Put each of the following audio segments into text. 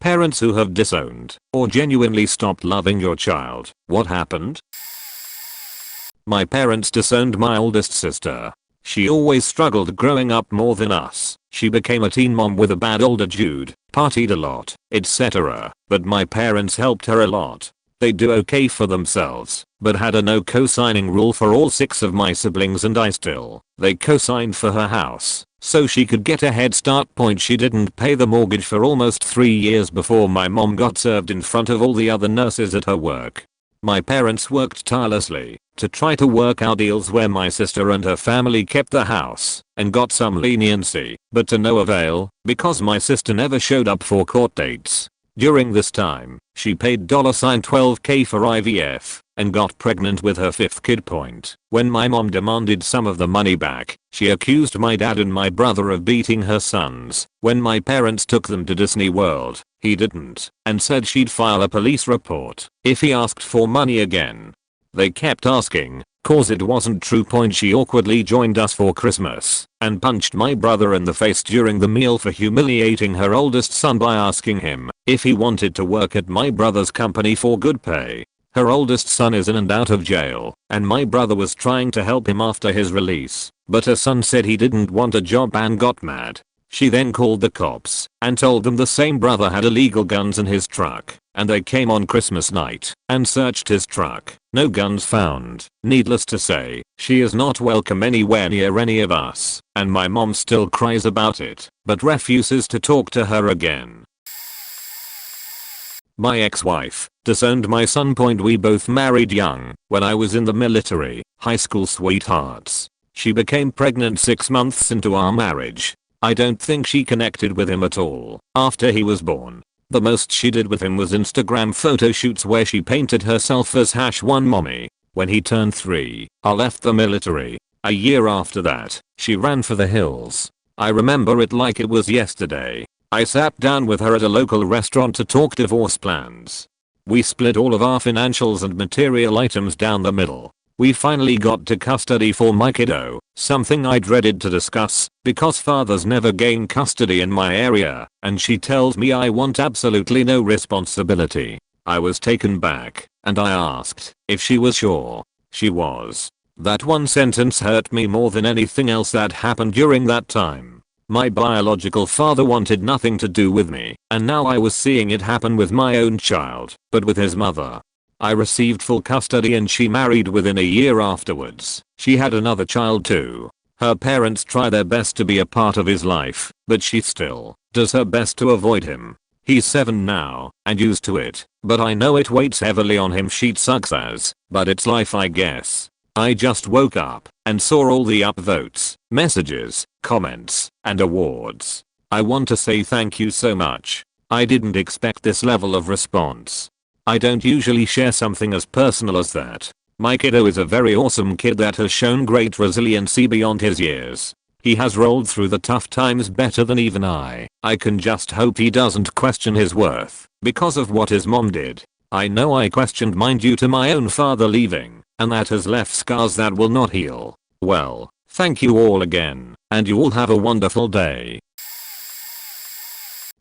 Parents who have disowned or genuinely stopped loving your child. What happened? My parents disowned my oldest sister. She always struggled growing up more than us. She became a teen mom with a bad older dude, partied a lot, etc. But my parents helped her a lot. They do okay for themselves, but had a no co-signing rule for all 6 of my siblings and I still. They co-signed for her house, so she could get a head start. She didn't pay the mortgage for almost 3 years before my mom got served in front of all the other nurses at her work. My parents worked tirelessly to try to work out deals where my sister and her family kept the house and got some leniency, but to no avail because my sister never showed up for court dates. During this time, she paid $12K for IVF and got pregnant with her 5th kid. When my mom demanded some of the money back, she accused my dad and my brother of beating her sons. When my parents took them to Disney World, he didn't and said she'd file a police report if he asked for money again. They kept asking, cause it wasn't true. She awkwardly joined us for Christmas and punched my brother in the face during the meal for humiliating her oldest son by asking him if he wanted to work at my brother's company for good pay. Her oldest son is in and out of jail, and my brother was trying to help him after his release, but her son said he didn't want a job and got mad. She then called the cops and told them the same brother had illegal guns in his truck, and they came on Christmas night and searched his truck. No guns found. Needless to say, she is not welcome anywhere near any of us, and my mom still cries about it, but refuses to talk to her again. My ex-wife disowned my son. We both married young, when I was in the military, high school sweethearts. She became pregnant 6 months into our marriage. I don't think she connected with him at all after he was born. The most she did with him was Instagram photo shoots where she painted herself as #one mommy. When he turned 3, I left the military. A year after that, she ran for the hills. I remember it like it was yesterday. I sat down with her at a local restaurant to talk divorce plans. We split all of our financials and material items down the middle. We finally got to custody for my kiddo, something I dreaded to discuss because fathers never gain custody in my area, and she tells me I want absolutely no responsibility. I was taken back, and I asked if she was sure. She was. That one sentence hurt me more than anything else that happened during that time. My biological father wanted nothing to do with me, and now I was seeing it happen with my own child, but with his mother. I received full custody and she married within a year afterwards. She had another child too. Her parents try their best to be a part of his life, but she still does her best to avoid him. He's 7 now and used to it, but I know it weighs heavily on him. She sucks as, but it's life I guess. I just woke up and saw all the upvotes, messages, comments, and awards. I want to say thank you so much. I didn't expect this level of response. I don't usually share something as personal as that. My kiddo is a very awesome kid that has shown great resiliency beyond his years. He has rolled through the tough times better than even I. I can just hope he doesn't question his worth because of what his mom did. I know I questioned mine due to my own father leaving, and that has left scars that will not heal. Well, thank you all again, and you all have a wonderful day.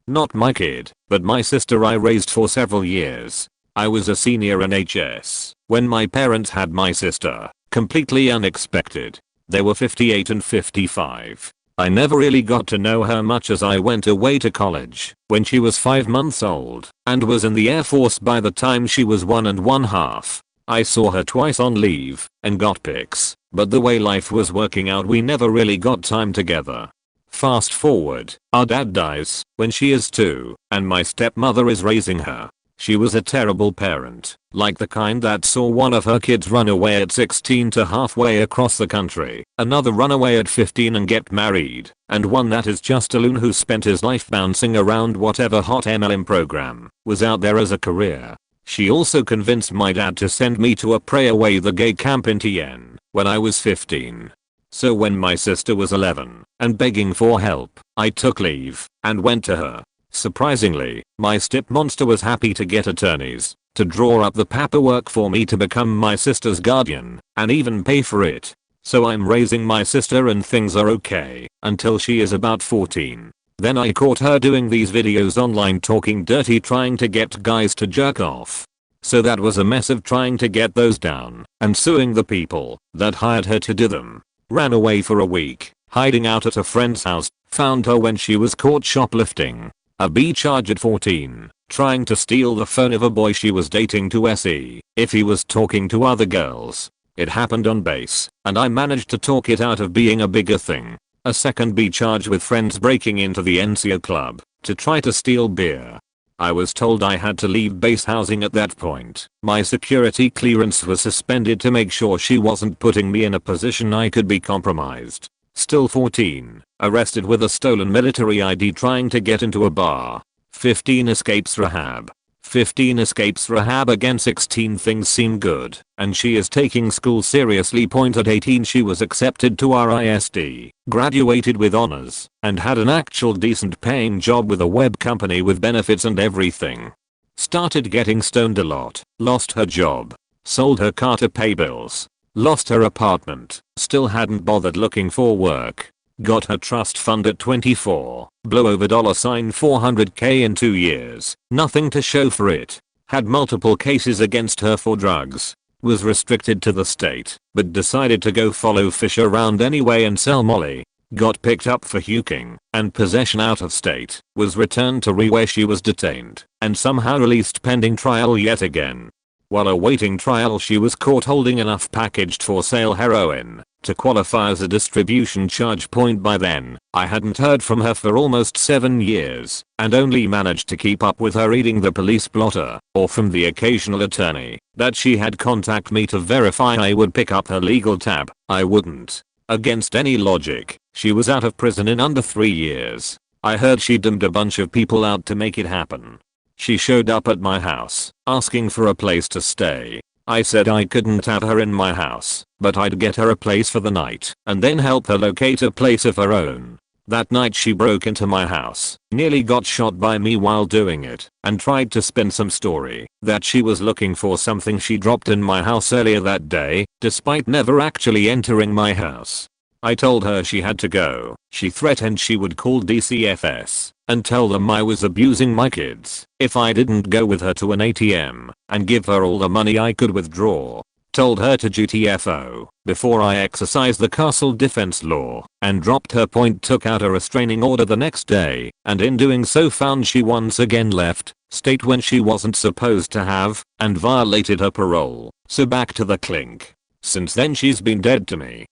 Not my kid, but my sister I raised for several years. I was a senior in HS when my parents had my sister, completely unexpected. They were 58 and 55. I never really got to know her much as I went away to college when she was 5 months old and was in the Air Force by the time she was 1.5. I saw her twice on leave and got pics, but the way life was working out we never really got time together. Fast forward, our dad dies when she is 2, and my stepmother is raising her. She was a terrible parent, like the kind that saw one of her kids run away at 16 to halfway across the country, another run away at 15 and get married, and one that is just a loon who spent his life bouncing around whatever hot MLM program was out there as a career. She also convinced my dad to send me to a Pray Away the Gay camp in TN when I was 15. So when my sister was 11 and begging for help, I took leave and went to her. Surprisingly, my stepmonster was happy to get attorneys to draw up the paperwork for me to become my sister's guardian and even pay for it. So I'm raising my sister and things are okay until she is about 14. Then I caught her doing these videos online talking dirty, trying to get guys to jerk off. So that was a mess of trying to get those down and suing the people that hired her to do them. Ran away for a week, hiding out at a friend's house. Found her when she was caught shoplifting. A B charge at 14. Trying to steal the phone of a boy she was dating to see if he was talking to other girls. It happened on base, and I managed to talk it out of being a bigger thing. A second B charge with friends breaking into the NCO club to try to steal beer. I was told I had to leave base housing at that point. My security clearance was suspended to make sure she wasn't putting me in a position I could be compromised. Still 14. Arrested with a stolen military ID trying to get into a bar. 15 escapes rehab. 15 escapes rehab again. 16 things seem good, and she is taking school seriously. At 18 she was accepted to RISD, graduated with honors, and had an actual decent paying job with a web company with benefits and everything. Started getting stoned a lot, lost her job, sold her car to pay bills, lost her apartment, still hadn't bothered looking for work. Got her trust fund at 24, blew over $400k in 2 years, nothing to show for it. Had multiple cases against her for drugs. Was restricted to the state, but decided to go follow fish around anyway and sell molly. Got picked up for huking and possession out of state. Was returned to where she was detained and somehow released pending trial yet again. While awaiting trial she was caught holding enough packaged for sale heroin to qualify as a distribution charge. By then, I hadn't heard from her for almost 7 years and only managed to keep up with her reading the police blotter or from the occasional attorney that she had contact me to verify I would pick up her legal tab. I wouldn't. Against any logic, she was out of prison in under 3 years. I heard she doomed a bunch of people out to make it happen. She showed up at my house, asking for a place to stay. I said I couldn't have her in my house, but I'd get her a place for the night and then help her locate a place of her own. That night she broke into my house, nearly got shot by me while doing it, and tried to spin some story that she was looking for something she dropped in my house earlier that day, despite never actually entering my house. I told her she had to go. She threatened she would call DCFS and tell them I was abusing my kids if I didn't go with her to an ATM and give her all the money I could withdraw. Told her to GTFO before I exercised the castle defense law and dropped her. Took out a restraining order the next day, and in doing so found she once again left state when she wasn't supposed to have and violated her parole. So back to the clink. Since then she's been dead to me.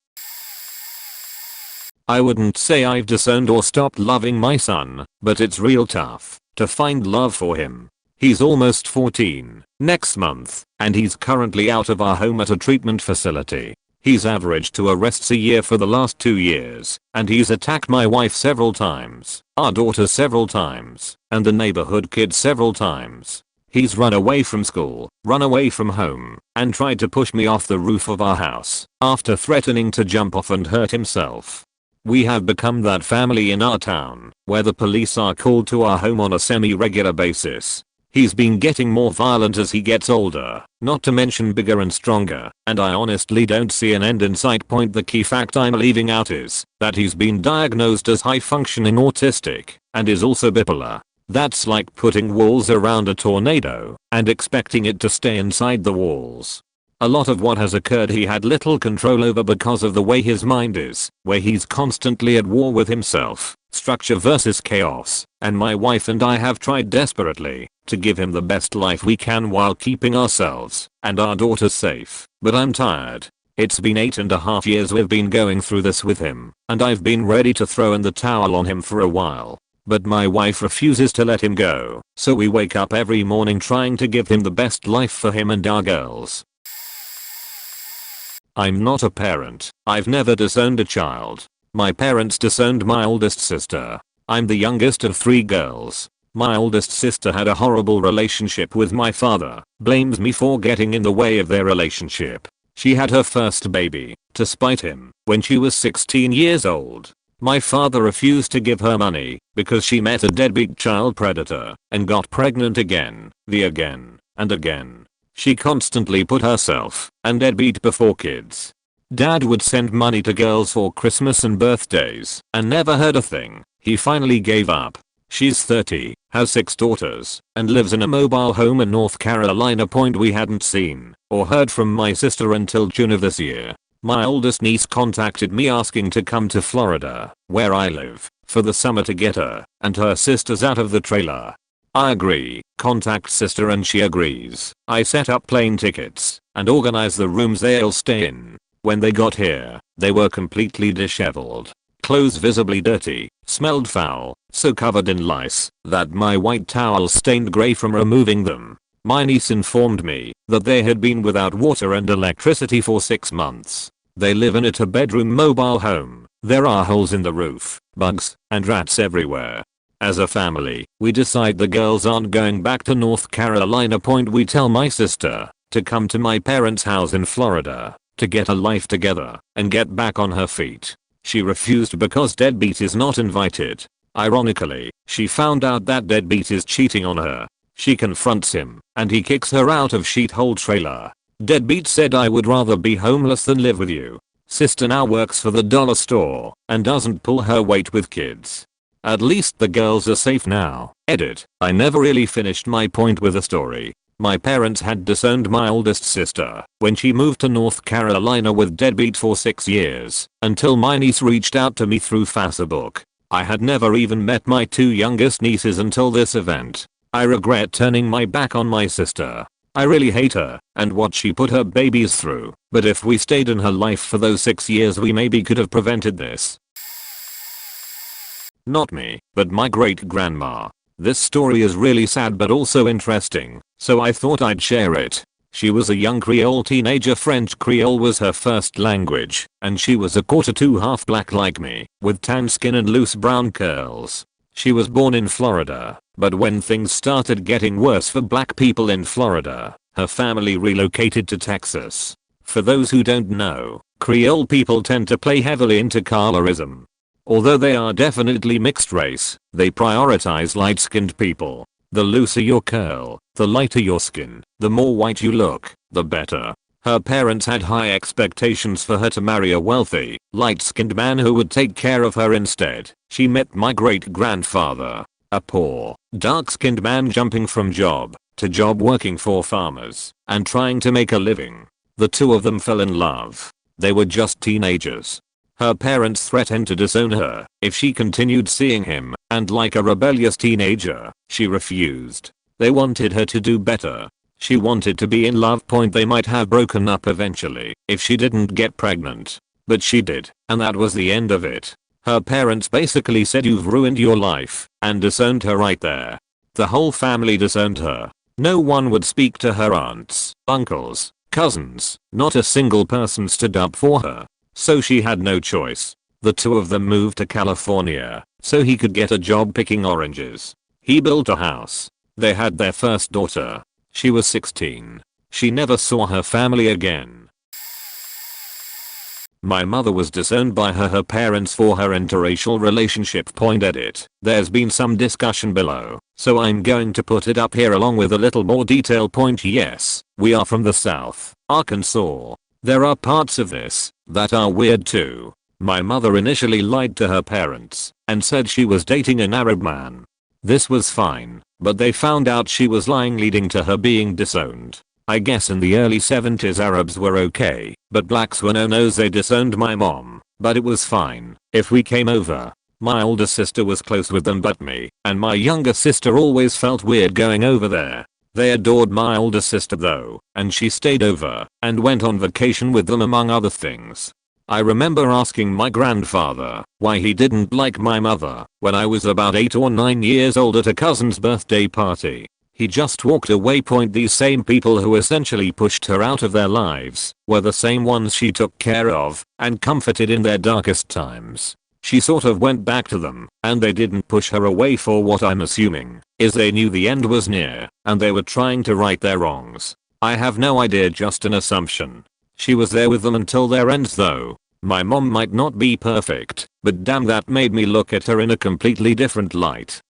I wouldn't say I've disowned or stopped loving my son, but it's real tough to find love for him. He's almost 14 next month, and he's currently out of our home at a treatment facility. He's averaged 2 arrests a year for the last 2 years, and he's attacked my wife several times, our daughter several times, and the neighborhood kids several times. He's run away from school, run away from home, and tried to push me off the roof of our house after threatening to jump off and hurt himself. We have become that family in our town where the police are called to our home on a semi-regular basis. He's been getting more violent as he gets older, not to mention bigger and stronger, and I honestly don't see an end in sight. The key fact I'm leaving out is that he's been diagnosed as high-functioning autistic and is also bipolar. That's like putting walls around a tornado and expecting it to stay inside the walls. A lot of what has occurred he had little control over because of the way his mind is, where he's constantly at war with himself, structure versus chaos, and my wife and I have tried desperately to give him the best life we can while keeping ourselves and our daughter safe, but I'm tired. It's been 8.5 years we've been going through this with him, and I've been ready to throw in the towel on him for a while. But my wife refuses to let him go, so we wake up every morning trying to give him the best life for him and our girls. I'm not a parent. I've never disowned a child. My parents disowned my oldest sister. I'm the youngest of 3 girls. My oldest sister had a horrible relationship with my father, blames me for getting in the way of their relationship. She had her first baby, to spite him, when she was 16 years old. My father refused to give her money because she met a deadbeat child predator and got pregnant again and again. She constantly put herself and deadbeat before kids. Dad would send money to girls for Christmas and birthdays and never heard a thing. He finally gave up. She's 30, has 6 daughters, and lives in a mobile home in North Carolina. We hadn't seen or heard from my sister until June of this year. My oldest niece contacted me asking to come to Florida, where I live, for the summer to get her and her sisters out of the trailer. I agree, contact sister, and she agrees. I set up plane tickets and organize the rooms they'll stay in. When they got here, they were completely disheveled. Clothes visibly dirty, smelled foul, so covered in lice that my white towel stained grey from removing them. My niece informed me that they had been without water and electricity for 6 months. They live in a 2-bedroom mobile home. There are holes in the roof, bugs, and rats everywhere. As a family, we decide the girls aren't going back to North Carolina. We tell my sister to come to my parents' house in Florida to get her life together and get back on her feet. She refused because deadbeat is not invited. Ironically, she found out that deadbeat is cheating on her. She confronts him, and he kicks her out of shithole trailer. Deadbeat said, "I would rather be homeless than live with you." Sister now works for the dollar store and doesn't pull her weight with kids. At least the girls are safe now. Edit. I never really finished my point with the story. My parents had disowned my oldest sister when she moved to North Carolina with deadbeat for 6 years, until my niece reached out to me through Facebook. I had never even met my 2 youngest nieces until this event. I regret turning my back on my sister. I really hate her and what she put her babies through, but if we stayed in her life for those 6 years, we maybe could have prevented this. Not me, but my great grandma. This story is really sad but also interesting, so I thought I'd share it. She was a young Creole teenager. French Creole was her first language, and she was a quarter to half black like me, with tan skin and loose brown curls. She was born in Florida, but when things started getting worse for black people in Florida, her family relocated to Texas. For those who don't know, Creole people tend to play heavily into colorism. Although they are definitely mixed race, they prioritize light-skinned people. The looser your curl, the lighter your skin, the more white you look, the better. Her parents had high expectations for her to marry a wealthy, light-skinned man who would take care of her. Instead, she met my great-grandfather, a poor, dark-skinned man jumping from job to job working for farmers and trying to make a living. The two of them fell in love. They were just teenagers. Her parents threatened to disown her if she continued seeing him, and like a rebellious teenager, she refused. They wanted her to do better. She wanted to be in love. They might have broken up eventually if she didn't get pregnant. But she did, and that was the end of it. Her parents basically said, "You've ruined your life," and disowned her right there. The whole family disowned her. No one would speak to her aunts, uncles, cousins. Not a single person stood up for her. So she had no choice. The two of them moved to California so he could get a job picking oranges. He built a house. They had their first daughter. She was 16. She never saw her family again. My mother was disowned by her parents for her interracial relationship. Edit. There's been some discussion below, so I'm going to put it up here along with a little more detail. Yes, we are from the South, Arkansas. There are parts of this that are weird too. My mother initially lied to her parents and said she was dating an Arab man. This was fine, but they found out she was lying, leading to her being disowned. I guess in the early 70s Arabs were okay, but blacks were no-nos. They disowned my mom, but it was fine if we came over. My older sister was close with them, but me and my younger sister always felt weird going over there. They adored my older sister though, and she stayed over and went on vacation with them among other things. I remember asking my grandfather why he didn't like my mother when I was about 8 or 9 years old at a cousin's birthday party. He just walked away. These same people who essentially pushed her out of their lives were the same ones she took care of and comforted in their darkest times. She sort of went back to them, and they didn't push her away for what I'm assuming is they knew the end was near and they were trying to right their wrongs. I have no idea, just an assumption. She was there with them until their ends though. My mom might not be perfect, but damn, that made me look at her in a completely different light.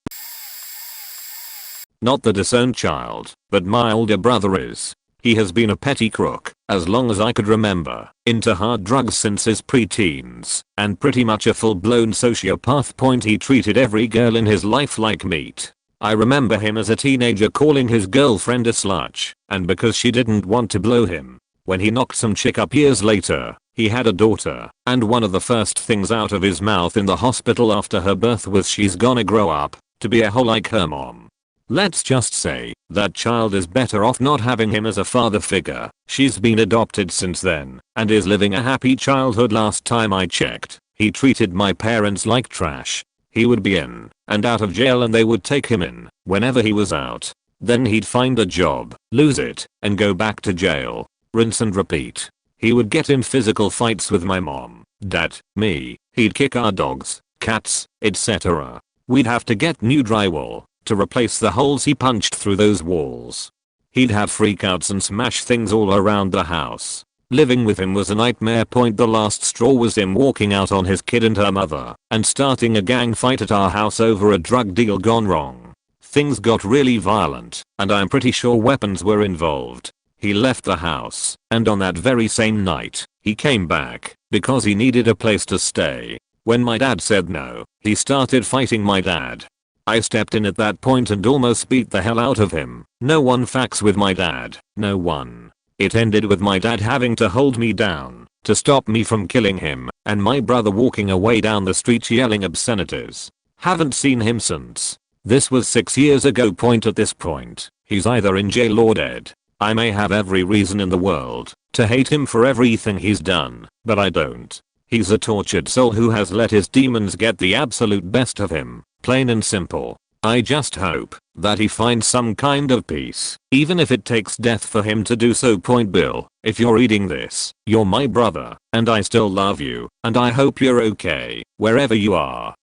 Not the disowned child, but my older brother is. He has been a petty crook, as long as I could remember, into hard drugs since his pre-teens, and pretty much a full-blown sociopath. He treated every girl in his life like meat. I remember him as a teenager calling his girlfriend a slut, and because she didn't want to blow him. When he knocked some chick up years later, he had a daughter, and one of the first things out of his mouth in the hospital after her birth was she's gonna grow up to be a hoe like her mom. Let's just say, that child is better off not having him as a father figure. She's been adopted since then, and is living a happy childhood. Last time I checked, he treated my parents like trash. He would be in and out of jail and they would take him in whenever he was out. Then he'd find a job, lose it, and go back to jail. Rinse and repeat. He would get in physical fights with my mom, dad, me. He'd kick our dogs, cats, etc. We'd have to get new drywall to replace the holes he punched through those walls. He'd have freakouts and smash things all around the house. Living with him was a nightmare. The last straw was him walking out on his kid and her mother and starting a gang fight at our house over a drug deal gone wrong. Things got really violent, and I'm pretty sure weapons were involved. He left the house, and on that very same night, he came back because he needed a place to stay. When my dad said no, he started fighting my dad. I stepped in at that point and almost beat the hell out of him. No one fucks with my dad, no one. It ended with my dad having to hold me down to stop me from killing him, and my brother walking away down the street yelling obscenities. Haven't seen him since. This was 6 years ago. At this point, he's either in jail or dead. I may have every reason in the world to hate him for everything he's done, but I don't. He's a tortured soul who has let his demons get the absolute best of him. Plain and simple. I just hope that he finds some kind of peace, even if it takes death for him to do so. Bill, if you're reading this, you're my brother, and I still love you, and I hope you're okay, wherever you are.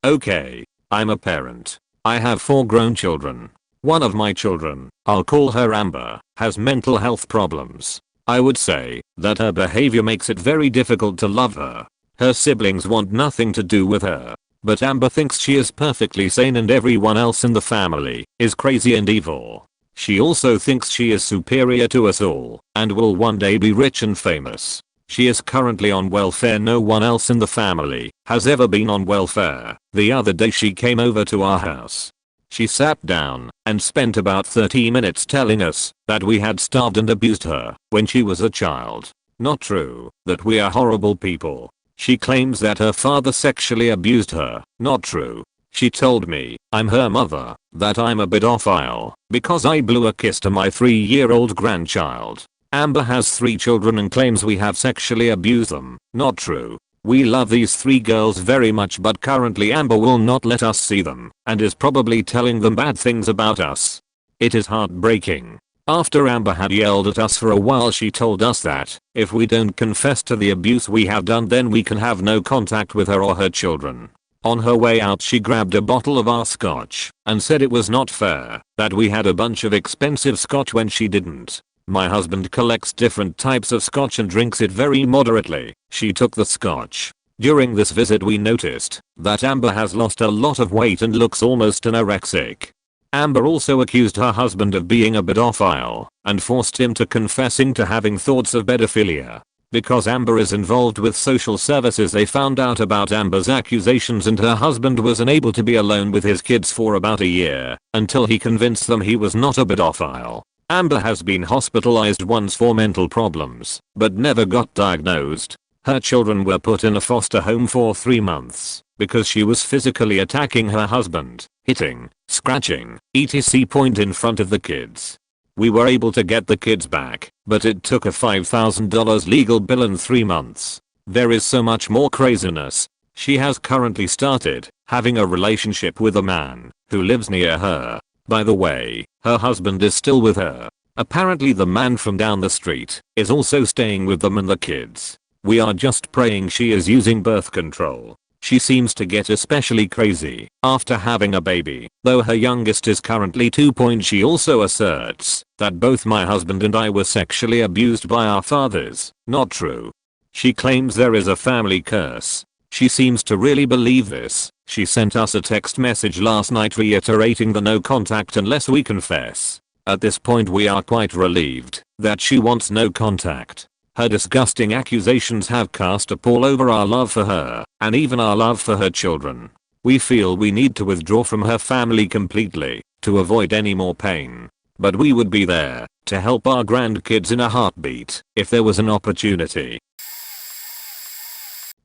Okay, I'm a parent. I have 4 grown children. One of my children, I'll call her Amber, has mental health problems. I would say that her behavior makes it very difficult to love her. Her siblings want nothing to do with her, but Amber thinks she is perfectly sane and everyone else in the family is crazy and evil. She also thinks she is superior to us all and will one day be rich and famous. She is currently on welfare. No one else in the family has ever been on welfare. The other day she came over to our house. She sat down and spent about 30 minutes telling us that we had starved and abused her when she was a child. Not true, that we are horrible people. She claims that her father sexually abused her. Not true. She told me, I'm her mother, that I'm a pedophile because I blew a kiss to my 3-year-old grandchild. Amber has 3 children and claims we have sexually abused them. Not true. We love these 3 girls very much, but currently Amber will not let us see them and is probably telling them bad things about us. It is heartbreaking. After Amber had yelled at us for a while, she told us that if we don't confess to the abuse we have done, then we can have no contact with her or her children. On her way out, she grabbed a bottle of our scotch and said it was not fair that we had a bunch of expensive scotch when she didn't. My husband collects different types of scotch and drinks it very moderately. She took the scotch. During this visit we noticed that Amber has lost a lot of weight and looks almost anorexic. Amber also accused her husband of being a pedophile and forced him to confessing to having thoughts of pedophilia. Because Amber is involved with social services, they found out about Amber's accusations and her husband was unable to be alone with his kids for about a year until he convinced them he was not a pedophile. Amber has been hospitalized once for mental problems, but never got diagnosed. Her children were put in a foster home for 3 months because she was physically attacking her husband, hitting, scratching, etc. in front of the kids. We were able to get the kids back, but it took a $5,000 legal bill in 3 months. There is so much more craziness. She has currently started having a relationship with a man who lives near her. By the way, her husband is still with her. Apparently the man from down the street is also staying with them and the kids. We are just praying she is using birth control. She seems to get especially crazy after having a baby, though her youngest is currently 2. She also asserts that both my husband and I were sexually abused by our fathers. Not true. She claims there is a family curse. She seems to really believe this. She sent us a text message last night reiterating the no contact unless we confess. At this point we are quite relieved that she wants no contact. Her disgusting accusations have cast a pall over our love for her and even our love for her children. We feel we need to withdraw from her family completely to avoid any more pain. But we would be there to help our grandkids in a heartbeat if there was an opportunity.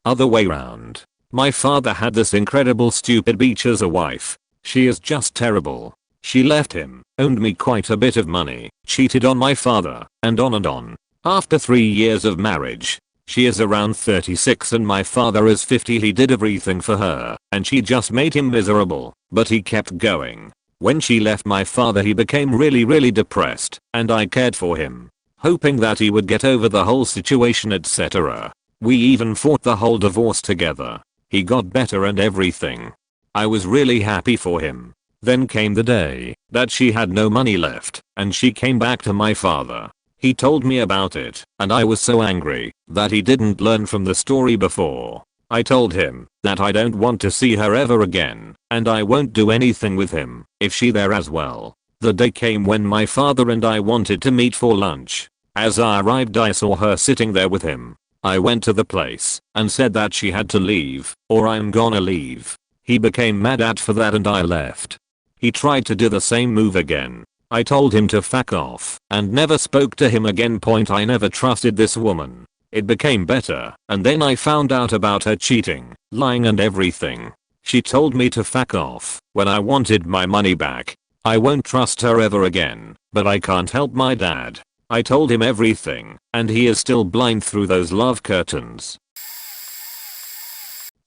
Other way round. My father had this incredible stupid bitch as a wife. She is just terrible. She left him, owed me quite a bit of money, cheated on my father, and on and on. After 3 years of marriage, she is around 36 and my father is 50. He did everything for her, and she just made him miserable, but he kept going. When she left my father he became really depressed, and I cared for him, hoping that he would get over the whole situation etc. We even fought the whole divorce together. He got better and everything. I was really happy for him. Then came the day that she had no money left and she came back to my father. He told me about it and I was so angry that he didn't learn from the story before. I told him that I don't want to see her ever again and I won't do anything with him if she there as well. The day came when my father and I wanted to meet for lunch. As I arrived I saw her sitting there with him. I went to the place and said that she had to leave or I'm gonna leave. He became mad at for that and I left. He tried to do the same move again. I told him to fuck off and never spoke to him again. I never trusted this woman. It became better and then I found out about her cheating, lying and everything. She told me to fuck off when I wanted my money back. I won't trust her ever again, but I can't help my dad. I told him everything and he is still blind through those love curtains.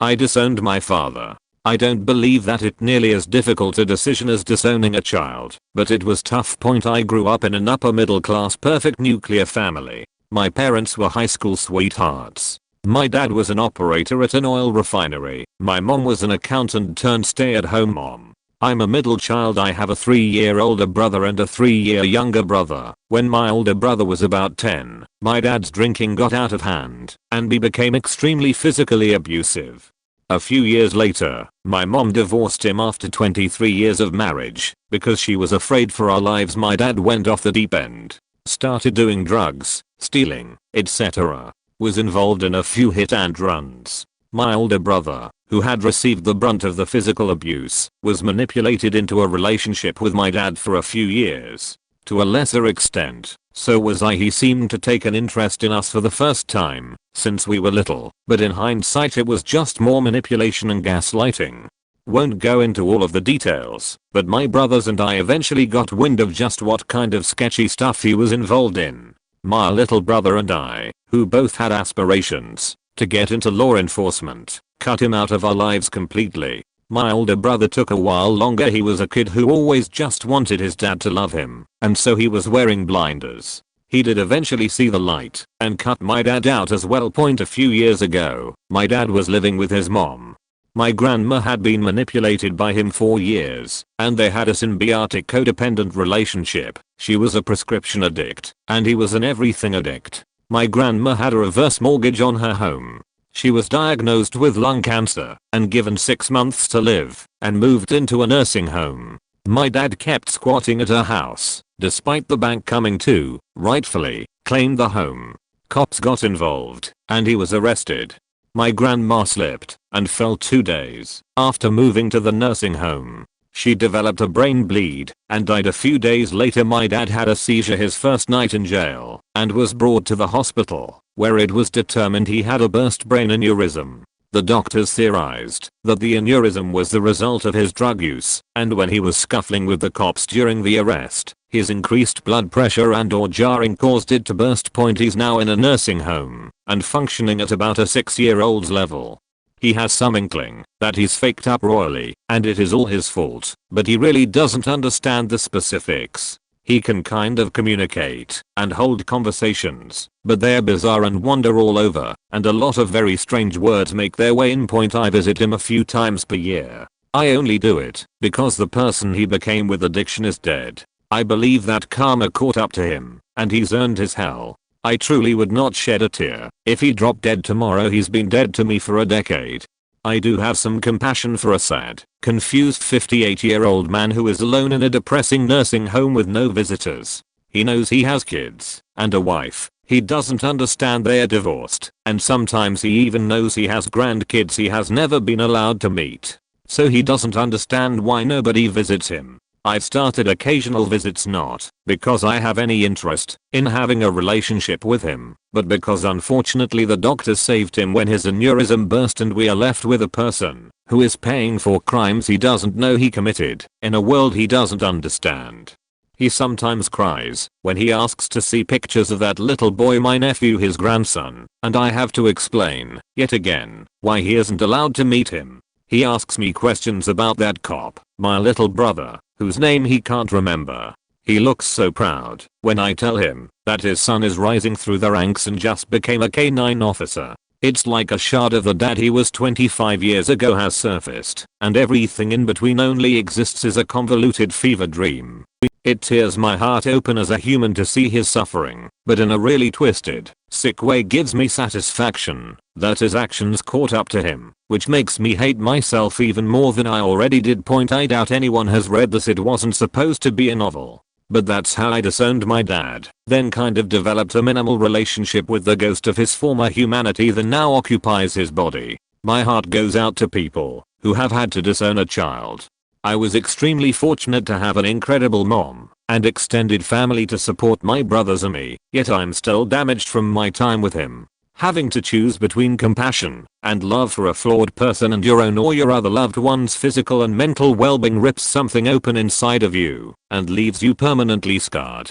I disowned my father. I don't believe that it nearly as difficult a decision as disowning a child, but it was tough. I grew up in an upper middle class perfect nuclear family. My parents were high school sweethearts. My dad was an operator at an oil refinery. My mom was an accountant turned stay-at-home mom. I'm a middle child. I have a 3-year older brother and a 3-year younger brother. When my older brother was about 10, my dad's drinking got out of hand and he became extremely physically abusive. A few years later, my mom divorced him after 23 years of marriage because she was afraid for our lives. My dad went off the deep end, started doing drugs, stealing, etc. Was involved in a few hit and runs. My older brother, who had received the brunt of the physical abuse, was manipulated into a relationship with my dad for a few years. To a lesser extent, so was I. He seemed to take an interest in us for the first time since we were little, but in hindsight it was just more manipulation and gaslighting. Won't go into all of the details, but my brothers and I eventually got wind of just what kind of sketchy stuff he was involved in. My little brother and I, who both had aspirations to get into law enforcement, cut him out of our lives completely. My older brother took a while longer. He was a kid who always just wanted his dad to love him, and so he was wearing blinders. He did eventually see the light and cut my dad out as well. A few years ago, my dad was living with his mom. My grandma had been manipulated by him for years, and they had a symbiotic codependent relationship. She was a prescription addict, and he was an everything addict. My grandma had a reverse mortgage on her home. She was diagnosed with lung cancer and given 6 months to live and moved into a nursing home. My dad kept squatting at her house, despite the bank coming to, rightfully, claim the home. Cops got involved and he was arrested. My grandma slipped and fell 2 days after moving to the nursing home. She developed a brain bleed and died a few days later. My dad had a seizure his first night in jail and was brought to the hospital, where it was determined he had a burst brain aneurysm. The doctors theorized that the aneurysm was the result of his drug use, and when he was scuffling with the cops during the arrest, his increased blood pressure and/or jarring caused it to burst. He's now in a nursing home and functioning at about a 6-year-old's level. He has some inkling that he's faked up royally and it is all his fault, but he really doesn't understand the specifics. He can kind of communicate and hold conversations, but they're bizarre and wander all over, and a lot of very strange words make their way in. I visit him a few times per year. I only do it because the person he became with addiction is dead. I believe that karma caught up to him, and he's earned his hell. I truly would not shed a tear if he dropped dead tomorrow. He's been dead to me for a decade. I do have some compassion for a sad, confused 58-year-old man who is alone in a depressing nursing home with no visitors. He knows he has kids and a wife. He doesn't understand they are divorced, and sometimes he even knows he has grandkids he has never been allowed to meet. So he doesn't understand why nobody visits him. I've started occasional visits not because I have any interest in having a relationship with him, but because unfortunately the doctors saved him when his aneurysm burst and we are left with a person who is paying for crimes he doesn't know he committed in a world he doesn't understand. He sometimes cries when he asks to see pictures of that little boy, my nephew, his grandson, and I have to explain, yet again, why he isn't allowed to meet him. He asks me questions about that cop, my little brother, whose name he can't remember. He looks so proud when I tell him that his son is rising through the ranks and just became a K-9 officer. It's like a shard of the dad he was 25 years ago has surfaced, and everything in between only exists as a convoluted fever dream. It tears my heart open as a human to see his suffering, but in a really twisted, sick way gives me satisfaction that his actions caught up to him, which makes me hate myself even more than I already did. I doubt anyone has read this, it wasn't supposed to be a novel. But that's how I disowned my dad, then kind of developed a minimal relationship with the ghost of his former humanity that now occupies his body. My heart goes out to people who have had to disown a child. I was extremely fortunate to have an incredible mom and extended family to support my brothers and me, yet I'm still damaged from my time with him. Having to choose between compassion and love for a flawed person and your own or your other loved one's physical and mental well-being rips something open inside of you and leaves you permanently scarred.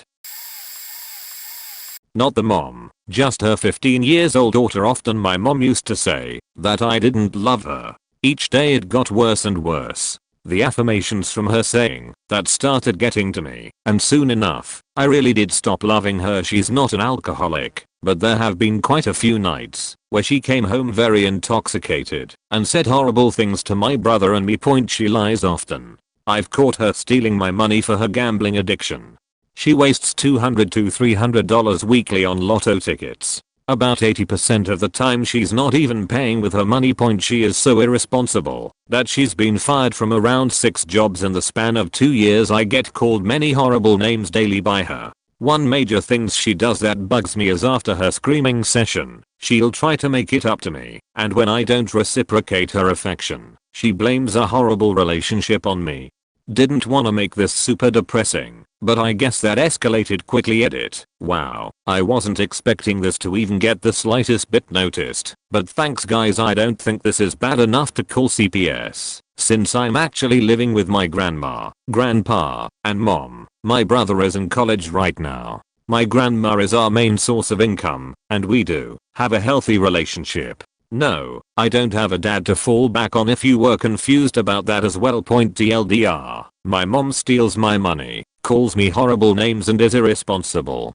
Not the mom, just her 15 years old daughter. Often my mom used to say that I didn't love her. Each day it got worse and worse. The affirmations from her saying that started getting to me, and soon enough, I really did stop loving her. She's not an alcoholic, but there have been quite a few nights where she came home very intoxicated and said horrible things to my brother and me. She lies often. I've caught her stealing my money for her gambling addiction. She wastes $200 to $300 weekly on lotto tickets. About 80% of the time she's not even paying with her money. She is so irresponsible that she's been fired from around 6 jobs in the span of 2 years. I get called many horrible names daily by her. One major thing she does that bugs me is after her screaming session, she'll try to make it up to me, and when I don't reciprocate her affection, she blames a horrible relationship on me. Didn't wanna make this super depressing, but I guess that escalated quickly. Edit. Wow, I wasn't expecting this to even get the slightest bit noticed, but thanks guys. I don't think this is bad enough to call CPS, since I'm actually living with my grandma, grandpa, and mom. My brother is in college right now. My grandma is our main source of income, and we do have a healthy relationship. No, I don't have a dad to fall back on if you were confused about that as well. TLDR, my mom steals my money, calls me horrible names and is irresponsible.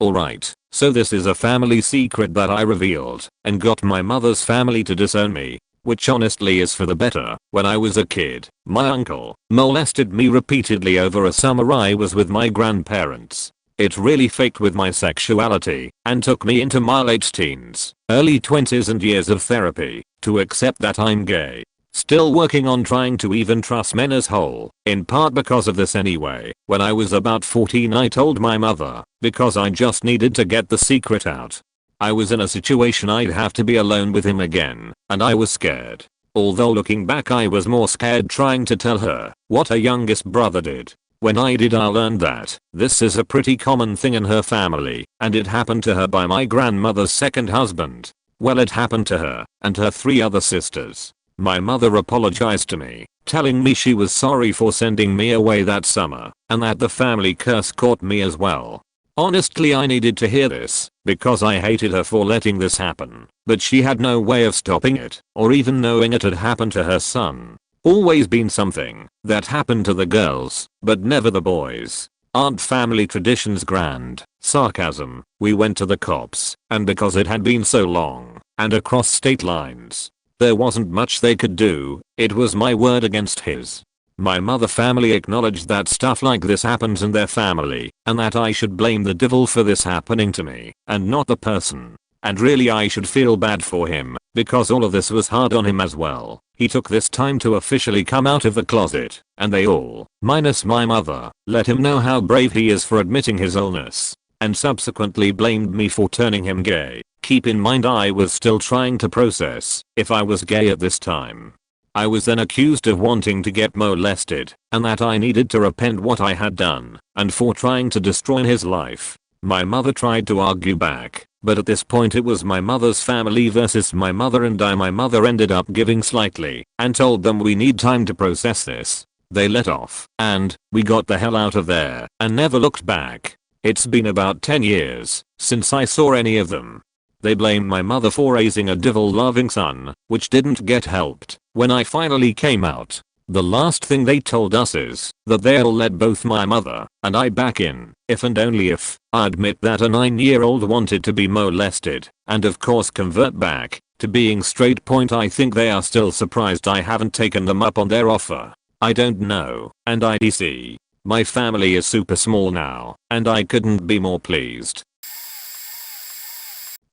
Alright, so this is a family secret that I revealed and got my mother's family to disown me, which honestly is for the better. When I was a kid, my uncle molested me repeatedly over a summer I was with my grandparents. It really faked with my sexuality and took me into my late teens, early 20s and years of therapy to accept that I'm gay. Still working on trying to even trust men as whole, in part because of this anyway. When I was about 14 I told my mother, because I just needed to get the secret out. I was in a situation I'd have to be alone with him again, and I was scared. Although looking back I was more scared trying to tell her what her youngest brother did. When I did I learned that this is a pretty common thing in her family, and it happened to her by my grandmother's second husband. Well, it happened to her and her 3 other sisters. My mother apologized to me, telling me she was sorry for sending me away that summer, and that the family curse caught me as well. Honestly I needed to hear this, because I hated her for letting this happen, but she had no way of stopping it, or even knowing it had happened to her son. Always been something that happened to the girls, but never the boys. Aren't family traditions grand? Sarcasm. We went to the cops, and because it had been so long, and across state lines, there wasn't much they could do. It was my word against his. My mother family acknowledged that stuff like this happens in their family, and that I should blame the devil for this happening to me, and not the person. And really I should feel bad for him, because all of this was hard on him as well. He took this time to officially come out of the closet, and they all, minus my mother, let him know how brave he is for admitting his illness, and subsequently blamed me for turning him gay. Keep in mind I was still trying to process if I was gay at this time. I was then accused of wanting to get molested, and that I needed to repent what I had done, and for trying to destroy his life. My mother tried to argue back, but at this point it was my mother's family versus my mother and I. My mother ended up giving slightly, and told them we need time to process this. They let off, and we got the hell out of there, and never looked back. It's been about 10 years since I saw any of them. They blamed my mother for raising a devil-loving son, which didn't get helped. When I finally came out, the last thing they told us is that they'll let both my mother and I back in if and only if I admit that a 9-year-old wanted to be molested, and of course convert back to being straight. I think they are still surprised I haven't taken them up on their offer. I don't know, and IDC. My family is super small now, and I couldn't be more pleased.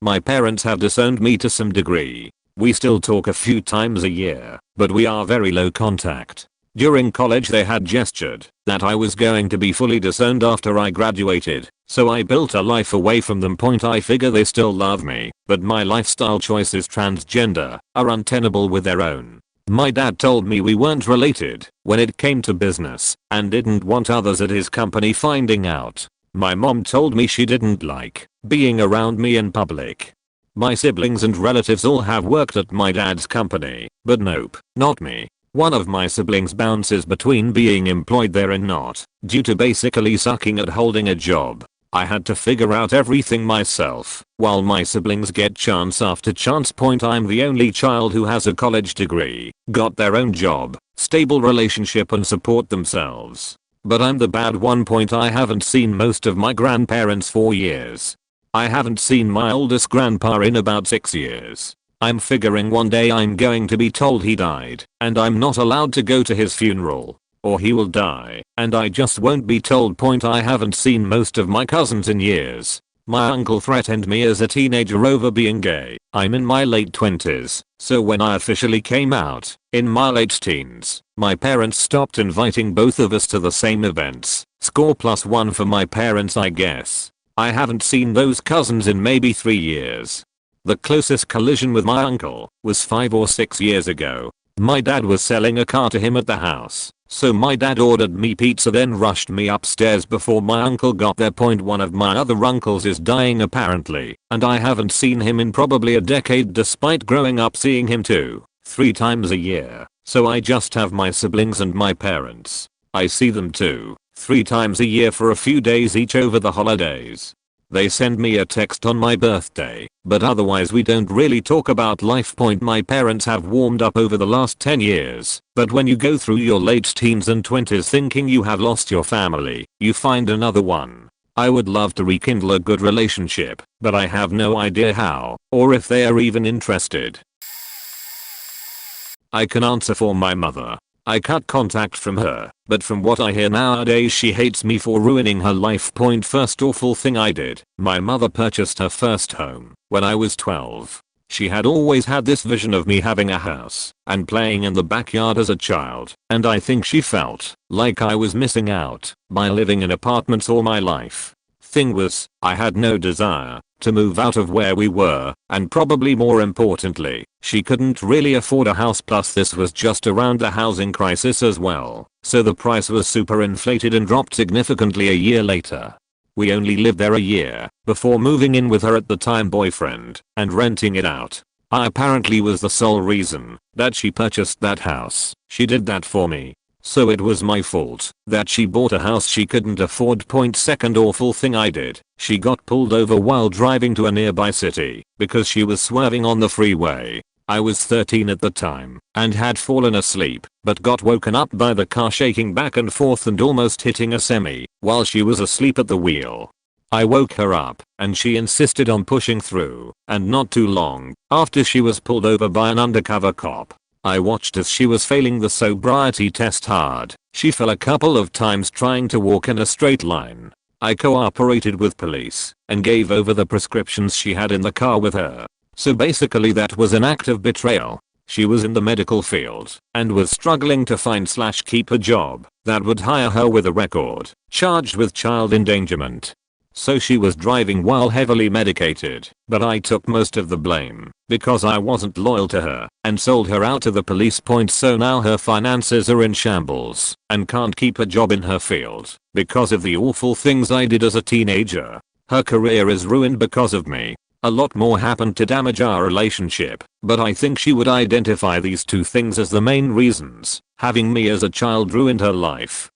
My parents have disowned me to some degree. We still talk a few times a year, but we are very low contact. During college they had gestured that I was going to be fully disowned after I graduated, so I built a life away from them. I figure they still love me, but my lifestyle choices transgender are untenable with their own. My dad told me we weren't related when it came to business, and didn't want others at his company finding out. My mom told me she didn't like being around me in public. My siblings and relatives all have worked at my dad's company, but nope, not me. One of my siblings bounces between being employed there and not, due to basically sucking at holding a job. I had to figure out everything myself, while my siblings get chance after chance. I'm the only child who has a college degree, got their own job, stable relationship and support themselves. But I'm the bad one. I haven't seen most of my grandparents for years. I haven't seen my oldest grandpa in about 6 years. I'm figuring one day I'm going to be told he died, and I'm not allowed to go to his funeral. Or he will die, and I just won't be told. I haven't seen most of my cousins in years. My uncle threatened me as a teenager over being gay. I'm in my late 20s, so when I officially came out, in my late teens, my parents stopped inviting both of us to the same events. Score +1 for my parents, I guess. I haven't seen those cousins in maybe 3 years. The closest collision with my uncle was 5 or 6 years ago. My dad was selling a car to him at the house, so my dad ordered me pizza then rushed me upstairs before my uncle got there. One of my other uncles is dying apparently, and I haven't seen him in probably a decade despite growing up seeing him 2-3 times a year, so I just have my siblings and my parents. I see them 2-3 times a year for a few days each over the holidays. They send me a text on my birthday, but otherwise we don't really talk about life. My parents have warmed up over the last 10 years, but when you go through your late teens and 20s thinking you have lost your family, you find another one. I would love to rekindle a good relationship, but I have no idea how, or if they are even interested. I can answer for my mother. I cut contact from her, but from what I hear nowadays she hates me for ruining her life. First awful thing I did, my mother purchased her first home when I was 12. She had always had this vision of me having a house and playing in the backyard as a child, and I think she felt like I was missing out by living in apartments all my life. Thing was, I had no desire to move out of where we were, and probably more importantly, she couldn't really afford a house. Plus this was just around the housing crisis as well, so the price was super inflated and dropped significantly a year later. We only lived there a year before moving in with her at the time boyfriend and renting it out. I apparently was the sole reason that she purchased that house. She did that for me. So it was my fault that she bought a house she couldn't afford. Second awful thing I did, she got pulled over while driving to a nearby city because she was swerving on the freeway. I was 13 at the time and had fallen asleep, but got woken up by the car shaking back and forth and almost hitting a semi while she was asleep at the wheel. I woke her up and she insisted on pushing through, and not too long after she was pulled over by an undercover cop. I watched as she was failing the sobriety test hard. She fell a couple of times trying to walk in a straight line. I cooperated with police and gave over the prescriptions she had in the car with her. So basically that was an act of betrayal. She was in the medical field and was struggling to find/keep a job that would hire her with a record, charged with child endangerment. So she was driving while heavily medicated, but I took most of the blame because I wasn't loyal to her and sold her out to the police. So now her finances are in shambles and can't keep a job in her field because of the awful things I did as a teenager. Her career is ruined because of me. A lot more happened to damage our relationship, but I think she would identify these two things as the main reasons. Having me as a child ruined her life.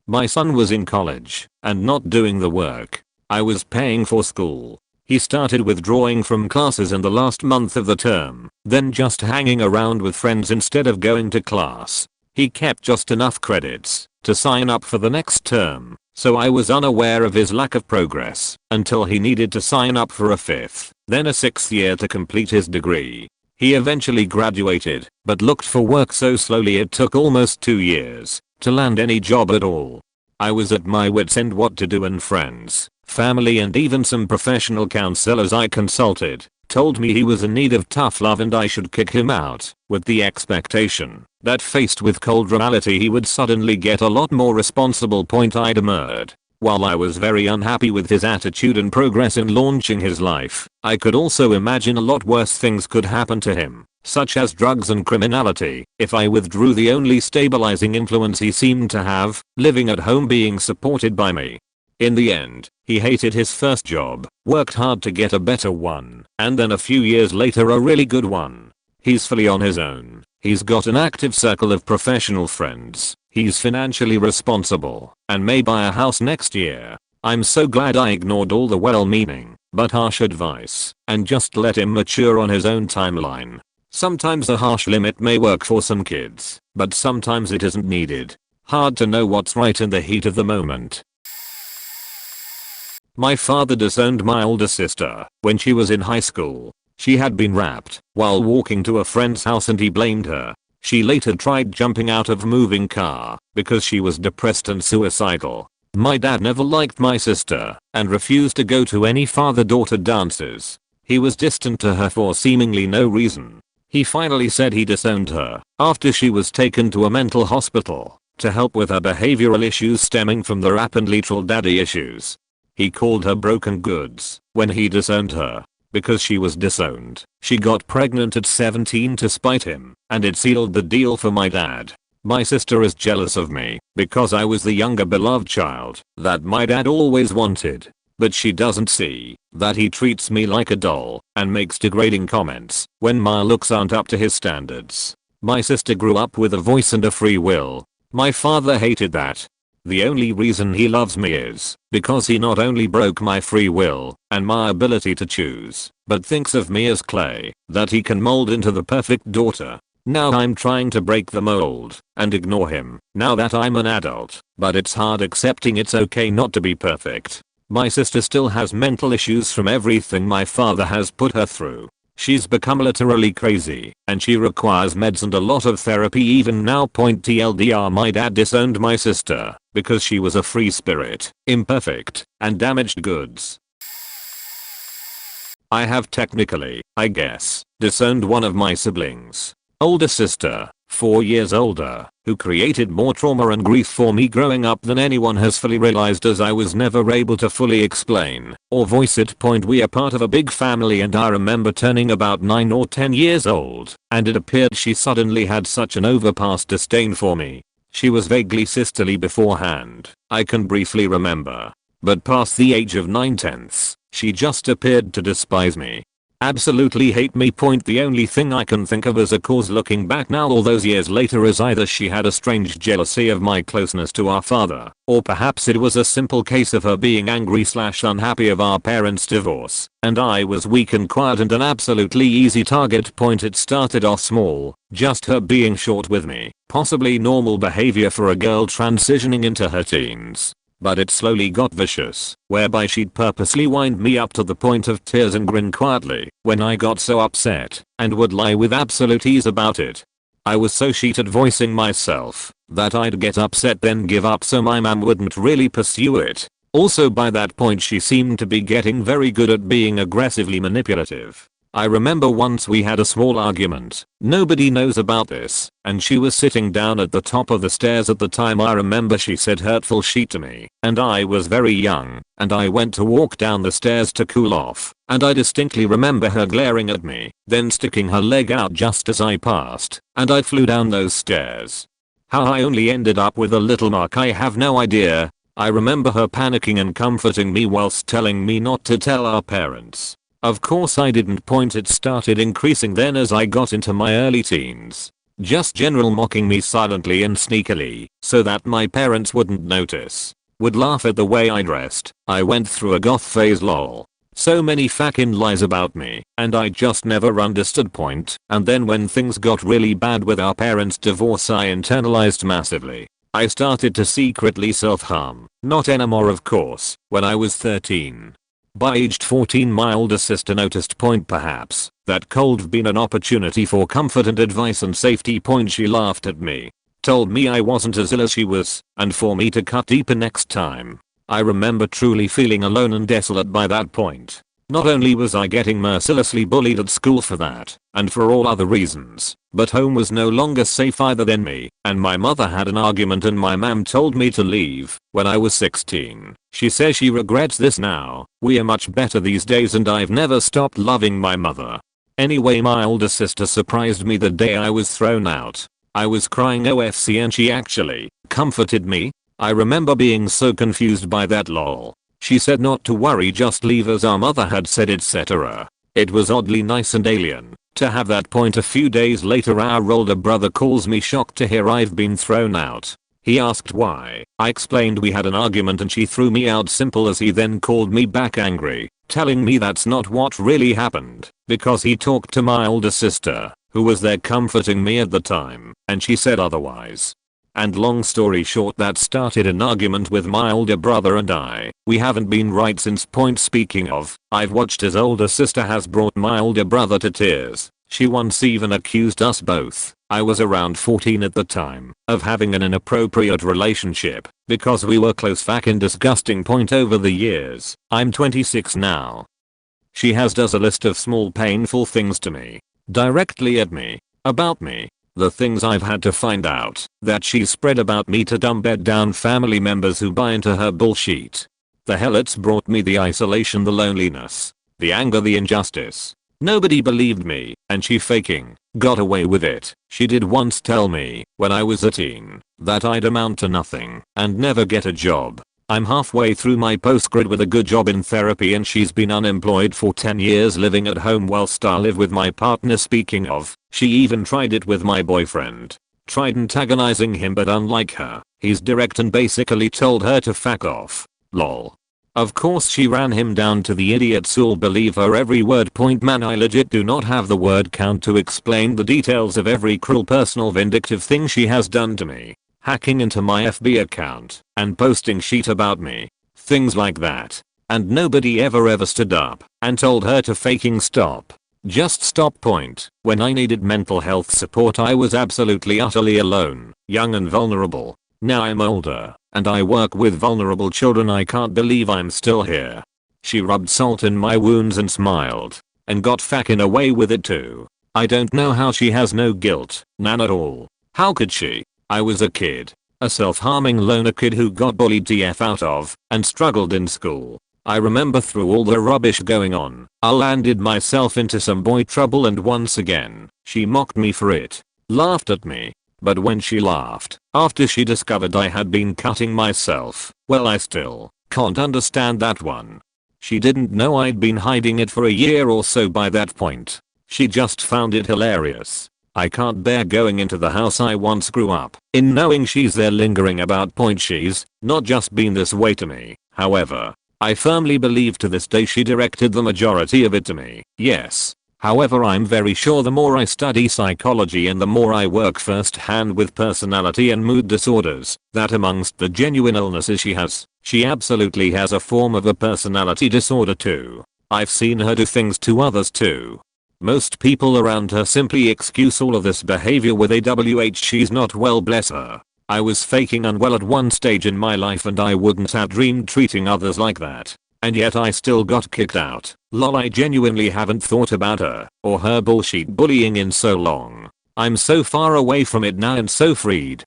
My son was in college and not doing the work. I was paying for school. He started withdrawing from classes in the last month of the term, then just hanging around with friends instead of going to class. He kept just enough credits to sign up for the next term, so I was unaware of his lack of progress until he needed to sign up for a 5th, then a 6th year to complete his degree. He eventually graduated, but looked for work so slowly it took almost 2 years to land any job at all. I was at my wit's end what to do, and friends, family and even some professional counselors I consulted told me he was in need of tough love and I should kick him out, with the expectation that faced with cold reality he would suddenly get a lot more responsible. I demurred. While I was very unhappy with his attitude and progress in launching his life, I could also imagine a lot worse things could happen to him, such as drugs and criminality, if I withdrew the only stabilizing influence he seemed to have, living at home being supported by me. In the end, he hated his first job, worked hard to get a better one, and then a few years later a really good one. He's fully on his own. He's got an active circle of professional friends. He's financially responsible and may buy a house next year. I'm so glad I ignored all the well-meaning but harsh advice and just let him mature on his own timeline. Sometimes a harsh limit may work for some kids, but sometimes it isn't needed. Hard to know what's right in the heat of the moment. My father disowned my older sister when she was in high school. She had been raped while walking to a friend's house and he blamed her. She later tried jumping out of a moving car because she was depressed and suicidal. My dad never liked my sister and refused to go to any father-daughter dances. He was distant to her for seemingly no reason. He finally said he disowned her after she was taken to a mental hospital to help with her behavioral issues stemming from the rap and literal daddy issues. He called her broken goods when he disowned her. Because she was disowned, she got pregnant at 17 to spite him, and it sealed the deal for my dad. My sister is jealous of me because I was the younger beloved child that my dad always wanted. But she doesn't see that he treats me like a doll and makes degrading comments when my looks aren't up to his standards. My sister grew up with a voice and a free will. My father hated that. The only reason he loves me is because he not only broke my free will and my ability to choose, but thinks of me as clay that he can mold into the perfect daughter. Now I'm trying to break the mold and ignore him now that I'm an adult, but it's hard accepting it's okay not to be perfect. My sister still has mental issues from everything my father has put her through. She's become literally crazy and she requires meds and a lot of therapy even now. TLDR, my dad disowned my sister because she was a free spirit, imperfect, and damaged goods. I have technically, I guess, disowned one of my siblings. Older sister, 4 years older, who created more trauma and grief for me growing up than anyone has fully realized, as I was never able to fully explain or voice it. We are part of a big family and I remember turning about 9 or 10 years old and it appeared she suddenly had such an overpast disdain for me. She was vaguely sisterly beforehand, I can briefly remember. But past the age of 9/10, she just appeared to despise me. Absolutely hate me. The only thing I can think of as a cause looking back now all those years later is either she had a strange jealousy of my closeness to our father, or perhaps it was a simple case of her being angry/unhappy of our parents' divorce, and I was weak and quiet and an absolutely easy target. It started off small, just her being short with me, possibly normal behavior for a girl transitioning into her teens. But it slowly got vicious, whereby she'd purposely wind me up to the point of tears and grin quietly when I got so upset, and would lie with absolute ease about it. I was so shit at voicing myself that I'd get upset then give up so my mom wouldn't really pursue it. Also by that point she seemed to be getting very good at being aggressively manipulative. I remember once we had a small argument, nobody knows about this, and she was sitting down at the top of the stairs at the time. I remember she said hurtful shit to me, and I was very young, and I went to walk down the stairs to cool off, and I distinctly remember her glaring at me, then sticking her leg out just as I passed, and I flew down those stairs. How I only ended up with a little mark I have no idea. I remember her panicking and comforting me whilst telling me not to tell our parents. Of course I didn't. It started increasing then as I got into my early teens. Just general mocking me silently and sneakily, so that my parents wouldn't notice. Would laugh at the way I dressed. I went through a goth phase lol. So many fucking lies about me, and I just never understood point. And then when things got really bad with our parents' divorce I internalized massively. I started to secretly self-harm, not anymore of course, when I was 13. By aged 14 my older sister noticed point perhaps, that cold've been an opportunity for comfort and advice and safety point. She laughed at me, told me I wasn't as ill as she was, and for me to cut deeper next time. I remember truly feeling alone and desolate by that point. Not only was I getting mercilessly bullied at school for that, and for all other reasons, but home was no longer safe either then me and my mother had an argument and my mom told me to leave when I was 16. She says she regrets this now. We are much better these days and I've never stopped loving my mother. Anyway, my older sister surprised me the day I was thrown out. I was crying OFC and she actually comforted me. I remember being so confused by that lol. She said not to worry, just leave as our mother had said, etc. It was oddly nice and alien to have that point. A few days later our older brother calls me shocked to hear I've been thrown out. He asked why. I explained we had an argument and she threw me out, simple as. He then called me back angry, telling me that's not what really happened, because he talked to my older sister, who was there comforting me at the time, and she said otherwise. And long story short, that started an argument with my older brother and I. We haven't been right since. Speaking of, I've watched as older sister has brought my older brother to tears. She once even accused us both, I was around 14 at the time, of having an inappropriate relationship because we were close. Fucking disgusting. Over the years, I'm 26 now. She does a list of small painful things to me, directly at me, about me. The things I've had to find out that she's spread about me to dumb bed down family members who buy into her bullshit. The hell it's brought me: the isolation, the loneliness, the anger, the injustice. Nobody believed me, and she faking got away with it. She did once tell me, when I was a teen, that I'd amount to nothing and never get a job. I'm halfway through my postgrad with a good job in therapy and she's been unemployed for 10 years living at home whilst I live with my partner. Speaking of, she even tried it with my boyfriend. Tried antagonizing him, but unlike her, he's direct and basically told her to fuck off. Lol. Of course she ran him down to the idiots who'll believe her every word. Man, I legit do not have the word count to explain the details of every cruel, personal, vindictive thing she has done to me. Hacking into my FB account and posting shit about me. Things like that. And nobody ever stood up and told her to faking stop. Just stop. When I needed mental health support I was absolutely utterly alone, young and vulnerable. Now I'm older and I work with vulnerable children. I can't believe I'm still here. She rubbed salt in my wounds and smiled and got fucking away with it too. I don't know how she has no guilt, none at all. How could she? I was a kid. A self-harming loner kid who got bullied the F out of and struggled in school. I remember through all the rubbish going on, I landed myself into some boy trouble and once again, she mocked me for it. Laughed at me. But when she laughed, after she discovered I had been cutting myself, well, I still can't understand that one. She didn't know I'd been hiding it for a year or so by that point. She just found it hilarious. I can't bear going into the house I once grew up in knowing she's there lingering about. She's not just been this way to me, however. I firmly believe to this day she directed the majority of it to me, yes. However, I'm very sure the more I study psychology and the more I work firsthand with personality and mood disorders, that amongst the genuine illnesses she absolutely has a form of a personality disorder too. I've seen her do things to others too. Most people around her simply excuse all of this behavior with a she's not well, bless her. I was faking unwell at one stage in my life and I wouldn't have dreamed treating others like that. And yet I still got kicked out. Lol, I genuinely haven't thought about her or her bullshit bullying in so long. I'm so far away from it now and so freed.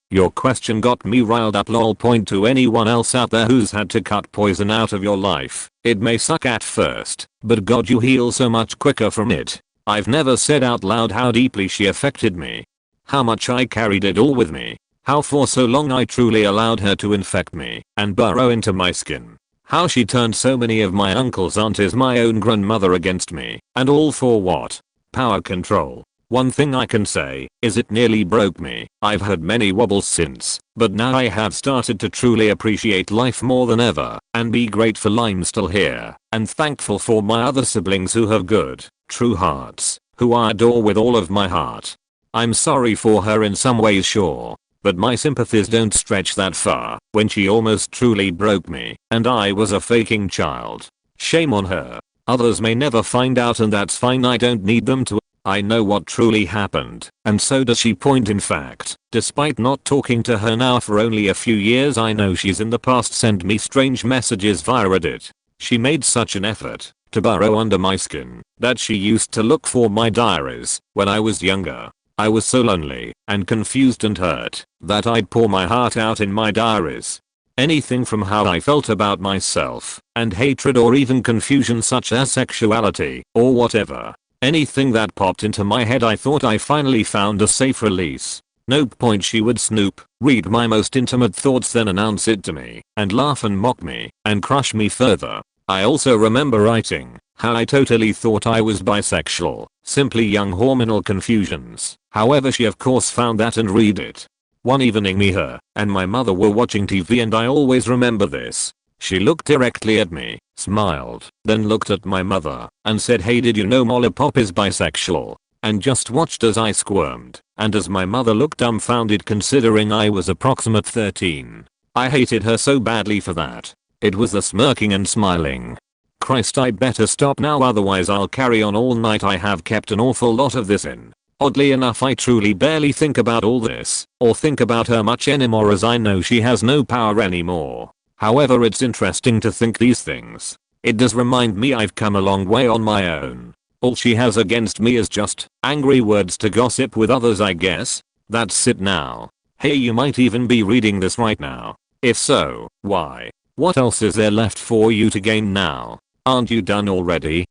Your question got me riled up. Lol. Point to anyone else out there who's had to cut poison out of your life. It may suck at first, but God, you heal so much quicker from it. I've never said out loud how deeply she affected me. How much I carried it all with me. How for so long I truly allowed her to infect me and burrow into my skin. How she turned so many of my uncles, aunties, my own grandmother against me. And all for what? Power control. One thing I can say is it nearly broke me. I've had many wobbles since, but now I have started to truly appreciate life more than ever and be grateful I'm still here and thankful for my other siblings who have good, true hearts, who I adore with all of my heart. I'm sorry for her in some ways, sure, but my sympathies don't stretch that far when she almost truly broke me and I was a faking child. Shame on her. Others may never find out and that's fine, I don't need them to. I know what truly happened, and so does she. Point in fact, despite not talking to her now for only a few years, I know she's in the past sent me strange messages via Reddit. She made such an effort to burrow under my skin that she used to look for my diaries when I was younger. I was so lonely and confused and hurt that I'd pour my heart out in my diaries. Anything from how I felt about myself and hatred or even confusion such as sexuality or whatever. Anything that popped into my head, I thought I finally found a safe release. Nope. Point she would snoop, read my most intimate thoughts, then announce it to me and laugh and mock me and crush me further. I also remember writing how I totally thought I was bisexual, simply young hormonal confusions. However, she of course found that and read it. One evening me, her, and my mother were watching TV and I always remember this. She looked directly at me, smiled, then looked at my mother and said, "Hey, did you know Lollipop is bisexual?" And just watched as I squirmed and as my mother looked dumbfounded considering I was approximate 13. I hated her so badly for that. It was the smirking and smiling. Christ, I better stop now, otherwise I'll carry on all night. I have kept an awful lot of this in. Oddly enough, I truly barely think about all this or think about her much anymore as I know she has no power anymore. However, it's interesting to think these things. It does remind me I've come a long way on my own. All she has against me is just angry words to gossip with others, I guess. That's it now. Hey, you might even be reading this right now. If so, why? What else is there left for you to gain now? Aren't you done already?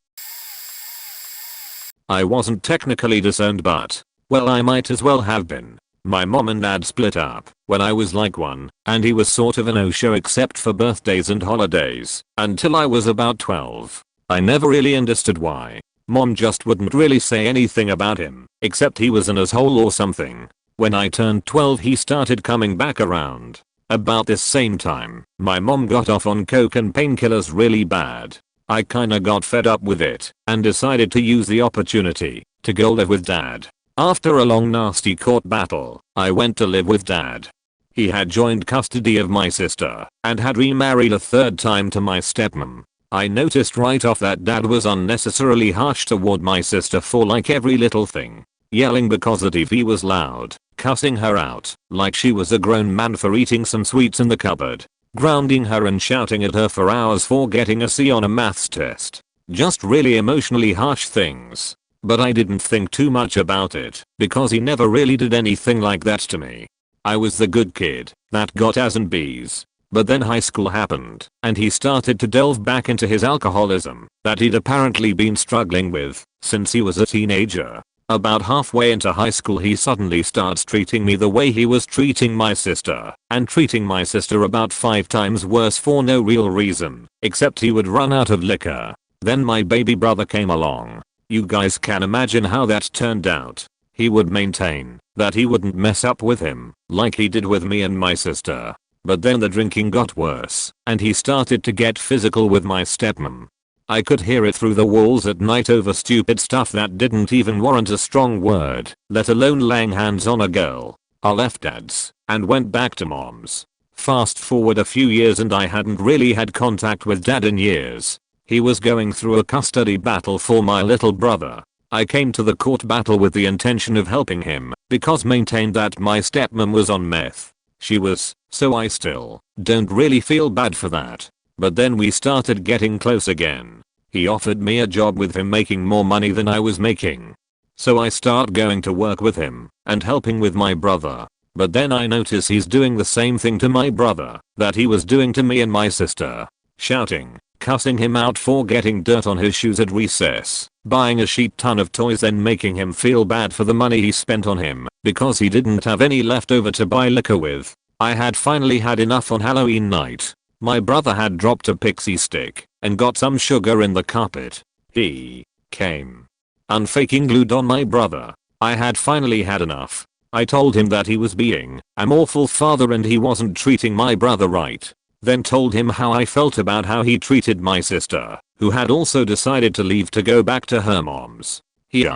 I wasn't technically disowned, but, well, I might as well have been. My mom and dad split up when I was like 1, and he was sort of a no-show except for birthdays and holidays until I was about 12. I never really understood why. Mom just wouldn't really say anything about him, except he was an asshole or something. When I turned 12, he started coming back around. About this same time, my mom got off on coke and painkillers really bad. I kinda got fed up with it and decided to use the opportunity to go live with dad. After a long nasty court battle, I went to live with dad. He had joined custody of my sister and had remarried a third time to my stepmom. I noticed right off that dad was unnecessarily harsh toward my sister for like every little thing. Yelling because the TV was loud, cussing her out like she was a grown man for eating some sweets in the cupboard, grounding her and shouting at her for hours for getting a C on a maths test. Just really emotionally harsh things. But I didn't think too much about it because he never really did anything like that to me. I was the good kid that got A's and B's. But then high school happened and he started to delve back into his alcoholism that he'd apparently been struggling with since he was a teenager. About halfway into high school, he suddenly starts treating me the way he was treating my sister and treating my sister about 5 times worse for no real reason except he would run out of liquor. Then my baby brother came along. You guys can imagine how that turned out. He would maintain that he wouldn't mess up with him like he did with me and my sister. But then the drinking got worse and he started to get physical with my stepmom. I could hear it through the walls at night over stupid stuff that didn't even warrant a strong word, let alone laying hands on a girl. I left dad's and went back to mom's. Fast forward a few years and I hadn't really had contact with dad in years. He was going through a custody battle for my little brother. I came to the court battle with the intention of helping him because maintained that my stepmom was on meth. She was, so I still don't really feel bad for that. But then we started getting close again. He offered me a job with him making more money than I was making. So I start going to work with him and helping with my brother. But then I notice he's doing the same thing to my brother that he was doing to me and my sister. Shouting, cussing him out for getting dirt on his shoes at recess, buying a shit ton of toys, then making him feel bad for the money he spent on him because he didn't have any left over to buy liquor with. I had finally had enough on Halloween night. My brother had dropped a pixie stick and got some sugar in the carpet. He came unfaking glued on my brother. I had finally had enough. I told him that he was being an awful father and he wasn't treating my brother right. Then told him how I felt about how he treated my sister, who had also decided to leave to go back to her mom's. He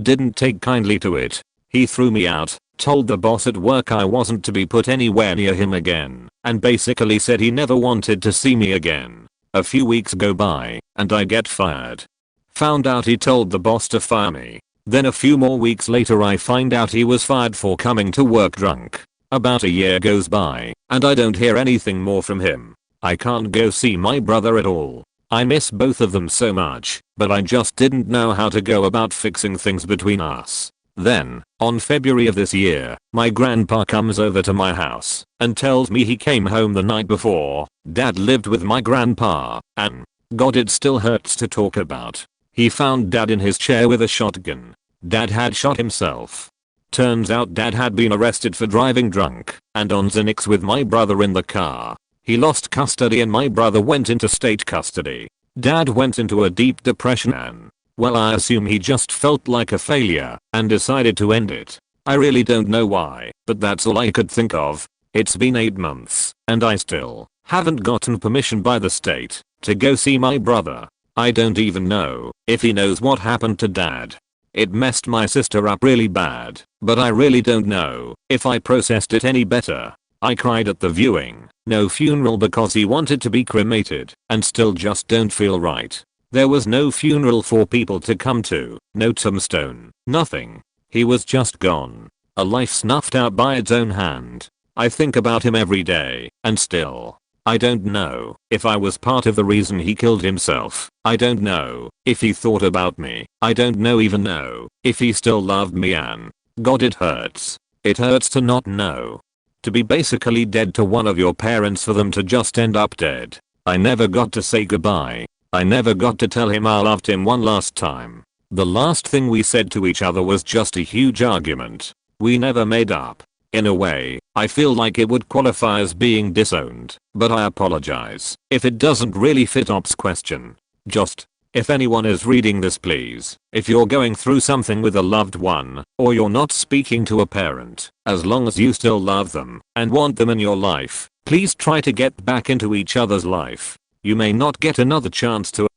didn't take kindly to it. He threw me out, told the boss at work I wasn't to be put anywhere near him again, and basically said he never wanted to see me again. A few weeks go by, and I get fired. Found out he told the boss to fire me. Then a few more weeks later I find out he was fired for coming to work drunk. About a year goes by, and I don't hear anything more from him. I can't go see my brother at all. I miss both of them so much, but I just didn't know how to go about fixing things between us. Then, on February of this year, my grandpa comes over to my house and tells me he came home the night before. Dad lived with my grandpa, and God, it still hurts to talk about. He found Dad in his chair with a shotgun. Dad had shot himself. Turns out Dad had been arrested for driving drunk and on Xanax with my brother in the car. He lost custody and my brother went into state custody. Dad went into a deep depression and, well, I assume he just felt like a failure and decided to end it. I really don't know why, but that's all I could think of. It's been 8 months and I still haven't gotten permission by the state to go see my brother. I don't even know if he knows what happened to Dad. It messed my sister up really bad, but I really don't know if I processed it any better. I cried at the viewing. No funeral because he wanted to be cremated and still just don't feel right. There was no funeral for people to come to, no tombstone, nothing. He was just gone. A life snuffed out by its own hand. I think about him every day, and still, I don't know if I was part of the reason he killed himself. I don't know if he thought about me. I don't even know if he still loved me, and God, it hurts. It hurts to not know. To be basically dead to one of your parents, for them to just end up dead. I never got to say goodbye. I never got to tell him I loved him one last time. The last thing we said to each other was just a huge argument. We never made up. In a way, I feel like it would qualify as being disowned, but I apologize if it doesn't really fit Op's question. Just, if anyone is reading this, please, if you're going through something with a loved one, or you're not speaking to a parent, as long as you still love them and want them in your life, please try to get back into each other's life. You may not get another chance to.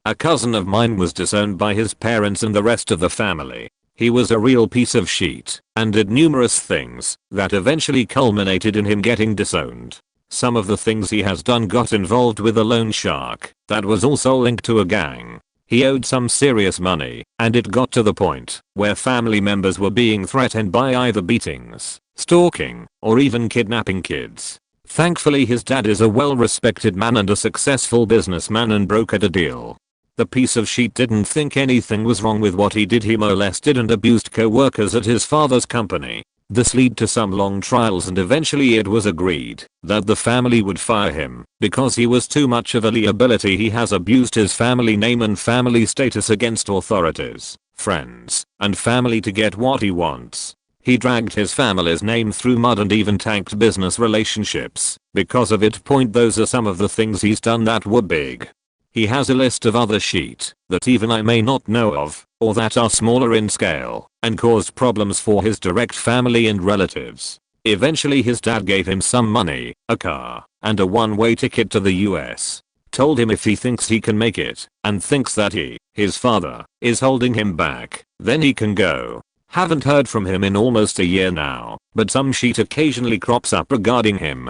A cousin of mine was disowned by his parents and the rest of the family. He was a real piece of shit and did numerous things that eventually culminated in him getting disowned. Some of the things he has done got involved with a loan shark that was also linked to a gang. He owed some serious money, and it got to the point where family members were being threatened by either beatings, stalking, or even kidnapping kids. Thankfully his dad is a well-respected man and a successful businessman and brokered a deal. The piece of shit didn't think anything was wrong with what he did. He molested and abused co-workers at his father's company. This led to some long trials and eventually it was agreed that the family would fire him because he was too much of a liability. He has abused his family name and family status against authorities, friends, and family to get what he wants. He dragged his family's name through mud and even tanked business relationships because of it. Those are some of the things he's done that were big. He has a list of other shit that even I may not know of, or that are smaller in scale, and caused problems for his direct family and relatives. Eventually his dad gave him some money, a car, and a one-way ticket to the US. Told him if he thinks he can make it, and thinks that his father, is holding him back, then he can go. Haven't heard from him in almost a year now, but some shit occasionally crops up regarding him.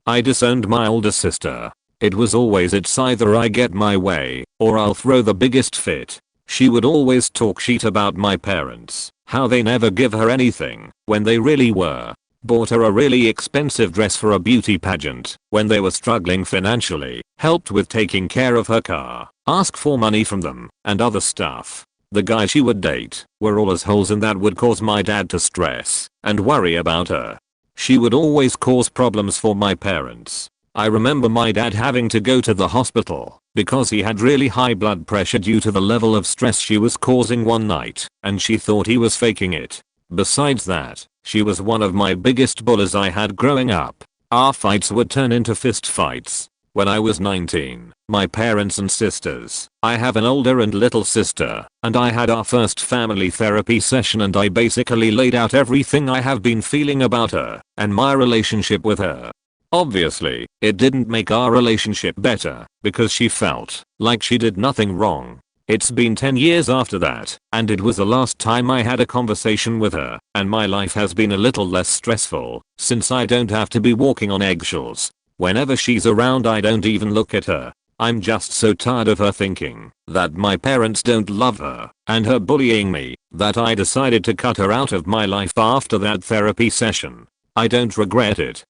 I disowned my older sister. It was always it's either I get my way, or I'll throw the biggest fit. She would always talk shit about my parents, How they never give her anything when they really were. Bought her a really expensive dress for a beauty pageant when they were struggling financially, helped with taking care of her car, asked for money from them, and other stuff. The guys she would date were all assholes, and that would cause my dad to stress and worry about her. She would always cause problems for my parents. I remember my dad having to go to the hospital because he had really high blood pressure due to the level of stress she was causing one night, and she thought he was faking it. Besides that, she was one of my biggest bullies I had growing up. Our fights would turn into fist fights. When I was 19, my parents and sisters, I have an older and little sister, and I had our first family therapy session, and I basically laid out everything I have been feeling about her and my relationship with her. Obviously, it didn't make our relationship better because she felt like she did nothing wrong. It's been 10 years after that, and it was the last time I had a conversation with her, and my life has been a little less stressful since I don't have to be walking on eggshells. Whenever she's around, I don't even look at her. I'm just so tired of her thinking that my parents don't love her and her bullying me that I decided to cut her out of my life after that therapy session. I don't regret it.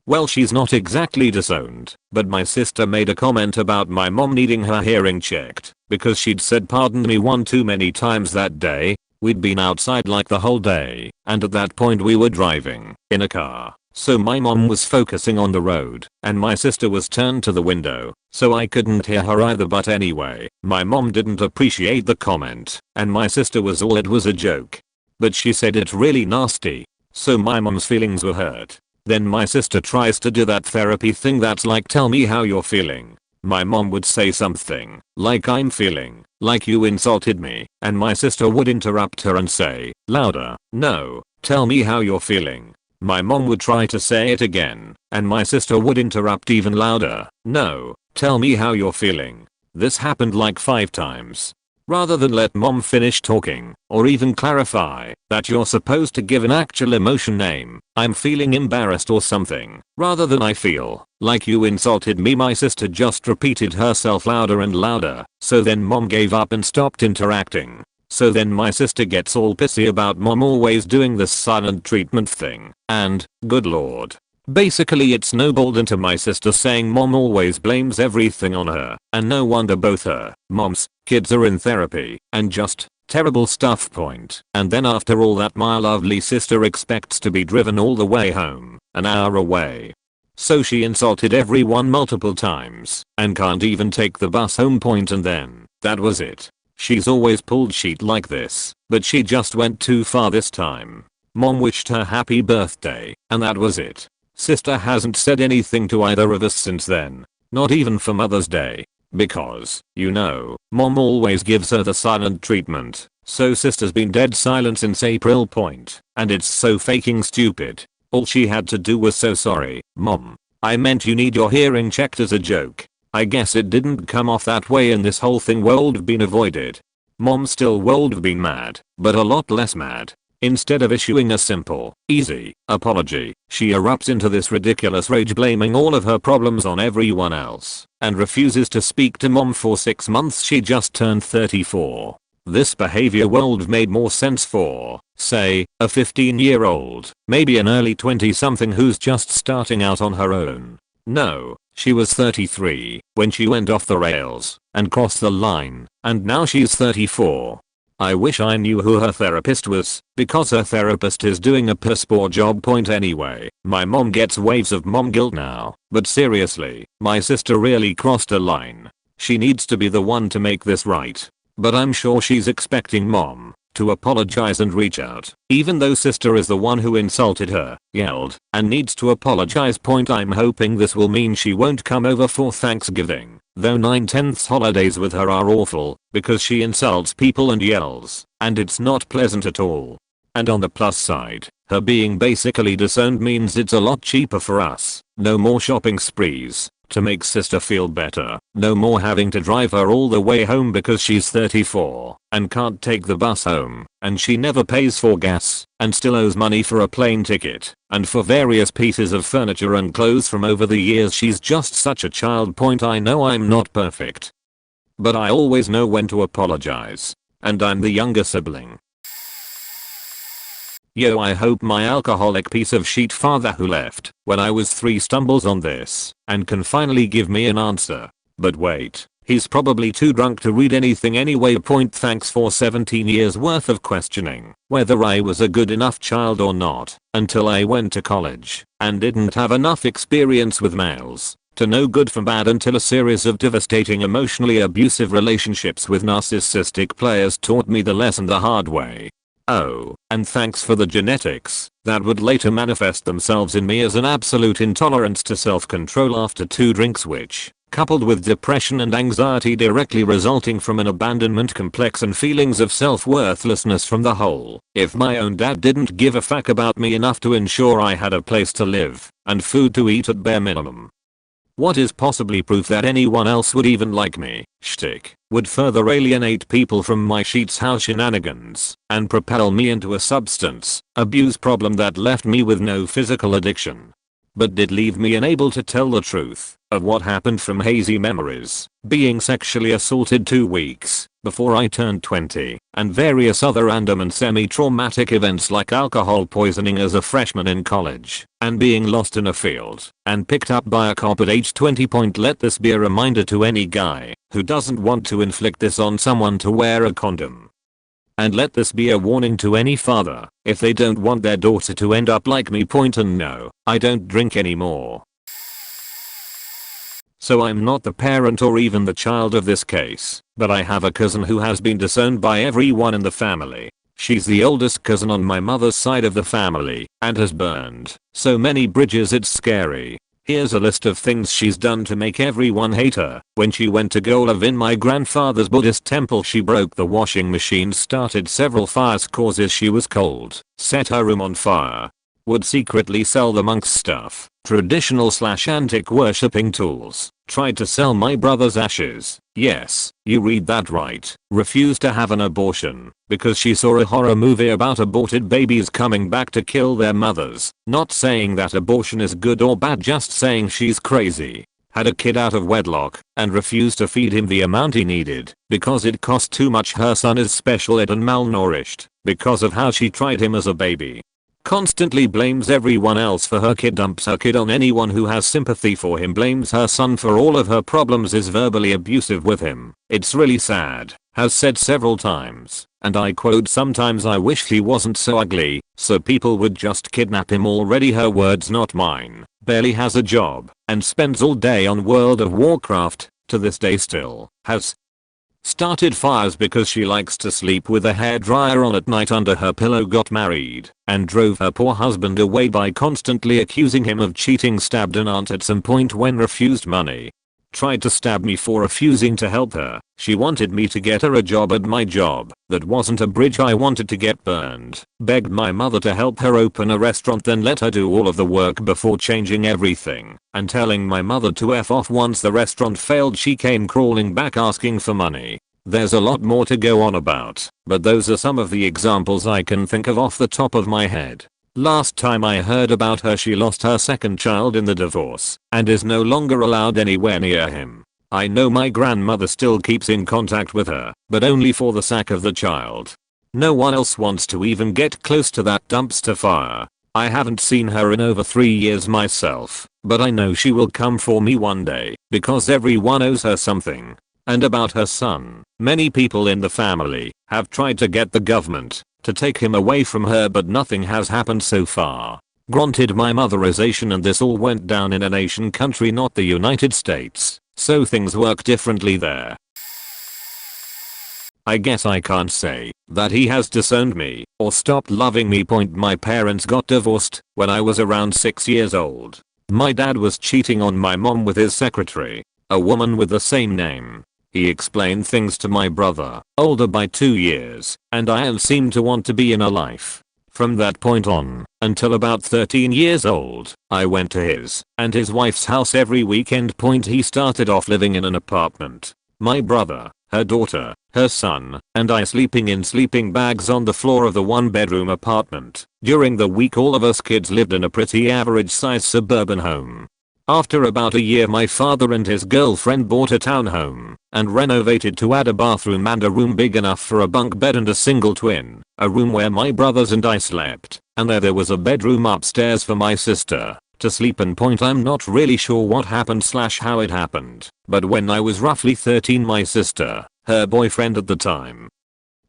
Well, she's not exactly disowned, but my sister made a comment about my mom needing her hearing checked because she'd said "pardon me" one too many times that day. We'd been outside like the whole day, and at that point we were driving in a car. So my mom was focusing on the road and my sister was turned to the window, so I couldn't hear her either. But anyway, my mom didn't appreciate the comment and my sister was all, "it was a joke." But she said it really nasty. So my mom's feelings were hurt. Then my sister tries to do that therapy thing that's like, "Tell me how you're feeling." My mom would say something like, "I'm feeling like you insulted me," and my sister would interrupt her and say, louder, "No, tell me how you're feeling." My mom would try to say it again, and my sister would interrupt even louder, "No, tell me how you're feeling." This happened like 5 times. Rather than let mom finish talking, or even clarify that you're supposed to give an actual emotion name, "I'm feeling embarrassed" or something, rather than "I feel like you insulted me," my sister just repeated herself louder and louder. So then mom gave up and stopped interacting. So then my sister gets all pissy about mom always doing this silent treatment thing, and, good lord. Basically it snowballed into my sister saying mom always blames everything on her, and no wonder both her mom's kids are in therapy, and just terrible stuff. And then after all that, my lovely sister expects to be driven all the way home, an hour away. So she insulted everyone multiple times, and can't even take the bus home. And then, that was it. She's always pulled shit like this, but she just went too far this time. Mom wished her happy birthday, and that was it. Sister hasn't said anything to either of us since then. Not even for Mother's Day. Because, you know, mom always gives her the silent treatment. So sister's been dead silent since April. And it's so fucking stupid. All she had to do was, "So sorry, mom. I meant you need your hearing checked," as a joke. I guess it didn't come off that way and this whole thing would have been avoided. Mom still would have been mad, but a lot less mad. Instead of issuing a simple, easy apology, she erupts into this ridiculous rage, blaming all of her problems on everyone else, and refuses to speak to mom for 6 months. She just turned 34. This behavior would have made more sense for, say, a 15-year-old, maybe an early 20-something who's just starting out on her own. No, she was 33 when she went off the rails and crossed the line, and now she's 34. I wish I knew who her therapist was, because her therapist is doing a piss poor job. Anyway, my mom gets waves of mom guilt now, but seriously, my sister really crossed a line. She needs to be the one to make this right. But I'm sure she's expecting mom to apologize and reach out, even though sister is the one who insulted her, yelled, and needs to apologize. I'm hoping this will mean she won't come over for Thanksgiving, though 9/10 holidays with her are awful, because she insults people and yells, and it's not pleasant at all. And on the plus side, her being basically disowned means it's a lot cheaper for us. No more shopping sprees to make sister feel better. No more having to drive her all the way home because she's 34 and can't take the bus home, and she never pays for gas and still owes money for a plane ticket and for various pieces of furniture and clothes from over the years. She's just such a child. I know I'm not perfect, but I always know when to apologize. and I'm the younger sibling. Yo, I hope my alcoholic piece of shit father who left when I was 3 stumbles on this and can finally give me an answer. But wait, he's probably too drunk to read anything anyway. Thanks for 17 years worth of questioning whether I was a good enough child or not until I went to college and didn't have enough experience with males to know good from bad until a series of devastating emotionally abusive relationships with narcissistic players taught me the lesson the hard way. Oh, and thanks for the genetics that would later manifest themselves in me as an absolute intolerance to self-control after 2 drinks, which, coupled with depression and anxiety directly resulting from an abandonment complex and feelings of self-worthlessness from the whole. If my own dad didn't give a fuck about me enough to ensure I had a place to live and food to eat at bare minimum, what is possibly proof that anyone else would even like me? Shtick would further alienate people from my sheets house shenanigans and propel me into a substance abuse problem that left me with no physical addiction, but did leave me unable to tell the truth of what happened from hazy memories, being sexually assaulted 2 weeks before I turned 20, and various other random and semi-traumatic events like alcohol poisoning as a freshman in college, and being lost in a field and picked up by a cop at age 20. Let this be a reminder to any guy who doesn't want to inflict this on someone to wear a condom. And let this be a warning to any father if they don't want their daughter to end up like me. And no, I don't drink anymore. So I'm not the parent or even the child of this case, but I have a cousin who has been disowned by everyone in the family. She's the oldest cousin on my mother's side of the family and has burned so many bridges it's scary. Here's a list of things she's done to make everyone hate her. When she went to go live in my grandfather's Buddhist temple, she broke the washing machine, started several fires causes she was cold, set her room on fire, would secretly sell the monks' stuff, traditional/antique worshipping tools, tried to sell my brother's ashes, yes, you read that right, refused to have an abortion because she saw a horror movie about aborted babies coming back to kill their mothers, not saying that abortion is good or bad, just saying she's crazy, had a kid out of wedlock and refused to feed him the amount he needed because it cost too much. Her son is special ed and malnourished because of how she tried him as a baby. Constantly blames everyone else for her kid, dumps her kid on anyone who has sympathy for him, blames her son for all of her problems, is verbally abusive with him. It's really sad, has said several times, and I quote, "Sometimes I wish he wasn't so ugly, so people would just kidnap him already." Her words, not mine. Barely has a job and spends all day on World of Warcraft, to this day still has started fires because she likes to sleep with a hairdryer on at night under her pillow, got married and drove her poor husband away by constantly accusing him of cheating, stabbed an aunt at some point when refused money, tried to stab me for refusing to help her. She wanted me to get her a job at my job that wasn't a bridge I wanted to get burned, begged my mother to help her open a restaurant, then let her do all of the work before changing everything and telling my mother to F off once the restaurant failed. She came crawling back asking for money. There's a lot more to go on about, but those are some of the examples I can think of off the top of my head. Last time I heard about her, she lost her second child in the divorce and is no longer allowed anywhere near him. I know my grandmother still keeps in contact with her, but only for the sack of the child. No one else wants to even get close to that dumpster fire. I haven't seen her in over 3 years myself, but I know she will come for me one day because everyone owes her something. And about her son, many people in the family have tried to get the government to take him away from her, but nothing has happened so far. Granted, my mother is Asian and this all went down in an Asian country, not the United States, so things work differently there. I guess I can't say that he has disowned me or stopped loving me. My parents got divorced when I was around 6 years old. My dad was cheating on my mom with his secretary, a woman with the same name. He explained things to my brother, older by 2 years, and I seemed to want to be in her life. From that point on, until about 13 years old, I went to his and his wife's house every weekend. He started off living in an apartment. My brother, her daughter, her son, and I sleeping in sleeping bags on the floor of the 1-bedroom apartment. During the week all of us kids lived in a pretty average sized suburban home. After about a year my father and his girlfriend bought a townhome and renovated to add a bathroom and a room big enough for a bunk bed and a single twin, a room where my brothers and I slept, and there was a bedroom upstairs for my sister to sleep in. I'm not really sure what happened / how it happened, but when I was roughly 13 my sister, her boyfriend at the time,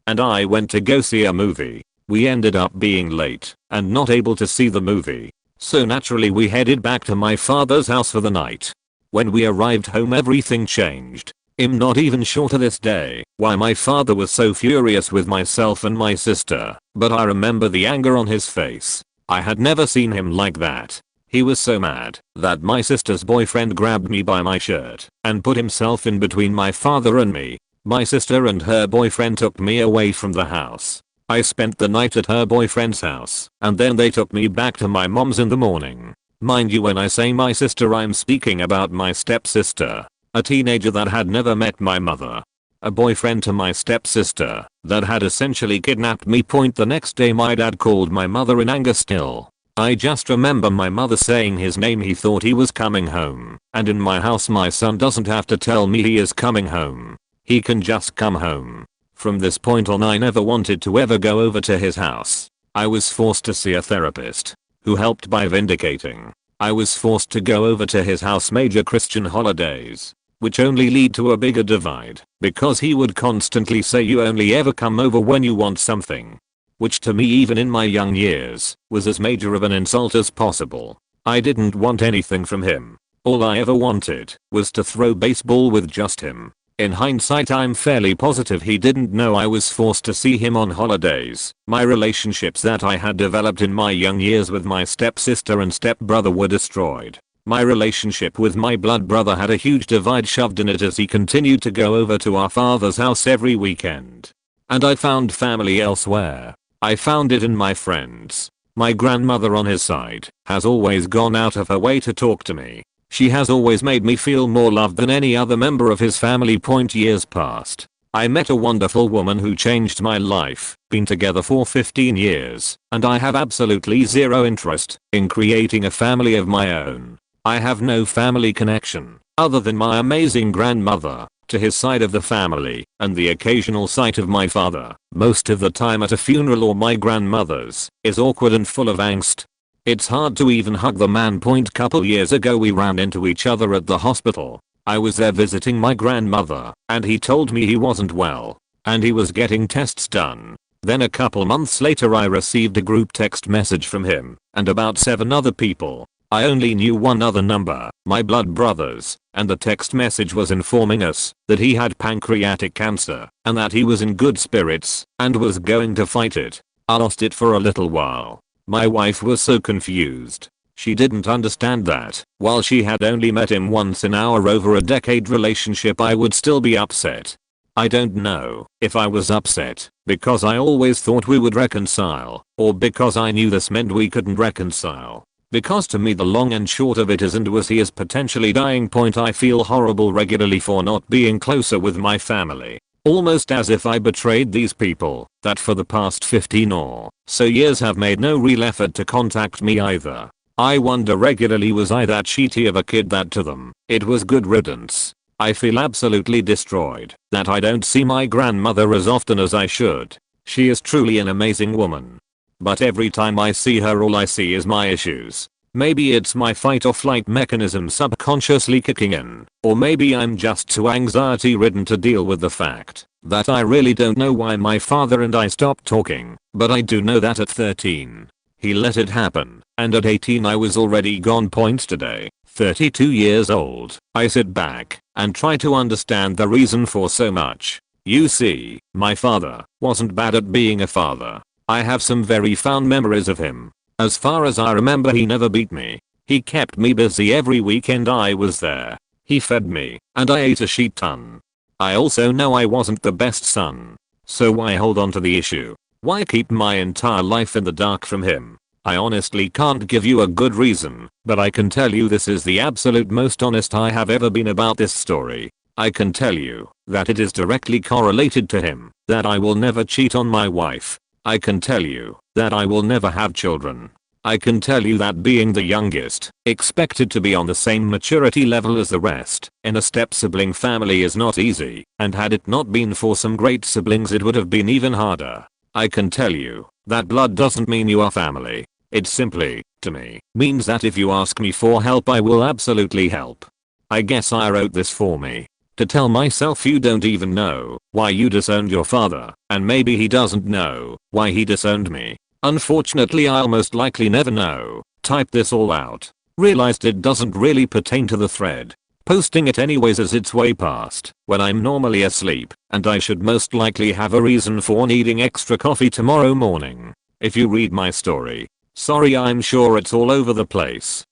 and I went to go see a movie. We ended up being late and not able to see the movie. So naturally we headed back to my father's house for the night. When we arrived home everything changed. I'm not even sure to this day why my father was so furious with myself and my sister, but I remember the anger on his face. I had never seen him like that. He was so mad that my sister's boyfriend grabbed me by my shirt and put himself in between my father and me. My sister and her boyfriend took me away from the house. I spent the night at her boyfriend's house and then they took me back to my mom's in the morning. Mind you, when I say my sister I'm speaking about my stepsister, a teenager that had never met my mother. A boyfriend to my stepsister that had essentially kidnapped me. The next day my dad called my mother in anger still. I just remember my mother saying his name. He thought he was coming home, and in my house my son doesn't have to tell me he is coming home. He can just come home. From this point on I never wanted to ever go over to his house. I was forced to see a therapist who helped by vindicating. I was forced to go over to his house major Christian holidays, which only lead to a bigger divide because he would constantly say you only ever come over when you want something, which to me even in my young years was as major of an insult as possible. I didn't want anything from him. All I ever wanted was to throw baseball with just him. In hindsight I'm fairly positive he didn't know I was forced to see him on holidays. My relationships that I had developed in my young years with my stepsister and stepbrother were destroyed. My relationship with my blood brother had a huge divide shoved in it as he continued to go over to our father's house every weekend. And I found family elsewhere. I found it in my friends. My grandmother on his side has always gone out of her way to talk to me. She has always made me feel more loved than any other member of his family. Years passed. I met a wonderful woman who changed my life. Been together for 15 years, and I have absolutely zero interest in creating a family of my own. I have no family connection other than my amazing grandmother to his side of the family and the occasional sight of my father. Most of the time at a funeral or my grandmother's is awkward and full of angst. It's hard to even hug the man. Couple years ago we ran into each other at the hospital. I was there visiting my grandmother and he told me he wasn't well and he was getting tests done. Then a couple months later I received a group text message from him and about 7 other people. I only knew one other number, my blood brothers, and the text message was informing us that he had pancreatic cancer and that he was in good spirits and was going to fight it. I lost it for a little while. My wife was so confused. She didn't understand that while she had only met him once in our over a decade relationship I would still be upset. I don't know if I was upset because I always thought we would reconcile or because I knew this meant we couldn't reconcile. Because to me the long and short of it is, and was he is potentially dying. I feel horrible regularly for not being closer with my family. Almost as if I betrayed these people that for the past 15 or so years have made no real effort to contact me either. I wonder regularly, was I that shitty of a kid that to them it was good riddance? I feel absolutely destroyed that I don't see my grandmother as often as I should. She is truly an amazing woman. But every time I see her all I see is my issues. Maybe it's my fight or flight mechanism subconsciously kicking in, or maybe I'm just too anxiety ridden to deal with the fact that I really don't know why my father and I stopped talking, but I do know that at 13, he let it happen, and at 18 I was already gone. Today, 32 years old, I sit back and try to understand the reason for so much. You see, my father wasn't bad at being a father. I have some very fond memories of him. As far as I remember he never beat me. He kept me busy every weekend I was there. He fed me, and I ate a shit ton. I also know I wasn't the best son. So why hold on to the issue? Why keep my entire life in the dark from him? I honestly can't give you a good reason, but I can tell you this is the absolute most honest I have ever been about this story. I can tell you that it is directly correlated to him, that I will never cheat on my wife. I can tell you that I will never have children. I can tell you that being the youngest, expected to be on the same maturity level as the rest, in a step-sibling family is not easy, and had it not been for some great siblings it would have been even harder. I can tell you that blood doesn't mean you are family. It simply, to me, means that if you ask me for help I will absolutely help. I guess I wrote this for me. To tell myself you don't even know why you disowned your father, and maybe he doesn't know why he disowned me. Unfortunately I'll most likely never know. Type this all out. Realized it doesn't really pertain to the thread. Posting it anyways as it's way past when I'm normally asleep, and I should most likely have a reason for needing extra coffee tomorrow morning. If you read my story. Sorry, I'm sure it's all over the place.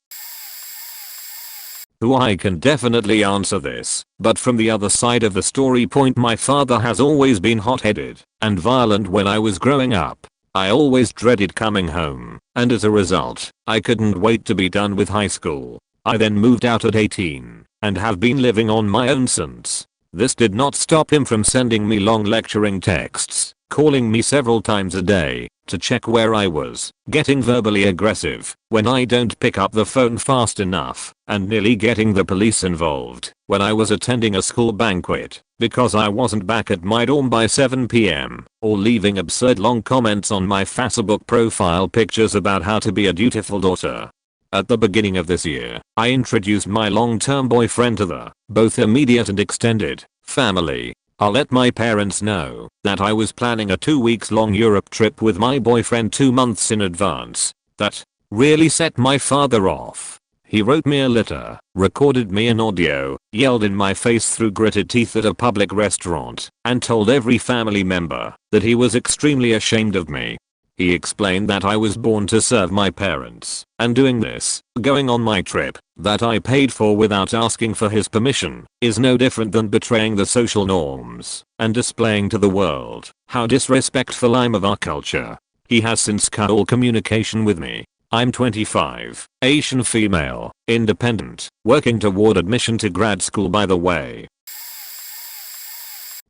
I can definitely answer this, but from the other side of the story point, my father has always been hot-headed and violent when I was growing up. I always dreaded coming home, and as a result, I couldn't wait to be done with high school. I then moved out at 18, and have been living on my own since. This did not stop him from sending me long lecturing texts, calling me several times a day to check where I was, getting verbally aggressive when I don't pick up the phone fast enough, and nearly getting the police involved when I was attending a school banquet because I wasn't back at my dorm by 7 p.m, or leaving absurd long comments on my Facebook profile pictures about how to be a dutiful daughter. At the beginning of this year, I introduced my long-term boyfriend to the both immediate and extended family. I let my parents know that I was planning a 2 weeks long Europe trip with my boyfriend 2 months in advance. That really set my father off. He wrote me a letter, recorded me an audio, yelled in my face through gritted teeth at a public restaurant, and told every family member that he was extremely ashamed of me. He explained that I was born to serve my parents, and doing this, going on my trip, that I paid for without asking for his permission, is no different than betraying the social norms and displaying to the world how disrespectful I'm of our culture. He has since cut all communication with me. I'm 25, Asian female, independent, working toward admission to grad school by the way.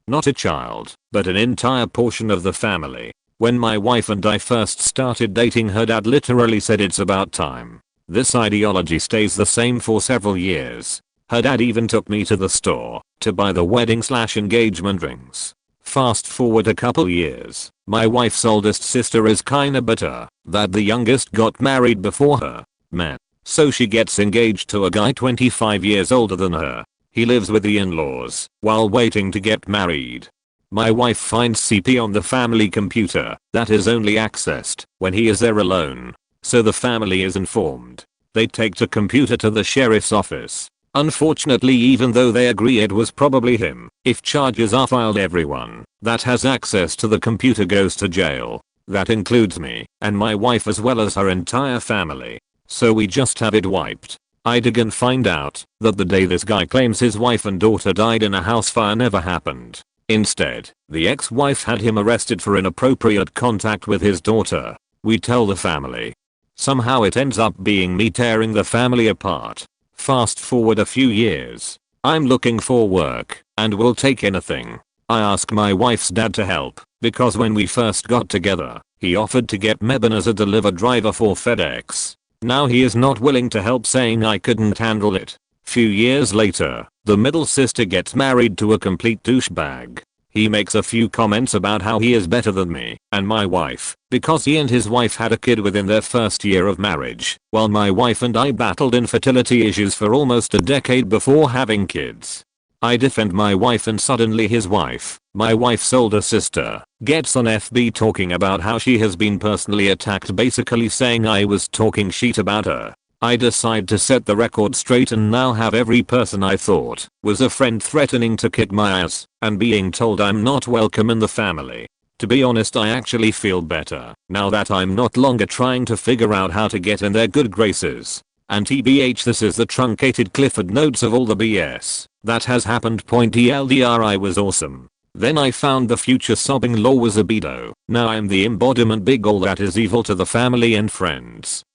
Not a child, but an entire portion of the family. When my wife and I first started dating, her dad literally said it's about time. This ideology stays the same for several years. Her dad even took me to the store to buy the wedding/engagement rings. Fast forward a couple years, my wife's oldest sister is kinda bitter that the youngest got married before her. Man. So she gets engaged to a guy 25 years older than her. He lives with the in-laws while waiting to get married. My wife finds CP on the family computer that is only accessed when he is there alone. So the family is informed. They take the computer to the sheriff's office. Unfortunately, even though they agree it was probably him, if charges are filed, everyone that has access to the computer goes to jail. That includes me and my wife as well as her entire family. So we just have it wiped. I dig and find out that the day this guy claims his wife and daughter died in a house fire never happened. Instead, the ex-wife had him arrested for inappropriate contact with his daughter. We tell the family. Somehow it ends up being me tearing the family apart. Fast forward a few years. I'm looking for work and will take anything. I ask my wife's dad to help because when we first got together, he offered to get me as a deliver driver for FedEx. Now he is not willing to help, saying I couldn't handle it. Few years later, the middle sister gets married to a complete douchebag. He makes a few comments about how he is better than me and my wife because he and his wife had a kid within their first year of marriage, while my wife and I battled infertility issues for almost a decade before having kids. I defend my wife and suddenly his wife, my wife's older sister, gets on FB talking about how she has been personally attacked, basically saying I was talking shit about her. I decide to set the record straight and now have every person I thought was a friend threatening to kick my ass and being told I'm not welcome in the family. To be honest, I actually feel better now that I'm not longer trying to figure out how to get in their good graces. And tbh, this is the truncated Clifford notes of all the BS that has happened. TLDR, I was awesome. Then I found the future sobbing law was a bedo. Now I'm the embodiment big ol' that is evil to the family and friends.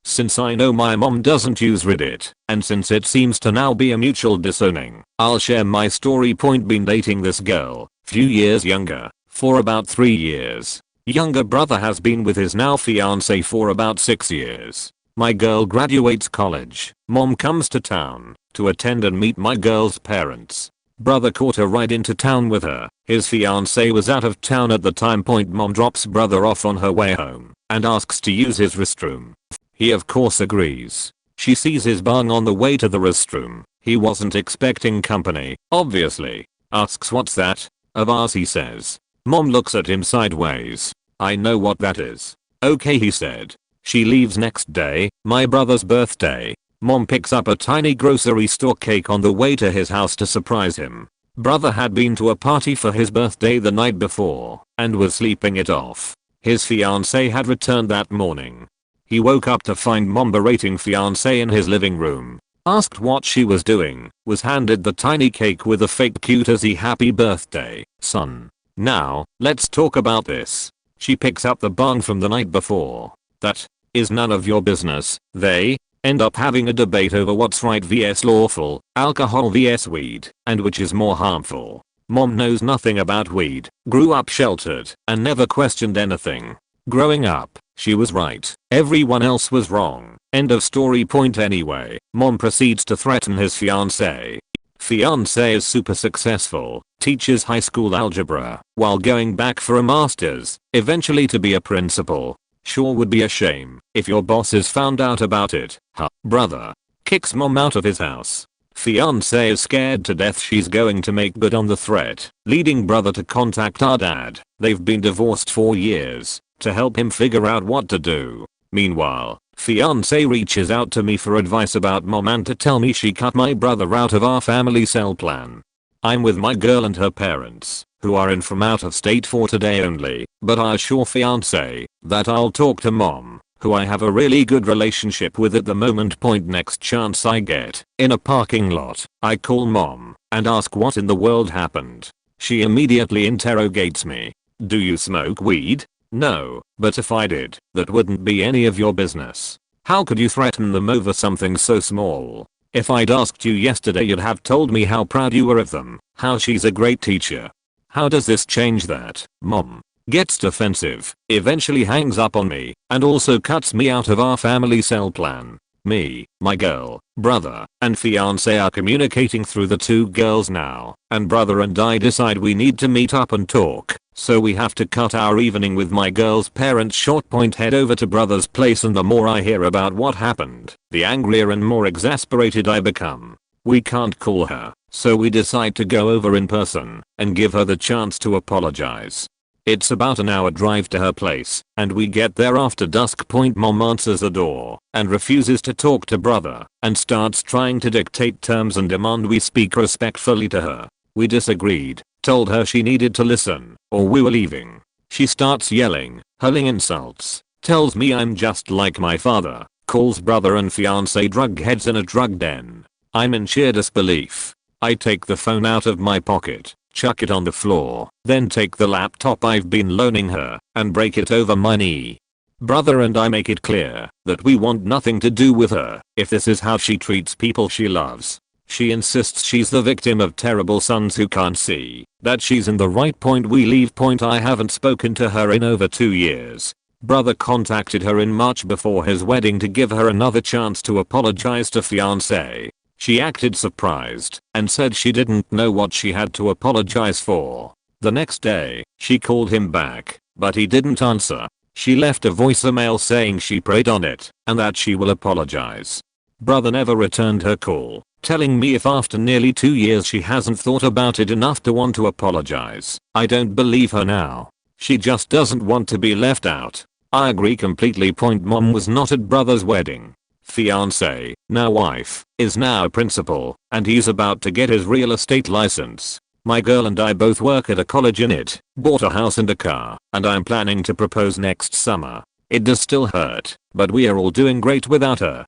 Since I know my mom doesn't use Reddit, and since it seems to now be a mutual disowning, I'll share my story. Been dating this girl, few years younger, for about 3 years. Younger brother has been with his now fiance for about 6 years. My girl graduates college. Mom comes to town to attend and meet my girl's parents. Brother caught a ride into town with her. His fiance was out of town at the time. Mom drops brother off on her way home and asks to use his restroom. He of course agrees. She sees his bung on the way to the restroom. He wasn't expecting company, obviously. Asks what's that? A vase, he says. Mom looks at him sideways. I know what that is. Okay, he said. She leaves. Next day, my brother's birthday. Mom picks up a tiny grocery store cake on the way to his house to surprise him. Brother had been to a party for his birthday the night before and was sleeping it off. His fiancée had returned that morning. He woke up to find mom berating fiancée in his living room. Asked what she was doing, was handed the tiny cake with a fake cute as happy birthday, son. Now, let's talk about this. She picks up the bung from the night before. That is none of your business. They end up having a debate over what's right vs lawful, alcohol vs weed, and which is more harmful. Mom knows nothing about weed, grew up sheltered, and never questioned anything. Growing up, she was right. Everyone else was wrong. End of story. Anyway, mom proceeds to threaten his fiancé. Fiancé is super successful, teaches high school algebra, while going back for a master's, eventually to be a principal. Sure would be a shame if your bosses found out about it. Huh. Brother kicks mom out of his house. Fiancé is scared to death she's going to make good on the threat, leading brother to contact our dad. They've been divorced for years, to help him figure out what to do. Meanwhile, fiancé reaches out to me for advice about mom and to tell me she cut my brother out of our family cell plan. I'm with my girl and her parents, who are in from out of state for today only, but I assure fiancé that I'll talk to mom, who I have a really good relationship with at the moment. Next chance I get, in a parking lot, I call mom and ask what in the world happened. She immediately interrogates me. Do you smoke weed? No, but if I did, that wouldn't be any of your business. How could you threaten them over something so small? If I'd asked you yesterday, you'd have told me how proud you were of them, how she's a great teacher. How does this change that? Mom gets defensive, eventually hangs up on me, and also cuts me out of our family cell plan. Me, my girl, brother, and fiancé are communicating through the two girls now, and brother and I decide we need to meet up and talk, so we have to cut our evening with my girl's parents short. Head over to brother's place, and the more I hear about what happened, the angrier and more exasperated I become. We can't call her, so we decide to go over in person and give her the chance to apologize. It's about an hour drive to her place, and we get there after dusk. Mom answers the door and refuses to talk to brother and starts trying to dictate terms and demand we speak respectfully to her. We disagreed, told her she needed to listen or we were leaving. She starts yelling, hurling insults, tells me I'm just like my father, calls brother and fiancé drug heads in a drug den. I'm in sheer disbelief. I take the phone out of my pocket, chuck it on the floor, then take the laptop I've been loaning her and break it over my knee. Brother and I make it clear that we want nothing to do with her if this is how she treats people she loves. She insists she's the victim of terrible sons who can't see that she's in the right. We leave. I haven't spoken to her in over 2 years. Brother contacted her in March before his wedding to give her another chance to apologize to fiancé. She acted surprised and said she didn't know what she had to apologize for. The next day, she called him back, but he didn't answer. She left a voicemail saying she prayed on it and that she will apologize. Brother never returned her call, telling me if after nearly 2 years she hasn't thought about it enough to want to apologize. I don't believe her now. She just doesn't want to be left out. I agree completely. Mom was not at brother's wedding. Fiancé, now wife, is now a principal, and he's about to get his real estate license. My girl and I both work at a college in it, bought a house and a car, and I'm planning to propose next summer. It does still hurt, but we are all doing great without her.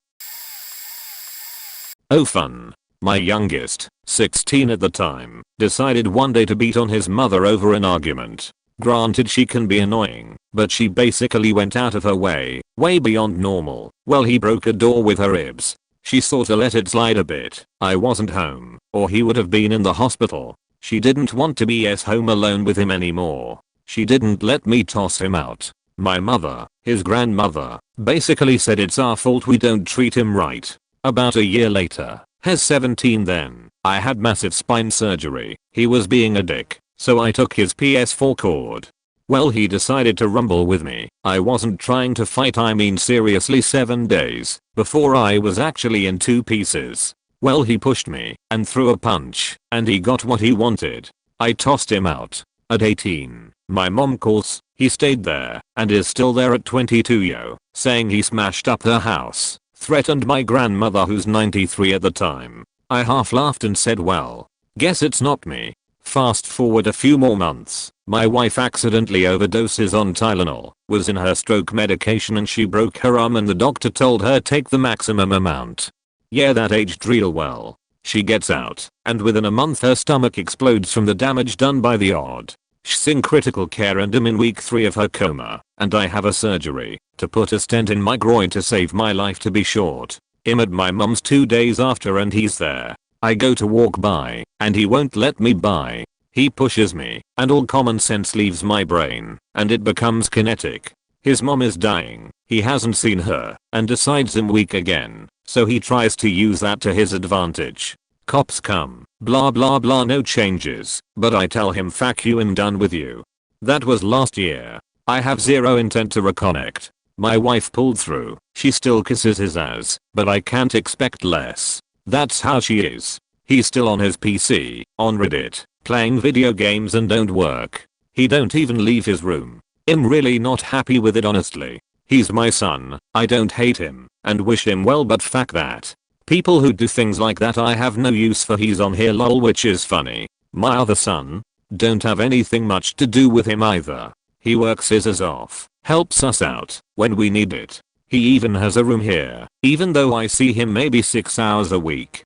Oh fun. My youngest, 16 at the time, decided one day to beat on his mother over an argument. Granted, she can be annoying, but she basically went out of her way beyond normal. Well, he broke a door with her ribs. She sorta let it slide a bit. I wasn't home, or he would have been in the hospital. She didn't want to be home alone with him anymore. She didn't let me toss him out. My mother, his grandmother, basically said it's our fault we don't treat him right. About a year later, has 17 then, I had massive spine surgery. He was being a dick, so I took his PS4 cord. Well, he decided to rumble with me. I wasn't trying to fight, I mean seriously, 7 days before I was actually in 2 pieces. Well, he pushed me and threw a punch, and he got what he wanted. I tossed him out. At 18, my mom calls. He stayed there and is still there at 22 saying he smashed up her house, threatened my grandmother who's 93 at the time. I half laughed and said, well, guess it's not me. Fast forward a few more months, my wife accidentally overdoses on Tylenol, was in her stroke medication and she broke her arm and the doctor told her take the maximum amount. Yeah, that aged real well. She gets out, and within a month her stomach explodes from the damage done by the odd. She's in critical care and I'm in week 3 of her coma, and I have a surgery to put a stent in my groin to save my life, to be short. I'm at my mum's 2 days after and he's there. I go to walk by, and he won't let me by. He pushes me, and all common sense leaves my brain, and it becomes kinetic. His mom is dying, he hasn't seen her, and decides I'm weak again, so he tries to use that to his advantage. Cops come, blah blah blah, no changes, but I tell him fuck you, I'm done with you. That was last year. I have zero intent to reconnect. My wife pulled through, she still kisses his ass, but I can't expect less. That's how she is. He's still on his PC, on Reddit, playing video games and don't work. He don't even leave his room. I'm really not happy with it, honestly. He's my son, I don't hate him, and wish him well, but fuck that. People who do things like that I have no use for. He's on here lol, which is funny. My other son, don't have anything much to do with him either. He works his ass off, helps us out when we need it. He even has a room here, even though I see him maybe 6 hours a week.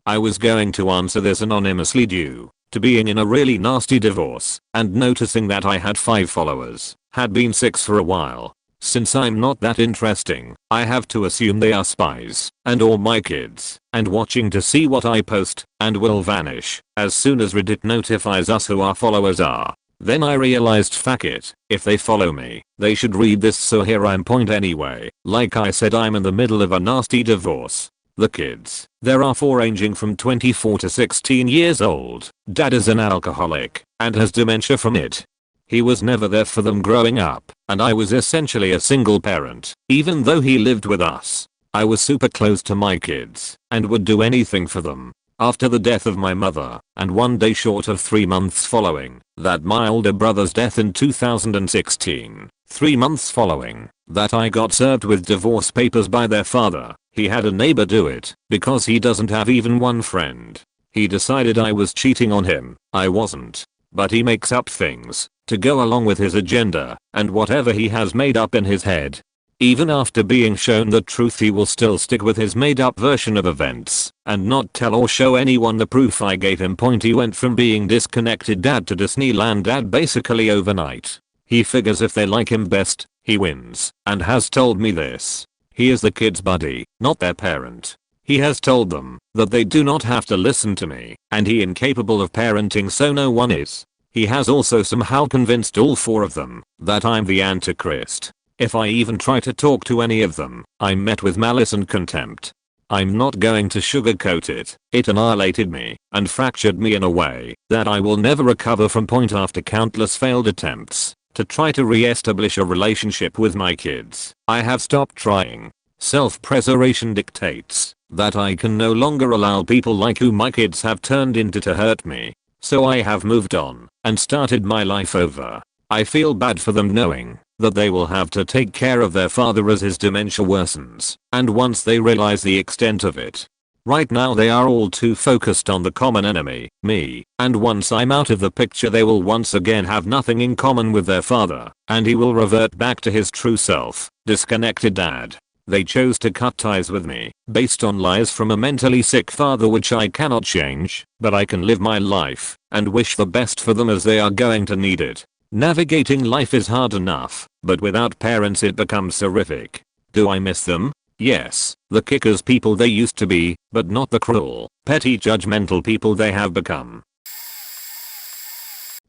I was going to answer this anonymously due to being in a really nasty divorce and noticing that I had 5 followers, had been 6 for a while. Since I'm not that interesting, I have to assume they are spies and all my kids and watching to see what I post and will vanish as soon as Reddit notifies us who our followers are. Then I realized, fuck it, if they follow me, they should read this, so here I'm point anyway. Like I said, I'm in the middle of a nasty divorce. The kids, there are 4 ranging from 24 to 16 years old. Dad is an alcoholic and has dementia from it. He was never there for them growing up, and I was essentially a single parent, even though he lived with us. I was super close to my kids and would do anything for them. After the death of my mother, and 1 day short of 3 months following that my older brother's death in 2016, 3 months following that I got served with divorce papers by their father. He had a neighbor do it because he doesn't have even one friend. He decided I was cheating on him. I wasn't. But he makes up things to go along with his agenda and whatever he has made up in his head. Even after being shown the truth, he will still stick with his made up version of events and not tell or show anyone the proof I gave him. He went from being disconnected dad to Disneyland dad basically overnight. He figures if they like him best, he wins, and has told me this. He is the kid's buddy, not their parent. He has told them that they do not have to listen to me, and he incapable of parenting, so no one is. He has also somehow convinced all 4 of them that I'm the Antichrist. If I even try to talk to any of them, I'm met with malice and contempt. I'm not going to sugarcoat it. It annihilated me and fractured me in a way that I will never recover from. After countless failed attempts to try to re-establish a relationship with my kids, I have stopped trying. Self-preservation dictates that I can no longer allow people like who my kids have turned into to hurt me. So I have moved on and started my life over. I feel bad for them knowing that they will have to take care of their father as his dementia worsens, and once they realize the extent of it. Right now they are all too focused on the common enemy, me, and once I'm out of the picture they will once again have nothing in common with their father, and he will revert back to his true self, disconnected dad. They chose to cut ties with me based on lies from a mentally sick father, which I cannot change, but I can live my life and wish the best for them as they are going to need it. Navigating life is hard enough, but without parents it becomes horrific. Do I miss them? Yes, the kickers people they used to be, but not the cruel, petty, judgmental people they have become.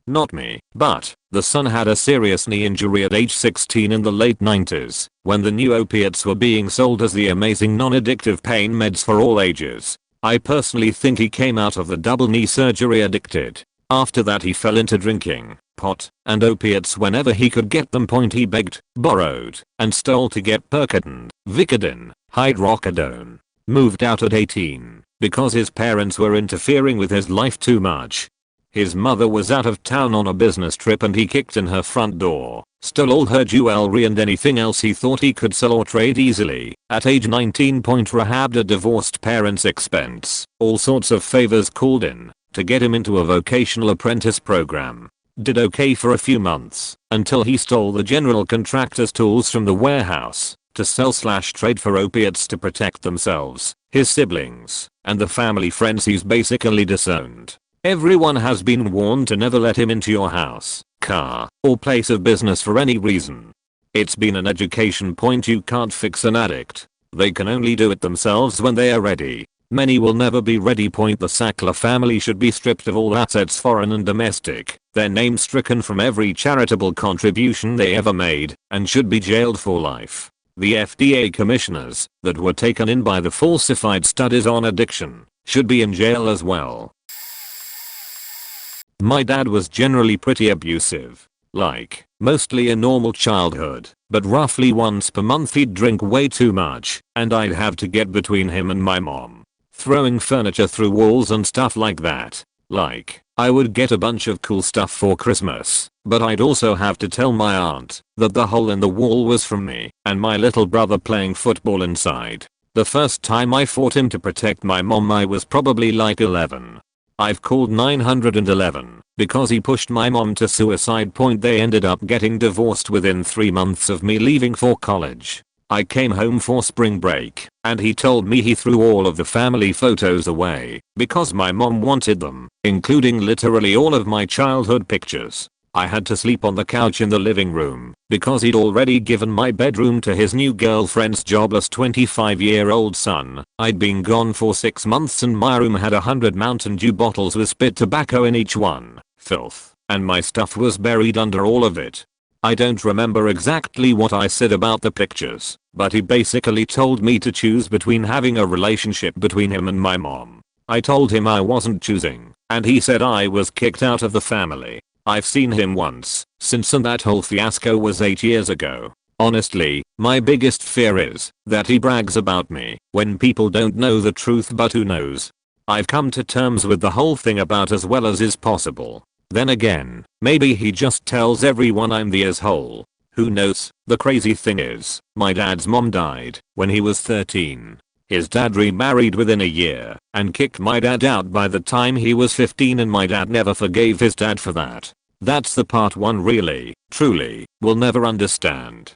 Not me, but the son had a serious knee injury at age 16 in the late 90s, when the new opiates were being sold as the amazing non-addictive pain meds for all ages. I personally think he came out of the double knee surgery addicted. After that he fell into drinking, pot, and opiates whenever he could get them. He begged, borrowed, and stole to get Percodan, Vicodin, hydrocodone. Moved out at 18 because his parents were interfering with his life too much. His mother was out of town on a business trip and he kicked in her front door, stole all her jewelry and anything else he thought he could sell or trade easily. At age 19. Rehabbed at divorced parents' expense. All sorts of favors called in to get him into a vocational apprentice program. Did okay for a few months until he stole the general contractor's tools from the warehouse to sell/trade for opiates to protect themselves, his siblings, and the family friends he's basically disowned. Everyone has been warned to never let him into your house, car, or place of business for any reason. It's been an education point. You can't fix an addict. They can only do it themselves when they are ready. Many will never be ready. The Sackler family should be stripped of all assets, foreign and domestic, their names stricken from every charitable contribution they ever made, and should be jailed for life. The FDA commissioners that were taken in by the falsified studies on addiction should be in jail as well. My dad was generally pretty abusive. Like, mostly a normal childhood, but roughly once per month he'd drink way too much, and I'd have to get between him and my mom. Throwing furniture through walls and stuff like that. Like, I would get a bunch of cool stuff for Christmas, but I'd also have to tell my aunt that the hole in the wall was from me and my little brother playing football inside. The first time I fought him to protect my mom I was probably like 11. I've called 911 because he pushed my mom to suicide. They ended up getting divorced within 3 months of me leaving for college. I came home for spring break and he told me he threw all of the family photos away because my mom wanted them, including literally all of my childhood pictures. I had to sleep on the couch in the living room because he'd already given my bedroom to his new girlfriend's jobless 25-year-old son. I'd been gone for 6 months and my room had 100 Mountain Dew bottles with spit tobacco in each one. Filth. And my stuff was buried under all of it. I don't remember exactly what I said about the pictures, but he basically told me to choose between having a relationship between him and my mom. I told him I wasn't choosing, and he said I was kicked out of the family. I've seen him once since, and that whole fiasco was 8 years ago. Honestly, my biggest fear is that he brags about me when people don't know the truth, but who knows? I've come to terms with the whole thing about as well as is possible. Then again, maybe he just tells everyone I'm the asshole. Who knows? The crazy thing is, my dad's mom died when he was 13. His dad remarried within a year and kicked my dad out by the time he was 15, and my dad never forgave his dad for that. That's the part one really, truly, will never understand.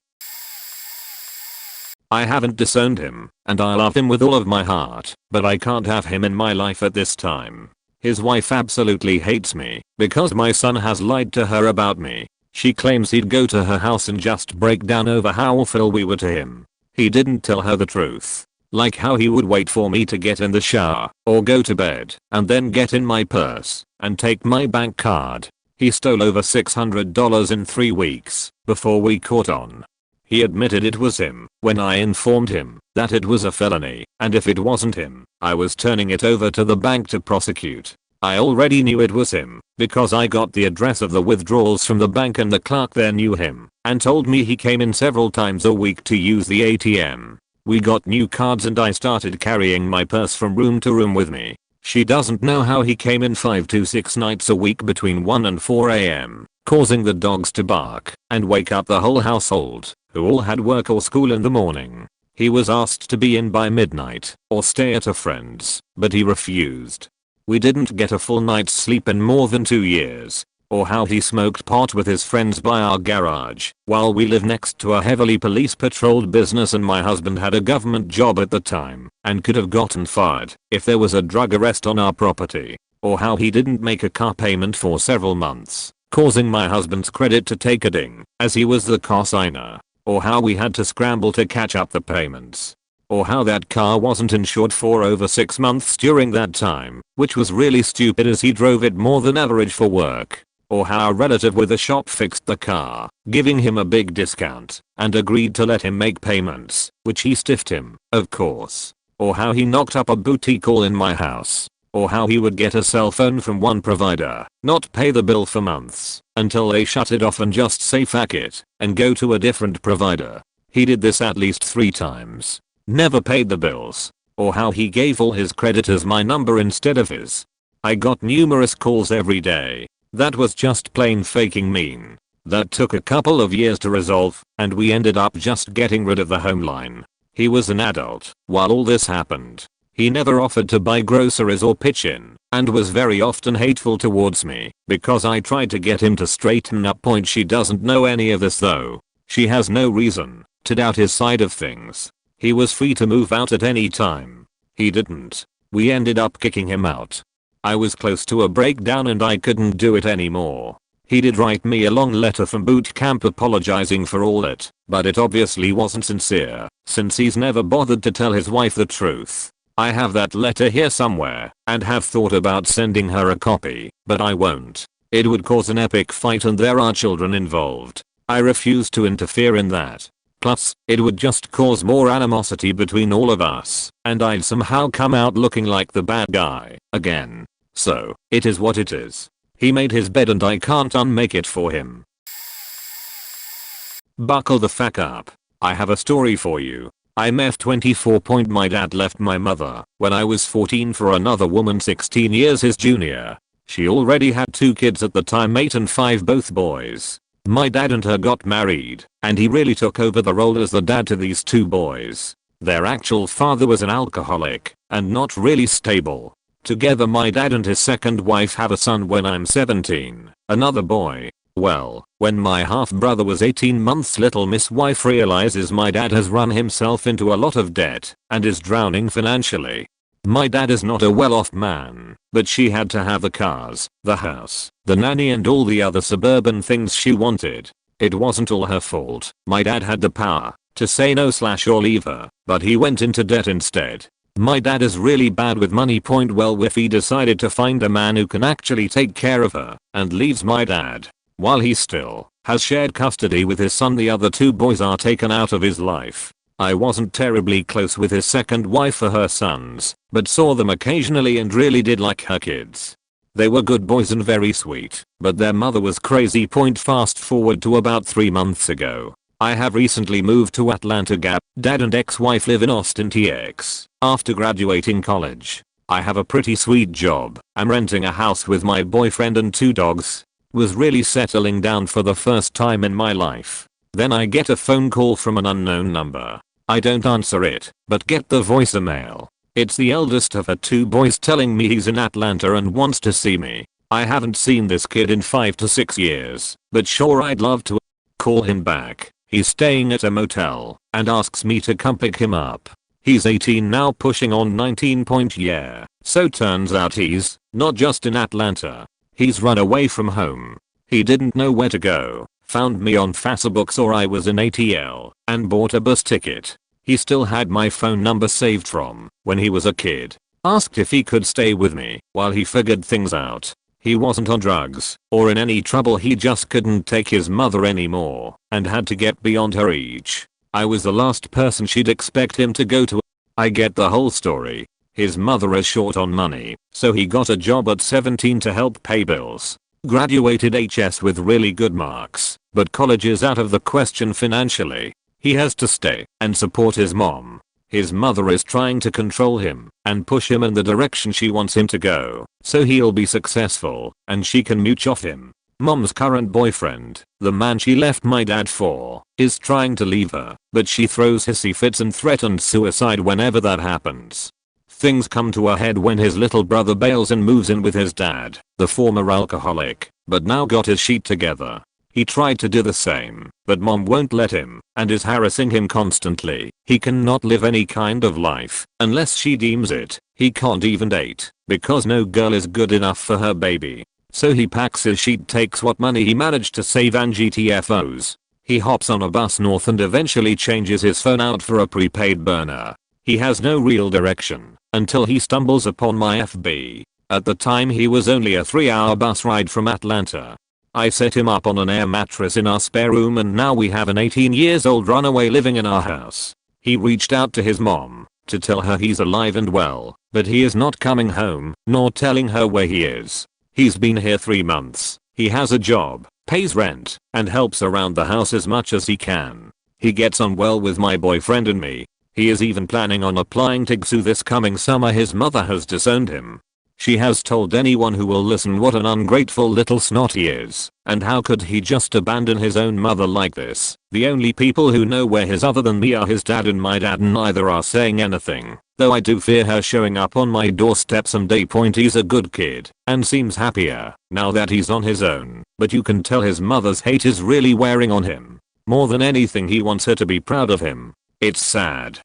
I haven't disowned him, and I love him with all of my heart, but I can't have him in my life at this time. His wife absolutely hates me because my son has lied to her about me. She claims he'd go to her house and just break down over how awful we were to him. He didn't tell her the truth. Like how he would wait for me to get in the shower or go to bed and then get in my purse and take my bank card. He stole over $600 in 3 weeks before we caught on. He admitted it was him when I informed him that it was a felony, and if it wasn't him, I was turning it over to the bank to prosecute. I already knew it was him because I got the address of the withdrawals from the bank, and the clerk there knew him and told me he came in several times a week to use the ATM. We got new cards and I started carrying my purse from room to room with me. She doesn't know how he came in 5 to 6 nights a week between 1 and 4 AM, causing the dogs to bark and wake up the whole household, who all had work or school in the morning. He was asked to be in by midnight or stay at a friend's, but he refused. We didn't get a full night's sleep in more than 2 years. Or how he smoked pot with his friends by our garage while we lived next to a heavily police patrolled business, and my husband had a government job at the time and could have gotten fired if there was a drug arrest on our property. Or how he didn't make a car payment for several months, causing my husband's credit to take a ding as he was the co-signer. Or how we had to scramble to catch up the payments. Or how that car wasn't insured for over 6 months during that time, which was really stupid as he drove it more than average for work. or how a relative with a shop fixed the car, giving him a big discount, and agreed to let him make payments, which he stiffed him, of course. Or how he knocked up a booty call in my house. Or how he would get a cell phone from one provider, not pay the bill for months, until they shut it off and just say fuck it, and go to a different provider. He did this at least 3 times. Never paid the bills. Or how he gave all his creditors my number instead of his. I got numerous calls every day. That was just plain faking mean. That took a couple of years to resolve, and we ended up just getting rid of the home line. He was an adult while all this happened. He never offered to buy groceries or pitch in, and was very often hateful towards me because I tried to get him to straighten up. She doesn't know any of this though. She has no reason to doubt his side of things. He was free to move out at any time. He didn't. We ended up kicking him out. I was close to a breakdown and I couldn't do it anymore. He did write me a long letter from boot camp apologizing for all it, but it obviously wasn't sincere, since he's never bothered to tell his wife the truth. I have that letter here somewhere and have thought about sending her a copy, but I won't. It would cause an epic fight and there are children involved. I refuse to interfere in that. Plus, it would just cause more animosity between all of us, and I'd somehow come out looking like the bad guy again. So, it is what it is. He made his bed and I can't unmake it for him. Buckle the fuck up. I have a story for you. I'm F24. My dad left my mother when I was 14 for another woman 16 years his junior. She already had 2 kids at the time, 8 and 5, both boys. My dad and her got married, and he really took over the role as the dad to these 2 boys. Their actual father was an alcoholic and not really stable. Together my dad and his second wife have a son when I'm 17, another boy. Well, when my half-brother was 18 months, little Miss Wife realizes my dad has run himself into a lot of debt and is drowning financially. My dad is not a well-off man, but she had to have the cars, the house, the nanny and all the other suburban things she wanted. It wasn't all her fault. My dad had the power to say no or leave her, but he went into debt instead. My dad is really bad with money. Well, if he decided to find a man who can actually take care of her and leaves my dad while he still has shared custody with his son, the other 2 boys are taken out of his life. I wasn't terribly close with his second wife or her sons, but saw them occasionally and really did like her kids. They were good boys and very sweet, but their mother was crazy. Fast forward to about 3 months ago. I have recently moved to Atlanta. Dad and ex-wife live in Austin, TX. After graduating college, I have a pretty sweet job. I'm renting a house with my boyfriend and 2 dogs. Was really settling down for the first time in my life. Then I get a phone call from an unknown number. I don't answer it, but get the voicemail. It's the eldest of her 2 boys telling me he's in Atlanta and wants to see me. I haven't seen this kid in 5 to 6 years, but sure, I'd love to call him back. He's staying at a motel and asks me to come pick him up. He's 18 now, pushing on 19. Yeah, so turns out he's not just in Atlanta. He's run away from home. He didn't know where to go, found me on Facebook or I was in ATL, and bought a bus ticket. He still had my phone number saved from when he was a kid. Asked if he could stay with me while he figured things out. He wasn't on drugs or in any trouble, he just couldn't take his mother anymore and had to get beyond her reach. I was the last person she'd expect him to go to. I get the whole story. His mother is short on money, so he got a job at 17 to help pay bills. Graduated HS with really good marks, but college is out of the question financially. He has to stay and support his mom. His mother is trying to control him and push him in the direction she wants him to go, so he'll be successful and she can mooch off him. Mom's current boyfriend, the man she left my dad for, is trying to leave her, but she throws hissy fits and threatens suicide whenever that happens. Things come to a head when his little brother bails and moves in with his dad, the former alcoholic, but now got his sheet together. He tried to do the same, but mom won't let him and is harassing him constantly. He cannot live any kind of life unless she deems it. He can't even date because no girl is good enough for her baby. So he packs his sheet, takes what money he managed to save and GTFOs. He hops on a bus north and eventually changes his phone out for a prepaid burner. He has no real direction until he stumbles upon my FB. At the time he was only a 3-hour bus ride from Atlanta. I set him up on an air mattress in our spare room and now we have an 18-year-old runaway living in our house. He reached out to his mom to tell her he's alive and well, but he is not coming home, nor telling her where he is. He's been here 3 months. He has a job, pays rent, and helps around the house as much as he can. He gets on well with my boyfriend and me. He is even planning on applying to XU this coming summer. His mother has disowned him. She has told anyone who will listen what an ungrateful little snot he is, and how could he just abandon his own mother like this. The only people who know where he is other than me are his dad and my dad, and neither are saying anything, though I do fear her showing up on my doorstep someday. He's a good kid and seems happier now that he's on his own, but you can tell his mother's hate is really wearing on him. More than anything, he wants her to be proud of him. It's sad.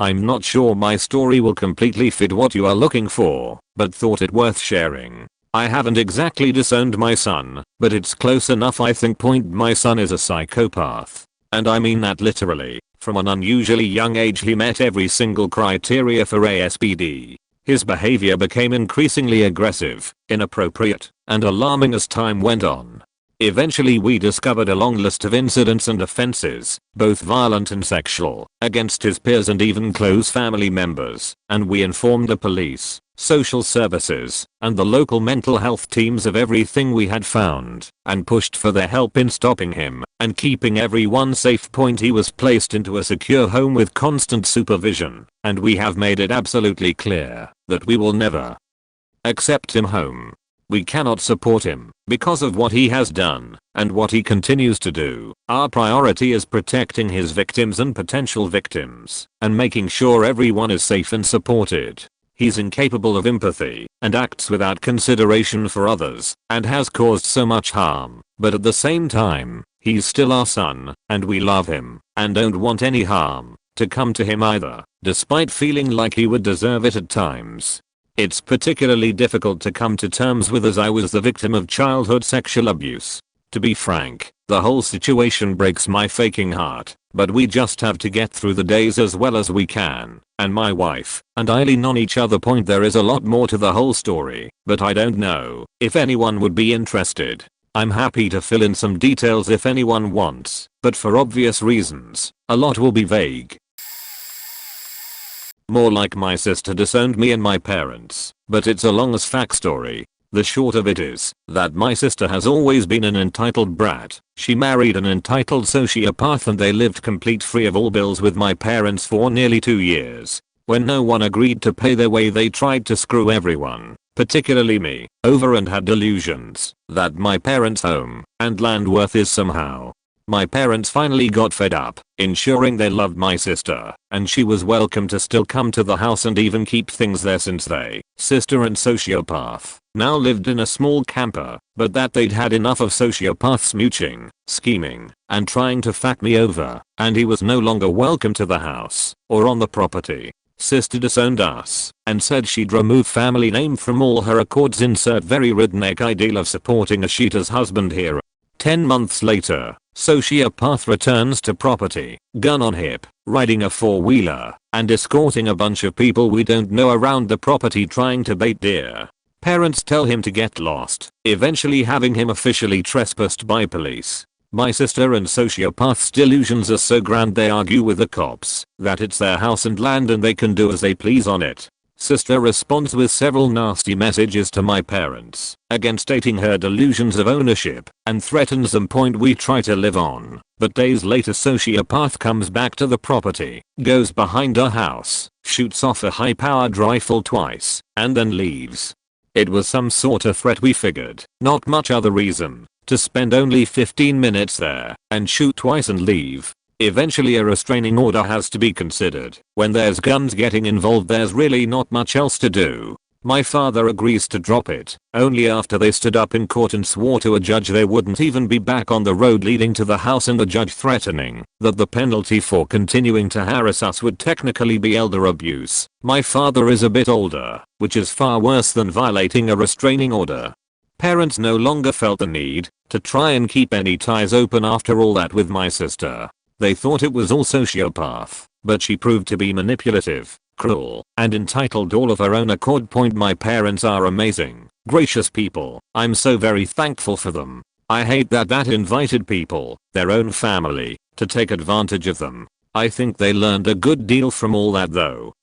I'm not sure my story will completely fit what you are looking for, but thought it worth sharing. I haven't exactly disowned my son, but it's close enough I think. My son is a psychopath. And I mean that literally. From an unusually young age he met every single criteria for ASPD. His behavior became increasingly aggressive, inappropriate, and alarming as time went on. Eventually we discovered a long list of incidents and offenses, both violent and sexual, against his peers and even close family members, and we informed the police, social services, and the local mental health teams of everything we had found, and pushed for their help in stopping him and keeping everyone safe. He was placed into a secure home with constant supervision, and we have made it absolutely clear that we will never accept him home. We cannot support him because of what he has done and what he continues to do. Our priority is protecting his victims and potential victims and making sure everyone is safe and supported. He's incapable of empathy and acts without consideration for others and has caused so much harm, but at the same time, he's still our son and we love him and don't want any harm to come to him either, despite feeling like he would deserve it at times. It's particularly difficult to come to terms with as I was the victim of childhood sexual abuse. To be frank, the whole situation breaks my faking heart, but we just have to get through the days as well as we can, and my wife and I lean on each other. There is a lot more to the whole story, but I don't know if anyone would be interested. I'm happy to fill in some details if anyone wants, but for obvious reasons, a lot will be vague. More like my sister disowned me and my parents, but it's a long as fuck story. The short of it is that my sister has always been an entitled brat. She married an entitled sociopath and they lived complete free of all bills with my parents for nearly 2 years. When no one agreed to pay their way, they tried to screw everyone, particularly me, over and had delusions that my parents' home and land worth is somehow. My parents finally got fed up, ensuring they loved my sister, and she was welcome to still come to the house and even keep things there since they, sister and sociopath, now lived in a small camper, but that they'd had enough of sociopaths mooching, scheming, and trying to fuck me over, and he was no longer welcome to the house, or on the property. Sister disowned us, and said she'd remove family name from all her accords. Insert very redneck ideal of supporting a cheater's husband here. 10 months later, sociopath returns to property, gun on hip, riding a 4-wheeler, and escorting a bunch of people we don't know around the property trying to bait deer. Parents tell him to get lost, eventually having him officially trespassed by police. My sister and sociopath's delusions are so grand they argue with the cops that it's their house and land and they can do as they please on it. Sister responds with several nasty messages to my parents, again stating her delusions of ownership, and threatens them. We try to live on, but days later sociopath comes back to the property, goes behind our house, shoots off a high-powered rifle twice, and then leaves. It was some sort of threat, we figured, not much other reason, to spend only 15 minutes there, and shoot twice and leave. Eventually a restraining order has to be considered. When there's guns getting involved, there's really not much else to do. My father agrees to drop it, only after they stood up in court and swore to a judge they wouldn't even be back on the road leading to the house, and the judge threatening that the penalty for continuing to harass us would technically be elder abuse. My father is a bit older, which is far worse than violating a restraining order. Parents no longer felt the need to try and keep any ties open after all that with my sister. They thought it was all sociopath, but she proved to be manipulative, cruel, and entitled all of her own accord. My parents are amazing, Gracious people, I'm so very thankful for them. I hate that invited people, their own family, to take advantage of them. I think they learned a good deal from all that though.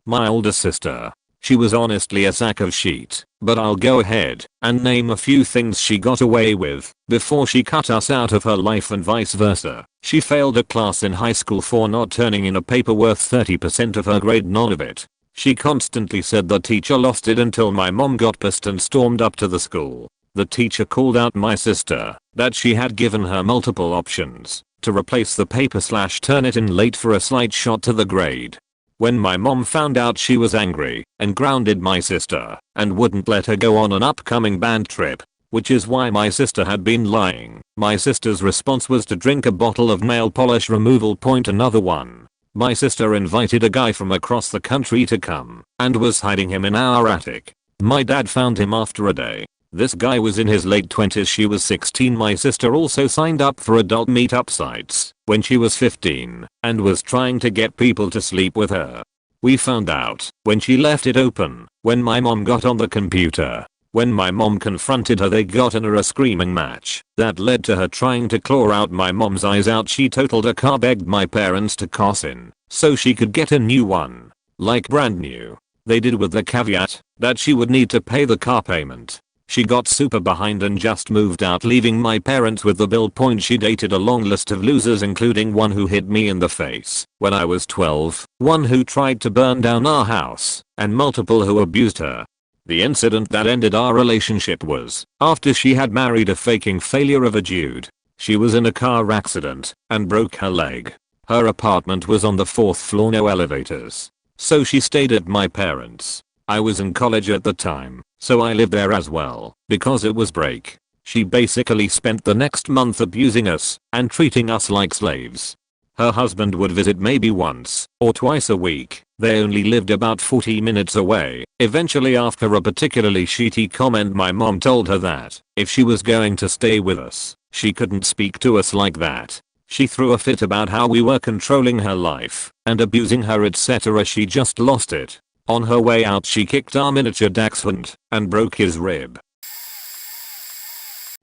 My older sister. She was honestly a sack of shit, but I'll go ahead and name a few things she got away with before she cut us out of her life and vice versa. She failed a class in high school for not turning in a paper worth 30% of her grade, none of it. She constantly said the teacher lost it until my mom got pissed and stormed up to the school. The teacher called out my sister that she had given her multiple options to replace the paper/turn it in late for a slight shot to the grade. When my mom found out, she was angry and grounded my sister and wouldn't let her go on an upcoming band trip, which is why my sister had been lying. My sister's response was to drink a bottle of nail polish removal. Another one. My sister invited a guy from across the country to come and was hiding him in our attic. My dad found him after a day. This guy was in his late 20s, she was 16. My sister also signed up for adult meetup sites when she was 15 and was trying to get people to sleep with her. We found out when she left it open when my mom got on the computer. When my mom confronted her, they got in a screaming match that led to her trying to claw out my mom's eyes out. She totaled a car, begged my parents to cost in so she could get a new one, like brand new. They did, with the caveat that she would need to pay the car payment. She got super behind and just moved out, leaving my parents with the bill. She dated a long list of losers, including one who hit me in the face when I was 12, one who tried to burn down our house, and multiple who abused her. The incident that ended our relationship was after she had married a faking failure of a dude. She was in a car accident and broke her leg. Her apartment was on the 4th floor, no elevators, so she stayed at my parents'. I was in college at the time, so I lived there as well because it was break. She basically spent the next month abusing us and treating us like slaves. Her husband would visit maybe once or twice a week. They only lived about 40 minutes away. Eventually, after a particularly shitty comment, my mom told her that if she was going to stay with us, she couldn't speak to us like that. She threw a fit about how we were controlling her life and abusing her, etc. She just lost it. On her way out, she kicked our miniature dachshund and broke his rib.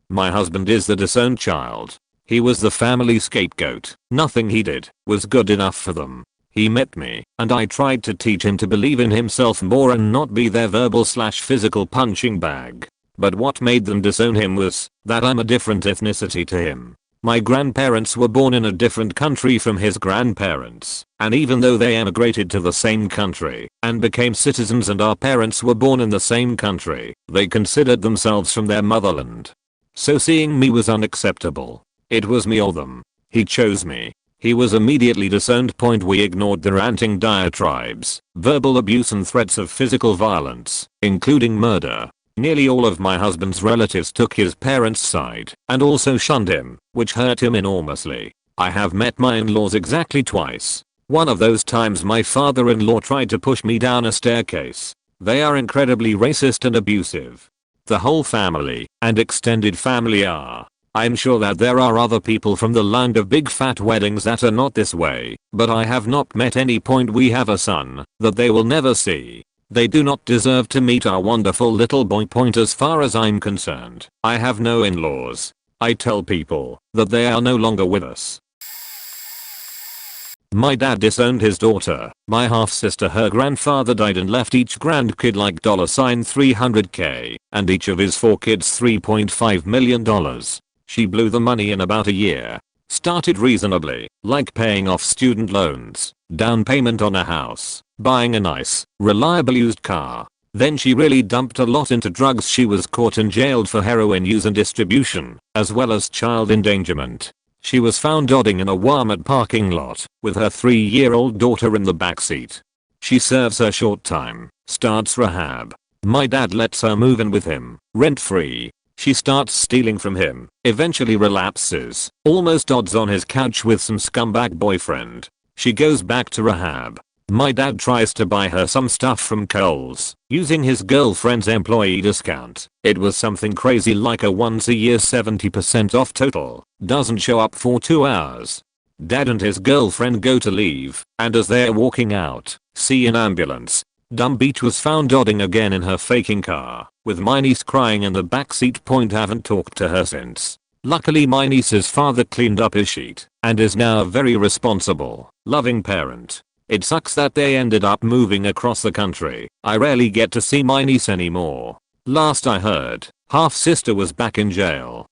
My husband is the disowned child. He was the family scapegoat. Nothing he did was good enough for them. He met me and I tried to teach him to believe in himself more and not be their verbal/physical punching bag. But what made them disown him was that I'm a different ethnicity to him. My grandparents were born in a different country from his grandparents, and even though they emigrated to the same country and became citizens and our parents were born in the same country, they considered themselves from their motherland. So seeing me was unacceptable. It was me or them. He chose me. He was immediately disowned. We ignored the ranting diatribes, verbal abuse and threats of physical violence, including murder. Nearly all of my husband's relatives took his parents' side and also shunned him, which hurt him enormously. I have met my in-laws exactly twice. One of those times my father-in-law tried to push me down a staircase. They are incredibly racist and abusive. The whole family and extended family are. I'm sure that there are other people from the land of big fat weddings that are not this way, but I have not met any. We have a son that they will never see. They do not deserve to meet our wonderful little boy. As far as I'm concerned, I have no in-laws. I tell people that they are no longer with us. My dad disowned his daughter, my half-sister. Her grandfather died and left each grandkid like $300k, and each of his 4 kids $3.5 million. She blew the money in about a year. Started reasonably, like paying off student loans, down payment on a house, buying a nice, reliable used car. Then she really dumped a lot into drugs. She was caught and jailed for heroin use and distribution, as well as child endangerment. She was found nodding in a Walmart parking lot with her 3-year-old daughter in the backseat. She serves her short time, starts rehab. My dad lets her move in with him, rent-free. She starts stealing from him, eventually relapses, almost odds on his couch with some scumbag boyfriend. She goes back to rehab. My dad tries to buy her some stuff from Kohl's, using his girlfriend's employee discount. It was something crazy like a once a year 70% off total. Doesn't show up for 2 hours. Dad and his girlfriend go to leave, and as they're walking out, see an ambulance. Dumb Beach was found nodding again in her faking car, with my niece crying in the backseat. Haven't talked to her since. Luckily my niece's father cleaned up his sheet and is now a very responsible, loving parent. It sucks that they ended up moving across the country. I rarely get to see my niece anymore. Last I heard, half-sister was back in jail.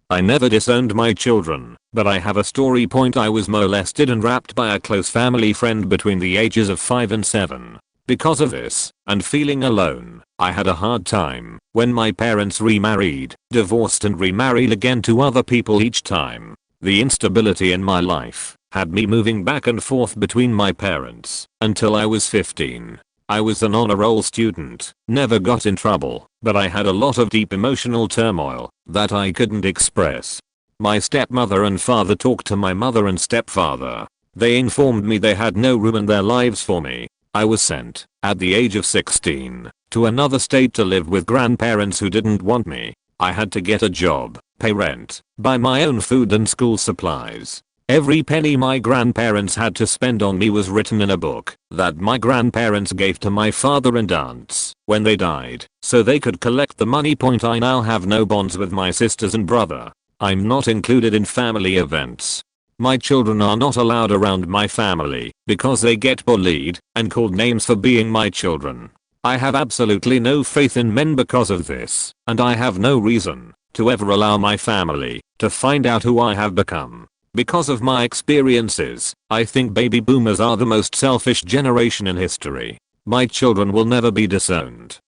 I never disowned my children, but I have a story. I was molested and raped by a close family friend between the ages of 5 and 7. Because of this, and feeling alone, I had a hard time when my parents remarried, divorced and remarried again to other people each time. The instability in my life had me moving back and forth between my parents until I was 15. I was an honor roll student, never got in trouble, but I had a lot of deep emotional turmoil that I couldn't express. My stepmother and father talked to my mother and stepfather. They informed me they had no room in their lives for me. I was sent, at the age of 16, to another state to live with grandparents who didn't want me. I had to get a job, pay rent, buy my own food and school supplies. Every penny my grandparents had to spend on me was written in a book that my grandparents gave to my father and aunts when they died, so they could collect the money. I now have no bonds with my sisters and brother. I'm not included in family events. My children are not allowed around my family because they get bullied and called names for being my children. I have absolutely no faith in men because of this, and I have no reason to ever allow my family to find out who I have become. Because of my experiences, I think baby boomers are the most selfish generation in history. My children will never be disowned.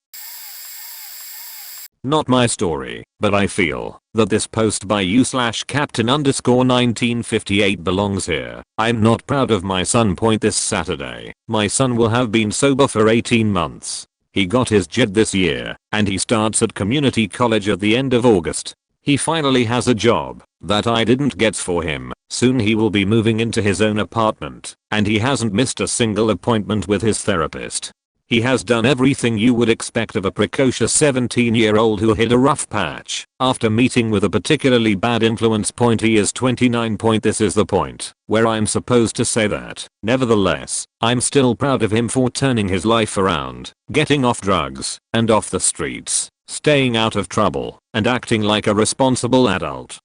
Not my story, but I feel that this post by you/captain_1958 belongs here. I'm not proud of my son. This Saturday, my son will have been sober for 18 months. He got his JED this year, and he starts at community college at the end of August. He finally has a job that I didn't get for him. Soon he will be moving into his own apartment, and he hasn't missed a single appointment with his therapist. He has done everything you would expect of a precocious 17-year-old who hit a rough patch after meeting with a particularly bad influence. He is 29. This is the point where I'm supposed to say that. Nevertheless, I'm still proud of him for turning his life around, getting off drugs and off the streets, staying out of trouble, and acting like a responsible adult.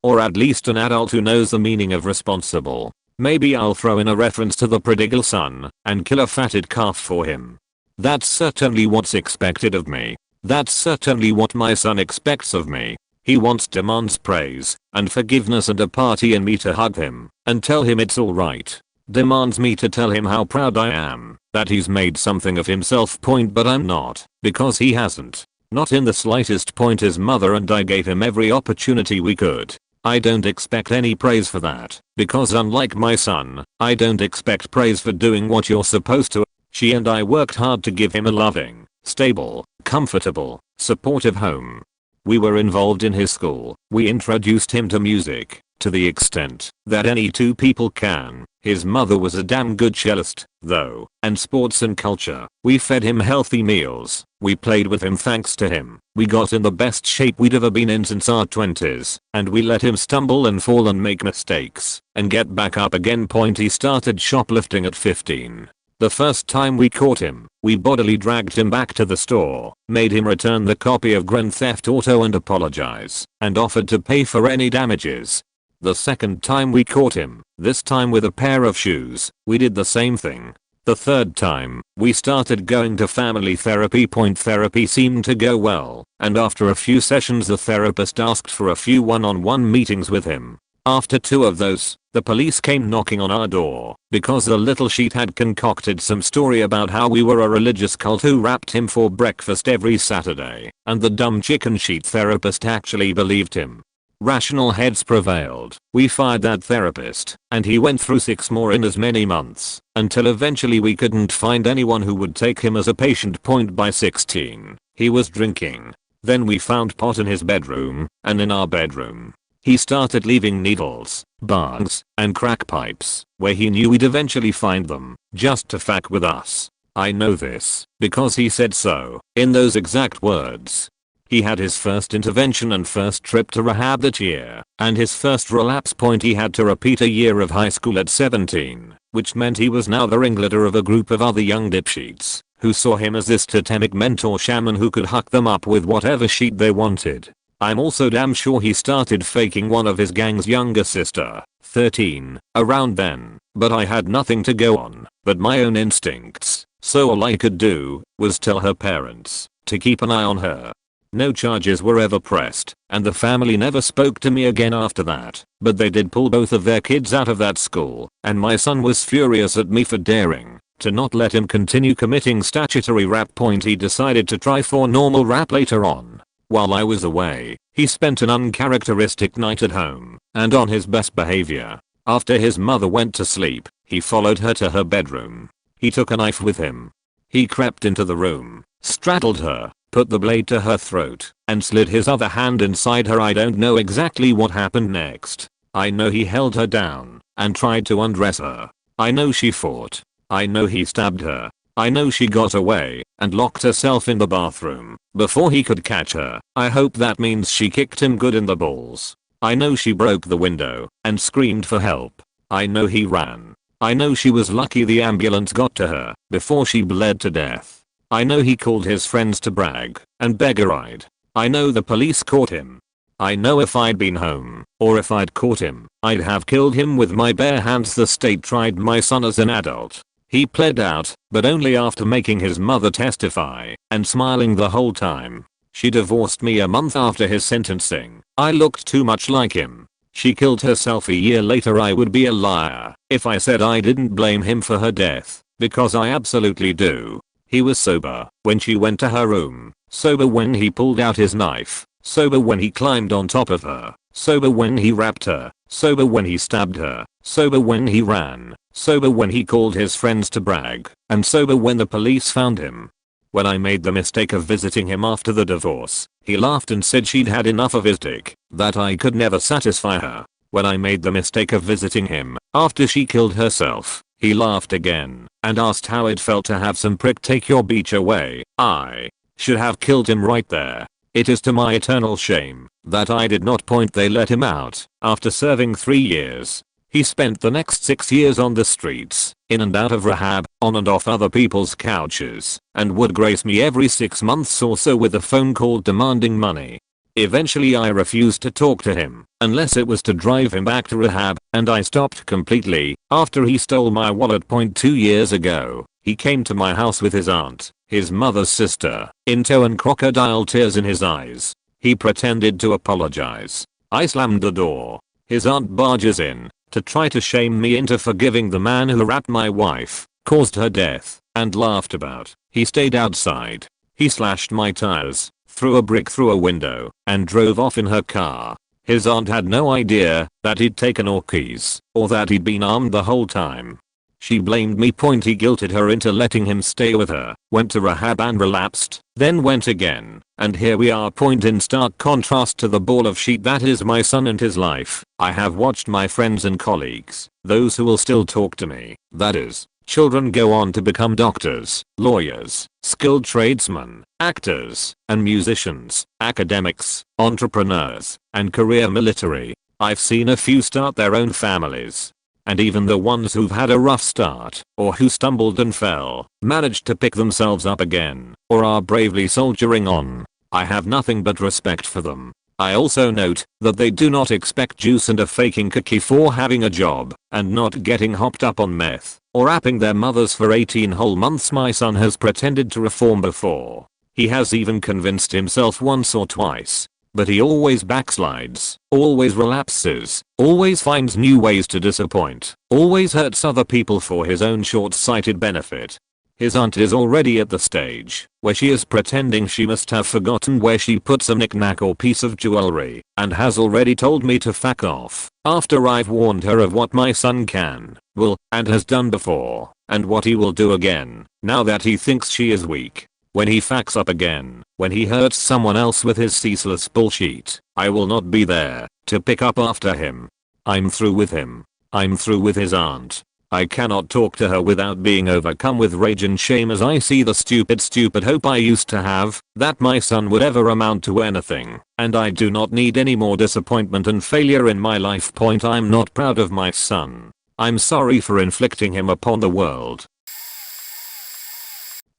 Or at least an adult who knows the meaning of responsible. Maybe I'll throw in a reference to the prodigal son and kill a fatted calf for him. That's certainly what's expected of me. That's certainly what my son expects of me. He demands praise and forgiveness and a party and me to hug him and tell him it's alright. Demands me to tell him how proud I am that he's made something of himself. But I'm not, because he hasn't. Not in the slightest. His mother and I gave him every opportunity we could. I don't expect any praise for that, because unlike my son, I don't expect praise for doing what you're supposed to. She and I worked hard to give him a loving, stable, comfortable, supportive home. We were involved in his school. We introduced him to music, to the extent that any two people can. His mother was a damn good cellist, though, and sports and culture. We fed him healthy meals. We played with him. Thanks to him, we got in the best shape we'd ever been in since our 20s, and we let him stumble and fall and make mistakes, and get back up again. He started shoplifting at 15. The first time we caught him, we bodily dragged him back to the store, made him return the copy of Grand Theft Auto and apologize, and offered to pay for any damages. The second time we caught him, this time with a pair of shoes, we did the same thing. The third time, we started going to family therapy. Therapy seemed to go well, and after a few sessions the therapist asked for a few one-on-one meetings with him. After 2 of those, the police came knocking on our door because the little sheet had concocted some story about how we were a religious cult who rapped him for breakfast every Saturday, and the dumb chicken sheet therapist actually believed him. Rational heads prevailed. We fired that therapist, and he went through 6 more in as many months, until eventually we couldn't find anyone who would take him as a patient. By 16, he was drinking. Then we found pot in his bedroom, and in our bedroom, he started leaving needles, bugs, and crack pipes, where he knew we'd eventually find them, just to fuck with us. I know this, because he said so, in those exact words. He had his first intervention and first trip to rehab that year, and his first relapse. He had to repeat a year of high school at 17. which meant he was now the ringleader of a group of other young dipshits who saw him as this totemic mentor shaman who could hook them up with whatever sheet they wanted. I'm also damn sure he started faking one of his gang's younger sister, 13, around then, but I had nothing to go on but my own instincts, so all I could do was tell her parents to keep an eye on her. No charges were ever pressed, and the family never spoke to me again after that, but they did pull both of their kids out of that school, and my son was furious at me for daring to not let him continue committing statutory rap. He decided to try for normal rap later on. While I was away, he spent an uncharacteristic night at home, and on his best behavior. After his mother went to sleep, he followed her to her bedroom. He took a knife with him. He crept into the room, straddled her, put the blade to her throat, and slid his other hand inside her. I don't know exactly what happened next. I know he held her down and tried to undress her. I know she fought. I know he stabbed her. I know she got away and locked herself in the bathroom before he could catch her. I hope that means she kicked him good in the balls. I know she broke the window and screamed for help. I know he ran. I know she was lucky the ambulance got to her before she bled to death. I know he called his friends to brag and beg a ride. I know the police caught him. I know if I'd been home, or if I'd caught him, I'd have killed him with my bare hands. The state tried my son as an adult. He pled out, but only after making his mother testify and smiling the whole time. She divorced me a month after his sentencing. I looked too much like him. She killed herself a year later. I would be a liar if I said I didn't blame him for her death, because I absolutely do. He was sober when she went to her room, sober when he pulled out his knife, sober when he climbed on top of her, sober when he rapped her, sober when he stabbed her, sober when he ran, sober when he called his friends to brag, and sober when the police found him. When I made the mistake of visiting him after the divorce, he laughed and said she'd had enough of his dick, that I could never satisfy her. When I made the mistake of visiting him after she killed herself, he laughed again and asked how it felt to have some prick take your beach away. I should have killed him right there. It is to my eternal shame that I did not point. They let him out after serving 3 years. He spent the next 6 years on the streets, in and out of rehab, on and off other people's couches, and would grace me every 6 months or so with a phone call demanding money. Eventually I refused to talk to him, unless it was to drive him back to rehab, and I stopped completely after he stole my wallet. 2 years ago, he came to my house with his aunt, his mother's sister, in tow and crocodile tears in his eyes. He pretended to apologize. I slammed the door. His aunt barges in to try to shame me into forgiving the man who rapped my wife, caused her death, and laughed about. He stayed outside. He slashed my tires, threw a brick through a window, and drove off in her car. His aunt had no idea that he'd taken our keys, or that he'd been armed the whole time. She blamed me. He guilted her into letting him stay with her, went to rehab and relapsed, then went again, and here we are. In stark contrast to the ball of shit that is my son and his life, I have watched my friends and colleagues, those who will still talk to me, that is, children, go on to become doctors, lawyers, skilled tradesmen, actors, and musicians, academics, entrepreneurs, and career military. I've seen a few start their own families. And even the ones who've had a rough start, or who stumbled and fell, managed to pick themselves up again, or are bravely soldiering on. I have nothing but respect for them. I also note that they do not expect juice and are faking cookie for having a job, and not getting hopped up on meth, or apping their mothers for 18 whole months. My son has pretended to reform before. He has even convinced himself once or twice. But he always backslides, always relapses, always finds new ways to disappoint, always hurts other people for his own short-sighted benefit. His aunt is already at the stage where she is pretending she must have forgotten where she puts a knick-knack or piece of jewelry, and has already told me to fuck off after I've warned her of what my son can, will, and has done before, and what he will do again, now that he thinks she is weak. When he fucks up again, when he hurts someone else with his ceaseless bullshit, I will not be there to pick up after him. I'm through with him. I'm through with his aunt. I cannot talk to her without being overcome with rage and shame as I see the stupid hope I used to have that my son would ever amount to anything, and I do not need any more disappointment and failure in my life. I'm not proud of my son. I'm sorry for inflicting him upon the world.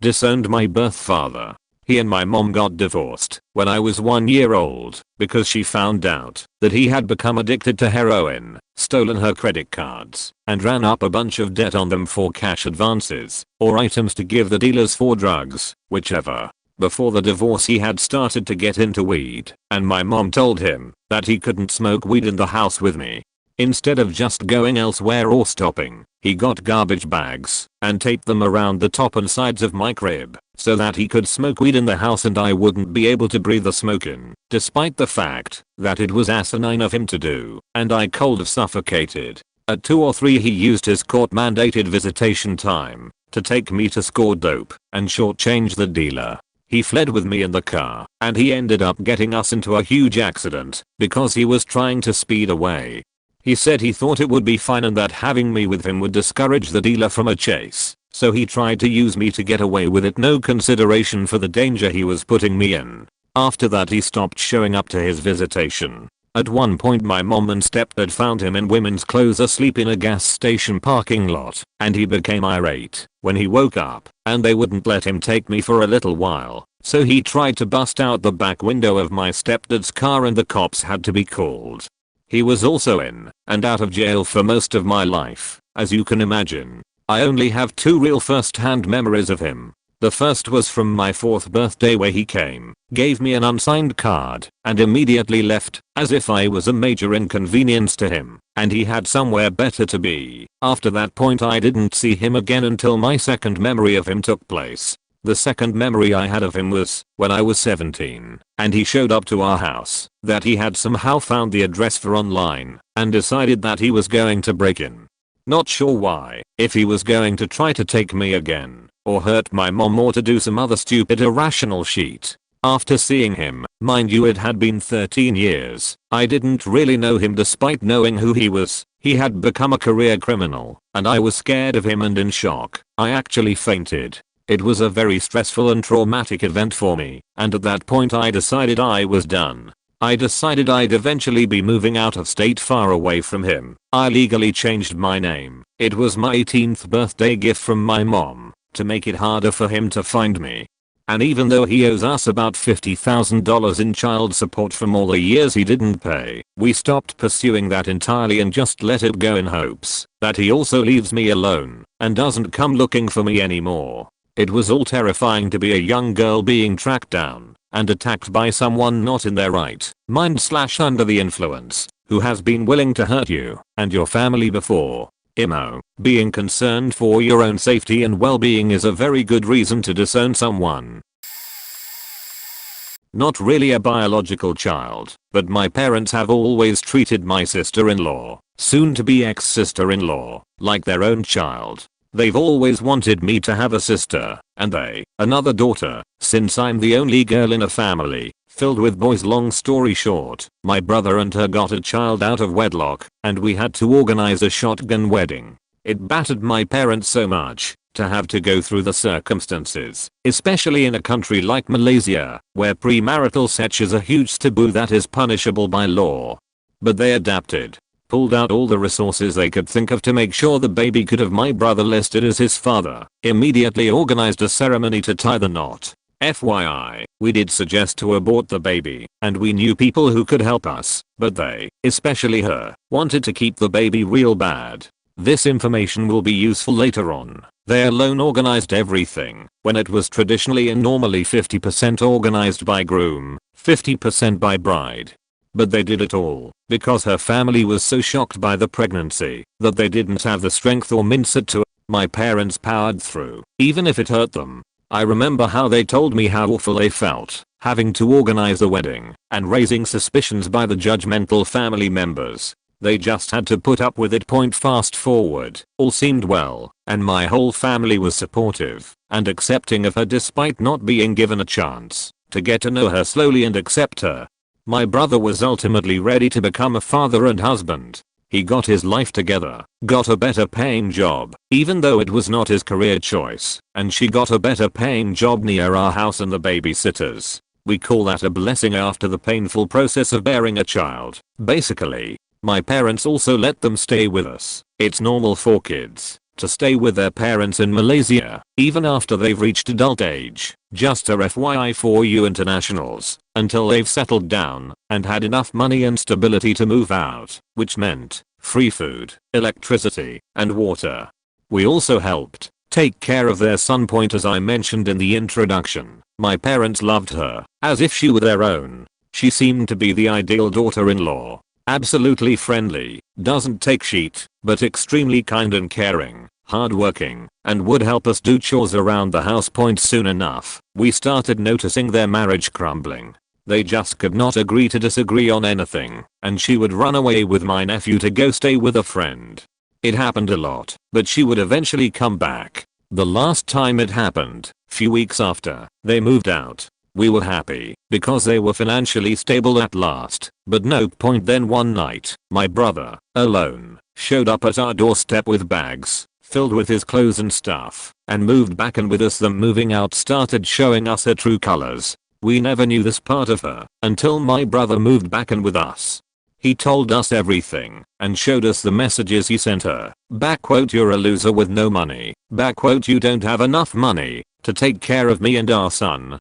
Disowned my birth father. He and my mom got divorced when I was 1 year old because she found out that he had become addicted to heroin, stolen her credit cards, and ran up a bunch of debt on them for cash advances or items to give the dealers for drugs, whichever. Before the divorce he had started to get into weed, and my mom told him that he couldn't smoke weed in the house with me. Instead of just going elsewhere or stopping, he got garbage bags and taped them around the top and sides of my crib so that he could smoke weed in the house and I wouldn't be able to breathe the smoke in, despite the fact that it was asinine of him to do, and I cold suffocated. At 2 or 3 he used his court-mandated visitation time to take me to score dope and shortchange the dealer. He fled with me in the car, and he ended up getting us into a huge accident because he was trying to speed away. He said he thought it would be fine and that having me with him would discourage the dealer from a chase, so he tried to use me to get away with it, no consideration for the danger he was putting me in. After that he stopped showing up to his visitation. At one point my mom and stepdad found him in women's clothes asleep in a gas station parking lot, and he became irate when he woke up, and they wouldn't let him take me for a little while, so he tried to bust out the back window of my stepdad's car and the cops had to be called. He was also in and out of jail for most of my life, as you can imagine. I only have 2 real first-hand memories of him. The first was from my 4th birthday where he came, gave me an unsigned card, and immediately left, as if I was a major inconvenience to him, and he had somewhere better to be. After that point I didn't see him again until my second memory of him took place. The second memory I had of him was when I was 17, and he showed up to our house that he had somehow found the address for online and decided that he was going to break in. Not sure why, if he was going to try to take me again, or hurt my mom or to do some other stupid irrational shit. After seeing him, mind you it had been 13 years, I didn't really know him despite knowing who he was. He had become a career criminal, and I was scared of him and in shock. I actually fainted. It was a very stressful and traumatic event for me, and at that point I decided I was done. I decided I'd eventually be moving out of state far away from him. I legally changed my name. It was my 18th birthday gift from my mom to make it harder for him to find me. And even though he owes us about $50,000 in child support from all the years he didn't pay, we stopped pursuing that entirely and just let it go in hopes that he also leaves me alone and doesn't come looking for me anymore. It was all terrifying to be a young girl being tracked down and attacked by someone not in their right mind / under the influence, who has been willing to hurt you and your family before. Being concerned for your own safety and well-being is a very good reason to disown someone. Not really a biological child, but my parents have always treated my sister-in-law, soon to be ex-sister-in-law, like their own child. They've always wanted me to have a sister, and another daughter, since I'm the only girl in a family filled with boys. Long story short, my brother and her got a child out of wedlock, and we had to organize a shotgun wedding. It battered my parents so much to have to go through the circumstances, especially in a country like Malaysia, where premarital sex is a huge taboo that is punishable by law. But they adapted. Pulled out all the resources they could think of to make sure the baby could have my brother listed as his father. Immediately organized a ceremony to tie the knot. FYI, we did suggest to abort the baby, and we knew people who could help us, but they, especially her, wanted to keep the baby real bad. This information will be useful later on. They alone organized everything, when it was traditionally and normally 50% organized by groom, 50% by bride. But they did it all because her family was so shocked by the pregnancy that they didn't have the strength or mindset to. My parents powered through, even if it hurt them. I remember how they told me how awful they felt, having to organize the wedding and raising suspicions by the judgmental family members. They just had to put up with it. Fast forward, all seemed well, and my whole family was supportive and accepting of her despite not being given a chance to get to know her slowly and accept her. My brother was ultimately ready to become a father and husband. He got his life together, got a better paying job, even though it was not his career choice, and she got a better paying job near our house and the babysitters. We call that a blessing after the painful process of bearing a child. Basically, my parents also let them stay with us It's normal for kids to stay with their parents in Malaysia, even after they've reached adult age, just a FYI for you internationals, until they've settled down and had enough money and stability to move out, which meant free food, electricity, and water. We also helped take care of their son. As I mentioned in the introduction, my parents loved her as if she were their own. She seemed to be the ideal daughter-in-law. Absolutely friendly, doesn't take shit, but extremely kind and caring, hardworking, and would help us do chores around the house. Soon enough, we started noticing their marriage crumbling. They just could not agree to disagree on anything, and she would run away with my nephew to go stay with a friend. It happened a lot, but she would eventually come back. The last time it happened, few weeks after they moved out. We were happy because they were financially stable at last, but no point. Then one night, my brother, alone, showed up at our doorstep with bags filled with his clothes and stuff, and moved back in with us. Them moving out started showing us her true colors. We never knew this part of her until my brother moved back in with us. He told us everything and showed us the messages he sent her. "You're a loser with no money. You don't have enough money to take care of me and our son.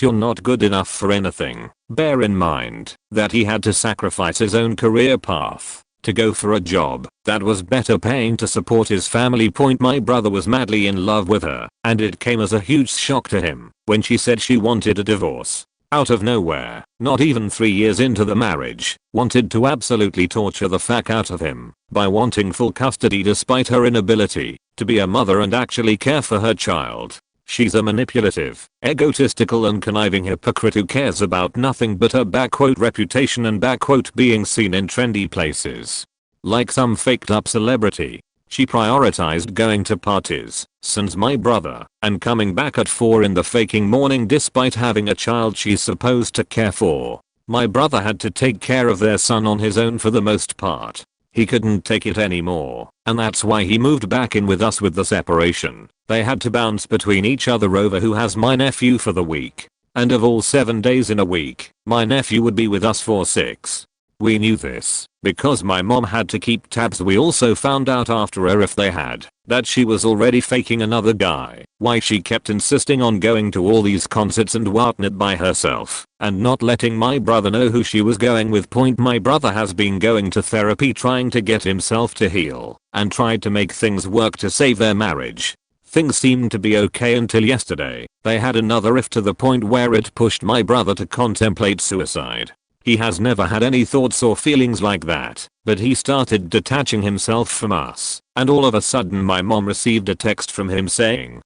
You're not good enough for anything." Bear in mind that he had to sacrifice his own career path to go for a job that was better paying to support his family. My brother was madly in love with her, and it came as a huge shock to him when she said she wanted a divorce. Out of nowhere, not even 3 years into the marriage, wanted to absolutely torture the fuck out of him by wanting full custody despite her inability to be a mother and actually care for her child. She's a manipulative, egotistical and conniving hypocrite who cares about nothing but her reputation and being seen in trendy places. Like some faked up celebrity, she prioritized going to parties, sends my brother, and coming back at 4 in the faking morning despite having a child she's supposed to care for. My brother had to take care of their son on his own for the most part. He couldn't take it anymore, and that's why he moved back in with us. With the separation, they had to bounce between each other over who has my nephew for the week. And of all 7 days in a week, my nephew would be with us for 6. We knew this because my mom had to keep tabs. We also found out after her, if they had, that she was already faking another guy. Why she kept insisting on going to all these concerts and whatnot by herself and not letting my brother know who she was going with. My brother has been going to therapy trying to get himself to heal and tried to make things work to save their marriage. Things seemed to be okay until yesterday. They had another rift to the point where it pushed my brother to contemplate suicide. He has never had any thoughts or feelings like that, but he started detaching himself from us, and all of a sudden my mom received a text from him saying,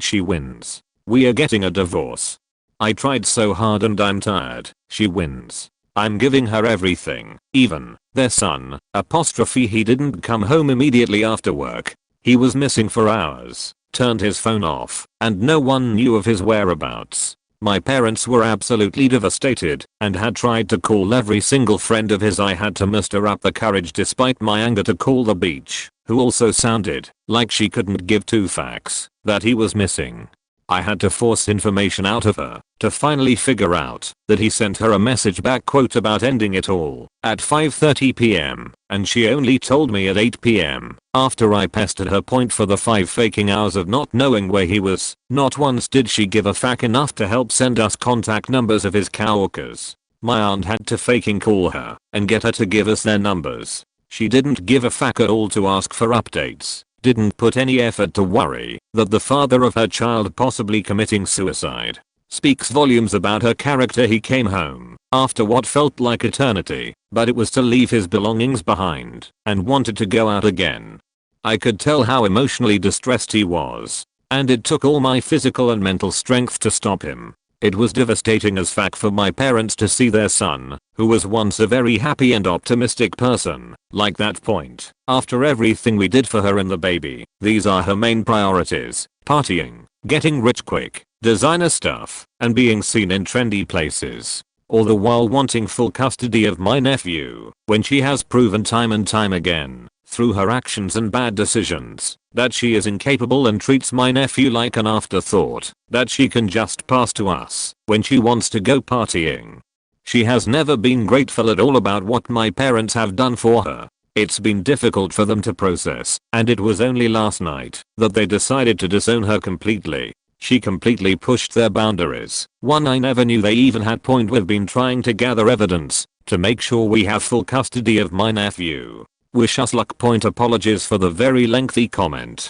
"She wins. We are getting a divorce. I tried so hard and I'm tired. She wins. I'm giving her everything, even their son, apostrophe. He didn't come home immediately after work. He was missing for hours, turned his phone off, and no one knew of his whereabouts." My parents were absolutely devastated and had tried to call every single friend of his. I had to muster up the courage despite my anger to call the beach, who also sounded like she couldn't give two fucks that he was missing. I had to force information out of her to finally figure out that he sent her a message back about ending it all at 5:30 p.m. and she only told me at 8 p.m. after I pestered her for the 5 faking hours of not knowing where he was. Not once did she give a fuck enough to help send us contact numbers of his coworkers. My aunt had to faking call her and get her to give us their numbers. She didn't give a fuck at all to ask for updates. Didn't put any effort to worry that the father of her child possibly committing suicide. Speaks volumes about her character. He came home after what felt like eternity, but it was to leave his belongings behind and wanted to go out again. I could tell how emotionally distressed he was, and it took all my physical and mental strength to stop him. It was devastating as fuck for my parents to see their son, who was once a very happy and optimistic person, like that point. After everything we did for her and the baby, these are her main priorities: partying, getting rich quick, designer stuff, and being seen in trendy places. All the while wanting full custody of my nephew, when she has proven time and time again, through her actions and bad decisions, that she is incapable and treats my nephew like an afterthought that she can just pass to us when she wants to go partying. She has never been grateful at all about what my parents have done for her. It's been difficult for them to process, and it was only last night that they decided to disown her completely. She completely pushed their boundaries. One I never knew they even had. Point, we've been trying to gather evidence to make sure we have full custody of my nephew. Wish us luck. Point, apologies for the very lengthy comment.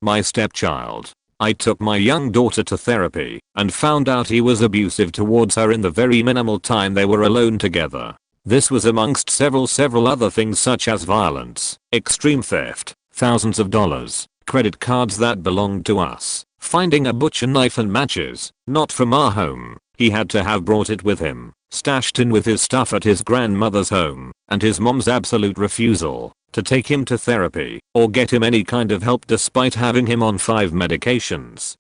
My stepchild. I took my young daughter to therapy and found out he was abusive towards her in the very minimal time they were alone together. This was amongst several other things such as violence, extreme theft, thousands of dollars, credit cards that belonged to us, finding a butcher knife and matches, not from our home. He had to have brought it with him, stashed in with his stuff at his grandmother's home, and his mom's absolute refusal to take him to therapy or get him any kind of help despite having him on 5 medications.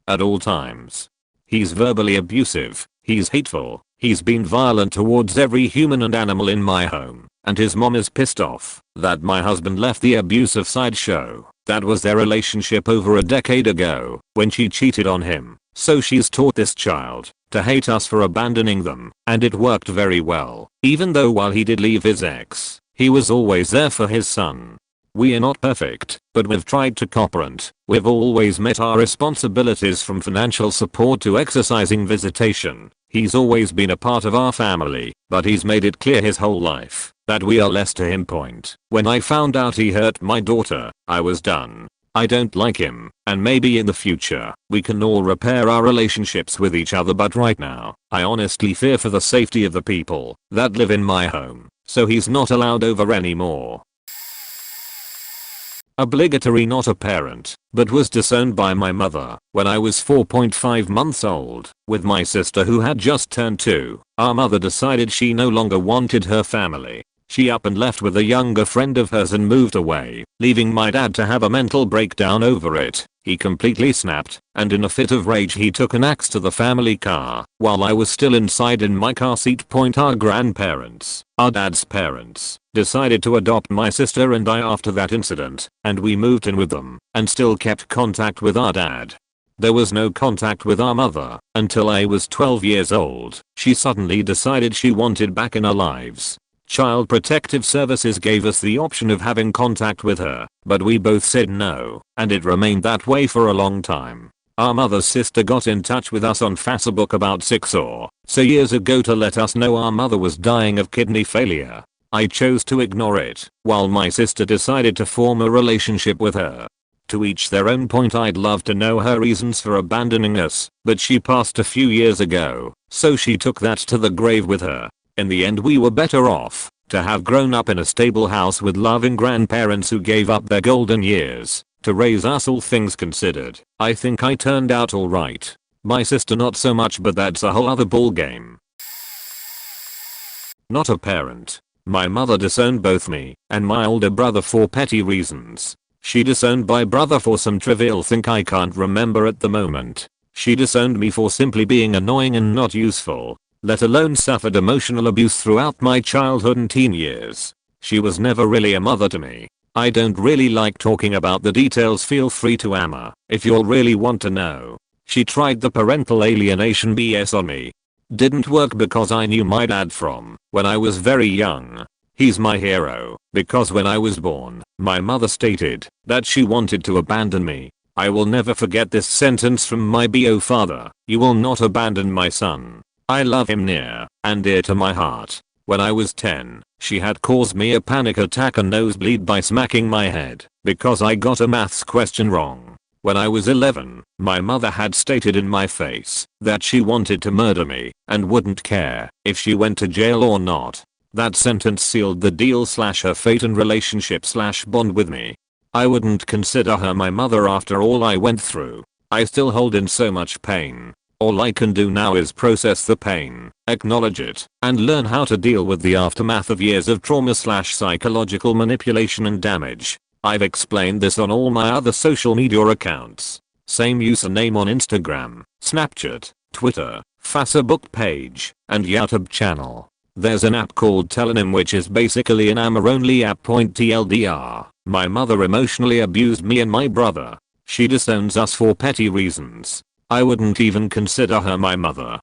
At all times. He's verbally abusive, he's hateful, he's been violent towards every human and animal in my home, and his mom is pissed off that my husband left the abusive sideshow. That was their relationship over a decade ago when she cheated on him, so she's taught this child to hate us for abandoning them, and it worked very well, even though while he did leave his ex, he was always there for his son. We are not perfect, but we've tried to cooperate. We've always met our responsibilities from financial support to exercising visitation. He's always been a part of our family, but he's made it clear his whole life that we are less to him. Point. When I found out he hurt my daughter, I was done. I don't like him, and maybe in the future, we can all repair our relationships with each other, but right now, I honestly fear for the safety of the people that live in my home, so he's not allowed over anymore. Obligatory, not a parent, but was disowned by my mother when I was 4.5 months old. With my sister who had just turned 2, our mother decided she no longer wanted her family. She up and left with a younger friend of hers and moved away, leaving my dad to have a mental breakdown over it. He completely snapped, and in a fit of rage he took an axe to the family car while I was still inside in my car seat. Point, our grandparents, our dad's parents, decided to adopt my sister and I after that incident, and we moved in with them and still kept contact with our dad. There was no contact with our mother until I was 12 years old. She suddenly decided she wanted back in our lives. Child Protective Services gave us the option of having contact with her, but we both said no, and it remained that way for a long time. Our mother's sister got in touch with us on Facebook about 6 or so years ago to let us know our mother was dying of kidney failure. I chose to ignore it, while my sister decided to form a relationship with her. To each their own. Point, I'd love to know her reasons for abandoning us, but she passed a few years ago, so she took that to the grave with her. In the end, we were better off to have grown up in a stable house with loving grandparents who gave up their golden years to raise us, all things considered. I think I turned out alright. My sister not so much, but that's a whole other ball game. Not a parent. My mother disowned both me and my older brother for petty reasons. She disowned my brother for some trivial thing I can't remember at the moment. She disowned me for simply being annoying and not useful, let alone suffered emotional abuse throughout my childhood and teen years. She was never really a mother to me. I don't really like talking about the details. Feel free to Amma if you'll really want to know. She tried the parental alienation BS on me. Didn't work because I knew my dad from when I was very young. He's my hero because when I was born, my mother stated that she wanted to abandon me. I will never forget this sentence from my bio father: "You will not abandon my son." I love him near and dear to my heart. When I was 10, she had caused me a panic attack and nosebleed by smacking my head because I got a maths question wrong. When I was 11, my mother had stated in my face that she wanted to murder me and wouldn't care if she went to jail or not. That sentence sealed the deal / her fate and relationship / bond with me. I wouldn't consider her my mother after all I went through. I still hold in so much pain. All I can do now is process the pain, acknowledge it, and learn how to deal with the aftermath of years of trauma / psychological manipulation and damage. I've explained this on all my other social media accounts. Same username on Instagram, Snapchat, Twitter, Facebook page, and YouTube channel. There's an app called Telenym which is basically an Amma-only app. TLDR, my mother emotionally abused me and my brother. She disowns us for petty reasons. I wouldn't even consider her my mother.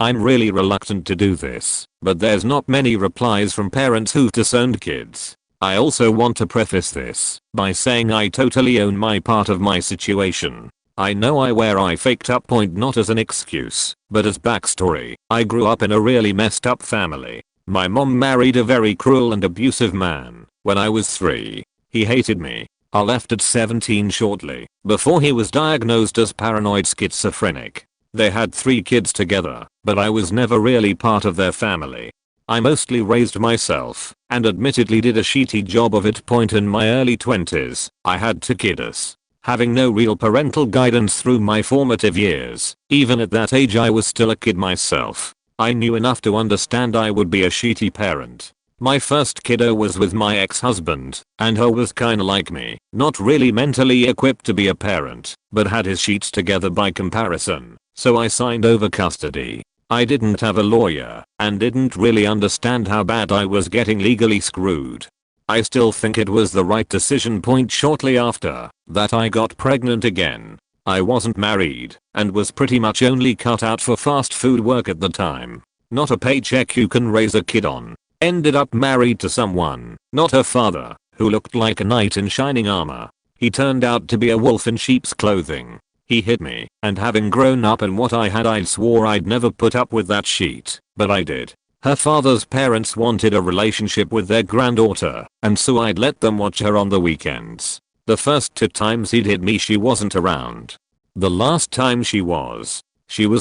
I'm really reluctant to do this, but there's not many replies from parents who've disowned kids. I also want to preface this by saying I totally own my part of my situation. I know I faked up point not as an excuse, but as backstory. I grew up in a really messed up family. My mom married a very cruel and abusive man when I was 3. He hated me. I left at 17 shortly before he was diagnosed as paranoid schizophrenic. They had 3 kids together, but I was never really part of their family. I mostly raised myself, and admittedly did a shitty job of it. Point in my early 20s, I had 2 kiddos. Having no real parental guidance through my formative years, even at that age I was still a kid myself. I knew enough to understand I would be a shitty parent. My first kiddo was with my ex-husband, and he was kinda like me, not really mentally equipped to be a parent, but had his sheets together by comparison, so I signed over custody. I didn't have a lawyer, and didn't really understand how bad I was getting legally screwed. I still think it was the right decision. Shortly after that I got pregnant again. I wasn't married, and was pretty much only cut out for fast food work at the time. Not a paycheck you can raise a kid on. Ended up married to someone, not her father, who looked like a knight in shining armor. He turned out to be a wolf in sheep's clothing. He hit me, and having grown up in what I had, I swore I'd never put up with that shit, but I did. Her father's parents wanted a relationship with their granddaughter, and so I'd let them watch her on the weekends. The first 2 times he'd hit me she wasn't around. The last time she was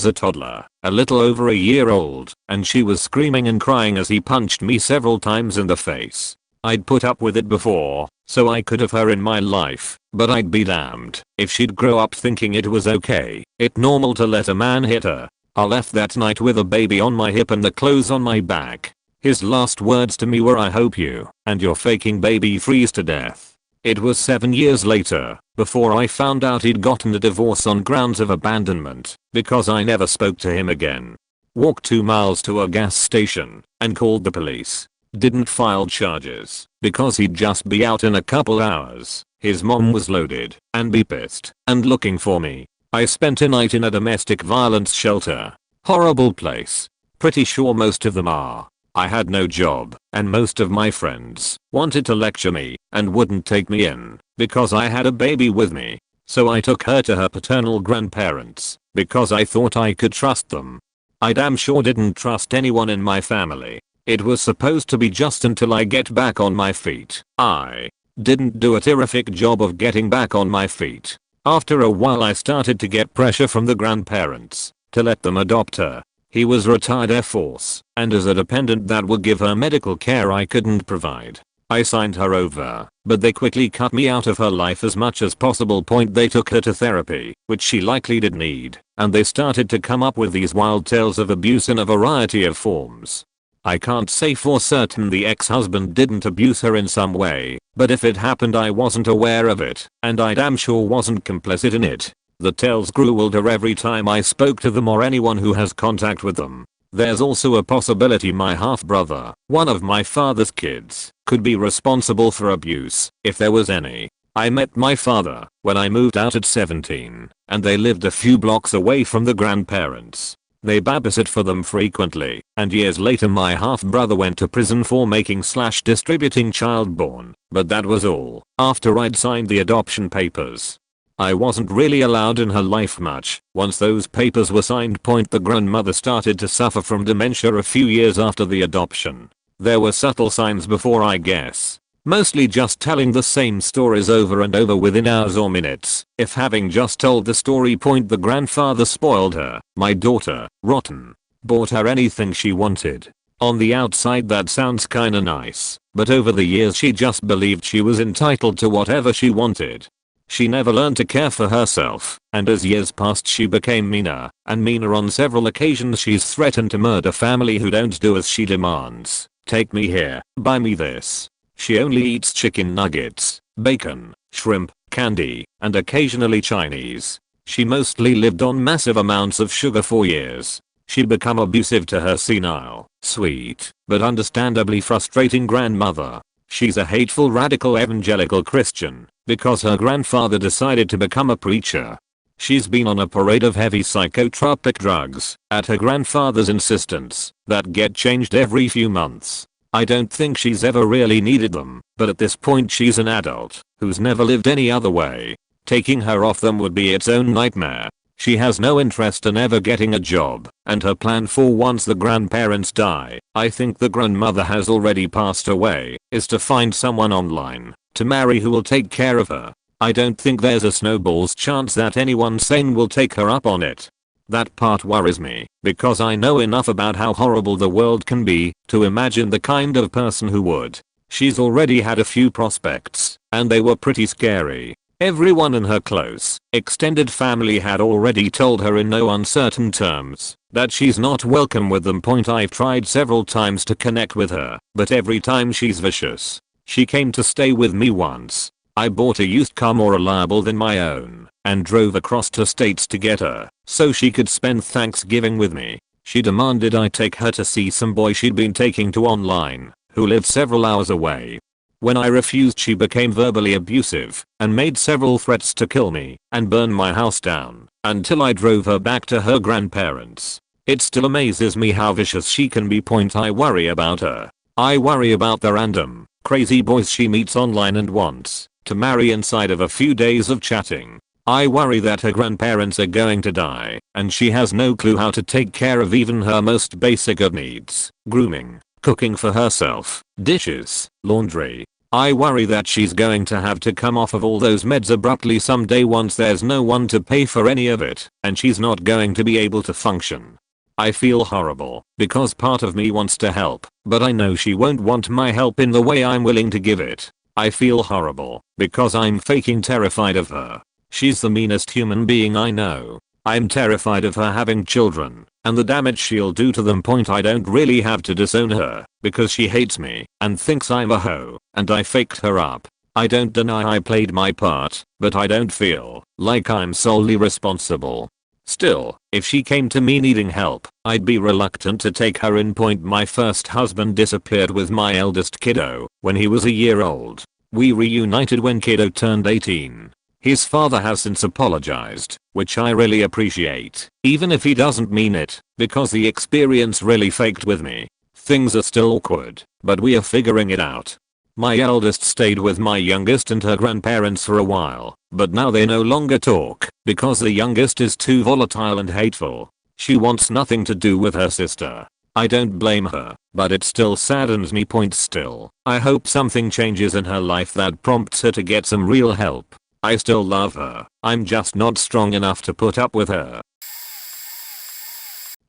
a toddler, a little over a year old, and she was screaming and crying as he punched me several times in the face. I'd put up with it before, so I could have her in my life, but I'd be damned if she'd grow up thinking it was okay, it normal to let a man hit her. I left that night with a baby on my hip and the clothes on my back. His last words to me were, "I hope you and your faking baby freeze to death." It was 7 years later before I found out he'd gotten a divorce on grounds of abandonment, because I never spoke to him again. Walked 2 miles to a gas station and called the police. Didn't file charges because he'd just be out in a couple hours. His mom was loaded and be pissed and looking for me. I spent a night in a domestic violence shelter. Horrible place. Pretty sure most of them are. I had no job, and most of my friends wanted to lecture me and wouldn't take me in because I had a baby with me. So I took her to her paternal grandparents because I thought I could trust them. I damn sure didn't trust anyone in my family. It was supposed to be just until I get back on my feet. I didn't do a terrific job of getting back on my feet. After a while I started to get pressure from the grandparents to let them adopt her. He was retired Air Force, and as a dependent that would give her medical care I couldn't provide. I signed her over, but they quickly cut me out of her life as much as possible. They took her to therapy, which she likely did need, and they started to come up with these wild tales of abuse in a variety of forms. I can't say for certain the ex-husband didn't abuse her in some way, but if it happened I wasn't aware of it, and I damn sure wasn't complicit in it. The tales grew wilder every time I spoke to them or anyone who has contact with them. There's also a possibility my half-brother, one of my father's kids, could be responsible for abuse, if there was any. I met my father when I moved out at 17, and they lived a few blocks away from the grandparents. They babysat for them frequently, and years later my half-brother went to prison for making/distributing child porn, but that was all after I'd signed the adoption papers. I wasn't really allowed in her life much once those papers were signed. The grandmother started to suffer from dementia a few years after the adoption. There were subtle signs before, I guess. Mostly just telling the same stories over and over within hours or minutes. If having just told the story, the grandfather spoiled her, my daughter, rotten. Bought her anything she wanted. On the outside that sounds kinda nice, but over the years she just believed she was entitled to whatever she wanted. She never learned to care for herself, and as years passed she became meaner and meaner. On several occasions she's threatened to murder family who don't do as she demands. Take me here, buy me this. She only eats chicken nuggets, bacon, shrimp, candy, and occasionally Chinese. She mostly lived on massive amounts of sugar for years. She'd become abusive to her senile, sweet, but understandably frustrating grandmother. She's a hateful radical evangelical Christian because her grandfather decided to become a preacher. She's been on a parade of heavy psychotropic drugs, at her grandfather's insistence, that get changed every few months. I don't think she's ever really needed them, but at this point she's an adult, who's never lived any other way. Taking her off them would be its own nightmare. She has no interest in ever getting a job, and her plan for once the grandparents die, I think the grandmother has already passed away, is to find someone online, to marry who will take care of her. I don't think there's a snowball's chance that anyone sane will take her up on it. That part worries me, because I know enough about how horrible the world can be, to imagine the kind of person who would. She's already had a few prospects, and they were pretty scary. Everyone in her close, extended family had already told her in no uncertain terms that she's not welcome with them. I've tried several times to connect with her, but every time she's vicious. She came to stay with me once. I bought a used car more reliable than my own, and drove across to states to get her, so she could spend Thanksgiving with me. She demanded I take her to see some boy she'd been taking to online, who lived several hours away. When I refused, she became verbally abusive, and made several threats to kill me, and burn my house down, until I drove her back to her grandparents. It still amazes me how vicious she can be. I worry about her. I worry about the random, crazy boys she meets online and wants to marry inside of a few days of chatting. I worry that her grandparents are going to die, and she has no clue how to take care of even her most basic of needs: grooming, cooking for herself, dishes, laundry. I worry that she's going to have to come off of all those meds abruptly someday once there's no one to pay for any of it, and she's not going to be able to function. I feel horrible, because part of me wants to help, but I know she won't want my help in the way I'm willing to give it. I feel horrible, because I'm faking terrified of her. She's the meanest human being I know. I'm terrified of her having children, and the damage she'll do to them. I don't really have to disown her, because she hates me, and thinks I'm a hoe, and I faked her up. I don't deny I played my part, but I don't feel like I'm solely responsible. Still, if she came to me needing help, I'd be reluctant to take her in. My first husband disappeared with my eldest kiddo when he was a year old. We reunited when kiddo turned 18. His father has since apologized, which I really appreciate, even if he doesn't mean it, because the experience really faked with me. Things are still awkward, but we are figuring it out. My eldest stayed with my youngest and her grandparents for a while, but now they no longer talk, because the youngest is too volatile and hateful. She wants nothing to do with her sister. I don't blame her, but it still saddens me. Still, I hope something changes in her life that prompts her to get some real help. I still love her, I'm just not strong enough to put up with her.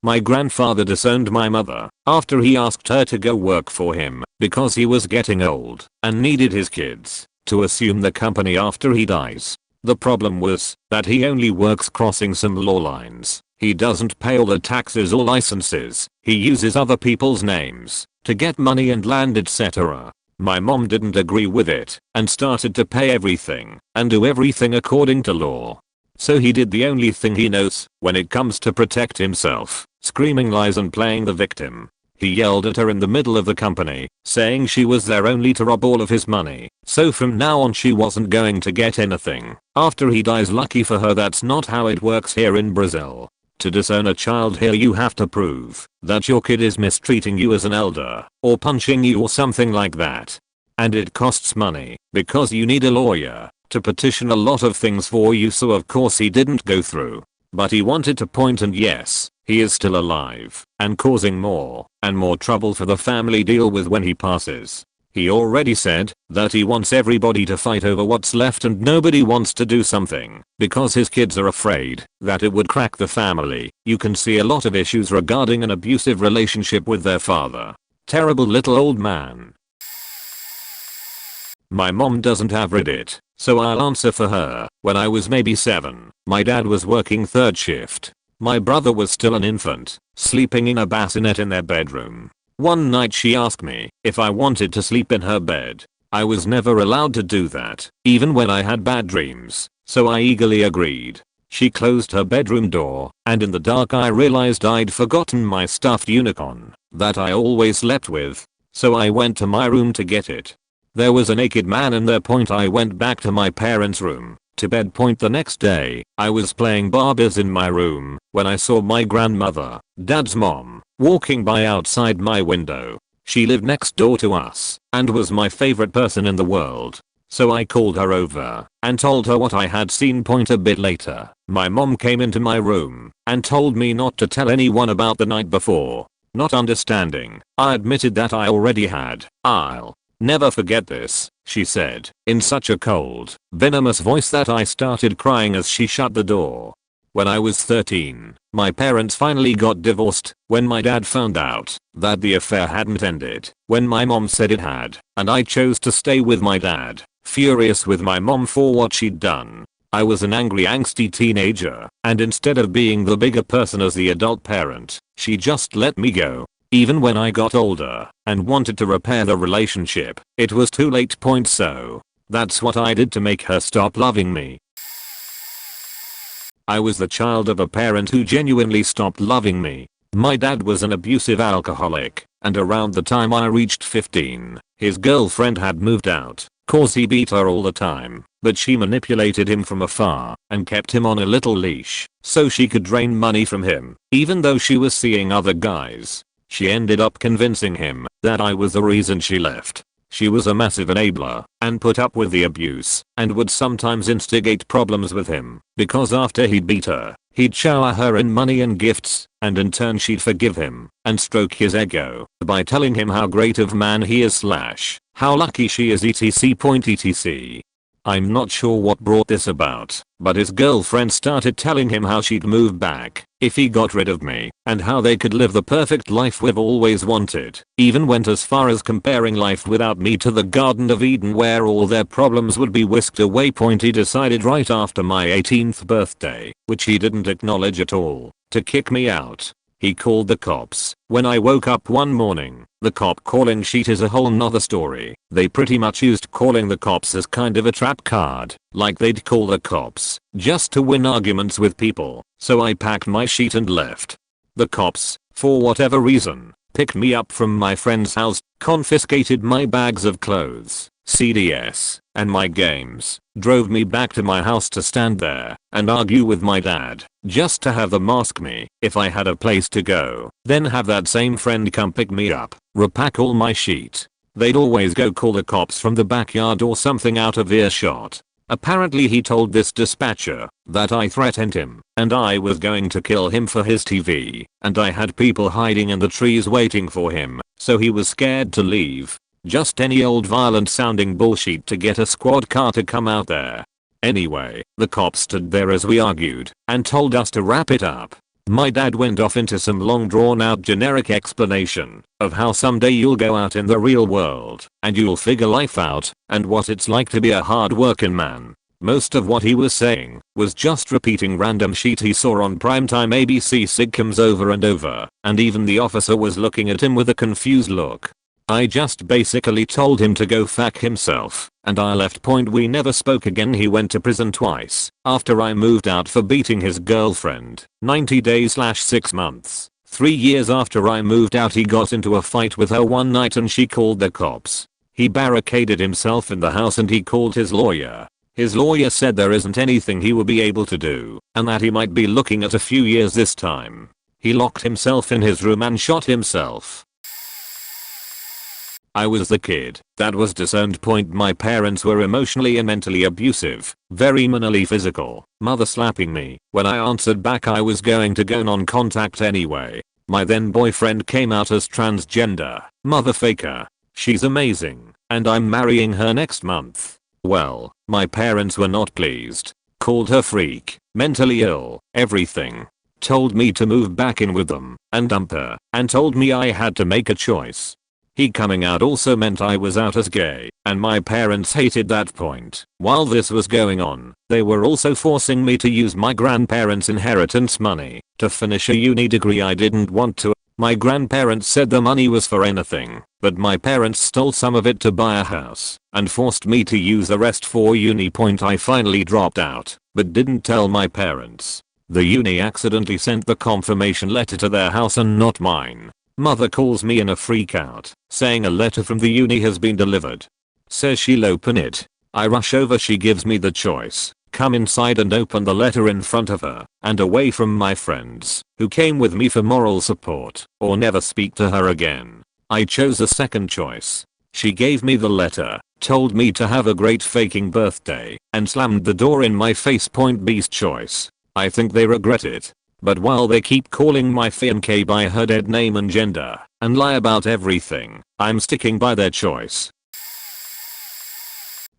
My grandfather disowned my mother after he asked her to go work for him because he was getting old and needed his kids to assume the company after he dies. The problem was that he only works crossing some law lines. He doesn't pay all the taxes or licenses. He uses other people's names to get money and land, etc. My mom didn't agree with it and started to pay everything and do everything according to law. So he did the only thing he knows when it comes to protect himself: screaming lies and playing the victim. He yelled at her in the middle of the company, saying she was there only to rob all of his money, so from now on she wasn't going to get anything after he dies. Lucky for her, that's not how it works here in Brazil. To disown a child here, you have to prove that your kid is mistreating you as an elder, or punching you or something like that. And it costs money, because you need a lawyer to petition a lot of things for you, so of course he didn't go through. But he wanted to point, and yes, he is still alive and causing more and more trouble for the family deal with when he passes. He already said that he wants everybody to fight over what's left, and nobody wants to do something because his kids are afraid that it would crack the family. You can see a lot of issues regarding an abusive relationship with their father. Terrible little old man. My mom doesn't have Reddit, so I'll answer for her. When I was maybe 7, my dad was working third shift. My brother was still an infant, sleeping in a bassinet in their bedroom. One night she asked me if I wanted to sleep in her bed. I was never allowed to do that, even when I had bad dreams, so I eagerly agreed. She closed her bedroom door, and in the dark I realized I'd forgotten my stuffed unicorn that I always slept with, so I went to my room to get it. There was a naked man in there. I went back to my parents' room To bed point the next day, I was playing Barbies in my room when I saw my grandmother, dad's mom, walking by outside my window. She lived next door to us and was my favorite person in the world. So I called her over and told her what I had seen. Point a bit later, my mom came into my room and told me not to tell anyone about the night before. Not understanding, I admitted that I already had. "I'll never forget this," she said, in such a cold, venomous voice that I started crying as she shut the door. When I was 13, my parents finally got divorced when my dad found out that the affair hadn't ended when my mom said it had, and I chose to stay with my dad, furious with my mom for what she'd done. I was an angry, angsty teenager, and instead of being the bigger person as the adult parent, she just let me go. Even when I got older and wanted to repair the relationship, it was too late. So that's what I did to make her stop loving me. I was the child of a parent who genuinely stopped loving me. My dad was an abusive alcoholic, and around the time I reached 15, his girlfriend had moved out. Cause he beat her all the time, but she manipulated him from afar and kept him on a little leash so she could drain money from him, even though she was seeing other guys. She ended up convincing him that I was the reason she left. She was a massive enabler and put up with the abuse and would sometimes instigate problems with him because after he'd beat her, he'd shower her in money and gifts, and in turn she'd forgive him and stroke his ego by telling him how great of man he is / how lucky she is etc. I'm not sure what brought this about, but his girlfriend started telling him how she'd move back if he got rid of me and how they could live the perfect life we've always wanted. Even went as far as comparing life without me to the Garden of Eden where all their problems would be whisked away. He decided right after my 18th birthday, which he didn't acknowledge at all, to kick me out. He called the cops. When I woke up one morning, the cop calling sheet is a whole nother story. They pretty much used calling the cops as kind of a trap card, like they'd call the cops just to win arguments with people. So I packed my sheet and left. The cops, for whatever reason, picked me up from my friend's house, confiscated my bags of clothes, CDs, and my games, drove me back to my house to stand there and argue with my dad, just to have them ask me if I had a place to go, then have that same friend come pick me up, repack all my sheet. They'd always go call the cops from the backyard or something out of earshot. Apparently he told this dispatcher that I threatened him and I was going to kill him for his TV, and I had people hiding in the trees waiting for him, so he was scared to leave. Just any old violent sounding bullshit to get a squad car to come out there. Anyway, the cops stood there as we argued and told us to wrap it up. My dad went off into some long drawn out generic explanation of how someday you'll go out in the real world and you'll figure life out and what it's like to be a hard working man. Most of what he was saying was just repeating random shit he saw on primetime ABC sitcoms over and over, and even the officer was looking at him with a confused look. I just basically told him to go fuck himself, and I left. We never spoke again. He went to prison twice after I moved out for beating his girlfriend, 90 days / 6 months. 3 years after I moved out he got into a fight with her one night and she called the cops. He barricaded himself in the house and he called his lawyer. His lawyer said there isn't anything he will be able to do and that he might be looking at a few years this time. He locked himself in his room and shot himself. I was the kid that was disowned. My parents were emotionally and mentally abusive, very minimally physical, mother slapping me. When I answered back I was going to go non-contact anyway. My then boyfriend came out as transgender, mother faker. She's amazing, and I'm marrying her next month. Well, my parents were not pleased. Called her freak, mentally ill, everything. Told me to move back in with them and dump her, and told me I had to make a choice. He coming out also meant I was out as gay, and my parents hated that point. While this was going on, they were also forcing me to use my grandparents' inheritance money to finish a uni degree I didn't want to. My grandparents said the money was for anything, but my parents stole some of it to buy a house and forced me to use the rest for uni. I finally dropped out, but didn't tell my parents. The uni accidentally sent the confirmation letter to their house and not mine. Mother calls me in a freak out, saying a letter from the uni has been delivered. Says she'll open it. I rush over, she gives me the choice come inside and open the letter in front of her and away from my friends who came with me for moral support, or never speak to her again. I chose a second choice. She gave me the letter, told me to have a great faking birthday, and slammed the door in my face. Point B's choice. I think they regret it. But while they keep calling my fiancé by her dead name and gender, and lie about everything, I'm sticking by their choice.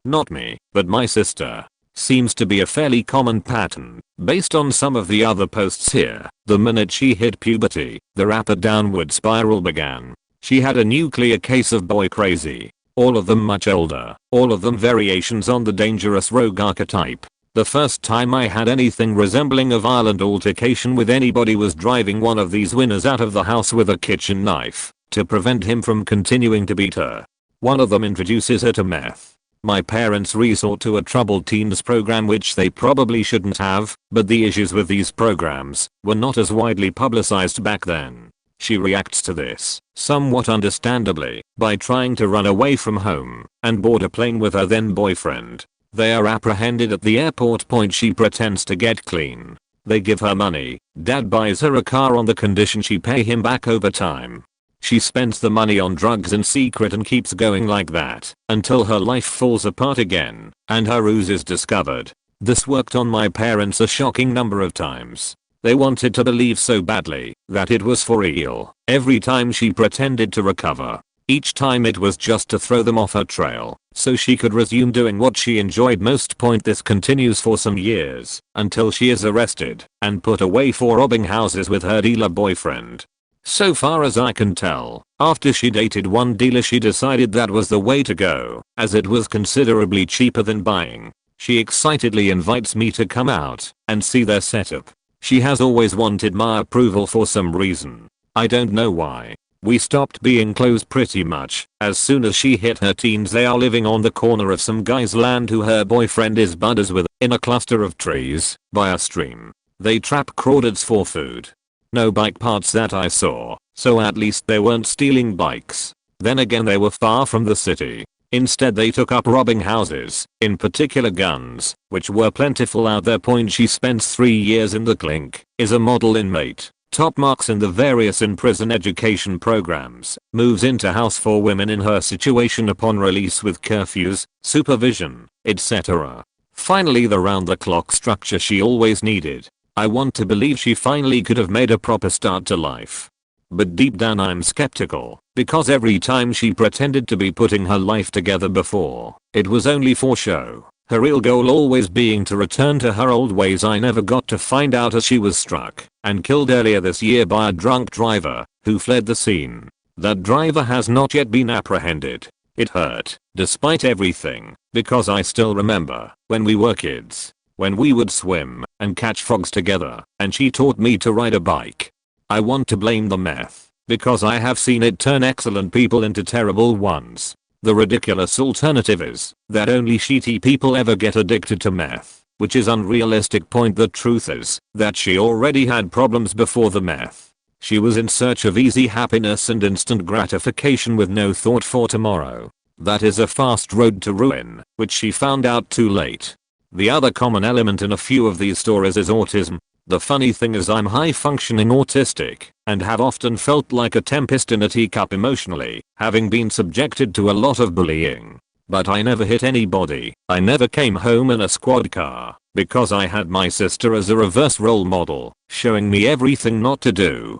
Not me, but my sister. Seems to be a fairly common pattern, based on some of the other posts here. The minute she hit puberty, the rapid downward spiral began. She had a nuclear case of boy crazy. All of them much older, all of them variations on the dangerous rogue archetype. The first time I had anything resembling a violent altercation with anybody was driving one of these winners out of the house with a kitchen knife, to prevent him from continuing to beat her. One of them introduces her to meth. My parents resort to a troubled teens program, which they probably shouldn't have, but the issues with these programs were not as widely publicized back then. She reacts to this, somewhat understandably, by trying to run away from home and board a plane with her then boyfriend. They are apprehended at the airport. She pretends to get clean. They give her money. Dad buys her a car on the condition she pay him back over time. She spends the money on drugs in secret and keeps going like that until her life falls apart again and her ruse is discovered. This worked on my parents a shocking number of times. They wanted to believe so badly that it was for real. Every time she pretended to recover, each time it was just to throw them off her trail so she could resume doing what she enjoyed most. This continues for some years until she is arrested and put away for robbing houses with her dealer boyfriend. So far as I can tell, after she dated one dealer she decided that was the way to go, as it was considerably cheaper than buying. She excitedly invites me to come out and see their setup. She has always wanted my approval for some reason. I don't know why. We stopped being close pretty much as soon as she hit her teens. They are living on the corner of some guy's land who her boyfriend is buddies with, in a cluster of trees by a stream. They trap crawdads for food. No bike parts that I saw, so at least they weren't stealing bikes. Then again, they were far from the city. Instead they took up robbing houses, in particular guns, which were plentiful out there. She spends 3 years in the clink, is a model inmate, top marks in the various in-prison education programs, moves into house for women in her situation upon release with curfews, supervision, etc. Finally the round-the-clock structure she always needed. I want to believe she finally could have made a proper start to life. But deep down I'm skeptical, because every time she pretended to be putting her life together before, it was only for show, her real goal always being to return to her old ways. I never got to find out as she was struck and killed earlier this year by a drunk driver who fled the scene. That driver has not yet been apprehended. It hurt, despite everything, because I still remember when we were kids, when we would swim and catch frogs together, and she taught me to ride a bike. I want to blame the meth, because I have seen it turn excellent people into terrible ones. The ridiculous alternative is that only shitty people ever get addicted to meth, which is unrealistic. The truth is that she already had problems before the meth. She was in search of easy happiness and instant gratification with no thought for tomorrow. That is a fast road to ruin, which she found out too late. The other common element in a few of these stories is autism. The funny thing is I'm high functioning autistic and have often felt like a tempest in a teacup emotionally, having been subjected to a lot of bullying. But I never hit anybody. I never came home in a squad car because I had my sister as a reverse role model, showing me everything not to do.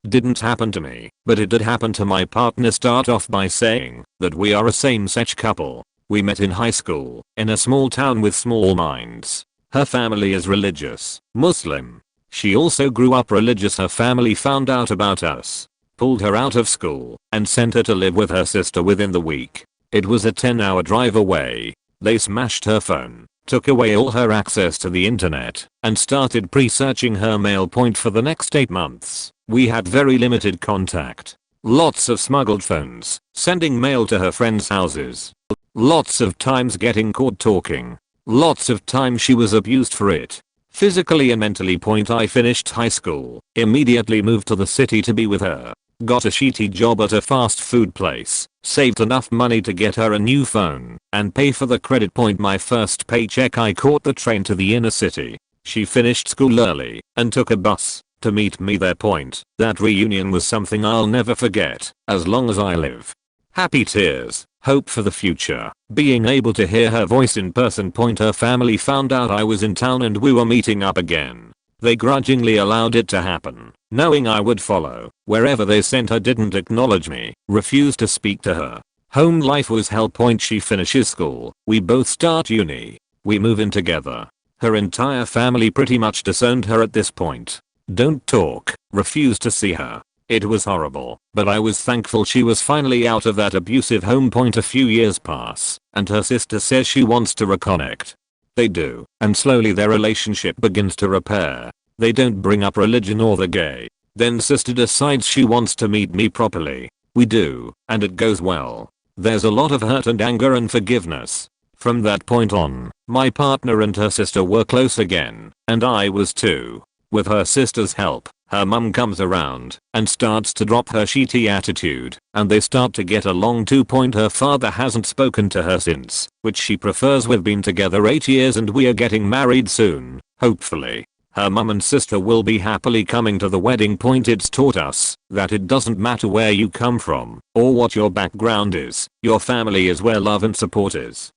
Didn't happen to me, but it did happen to my partner. Start off by saying that we are a same-sex couple. We met in high school, in a small town with small minds. Her family is religious, Muslim. She also grew up religious. Her family found out about us, pulled her out of school, and sent her to live with her sister within the week. It was a 10-hour drive away. They smashed her phone, took away all her access to the internet, and started pre-searching her mail. For the next 8 months, we had very limited contact. Lots of smuggled phones, sending mail to her friends' houses. Lots of times getting caught talking. Lots of times she was abused for it, physically and mentally. I finished high school, immediately moved to the city to be with her, got a shitty job at a fast food place, saved enough money to get her a new phone and pay for the credit point my first paycheck. I caught the train to the inner city. She finished school early and took a bus to meet me there. That reunion was something I'll never forget as long as I live. Happy tears, hope for the future, being able to hear her voice in person. Her family found out I was in town and we were meeting up again. They grudgingly allowed it to happen, knowing I would follow wherever they sent her. Didn't acknowledge me, refused to speak to her. Home life was hell. She finishes school, we both start uni, we move in together. Her entire family pretty much disowned her at this point. Don't talk, refused to see her. It was horrible, but I was thankful she was finally out of that abusive home. A few years pass, and her sister says she wants to reconnect. They do, and slowly their relationship begins to repair. They don't bring up religion or the gay. Then sister decides she wants to meet me properly. We do, and it goes well. There's a lot of hurt and anger and forgiveness. From that point on, my partner and her sister were close again, and I was too. With her sister's help, her mum comes around and starts to drop her shitty attitude, and they start to get along too. Her father hasn't spoken to her since, which she prefers. We've been together 8 years and we are getting married soon, hopefully. Her mum and sister will be happily coming to the wedding. It's taught us that it doesn't matter where you come from or what your background is, your family is where love and support is.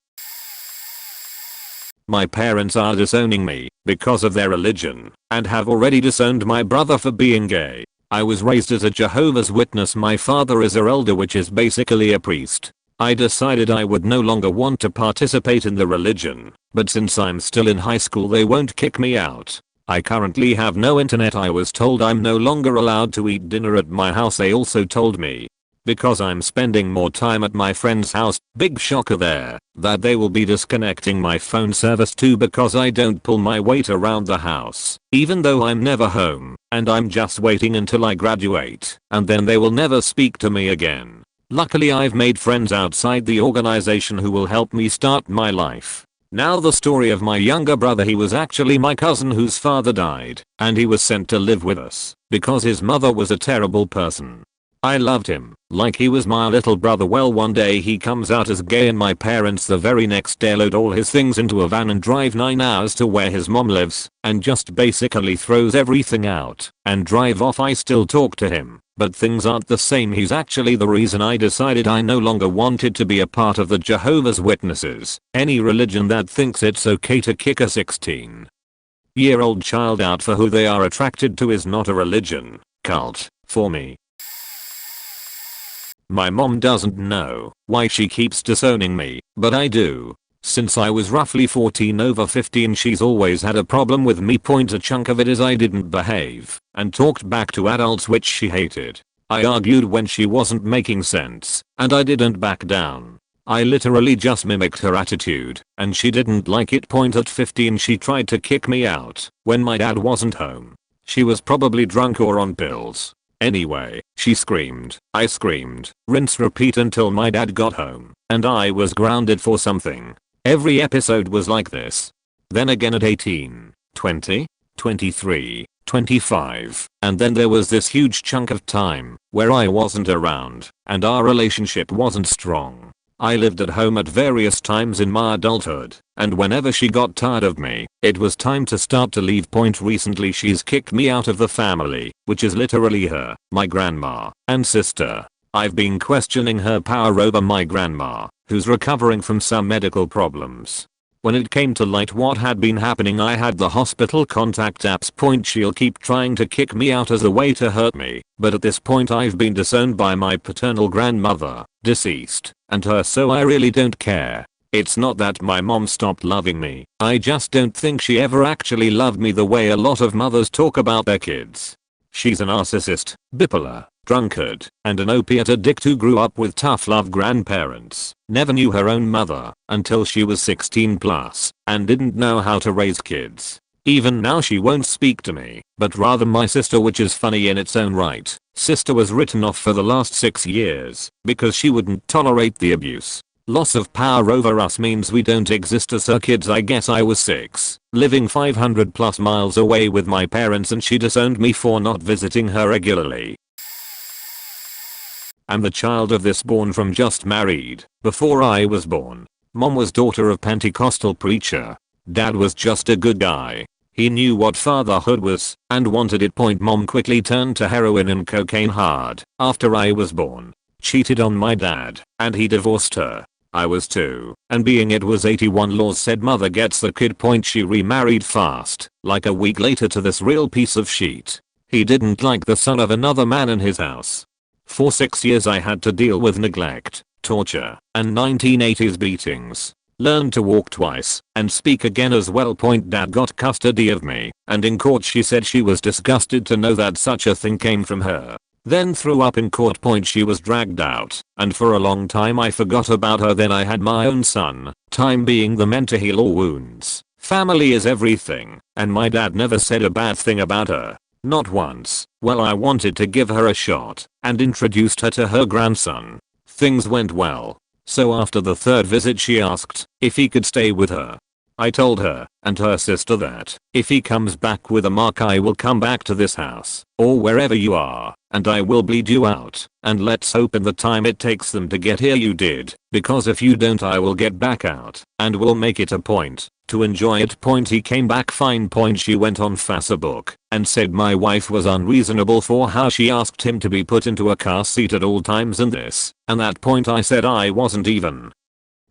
My parents are disowning me because of their religion and have already disowned my brother for being gay. I was raised as a Jehovah's Witness. My father is a elder, which is basically a priest. I decided I would no longer want to participate in the religion, but since I'm still in high school they won't kick me out. I currently have no internet. I was told I'm no longer allowed to eat dinner at my house. They also told me, because I'm spending more time at my friend's house, big shocker there, that they will be disconnecting my phone service too because I don't pull my weight around the house, even though I'm never home, and I'm just waiting until I graduate, and then they will never speak to me again. Luckily I've made friends outside the organization who will help me start my life. Now the story of my younger brother. He was actually my cousin whose father died, and he was sent to live with us because his mother was a terrible person. I loved him like he was my little brother. Well, one day he comes out as gay and my parents the very next day load all his things into a van and drive 9 hours to where his mom lives and just basically throws everything out and drive off. I still talk to him, but things aren't the same. He's actually the reason I decided I no longer wanted to be a part of the Jehovah's Witnesses, any religion that thinks it's okay to kick a 16-year-old child out for who they are attracted to is not a religion, cult, for me. My mom doesn't know why she keeps disowning me, but I do. Since I was roughly 14 over 15 she's always had a problem with me. A chunk of it is I didn't behave and talked back to adults, which she hated. I argued when she wasn't making sense, and I didn't back down. I literally just mimicked her attitude, and she didn't like it. At 15 she tried to kick me out when my dad wasn't home. She was probably drunk or on pills. Anyway, she screamed, I screamed, rinse repeat until my dad got home, and I was grounded for something. Every episode was like this. Then again at 18, 20, 23, 25, and then there was this huge chunk of time where I wasn't around, and our relationship wasn't strong. I lived at home at various times in my adulthood, and whenever she got tired of me, it was time to start to leave. Recently she's kicked me out of the family, which is literally her, my grandma, and sister. I've been questioning her power over my grandma, who's recovering from some medical problems. When it came to light what had been happening, I had the hospital contact apps. She'll keep trying to kick me out as a way to hurt me, but at this point I've been disowned by my paternal grandmother, deceased, and her, so I really don't care. It's not that my mom stopped loving me, I just don't think she ever actually loved me the way a lot of mothers talk about their kids. She's a narcissist, bipolar, drunkard, and an opiate addict who grew up with tough love grandparents, never knew her own mother until she was 16 plus, and didn't know how to raise kids. Even now she won't speak to me, but rather my sister, which is funny in its own right. Sister was written off for the last 6 years because she wouldn't tolerate the abuse. Loss of power over us means we don't exist as her kids. I guess I was 6, living 500 plus miles away with my parents, and she disowned me for not visiting her regularly. I'm the child of this born from just married. Before I was born, mom was daughter of Pentecostal preacher. Dad was just a good guy. He knew what fatherhood was and wanted it. Mom quickly turned to heroin and cocaine hard after I was born. Cheated on my dad and he divorced her. I was 2 and being it was 81 laws said mother gets the kid. She remarried fast, like a week later to this real piece of shit. He didn't like the son of another man in his house. For 6 years I had to deal with neglect, torture, and 1980s beatings. Learned to walk twice and speak again as well. Dad got custody of me and in court she said she was disgusted to know that such a thing came from her. Then threw up in court. She was dragged out and for a long time I forgot about her. Then I had my own son, time being the men to heal all wounds. Family is everything and my dad never said a bad thing about her. Not once. Well, I wanted to give her a shot and introduced her to her grandson. Things went well. So after the 3rd visit she asked if he could stay with her. I told her and her sister that if he comes back with a mark I will come back to this house or wherever you are and I will bleed you out, and let's hope in the time it takes them to get here you did, because if you don't I will get back out and will make it a point to enjoy it. He came back fine. She went on Facebook and said my wife was unreasonable for how she asked him to be put into a car seat at all times and this and that. I said I wasn't even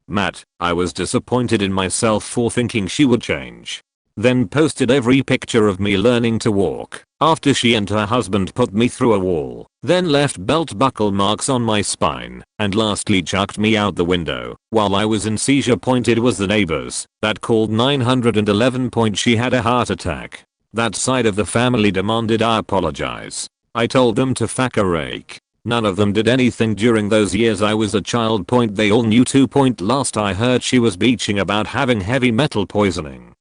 mad. I was disappointed in myself for thinking she would change. Then posted every picture of me learning to walk after she and her husband put me through a wall, then left belt buckle marks on my spine, and lastly chucked me out the window while I was in seizure. It was the neighbors that called 911. She had a heart attack. That side of the family demanded I apologize. I told them to fuck a rake. None of them did anything during those years I was a child. They all knew too. Last I heard she was bitching about having heavy metal poisoning.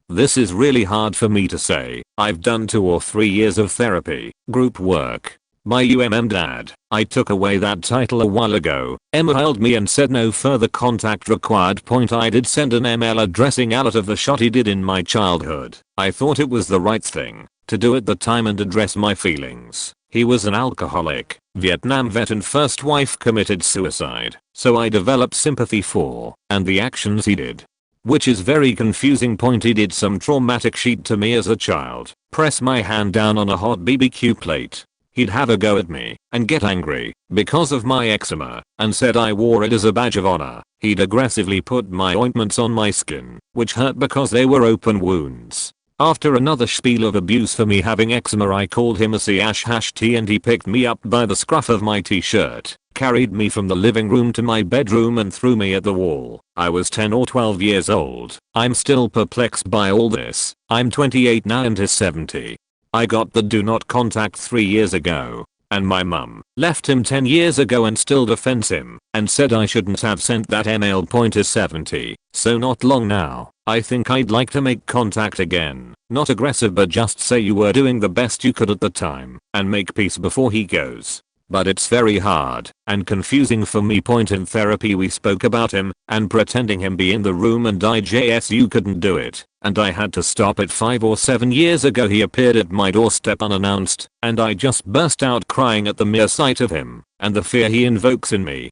This is really hard for me to say. I've done 2 or 3 years of therapy, group work. My dad, I took away that title a while ago. Emma held me and said no further contact required. I did send an email addressing out of the shot he did in my childhood. I thought it was the right thing to do at the time and address my feelings. He was an alcoholic, Vietnam vet and first wife committed suicide, so I developed sympathy for and the actions he did. Which is very confusing. He did some traumatic shit to me as a child. Press my hand down on a hot BBQ plate. He'd have a go at me and get angry because of my eczema and said I wore it as a badge of honor. He'd aggressively put my ointments on my skin, which hurt because they were open wounds. After another spiel of abuse for me having eczema I called him a #T and he picked me up by the scruff of my t-shirt, carried me from the living room to my bedroom and threw me at the wall. I was 10 or 12 years old. I'm still perplexed by all this. I'm 28 now and he's 70. I got the do not contact 3 years ago. And my mum left him 10 years ago and still defends him and said I shouldn't have sent that email. Is 70, so not long now. I think I'd like to make contact again. Not aggressive but just say you were doing the best you could at the time and make peace before he goes. But it's very hard and confusing for me. In therapy we spoke about him and pretending him be in the room and you couldn't do it and I had to stop it. 5 or 7 years ago he appeared at my doorstep unannounced and I just burst out crying at the mere sight of him and the fear he invokes in me.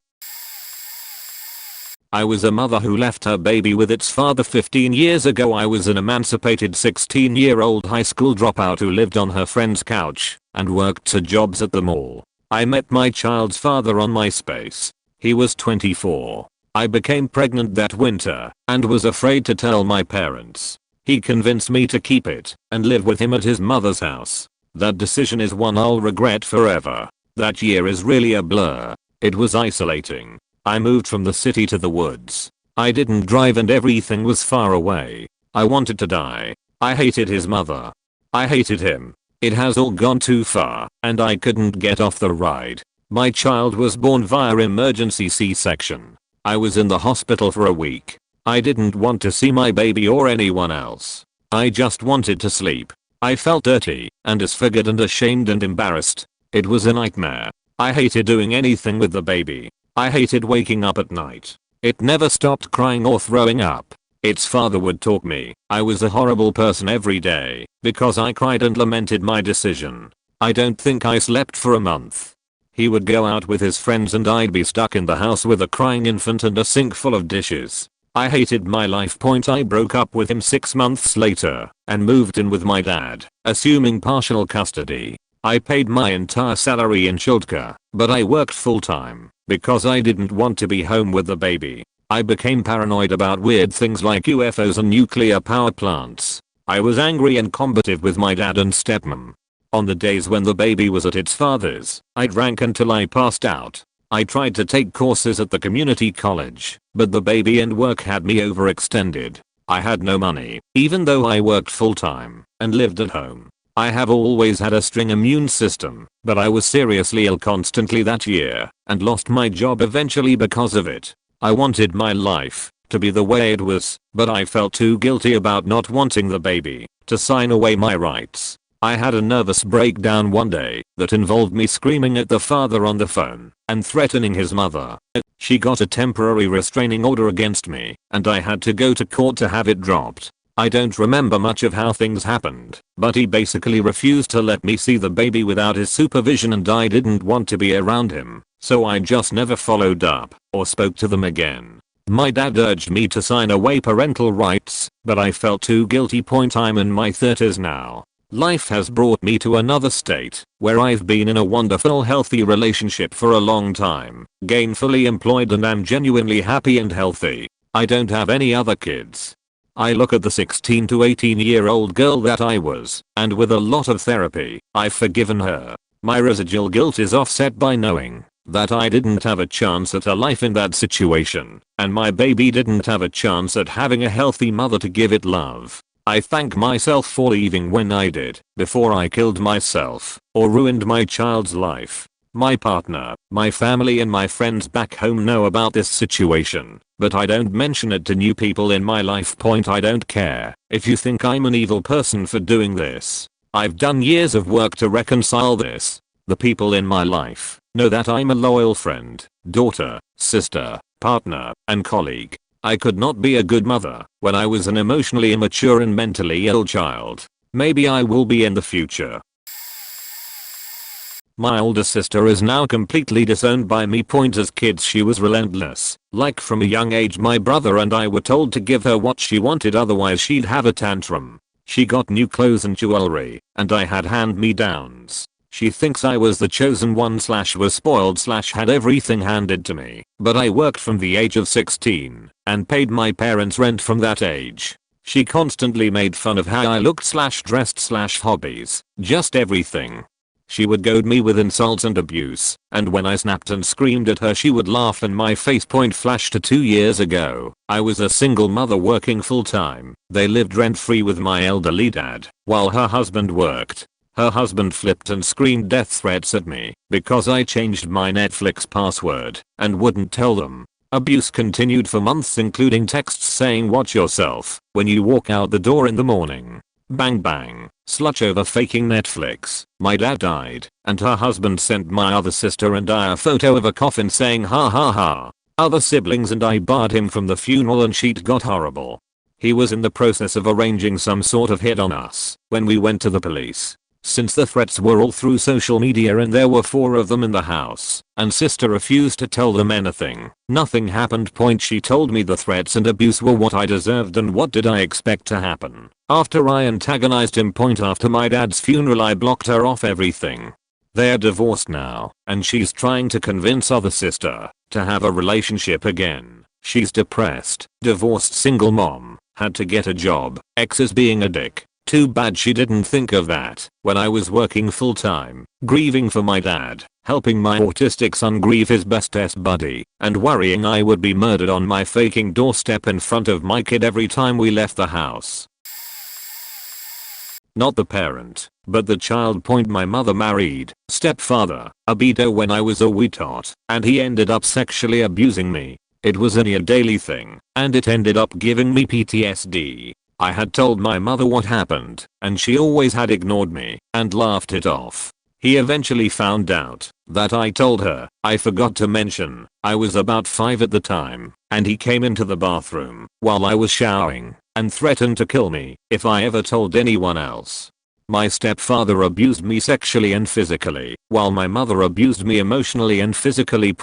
I was a mother who left her baby with its father 15 years ago. I was an emancipated 16-year-old high school dropout who lived on her friend's couch and worked 2 jobs at the mall. I met my child's father on MySpace. He was 24. I became pregnant that winter and was afraid to tell my parents. He convinced me to keep it and live with him at his mother's house. That decision is one I'll regret forever. That year is really a blur. It was isolating. I moved from the city to the woods. I didn't drive and everything was far away. I wanted to die. I hated his mother. I hated him. It has all gone too far and I couldn't get off the ride. My child was born via emergency C-section. I was in the hospital for a week. I didn't want to see my baby or anyone else. I just wanted to sleep. I felt dirty and disfigured and ashamed and embarrassed. It was a nightmare. I hated doing anything with the baby. I hated waking up at night. It never stopped crying or throwing up. Its father would talk me. I was a horrible person every day because I cried and lamented my decision. I don't think I slept for a month. He would go out with his friends and I'd be stuck in the house with a crying infant and a sink full of dishes. I hated my life. I broke up with him 6 months later and moved in with my dad, assuming partial custody. I paid my entire salary in childcare, but I worked full time because I didn't want to be home with the baby. I became paranoid about weird things like UFOs and nuclear power plants. I was angry and combative with my dad and stepmom. On the days when the baby was at its father's, I drank until I passed out. I tried to take courses at the community college, but the baby and work had me overextended. I had no money, even though I worked full time and lived at home. I have always had a strong immune system, but I was seriously ill constantly that year and lost my job eventually because of it. I wanted my life to be the way it was, but I felt too guilty about not wanting the baby to sign away my rights. I had a nervous breakdown one day that involved me screaming at the father on the phone and threatening his mother. She got a temporary restraining order against me and I had to go to court to have it dropped. I don't remember much of how things happened, but he basically refused to let me see the baby without his supervision and I didn't want to be around him, so I just never followed up or spoke to them again. My dad urged me to sign away parental rights, but I felt too guilty. I'm in my 30s now. Life has brought me to another state where I've been in a wonderful healthy relationship for a long time, gainfully employed and am genuinely happy and healthy. I don't have any other kids. I look at the 16 to 18-year-old girl that I was, and with a lot of therapy, I've forgiven her. My residual guilt is offset by knowing that I didn't have a chance at a life in that situation, and my baby didn't have a chance at having a healthy mother to give it love. I thank myself for leaving when I did, before I killed myself or ruined my child's life. My partner, my family and my friends back home know about this situation, but I don't mention it to new people in my life. I don't care if you think I'm an evil person for doing this. I've done years of work to reconcile this. The people in my life know that I'm a loyal friend, daughter, sister, partner, and colleague. I could not be a good mother when I was an emotionally immature and mentally ill child. Maybe I will be in the future. My older sister is now completely disowned by me. As kids she was relentless. Like from a young age my brother and I were told to give her what she wanted otherwise she'd have a tantrum. She got new clothes and jewelry, and I had hand-me-downs. She thinks I was the chosen one / was spoiled / had everything handed to me, but I worked from the age of 16 and paid my parents' rent from that age. She constantly made fun of how I looked / dressed / hobbies, just everything. She would goad me with insults and abuse, and when I snapped and screamed at her she would laugh in my face. Flash to 2 years ago. I was a single mother working full time. They lived rent free with my elderly dad while her husband worked. Her husband flipped and screamed death threats at me because I changed my Netflix password and wouldn't tell them. Abuse continued for months, including texts saying watch yourself when you walk out the door in the morning. Bang bang, slutch over faking Netflix. My dad died, and her husband sent my other sister and I a photo of a coffin saying ha ha ha. Other siblings and I barred him from the funeral and shit got horrible. He was in the process of arranging some sort of hit on us when we went to the police. Since the threats were all through social media and there were 4 of them in the house, and sister refused to tell them anything, nothing happened. She told me the threats and abuse were what I deserved and what did I expect to happen. After I antagonized him. After my dad's funeral I blocked her off everything. They're divorced now, and she's trying to convince other sister to have a relationship again. She's depressed, divorced single mom, had to get a job, ex is being a dick. Too bad she didn't think of that when I was working full time, grieving for my dad, helping my autistic son grieve his bestest buddy, and worrying I would be murdered on my faking doorstep in front of my kid every time we left the house. Not the parent, but the child. My mother married stepfather, a beater when I was a wee tot, and he ended up sexually abusing me. It was a near daily thing, and it ended up giving me PTSD. I had told my mother what happened, and she always had ignored me and laughed it off. He eventually found out that I told her. I forgot to mention I was about 5 at the time, and he came into the bathroom while I was showering and threatened to kill me if I ever told anyone else. My stepfather abused me sexually and physically, while my mother abused me emotionally and physically.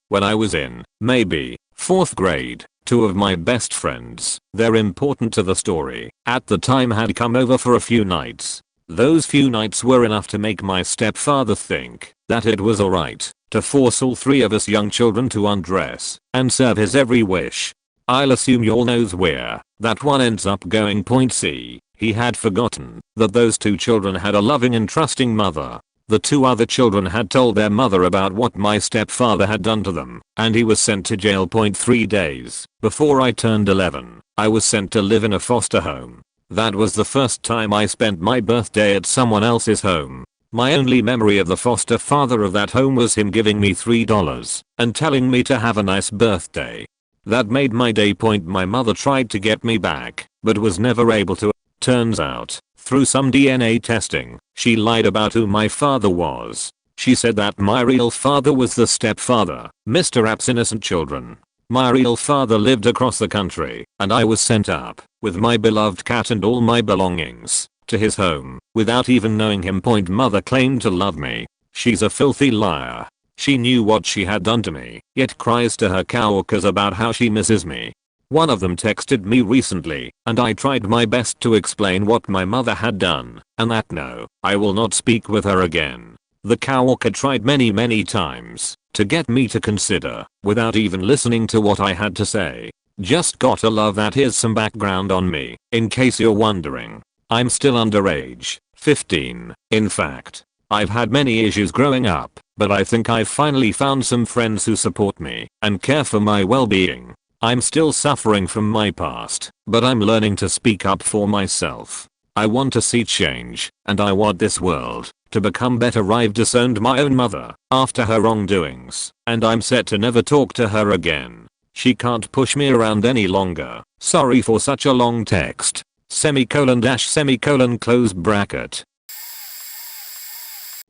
When I was in, maybe, 4th grade, two of my best friends, they're important to the story, at the time had come over for a few nights. Those few nights were enough to make my stepfather think that it was alright to force all three of us young children to undress and serve his every wish. I'll assume y'all knows where that one ends up going. C. He had forgotten that those two children had a loving and trusting mother. The two other children had told their mother about what my stepfather had done to them, and he was sent to jail. 3 days before I turned 11, I was sent to live in a foster home. That was the first time I spent my birthday at someone else's home. My only memory of the foster father of that home was him giving me $3 and telling me to have a nice birthday. That made my day. My mother tried to get me back, but was never able to. Turns out, through some DNA testing, she lied about who my father was. She said that my real father was the stepfather, Mr. App's innocent children. My real father lived across the country, and I was sent up, with my beloved cat and all my belongings, to his home, without even knowing him. Mother claimed to love me. She's a filthy liar. She knew what she had done to me, yet cries to her coworkers about how she misses me. One of them texted me recently, and I tried my best to explain what my mother had done, and that no, I will not speak with her again. The coworker tried many times to get me to consider, without even listening to what I had to say. Just gotta love that. Here's some background on me, in case you're wondering. I'm still underage, 15, in fact. I've had many issues growing up, but I think I've finally found some friends who support me and care for my well-being. I'm still suffering from my past, but I'm learning to speak up for myself. I want to see change, and I want this world to become better. I've disowned my own mother after her wrongdoings, and I'm set to never talk to her again. She can't push me around any longer. Sorry for such a long text. Semicolon dash semicolon close bracket.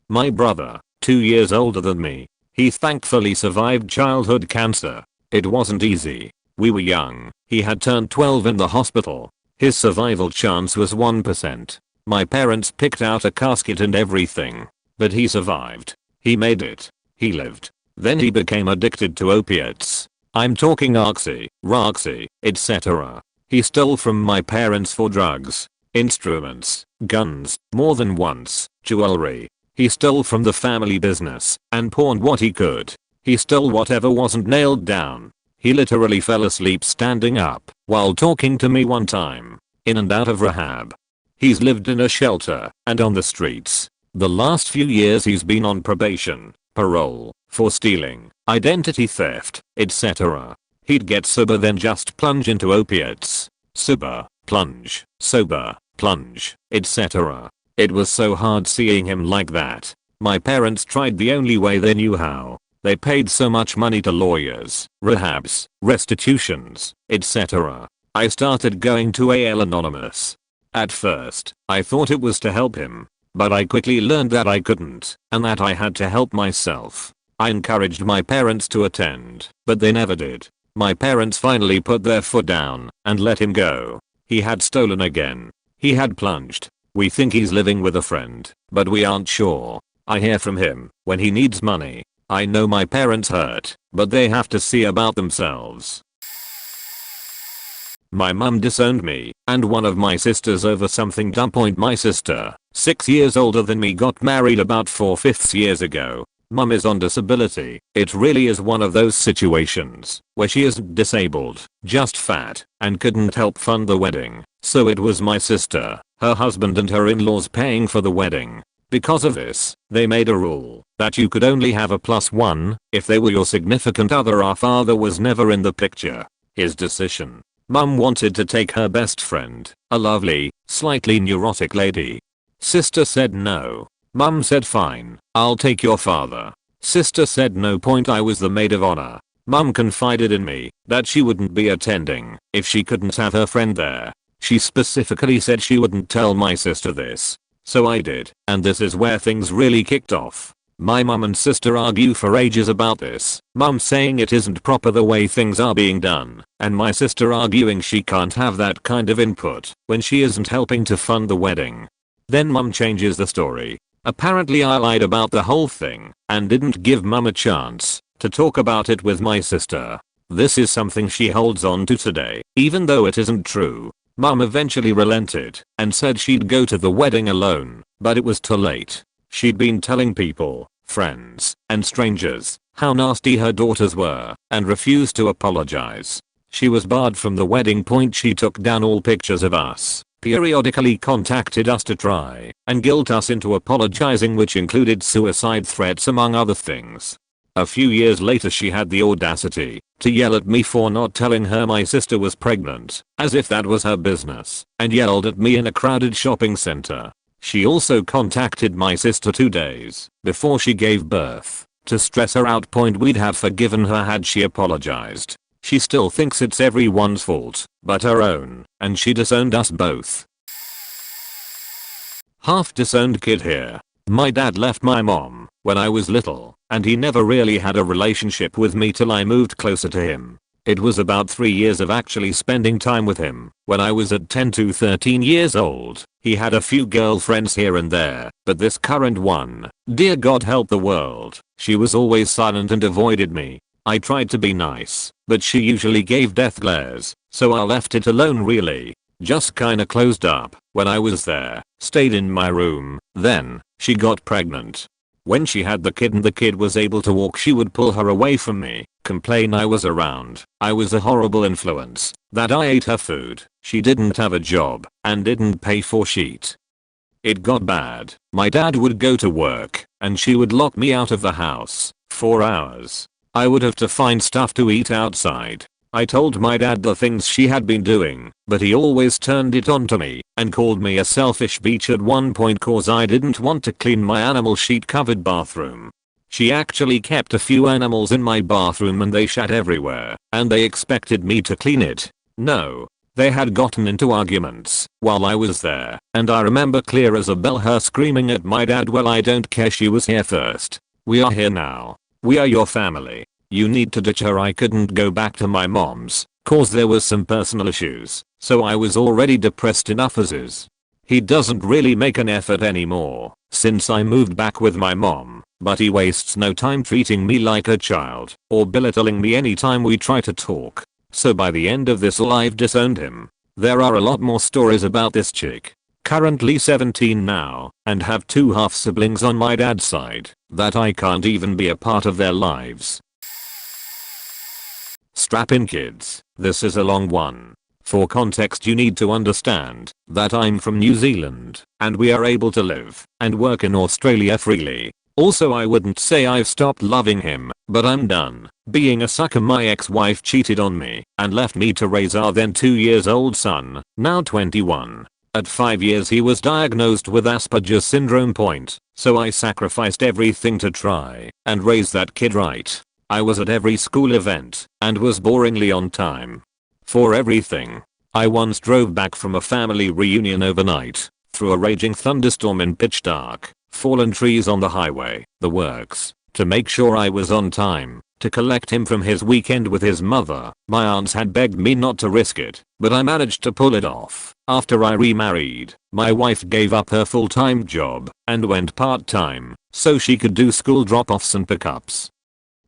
My brother, 2 years older than me. He thankfully survived childhood cancer. It wasn't easy. We were young. He had turned 12 in the hospital. His survival chance was 1%. My parents picked out a casket and everything. But he survived. He made it. He lived. Then he became addicted to opiates. I'm talking oxy, roxy, etc. He stole from my parents for drugs, instruments, guns, more than once, jewelry. He stole from the family business and pawned what he could. He stole whatever wasn't nailed down. He literally fell asleep standing up while talking to me one time. In and out of rehab. He's lived in a shelter and on the streets. The last few years he's been on probation, parole, for stealing, identity theft, etc. He'd get sober then just plunge into opiates. Sober, plunge, sober, plunge, etc. It was so hard seeing him like that. My parents tried the only way they knew how. They paid so much money to lawyers, rehabs, restitutions, etc. I started going to AL Anonymous. At first, I thought it was to help him. But I quickly learned that I couldn't, and that I had to help myself. I encouraged my parents to attend, but they never did. My parents finally put their foot down and let him go. He had stolen again. He had plunged. We think he's living with a friend, but we aren't sure. I hear from him when he needs money. I know my parents hurt, but they have to see about themselves. My mum disowned me and one of my sisters over something dumb. My sister, 6 years older than me, got married about 4/5 years ago. Mum is on disability. It really is one of those situations where she isn't disabled, just fat, and couldn't help fund the wedding. So it was my sister, her husband and her in-laws paying for the wedding. Because of this, they made a rule that you could only have a +1 if they were your significant other. Our father was never in the picture. His decision. Mum wanted to take her best friend, a lovely, slightly neurotic lady. Sister said no. Mum said fine, I'll take your father. Sister said no. I was the maid of honor. Mum confided in me that she wouldn't be attending if she couldn't have her friend there. She specifically said she wouldn't tell my sister this. So I did, and this is where things really kicked off. My mum and sister argue for ages about this, mum saying it isn't proper the way things are being done, and my sister arguing she can't have that kind of input when she isn't helping to fund the wedding. Then mum changes the story. Apparently I lied about the whole thing and didn't give mum a chance to talk about it with my sister. This is something she holds on to today, even though it isn't true. Mum eventually relented and said she'd go to the wedding alone, but it was too late. She'd been telling people, friends, and strangers how nasty her daughters were and refused to apologize. She was barred from the wedding. She took down all pictures of us, periodically contacted us to try and guilt us into apologizing, which included suicide threats among other things. A few years later she had the audacity to yell at me for not telling her my sister was pregnant, as if that was her business, and yelled at me in a crowded shopping center. She also contacted my sister 2 days before she gave birth to stress her out. We'd have forgiven her had she apologized. She still thinks it's everyone's fault but her own, and she disowned us both. Half disowned kid here. My dad left my mom when I was little, and he never really had a relationship with me till I moved closer to him. It was about 3 years of actually spending time with him when I was at 10 to 13 years old. He had a few girlfriends here and there, but this current one, dear God help the world, she was always silent and avoided me. I tried to be nice, but she usually gave death glares, so I left it alone really. Just kinda closed up when I was there, stayed in my room. Then, she got pregnant. When she had the kid and the kid was able to walk, she would pull her away from me, complain I was around. I was a horrible influence, that I ate her food, she didn't have a job, and didn't pay for shit. It got bad. My dad would go to work, and she would lock me out of the house for hours. I would have to find stuff to eat outside. I told my dad the things she had been doing, but he always turned it on to me and called me a selfish bitch at one point cause I didn't want to clean my animal sheet covered bathroom. She actually kept a few animals in my bathroom and they shat everywhere, and they expected me to clean it. No. They had gotten into arguments while I was there, and I remember clear as a bell her screaming at my dad, well I don't care, she was here first. We are here now. We are your family. You need to ditch her. I couldn't go back to my mom's cause there was some personal issues, so I was already depressed enough as is. He doesn't really make an effort anymore since I moved back with my mom, but he wastes no time treating me like a child or belittling me anytime we try to talk. So by the end of this all I've disowned him. There are a lot more stories about this chick. Currently 17 now, and have 2 half siblings on my dad's side that I can't even be a part of their lives. Strap in kids, this is a long one. For context you need to understand that I'm from New Zealand, and we are able to live and work in Australia freely. Also I wouldn't say I've stopped loving him, but I'm done being a sucker. My ex-wife cheated on me and left me to raise our then 2 years old son, now 21. At 5 years he was diagnosed with Asperger's syndrome. So I sacrificed everything to try and raise that kid right. I was at every school event and was boringly on time for everything. I once drove back from a family reunion overnight through a raging thunderstorm in pitch dark, fallen trees on the highway, the works, to make sure I was on time to collect him from his weekend with his mother. My aunts had begged me not to risk it, but I managed to pull it off. After I remarried, my wife gave up her full-time job and went part-time so she could do school drop-offs and pickups,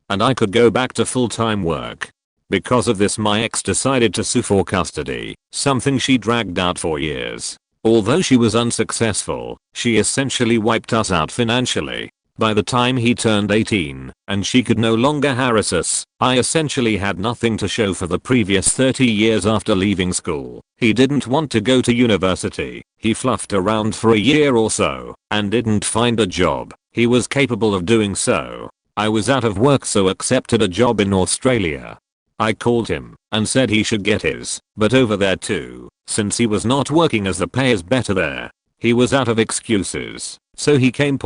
and I could go back to full-time work. Because of this my ex decided to sue for custody, something she dragged out for years. Although she was unsuccessful, she essentially wiped us out financially. By the time he turned 18 and she could no longer harass us, I essentially had nothing to show for the previous 30 years after leaving school. He didn't want to go to university. He fluffed around for a year or so and didn't find a job. He was capable of doing so. I was out of work so accepted a job in Australia. I called him and said he should get his, but over there too, since he was not working as the pay is better there. He was out of excuses, so he came.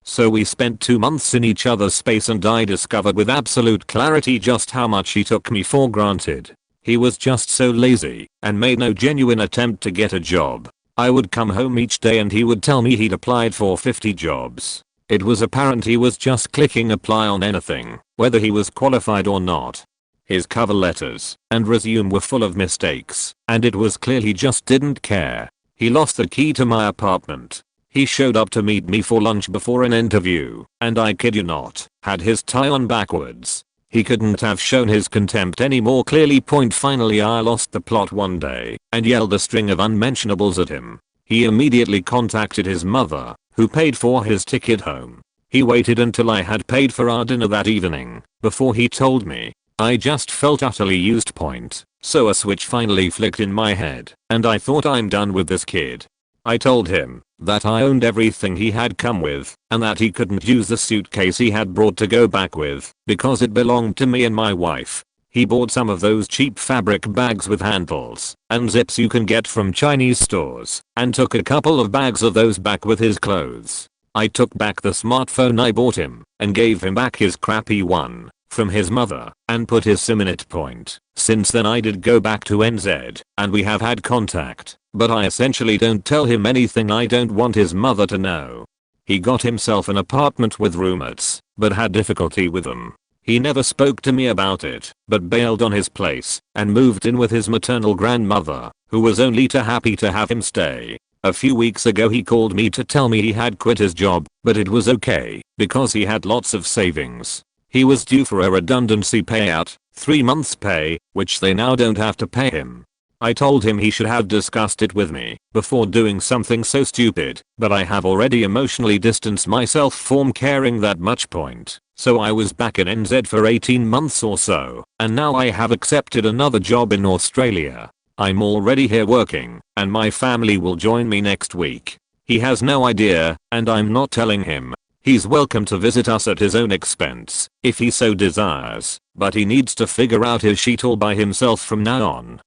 So we spent 2 months in each other's space and I discovered with absolute clarity just how much he took me for granted. He was just so lazy and made no genuine attempt to get a job. I would come home each day and he would tell me he'd applied for 50 jobs. It was apparent he was just clicking apply on anything, whether he was qualified or not. His cover letters and resume were full of mistakes, and it was clear he just didn't care. He lost the key to my apartment. He showed up to meet me for lunch before an interview, and I kid you not, had his tie on backwards. He couldn't have shown his contempt any more clearly. Finally I lost the plot one day and yelled a string of unmentionables at him. He immediately contacted his mother, who paid for his ticket home. He waited until I had paid for our dinner that evening before he told me. I just felt utterly used. So a switch finally flicked in my head and I thought, I'm done with this kid. I told him that I owned everything he had come with and that he couldn't use the suitcase he had brought to go back with because it belonged to me and my wife. He bought some of those cheap fabric bags with handles and zips you can get from Chinese stores and took a couple of bags of those back with his clothes. I took back the smartphone I bought him and gave him back his crappy one from his mother and put his SIM in it. Since then I did go back to NZ and we have had contact, but I essentially don't tell him anything I don't want his mother to know. He got himself an apartment with roommates, but had difficulty with them. He never spoke to me about it, but bailed on his place and moved in with his maternal grandmother, who was only too happy to have him stay. A few weeks ago he called me to tell me he had quit his job, but it was okay because he had lots of savings. He was due for a redundancy payout, 3 months pay, which they now don't have to pay him. I told him he should have discussed it with me before doing something so stupid, but I have already emotionally distanced myself from caring that much. So I was back in NZ for 18 months or so, and now I have accepted another job in Australia. I'm already here working, and my family will join me next week. He has no idea, and I'm not telling him. He's welcome to visit us at his own expense, if he so desires, but he needs to figure out his shit all by himself from now on.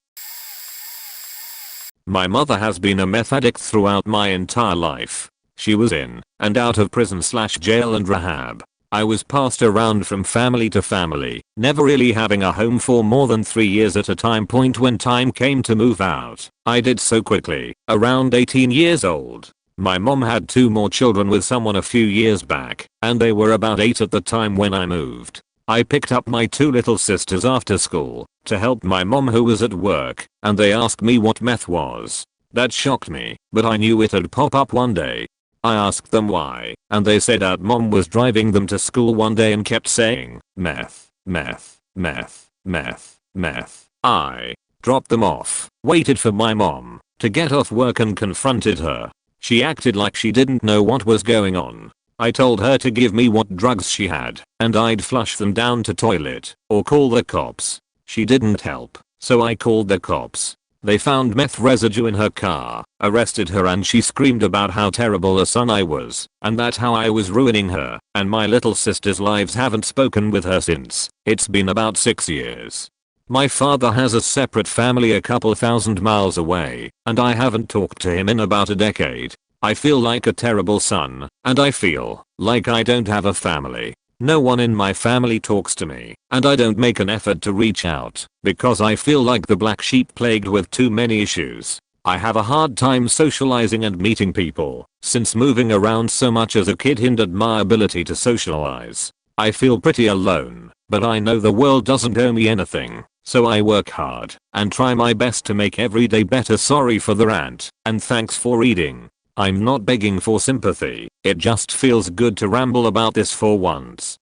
My mother has been a meth addict throughout my entire life. She was in and out of prison/jail and rehab. I was passed around from family to family, never really having a home for more than 3 years at a time. When time came to move out, I did so quickly, around 18 years old. My mom had 2 more children with someone a few years back, and they were about 8 at the time when I moved. I picked up my 2 little sisters after school to help my mom who was at work, and they asked me what meth was. That shocked me, but I knew it'd pop up one day. I asked them why, and they said that mom was driving them to school one day and kept saying, meth, meth, meth, meth, meth. I dropped them off, waited for my mom to get off work and confronted her. She acted like she didn't know what was going on. I told her to give me what drugs she had, and I'd flush them down to toilet, or call the cops. She didn't help, so I called the cops. They found meth residue in her car, arrested her, and she screamed about how terrible a son I was, and that how I was ruining her and my little sister's lives. Haven't spoken with her since. It's been about 6 years. My father has a separate family a couple thousand miles away, and I haven't talked to him in about a decade. I feel like a terrible son, and I feel like I don't have a family. No one in my family talks to me, and I don't make an effort to reach out because I feel like the black sheep plagued with too many issues. I have a hard time socializing and meeting people since moving around so much as a kid hindered my ability to socialize. I feel pretty alone, but I know the world doesn't owe me anything, so I work hard and try my best to make every day better. Sorry for the rant, and thanks for reading. I'm not begging for sympathy, it just feels good to ramble about this for once.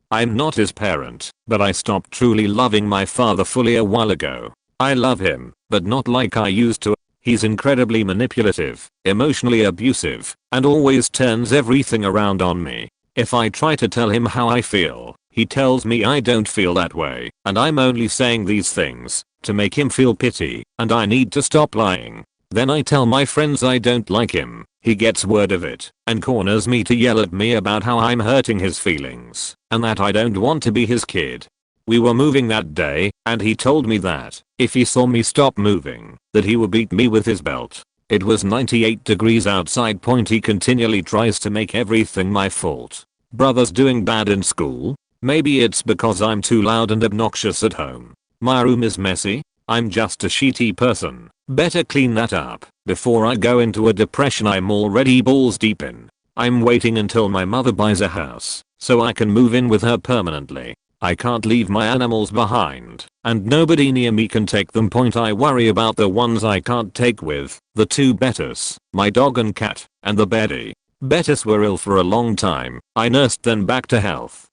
I'm not his parent, but I stopped truly loving my father fully a while ago. I love him, but not like I used to. He's incredibly manipulative, emotionally abusive, and always turns everything around on me. If I try to tell him how I feel, he tells me I don't feel that way, and I'm only saying these things to make him feel pity, and I need to stop lying. Then I tell my friends I don't like him, he gets word of it, and corners me to yell at me about how I'm hurting his feelings, and that I don't want to be his kid. We were moving that day, and he told me that if he saw me stop moving, that he would beat me with his belt. It was 98 degrees outside. He continually tries to make everything my fault. Brother's doing bad in school? Maybe it's because I'm too loud and obnoxious at home. My room is messy. I'm just a shitty person. Better clean that up before I go into a depression I'm already balls deep in. I'm waiting until my mother buys a house so I can move in with her permanently. I can't leave my animals behind, and nobody near me can take them. I worry about the ones I can't take with, the two Betis, my dog and cat, and the Betty. Betis were ill for a long time, I nursed them back to health.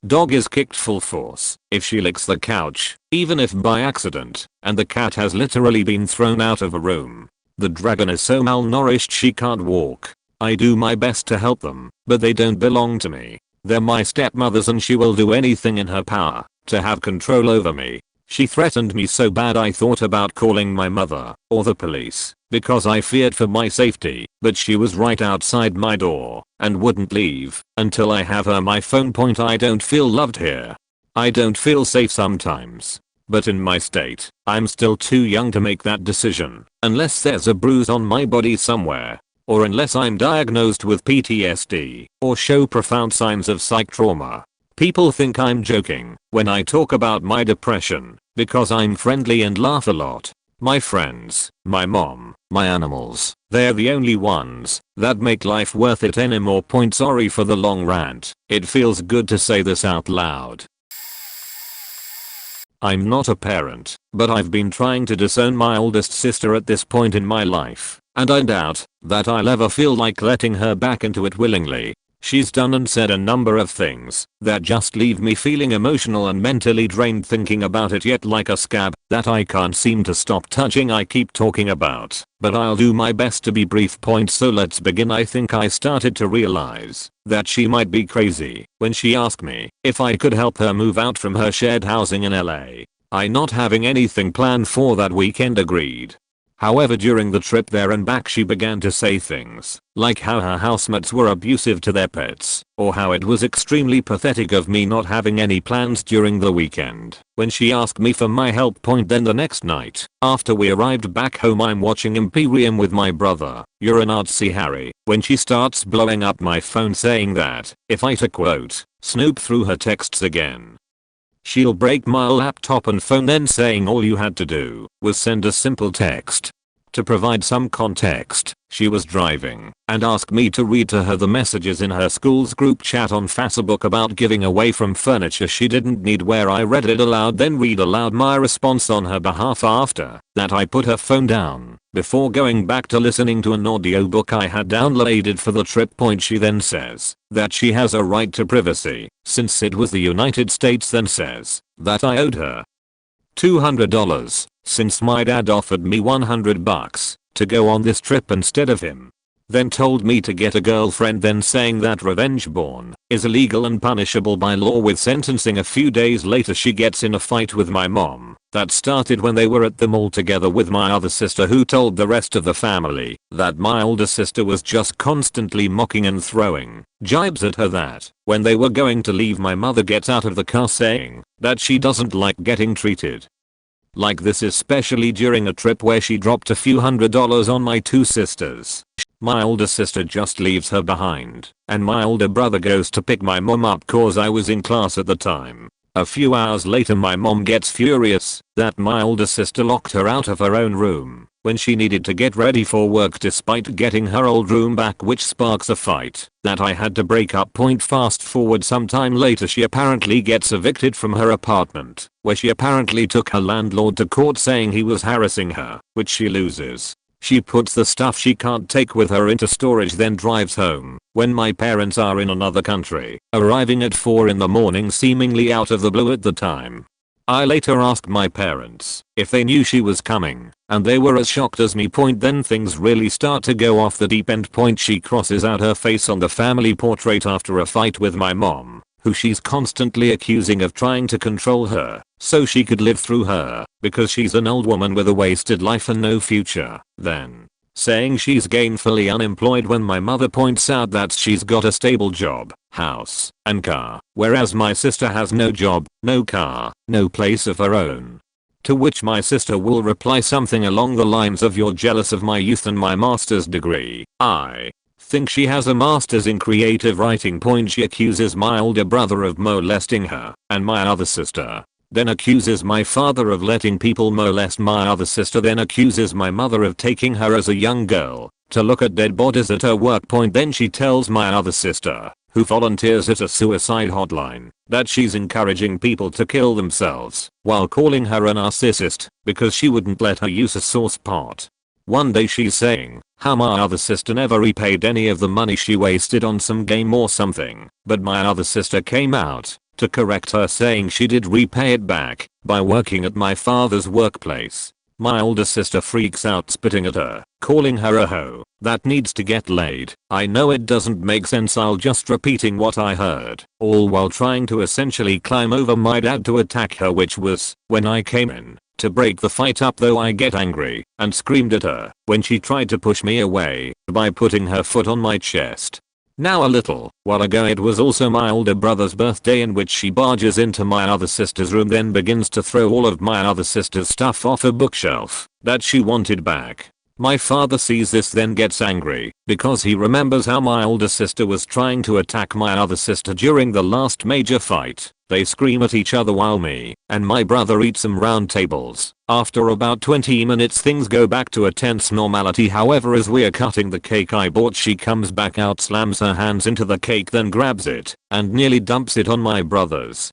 Dog is kicked full force if she licks the couch, even if by accident, and the cat has literally been thrown out of a room. The dragon is so malnourished she can't walk. I do my best to help them, but they don't belong to me. They're my stepmothers and she will do anything in her power to have control over me. She threatened me so bad I thought about calling my mother or the police because I feared for my safety, but she was right outside my door and wouldn't leave until I have her my phone. I don't feel loved here. I don't feel safe sometimes. But in my state, I'm still too young to make that decision unless there's a bruise on my body somewhere. Or unless I'm diagnosed with PTSD or show profound signs of psych trauma. People think I'm joking when I talk about my depression because I'm friendly and laugh a lot. My friends, my mom, my animals, they're the only ones that make life worth it anymore. Sorry for the long rant. It feels good to say this out loud. I'm not a parent, but I've been trying to disown my oldest sister at this point in my life. And I doubt that I'll ever feel like letting her back into it willingly. She's done and said a number of things that just leave me feeling emotional and mentally drained thinking about it, yet like a scab that I can't seem to stop touching. I keep talking about, but I'll do my best to be brief. So let's begin. I think I started to realize that she might be crazy when she asked me if I could help her move out from her shared housing in LA. I, not having anything planned for that weekend, agreed. However, during the trip there and back she began to say things like how her housemates were abusive to their pets, or how it was extremely pathetic of me not having any plans during the weekend when she asked me for my help. Then the next night, after we arrived back home, I'm watching Imperium with my brother, "You're an artsy Harry," when she starts blowing up my phone saying that if I, to quote, "snoop through her texts again, she'll break my laptop and phone," then saying all you had to do was send a simple text. To provide some context, she was driving and asked me to read to her the messages in her school's group chat on Facebook about giving away from furniture she didn't need, where I read it aloud, then read aloud my response on her behalf. After that I put her phone down before going back to listening to an audiobook I had downloaded for the trip. She then says that she has a right to privacy since it was the United States, then says that I owed her $200 since my dad offered me $100 to go on this trip instead of him. Then told me to get a girlfriend, then saying that revenge porn is illegal and punishable by law with sentencing. A few days later she gets in a fight with my mom that started when they were at the mall together with my other sister, who told the rest of the family that my older sister was just constantly mocking and throwing jibes at her. That when they were going to leave, my mother gets out of the car saying that she doesn't like getting treated like this, especially during a trip where she dropped a few $100s on my two sisters. My older sister just leaves her behind, and my older brother goes to pick my mom up cause I was in class at the time. A few hours later my mom gets furious that my older sister locked her out of her own room when she needed to get ready for work despite getting her old room back, which sparks a fight that I had to break up. Fast forward some time later, she apparently gets evicted from her apartment, where she apparently took her landlord to court saying he was harassing her, which she loses. She puts the stuff she can't take with her into storage, then drives home when my parents are in another country, arriving at 4 in the morning seemingly out of the blue at the time. I later asked my parents if they knew she was coming, and they were as shocked as me. Then things really start to go off the deep end. She crosses out her face on the family portrait after a fight with my mom, who she's constantly accusing of trying to control her so she could live through her because she's an old woman with a wasted life and no future. Then saying she's gainfully unemployed when my mother points out that she's got a stable job, house, and car, whereas my sister has no job, no car, no place of her own. To which my sister will reply something along the lines of, "You're jealous of my youth and my master's degree." I think she has a master's in creative writing. She accuses my older brother of molesting her and my other sister, then accuses my father of letting people molest my other sister, then accuses my mother of taking her as a young girl to look at dead bodies at her work. Then she tells my other sister, who volunteers at a suicide hotline, that she's encouraging people to kill themselves while calling her a narcissist because she wouldn't let her use a sauce pot. One day she's saying how my other sister never repaid any of the money she wasted on some game or something, but my other sister came out to correct her, saying she did repay it back by working at my father's workplace. My older sister freaks out, spitting at her, calling her a hoe that needs to get laid. I know it doesn't make sense, I'll just repeating what I heard, all while trying to essentially climb over my dad to attack her, which was when I came in to break the fight up. Though I get angry and screamed at her when she tried to push me away by putting her foot on my chest. Now a little while ago it was also my older brother's birthday, in which she barges into my other sister's room, then begins to throw all of my other sister's stuff off a bookshelf that she wanted back. My father sees this, then gets angry because he remembers how my older sister was trying to attack my other sister during the last major fight. They scream at each other while me and my brother eat some round tables. After about 20 minutes things go back to a tense normality. However, as we are cutting the cake I bought, she comes back out, slams her hands into the cake, then grabs it and nearly dumps it on my brother's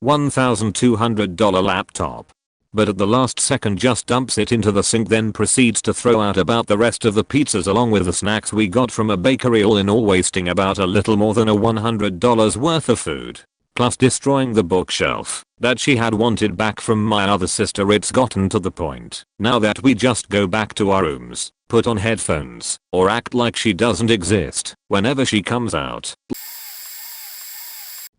$1,200 laptop. But at the last second just dumps it into the sink, then proceeds to throw out about the rest of the pizzas along with the snacks we got from a bakery, all in all wasting about a little more than $100 worth of food. Plus destroying the bookshelf that she had wanted back from my other sister. It's gotten to the point now that we just go back to our rooms, put on headphones, or act like she doesn't exist whenever she comes out.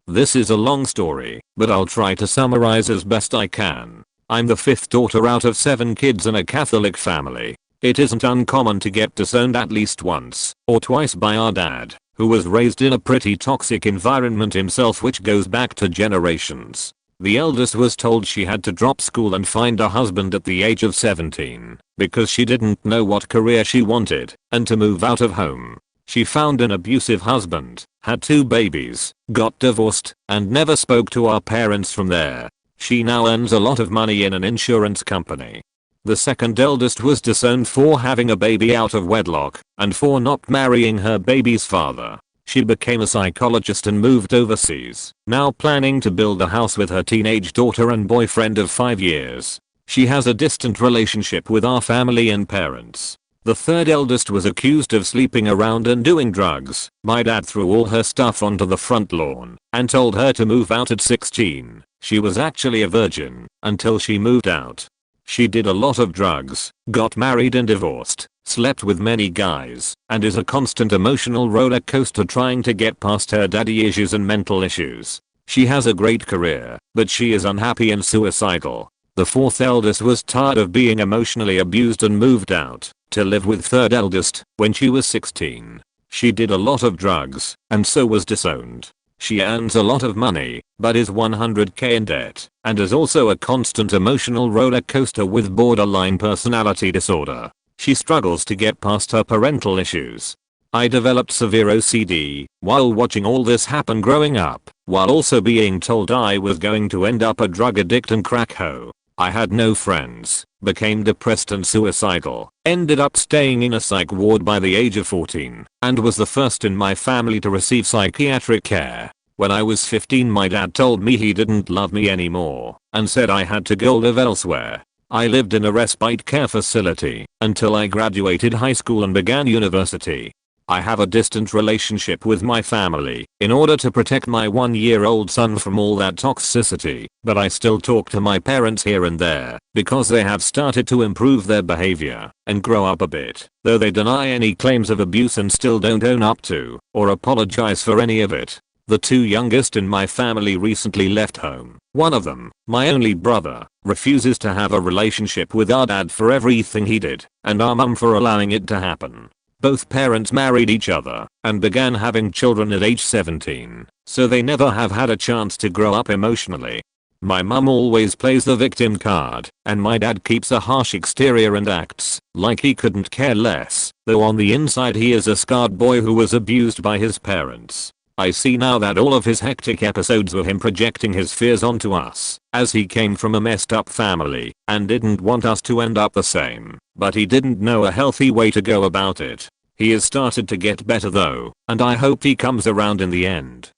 This is a long story, but I'll try to summarize as best I can. I'm the fifth daughter out of 7 kids in a Catholic family. It isn't uncommon to get disowned at least once or twice by our dad, who was raised in a pretty toxic environment himself, which goes back to generations. The eldest was told she had to drop school and find a husband at the age of 17 because she didn't know what career she wanted, and to move out of home. She found an abusive husband, had 2 babies, got divorced, and never spoke to our parents from there. She now earns a lot of money in an insurance company. The second eldest was disowned for having a baby out of wedlock and for not marrying her baby's father. She became a psychologist and moved overseas, now planning to build a house with her teenage daughter and boyfriend of 5 years. She has a distant relationship with our family and parents. The third eldest was accused of sleeping around and doing drugs. My dad threw all her stuff onto the front lawn and told her to move out at 16. She was actually a virgin until she moved out. She did a lot of drugs, got married and divorced, slept with many guys, and is a constant emotional roller coaster trying to get past her daddy issues and mental issues. She has a great career, but she is unhappy and suicidal. The fourth eldest was tired of being emotionally abused and moved out to live with third eldest when she was 16. She did a lot of drugs and so was disowned. She earns a lot of money, but is 100k in debt, and is also a constant emotional roller coaster with borderline personality disorder. She struggles to get past her parental issues. I developed severe OCD while watching all this happen growing up, while also being told I was going to end up a drug addict and crack hoe. I had no friends, became depressed and suicidal, ended up staying in a psych ward by the age of 14, and was the first in my family to receive psychiatric care. When I was 15, my dad told me he didn't love me anymore and said I had to go live elsewhere. I lived in a respite care facility until I graduated high school and began university. I have a distant relationship with my family in order to protect my 1-year-old son from all that toxicity, but I still talk to my parents here and there because they have started to improve their behavior and grow up a bit, though they deny any claims of abuse and still don't own up to or apologize for any of it. The 2 youngest in my family recently left home. One of them, my only brother, refuses to have a relationship with our dad for everything he did, and our mum for allowing it to happen. Both parents married each other and began having children at age 17, so they never have had a chance to grow up emotionally. My mum always plays the victim card, and my dad keeps a harsh exterior and acts like he couldn't care less, though on the inside he is a scarred boy who was abused by his parents. I see now that all of his hectic episodes were him projecting his fears onto us, as he came from a messed up family and didn't want us to end up the same. but he didn't know a healthy way to go about it. He has started to get better though, and I hope he comes around in the end.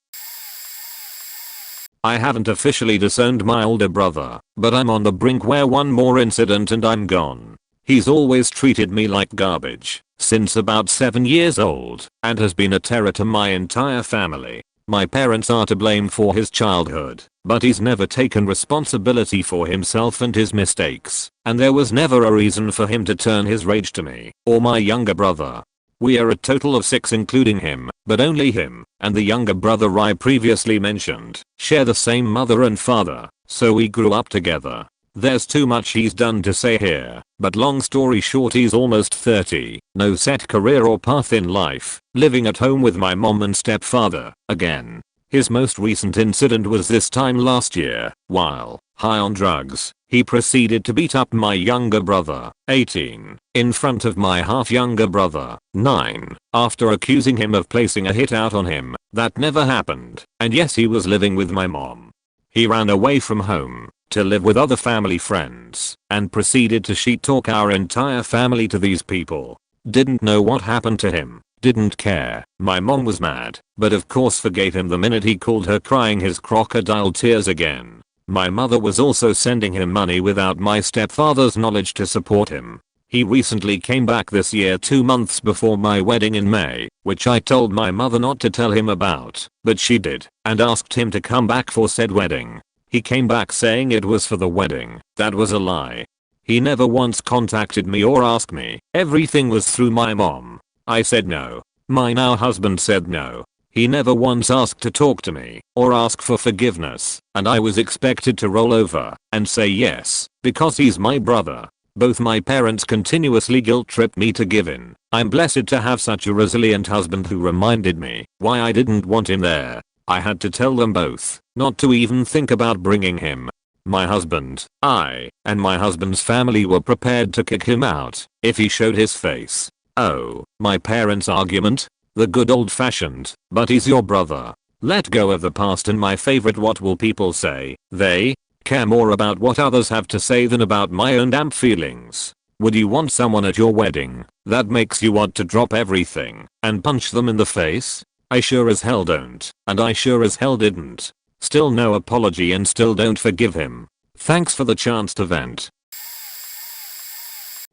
I haven't officially disowned my older brother, but I'm on the brink where one more incident and I'm gone. He's always treated me like garbage, since about 7 years old, and has been a terror to my entire family. My parents are to blame for his childhood, but he's never taken responsibility for himself and his mistakes, and there was never a reason for him to turn his rage to me, or my younger brother. We are a total of 6 including him, but only him, and the younger brother I previously mentioned, share the same mother and father, so we grew up together. There's too much he's done to say here, but long story short he's almost 30, no set career or path in life, living at home with my mom and stepfather, again. His most recent incident was this time last year, while high on drugs, he proceeded to beat up my younger brother, 18, in front of my half-younger brother, 9, after accusing him of placing a hit out on him. That never happened, and yes, he was living with my mom. He ran away from home to live with other family friends and proceeded to sheet talk our entire family to these people. Didn't know what happened to him, didn't care. My mom was mad, but of course forgave him the minute he called her crying his crocodile tears again. My mother was also sending him money without my stepfather's knowledge to support him. He recently came back this year 2 months before my wedding in May, which I told my mother not to tell him about, but she did, and asked him to come back for said wedding. He came back saying it was for the wedding. That was a lie. He never once contacted me or asked me. Everything was through my mom. I said no. My now husband said no. He never once asked to talk to me or ask for forgiveness, and I was expected to roll over and say yes, because he's my brother. Both my parents continuously guilt-tripped me to give in. I'm blessed to have such a resilient husband who reminded me why I didn't want him there. I had to tell them both not to even think about bringing him. My husband, I, and my husband's family were prepared to kick him out if he showed his face. Oh, my parents' argument? The good old-fashioned, but he's your brother. Let go of the past and my favorite what will people say. They care more about what others have to say than about my own damn feelings. Would you want someone at your wedding that makes you want to drop everything and punch them in the face? I sure as hell don't, and I sure as hell didn't. Still no apology and still don't forgive him. Thanks for the chance to vent.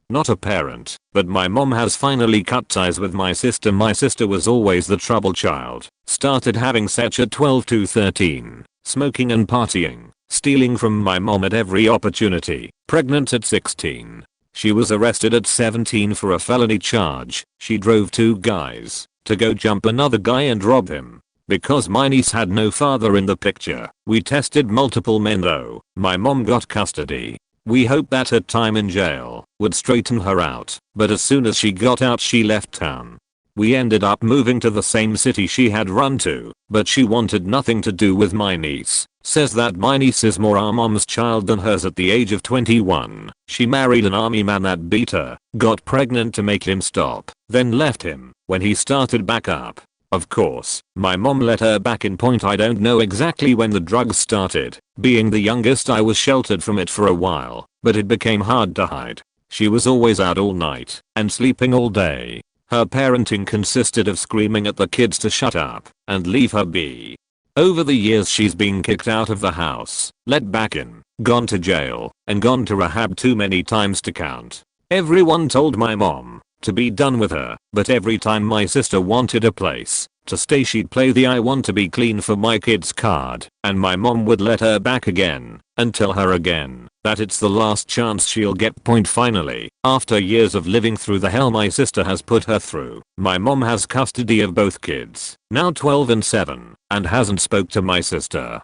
Not a parent, but my mom has finally cut ties with my sister. My sister was always the trouble child. Started having sex at 12 to 13, smoking and partying, stealing from my mom at every opportunity, pregnant at 16. She was arrested at 17 for a felony charge. She drove 2 guys to go jump another guy and rob him. Because my niece had no father in the picture, we tested multiple men though. My mom got custody. We hoped that her time in jail would straighten her out, but as soon as she got out she left town. We ended up moving to the same city she had run to, but she wanted nothing to do with my niece. Says that my niece is more our mom's child than hers at the age of 21. She married an army man that beat her, got pregnant to make him stop, then left him when he started back up. Of course, my mom let her back in. I don't know exactly when the drugs started. Being the youngest I was sheltered from it for a while, but it became hard to hide. She was always out all night and sleeping all day. Her parenting consisted of screaming at the kids to shut up and leave her be. Over the years she's been kicked out of the house, let back in, gone to jail, and gone to rehab too many times to count. Everyone told my mom to be done with her, but every time my sister wanted a place to stay she'd play the I want to be clean for my kids card, and my mom would let her back again and tell her again that it's the last chance she'll get. Finally, after years of living through the hell my sister has put her through, my mom has custody of both kids, now 12 and 7, and hasn't spoke to my sister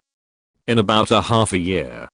in about a half a year.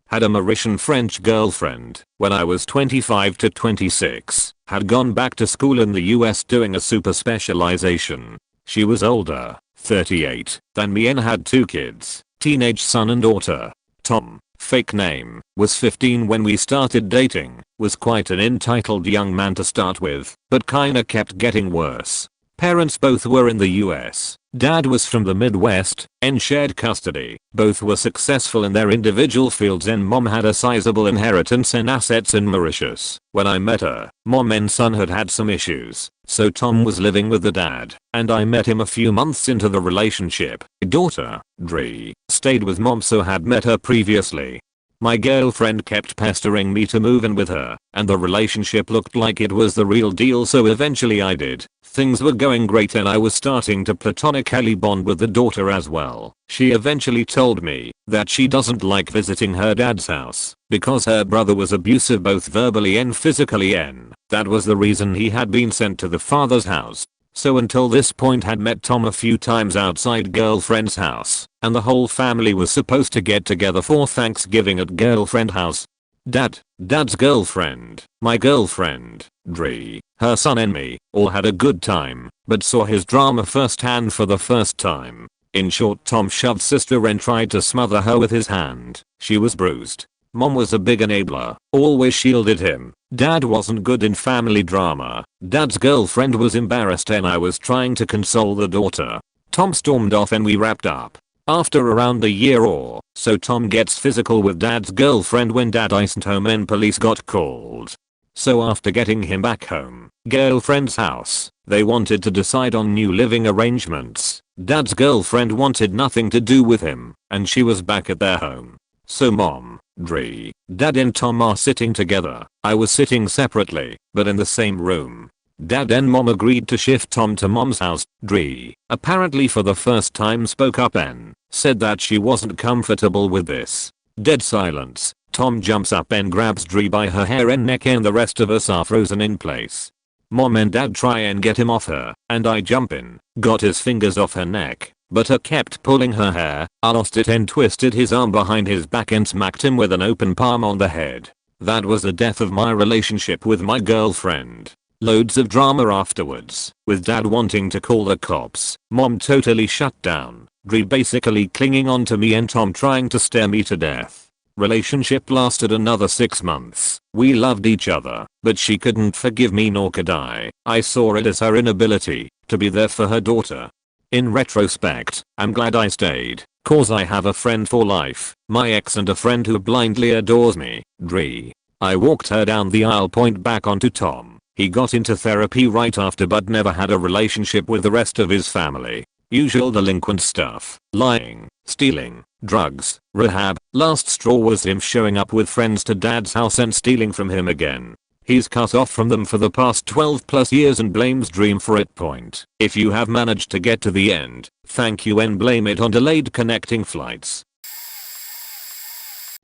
Had a Mauritian French girlfriend when I was 25 to 26, had gone back to school in the US doing a super specialization. She was older, 38, than me and had 2 kids, teenage son and daughter. Tom, fake name, was 15 when we started dating, was quite an entitled young man to start with, but kinda kept getting worse. Parents both were in the US. Dad was from the Midwest and shared custody. Both were successful in their individual fields and mom had a sizable inheritance and assets in Mauritius. When I met her, mom and son had some issues, so Tom was living with the dad, and I met him a few months into the relationship. Daughter, Dre, stayed with mom, so had met her previously. My girlfriend kept pestering me to move in with her, and the relationship looked like it was the real deal, so eventually I did. Things were going great and I was starting to platonically bond with the daughter as well. She eventually told me that she doesn't like visiting her dad's house because her brother was abusive both verbally and physically, and that was the reason he had been sent to the father's house. So until this point had met Tom a few times outside girlfriend's house, and the whole family was supposed to get together for Thanksgiving at girlfriend house. Dad's girlfriend, my girlfriend, Dre, her son and me, all had a good time, but saw his drama firsthand for the first time. In short, Tom shoved sister and tried to smother her with his hand. She was bruised. Mom was a big enabler, always shielded him. Dad wasn't good in family drama. Dad's girlfriend was embarrassed and I was trying to console the daughter. Tom stormed off and we wrapped up. After around a year or so, Tom gets physical with dad's girlfriend when dad isn't home and police got called. So after getting him back home, girlfriend's house, they wanted to decide on new living arrangements. Dad's girlfriend wanted nothing to do with him, and she was back at their home. So mom, Dre, dad and Tom are sitting together. I was sitting separately, but in the same room. Dad and mom agreed to shift Tom to mom's house. Dre, apparently for the first time, spoke up and said that she wasn't comfortable with this. Dead silence. Tom jumps up and grabs Dre by her hair and neck and the rest of us are frozen in place. Mom and dad try and get him off her, and I jump in, got his fingers off her neck, but her kept pulling her hair. I lost it and twisted his arm behind his back and smacked him with an open palm on the head. That was the death of my relationship with my girlfriend. Loads of drama afterwards, with dad wanting to call the cops, mom totally shut down, Dre basically clinging on to me and Tom trying to stare me to death. Relationship lasted another 6 months. We loved each other, but she couldn't forgive me nor could I. I saw it as her inability to be there for her daughter. In retrospect, I'm glad I stayed, cause I have a friend for life, my ex and a friend who blindly adores me, Dre. I walked her down the aisle, point back onto Tom. He got into therapy right after but never had a relationship with the rest of his family. Usual delinquent stuff, lying, stealing, drugs, rehab. Last straw was him showing up with friends to dad's house and stealing from him again. He's cut off from them for the past 12 plus years and blames Dream for it. Point. If you have managed to get to the end, thank you and blame it on delayed connecting flights.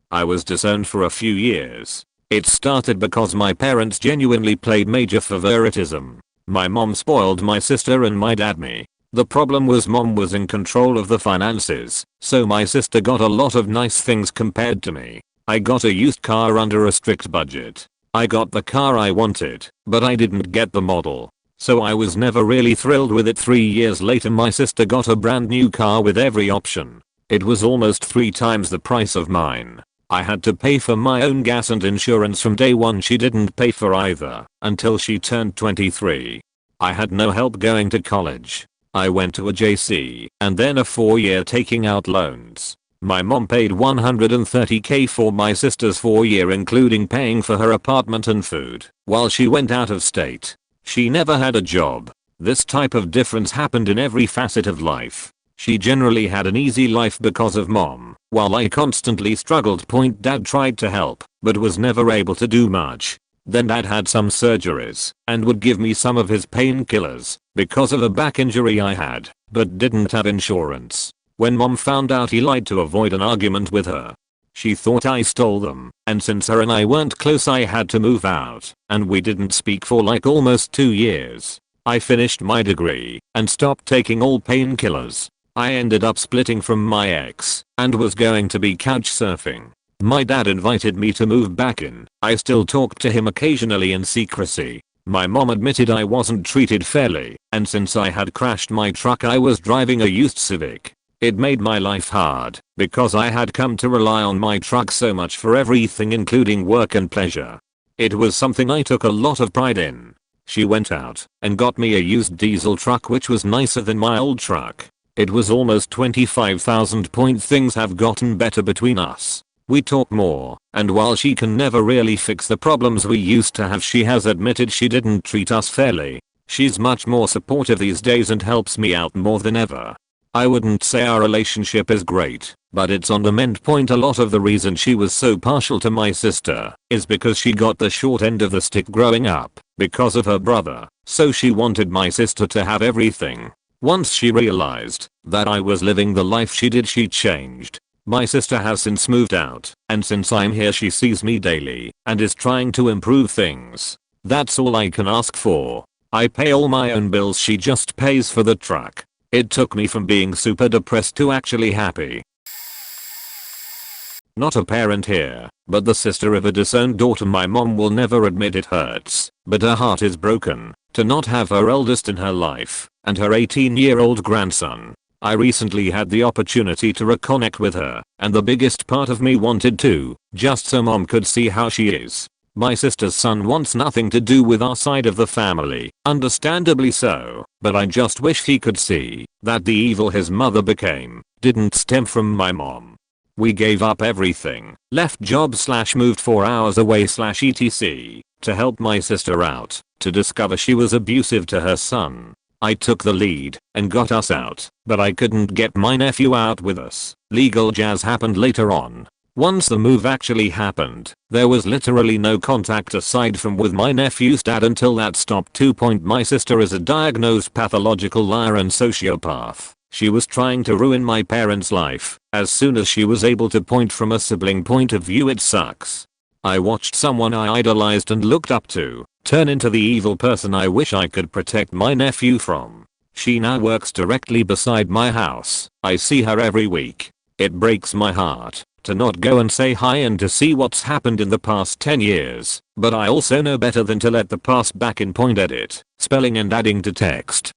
I was disowned for a few years. It started because my parents genuinely played major favoritism. My mom spoiled my sister and my dad me. The problem was mom was in control of the finances, so my sister got a lot of nice things compared to me. I got a used car under a strict budget. I got the car I wanted, but I didn't get the model. So I was never really thrilled with it. 3 years later my sister got a brand new car with every option. It was almost 3 times the price of mine. I had to pay for my own gas and insurance from day one. She didn't pay for either until she turned 23. I had no help going to college. I went to a JC and then a 4-year taking out loans. My mom paid $130k for my sister's 4-year, including paying for her apartment and food, while she went out of state. She never had a job. This type of difference happened in every facet of life. She generally had an easy life because of mom, while I constantly struggled. Point. Dad tried to help, but was never able to do much. Then dad had some surgeries and would give me some of his painkillers because of a back injury I had, but didn't have insurance. When mom found out, he lied to avoid an argument with her. She thought I stole them, and since her and I weren't close I had to move out, and we didn't speak for like almost 2 years. I finished my degree and stopped taking all painkillers. I ended up splitting from my ex and was going to be couch surfing. My dad invited me to move back in. I still talked to him occasionally in secrecy. My mom admitted I wasn't treated fairly, and since I had crashed my truck I was driving a used Civic. It made my life hard because I had come to rely on my truck so much for everything, including work and pleasure. It was something I took a lot of pride in. She went out and got me a used diesel truck which was nicer than my old truck. It was almost 25,000. Things have gotten better between us. We talk more, and while she can never really fix the problems we used to have, she has admitted she didn't treat us fairly. She's much more supportive these days and helps me out more than ever. I wouldn't say our relationship is great, but it's on the mend. A lot of the reason she was so partial to my sister is because she got the short end of the stick growing up because of her brother, so she wanted my sister to have everything. Once she realized that I was living the life she did, she changed. My sister has since moved out, and since I'm here she sees me daily and is trying to improve things. That's all I can ask for. I pay all my own bills, she just pays for the truck. It took me from being super depressed to actually happy. Not a parent here, but the sister of a disowned daughter. My mom will never admit it hurts, but her heart is broken to not have her eldest in her life and her 18-year-old grandson. I recently had the opportunity to reconnect with her, and the biggest part of me wanted to, just so mom could see how she is. My sister's son wants nothing to do with our side of the family, understandably so, but I just wish he could see that the evil his mother became didn't stem from my mom. We gave up everything, left job / moved 4 hours away / etc. to help my sister out, to discover she was abusive to her son. I took the lead and got us out, but I couldn't get my nephew out with us. Legal jazz happened later on. Once the move actually happened, there was literally no contact aside from with my nephew's dad until that stopped. My sister is a diagnosed pathological liar and sociopath. She was trying to ruin my parents' life as soon as she was able to point from a sibling point of view. It sucks. I watched someone I idolized and looked up to turn into the evil person I wish I could protect my nephew from. She now works directly beside my house. I see her every week. It breaks my heart to not go and say hi and to see what's happened in the past 10 years, but I also know better than to let the past back in. Edit, spelling and adding to text.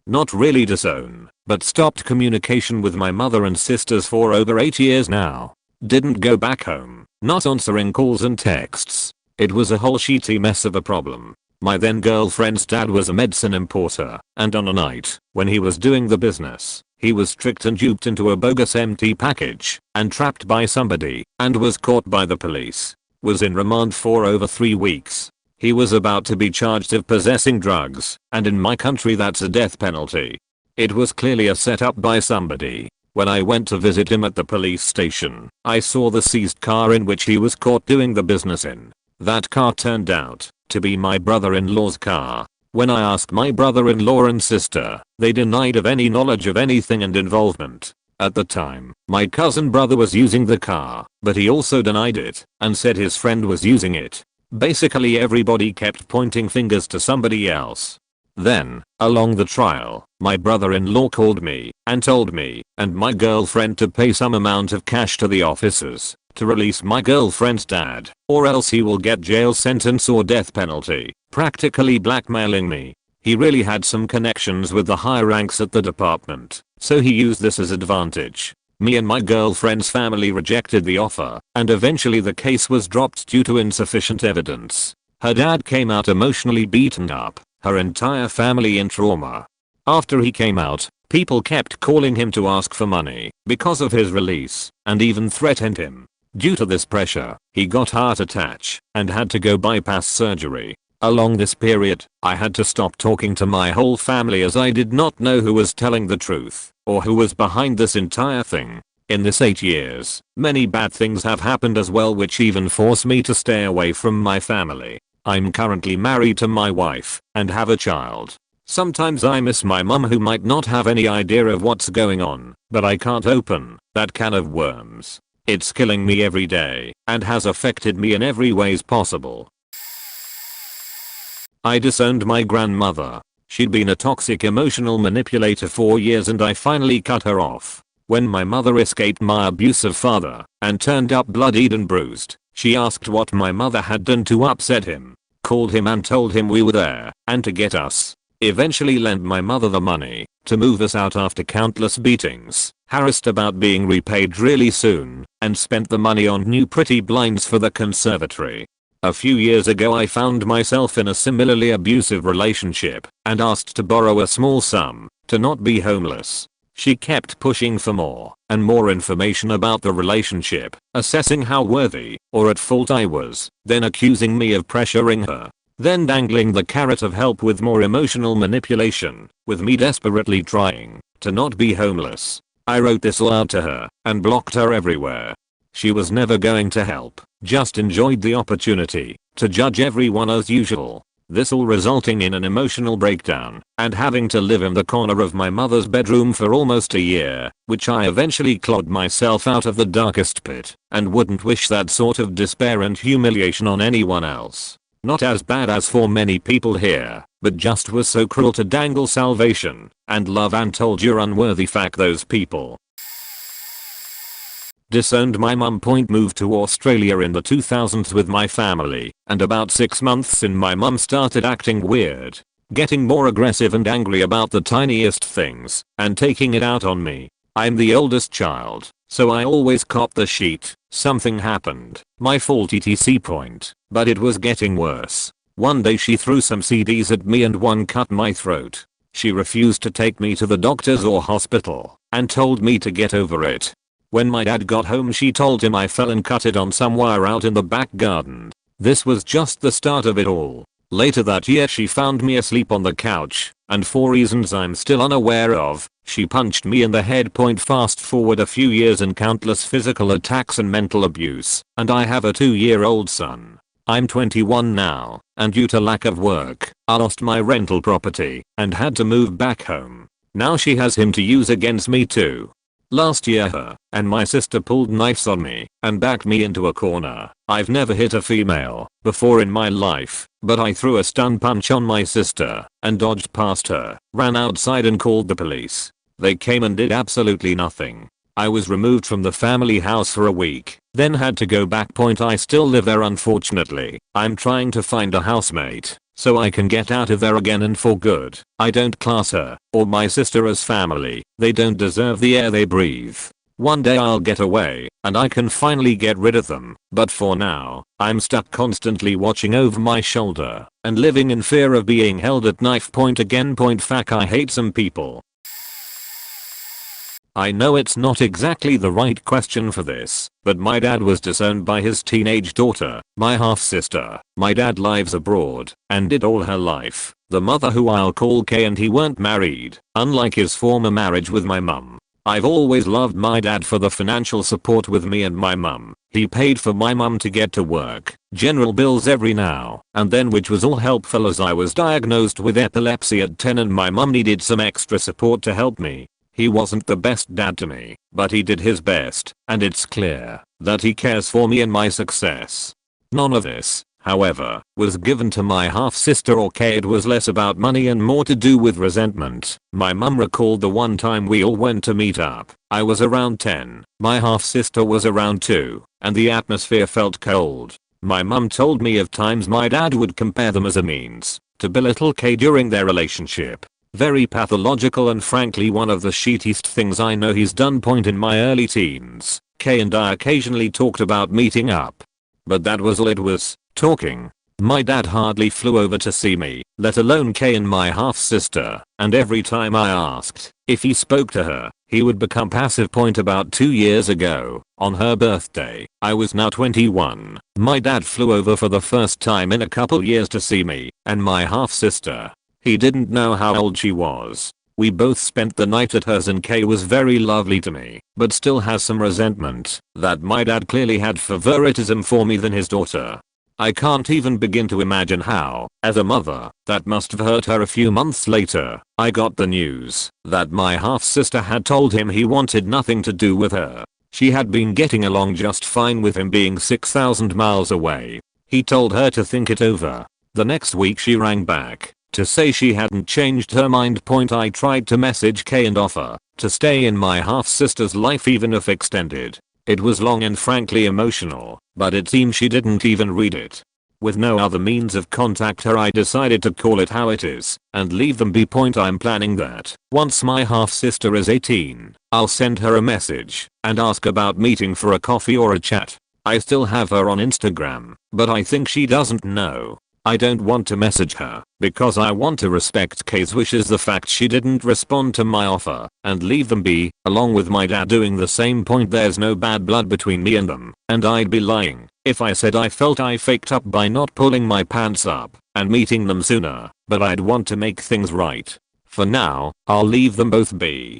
Not really disown, but stopped communication with my mother and sisters for over 8 years now. Didn't go back home, not answering calls and texts. It was a whole shitty mess of a problem. My then girlfriend's dad was a medicine importer, and on a night when he was doing the business, he was tricked and duped into a bogus empty package and trapped by somebody and was caught by the police. Was in remand for over 3 weeks. He was about to be charged of possessing drugs, and in my country that's a death penalty. It was clearly a setup by somebody. When I went to visit him at the police station, I saw the seized car in which he was caught doing the business in. That car turned out to be my brother-in-law's car. When I asked my brother-in-law and sister, they denied of any knowledge of anything and involvement. At the time, my cousin brother was using the car, but he also denied it and said his friend was using it. Basically everybody kept pointing fingers to somebody else. Then, along the trial, my brother-in-law called me and told me and my girlfriend to pay some amount of cash to the officers to release my girlfriend's dad, or else he will get jail sentence or death penalty, practically blackmailing me. He really had some connections with the higher ranks at the department, so he used this as advantage. Me and my girlfriend's family rejected the offer, and eventually the case was dropped due to insufficient evidence. Her dad came out emotionally beaten up, her entire family in trauma. After he came out, people kept calling him to ask for money because of his release, and even threatened him. Due to this pressure, he got heart attack and had to go bypass surgery. Along this period, I had to stop talking to my whole family as I did not know who was telling the truth or who was behind this entire thing. In this 8 years, many bad things have happened as well, which even forced me to stay away from my family. I'm currently married to my wife and have a child. Sometimes I miss my mum, who might not have any idea of what's going on, but I can't open that can of worms. It's killing me every day and has affected me in every ways possible. I disowned my grandmother. She'd been a toxic emotional manipulator for years and I finally cut her off. When my mother escaped my abusive father and turned up bloodied and bruised, she asked what my mother had done to upset him, called him and told him we were there and to get us. Eventually lent my mother the money to move us out after countless beatings, harassed about being repaid really soon, and spent the money on new pretty blinds for the conservatory. A few years ago I found myself in a similarly abusive relationship and asked to borrow a small sum to not be homeless. She kept pushing for more and more information about the relationship, assessing how worthy or at fault I was, then accusing me of pressuring her, then dangling the carrot of help with more emotional manipulation, with me desperately trying to not be homeless. I wrote this all out to her and blocked her everywhere. She was never going to help, just enjoyed the opportunity to judge everyone as usual. This all resulting in an emotional breakdown and having to live in the corner of my mother's bedroom for almost a year, which I eventually clawed myself out of the darkest pit and wouldn't wish that sort of despair and humiliation on anyone else. Not as bad as for many people here, but just was so cruel to dangle salvation and love and told you're unworthy fact those people. Disowned. My mum moved to Australia in the 2000s with my family, and about 6 months in my mum started acting weird, getting more aggressive and angry about the tiniest things, and taking it out on me. I'm the oldest child, so I always cop the sheet. Something happened, my fault etc. But it was getting worse. One day she threw some CDs at me and one cut my throat. She refused to take me to the doctors or hospital and told me to get over it. When my dad got home she told him I fell and cut it on some wire out in the back garden. This was just the start of it all. Later that year she found me asleep on the couch, and for reasons I'm still unaware of, she punched me in the head. Fast forward a few years and countless physical attacks and mental abuse, and I have a 2-year-old son. I'm 21 now, and due to lack of work, I lost my rental property and had to move back home. Now she has him to use against me too. Last year her and my sister pulled knives on me and backed me into a corner. I've never hit a female before in my life, but I threw a stun punch on my sister and dodged past her, ran outside and called the police. They came and did absolutely nothing. I was removed from the family house for a week, then had to go back. I still live there unfortunately. I'm trying to find a housemate so I can get out of there again and for good. I don't class her or my sister as family. They don't deserve the air they breathe. One day I'll get away and I can finally get rid of them, but for now, I'm stuck constantly watching over my shoulder and living in fear of being held at knife point again. Fact, I hate some people. I know it's not exactly the right question for this, but my dad was disowned by his teenage daughter, my half-sister. My dad lives abroad and did all her life. The mother, who I'll call K, and he weren't married, unlike his former marriage with my mum. I've always loved my dad for the financial support with me and my mum. He paid for my mum to get to work, general bills every now and then, which was all helpful as I was diagnosed with epilepsy at 10 and my mum needed some extra support to help me. He wasn't the best dad to me, but he did his best, and it's clear that he cares for me and my success. None of this, however, was given to my half-sister or K. It was less about money and more to do with resentment. My mum recalled the one time we all went to meet up. I was around 10, my half-sister was around 2, and the atmosphere felt cold. My mum told me of times my dad would compare them as a means to belittle K during their relationship. Very pathological and frankly one of the shittiest things I know he's done. In my early teens, K and I occasionally talked about meeting up. But that was all it was, talking. My dad hardly flew over to see me, let alone K and my half-sister, and every time I asked if he spoke to her, he would become passive. About 2 years ago, on her birthday, I was now 21, my dad flew over for the first time in a couple years to see me and my half-sister. He didn't know how old she was. We both spent the night at hers and K was very lovely to me, but still has some resentment that my dad clearly had favoritism for me than his daughter. I can't even begin to imagine how, as a mother, that must have hurt her. A few months later, I got the news that my half-sister had told him he wanted nothing to do with her. She had been getting along just fine with him being 6,000 miles away. He told her to think it over. The next week she rang back to say she hadn't changed her mind. I tried to message K and offer to stay in my half-sister's life even if extended. It was long and frankly emotional, but it seems she didn't even read it. With no other means of contact her, I decided to call it how it is and leave them be. I'm planning that once my half-sister is 18, I'll send her a message and ask about meeting for a coffee or a chat. I still have her on Instagram, but I think she doesn't know. I don't want to message her because I want to respect Kay's wishes. The fact she didn't respond to my offer and leave them be, along with my dad doing the same point. There's no bad blood between me and them, and I'd be lying if I said I felt I faked up by not pulling my pants up and meeting them sooner, but I'd want to make things right. For now, I'll leave them both be.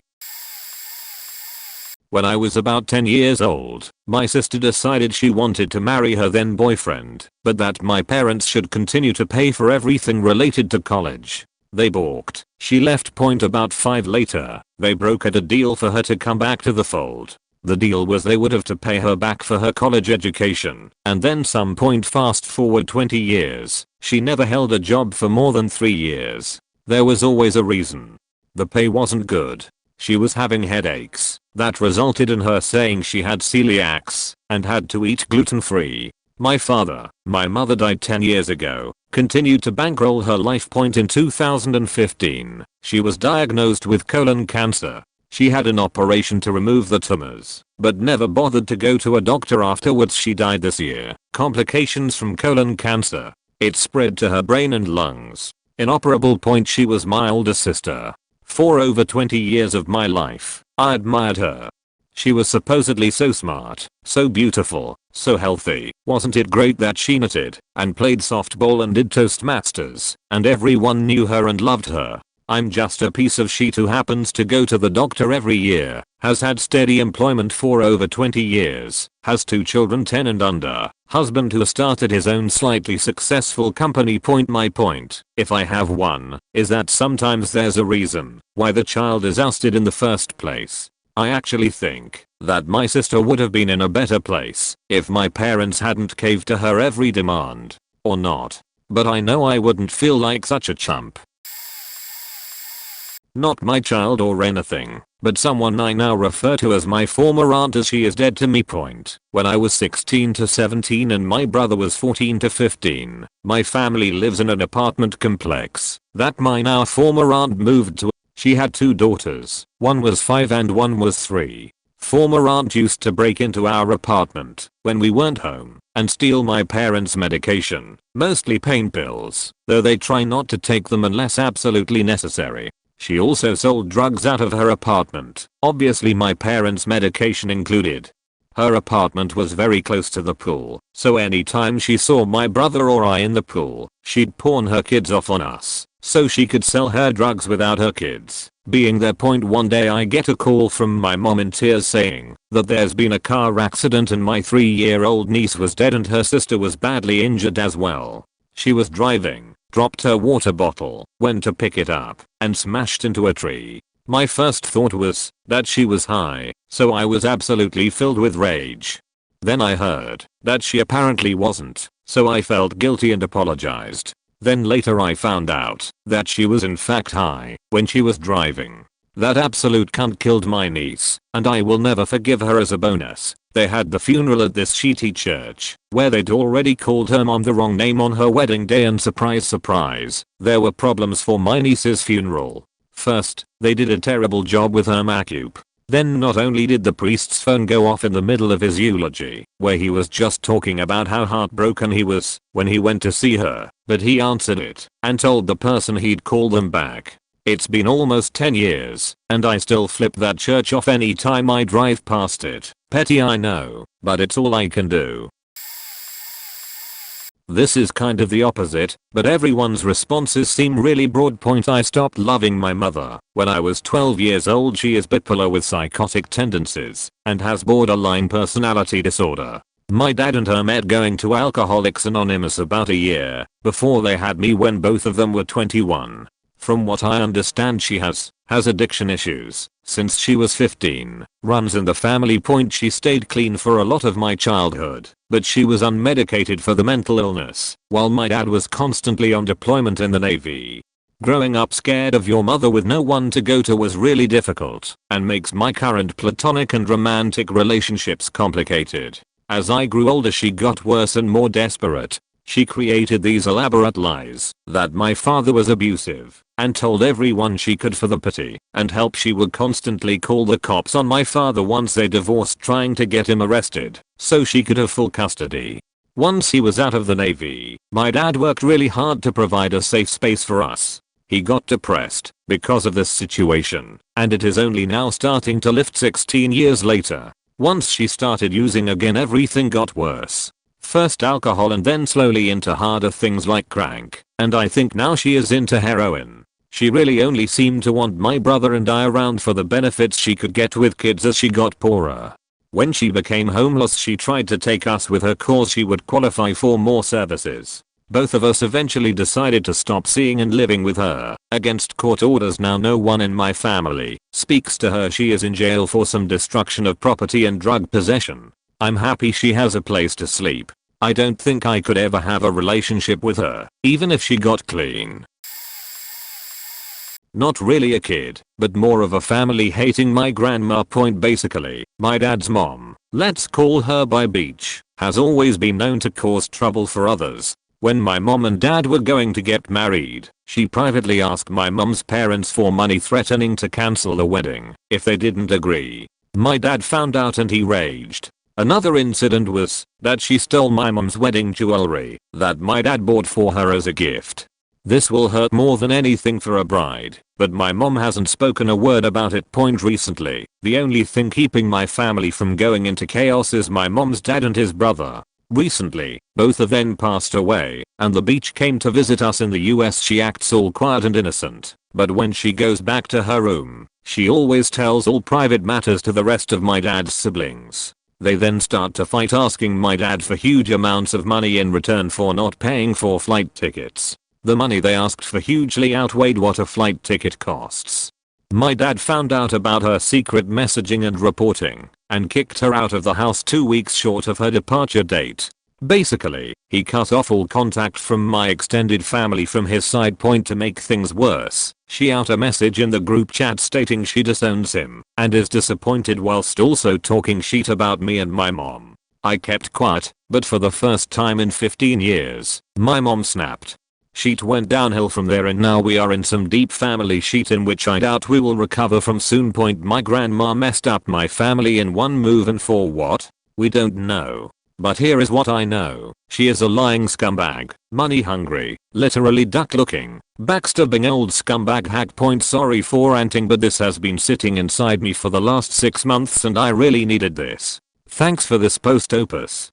When I was about 10 years old, my sister decided she wanted to marry her then boyfriend, but that my parents should continue to pay for everything related to college. They balked. She left. About 5 later, they brokered a deal for her to come back to the fold. The deal was they would have to pay her back for her college education, and then some. Fast forward 20 years, she never held a job for more than 3 years. There was always a reason. The pay wasn't good. She was having headaches that resulted in her saying she had celiacs and had to eat gluten-free. My mother died 10 years ago, continued to bankroll her life. In 2015, she was diagnosed with colon cancer. She had an operation to remove the tumors, but never bothered to go to a doctor afterwards. She died this year. Complications from colon cancer. It spread to her brain and lungs. Inoperable. She was my older sister. For over 20 years of my life, I admired her. She was supposedly so smart, so beautiful, so healthy. Wasn't it great that she knitted and played softball and did Toastmasters, and everyone knew her and loved her? I'm just a piece of shit who happens to go to the doctor every year, has had steady employment for over 20 years, has 2 children 10 and under, husband who started his own slightly successful company. My point, if I have one, is that sometimes there's a reason why the child is ousted in the first place. I actually think that my sister would have been in a better place if my parents hadn't caved to her every demand. Or not. But I know I wouldn't feel like such a chump. Not my child or anything, but someone I now refer to as my former aunt as she is dead to me. When I was 16 to 17 and my brother was 14 to 15, my family lives in an apartment complex that my now former aunt moved to. She had 2 daughters, one was 5 and one was 3. Former aunt used to break into our apartment when we weren't home and steal my parents' medication, mostly pain pills, though they try not to take them unless absolutely necessary. She also sold drugs out of her apartment, obviously my parents' medication included. Her apartment was very close to the pool, so anytime she saw my brother or I in the pool, she'd pawn her kids off on us, so she could sell her drugs without her kids being there. One day I get a call from my mom in tears saying that there's been a car accident and my 3-year-old niece was dead and her sister was badly injured as well. She was driving, dropped her water bottle, went to pick it up, and smashed into a tree. My first thought was that she was high, so I was absolutely filled with rage. Then I heard that she apparently wasn't, so I felt guilty and apologized. Then later I found out that she was in fact high when she was driving. That absolute cunt killed my niece, and I will never forgive her. As a bonus, they had the funeral at this shitty church, where they'd already called her mom the wrong name on her wedding day, and surprise surprise, there were problems for my niece's funeral. First, they did a terrible job with her makeup. Then not only did the priest's phone go off in the middle of his eulogy, where he was just talking about how heartbroken he was when he went to see her, but he answered it and told the person he'd call them back. It's been almost 10 years, and I still flip that church off any time I drive past it. Petty, I know, but it's all I can do. This is kind of the opposite, but everyone's responses seem really broad. I stopped loving my mother when I was 12 years old. She is bipolar with psychotic tendencies and has borderline personality disorder. My dad and her met going to Alcoholics Anonymous about a year before they had me when both of them were 21. From what I understand, she has addiction issues since she was 15, runs in the family. She stayed clean for a lot of my childhood, but she was unmedicated for the mental illness, while my dad was constantly on deployment in the Navy. Growing up scared of your mother with no one to go to was really difficult, and makes my current platonic and romantic relationships complicated. As I grew older, she got worse and more desperate. She created these elaborate lies that my father was abusive, and told everyone she could for the pity and help she would constantly call the cops on my father once they divorced, trying to get him arrested so she could have full custody. Once he was out of the Navy, my dad worked really hard to provide a safe space for us. He got depressed because of this situation, and it is only now starting to lift 16 years later. Once she started using again, everything got worse. First alcohol and then slowly into harder things like crack, and I think now she is into heroin. She really only seemed to want my brother and I around for the benefits she could get with kids as she got poorer. When she became homeless, she tried to take us with her cause she would qualify for more services. Both of us eventually decided to stop seeing and living with her, against court orders. Now no one in my family speaks to her. She is in jail for some destruction of property and drug possession. I'm happy she has a place to sleep. I don't think I could ever have a relationship with her, even if she got clean. Not really a kid, but more of a family hating my grandma. Basically, my dad's mom, let's call her by Beach, has always been known to cause trouble for others. When my mom and dad were going to get married, she privately asked my mom's parents for money, threatening to cancel the wedding if they didn't agree. My dad found out and he raged. Another incident was that she stole my mom's wedding jewelry that my dad bought for her as a gift. This will hurt more than anything for a bride, but my mom hasn't spoken a word about it. Recently, the only thing keeping my family from going into chaos is my mom's dad and his brother. Recently, both of them passed away, and the Beach came to visit us in the US. She acts all quiet and innocent, but when she goes back to her room, she always tells all private matters to the rest of my dad's siblings. They then start to fight, asking my dad for huge amounts of money in return for not paying for flight tickets. The money they asked for hugely outweighed what a flight ticket costs. My dad found out about her secret messaging and reporting, and kicked her out of the house 2 weeks short of her departure date. Basically, he cut off all contact from my extended family from his side. To make things worse, she out a message in the group chat stating she disowns him and is disappointed, whilst also talking shit about me and my mom. I kept quiet, but for the first time in 15 years, my mom snapped. Shit went downhill from there, and now we are in some deep family shit in which I doubt we will recover from soon. My grandma messed up my family in one move, and for what? We don't know. But here is what I know. She is a lying scumbag, money hungry, literally duck looking, backstabbing old scumbag hack. Sorry for ranting, but this has been sitting inside me for the last 6 months and I really needed this. Thanks for this post, Opus.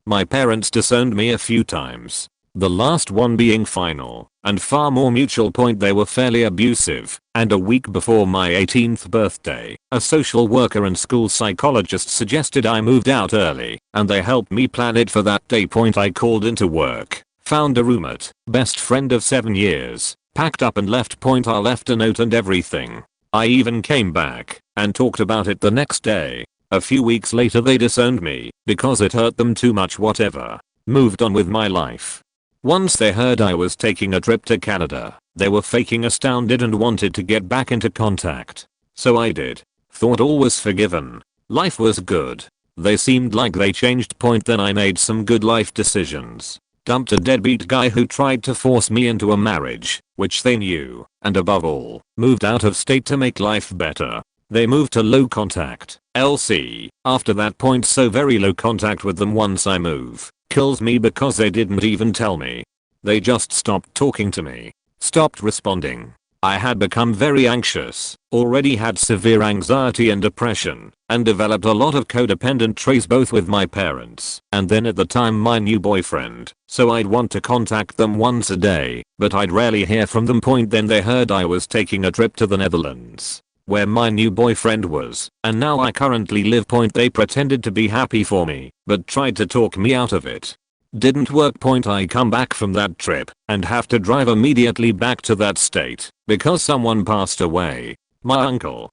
My parents disowned me a few times. The last one being final and far more mutual. They were fairly abusive, and a week before my 18th birthday, a social worker and school psychologist suggested I moved out early, and they helped me plan it for that day. I called into work, found a roommate, best friend of 7 years, packed up and left. I left a note and everything. I even came back and talked about it the next day. A few weeks later they disowned me because it hurt them too much. Whatever. Moved on with my life. Once they heard I was taking a trip to Canada, they were faking astounded and wanted to get back into contact. So I did. Thought all was forgiven. Life was good. They seemed like they changed. Then I made some good life decisions. Dumped a deadbeat guy who tried to force me into a marriage, which they knew, and above all, moved out of state to make life better. They moved to low contact, LC, after that. So very low contact with them once I move kills me because they didn't even tell me. They just stopped talking to me, stopped responding. I had become very anxious, already had severe anxiety and depression, and developed a lot of codependent traits both with my parents and then at the time my new boyfriend. So I'd want to contact them once a day, but I'd rarely hear from them. Then they heard I was taking a trip to the Netherlands, where my new boyfriend was, and now I currently live. They pretended to be happy for me, but tried to talk me out of it. Didn't work. I come back from that trip and have to drive immediately back to that state because someone passed away. My uncle.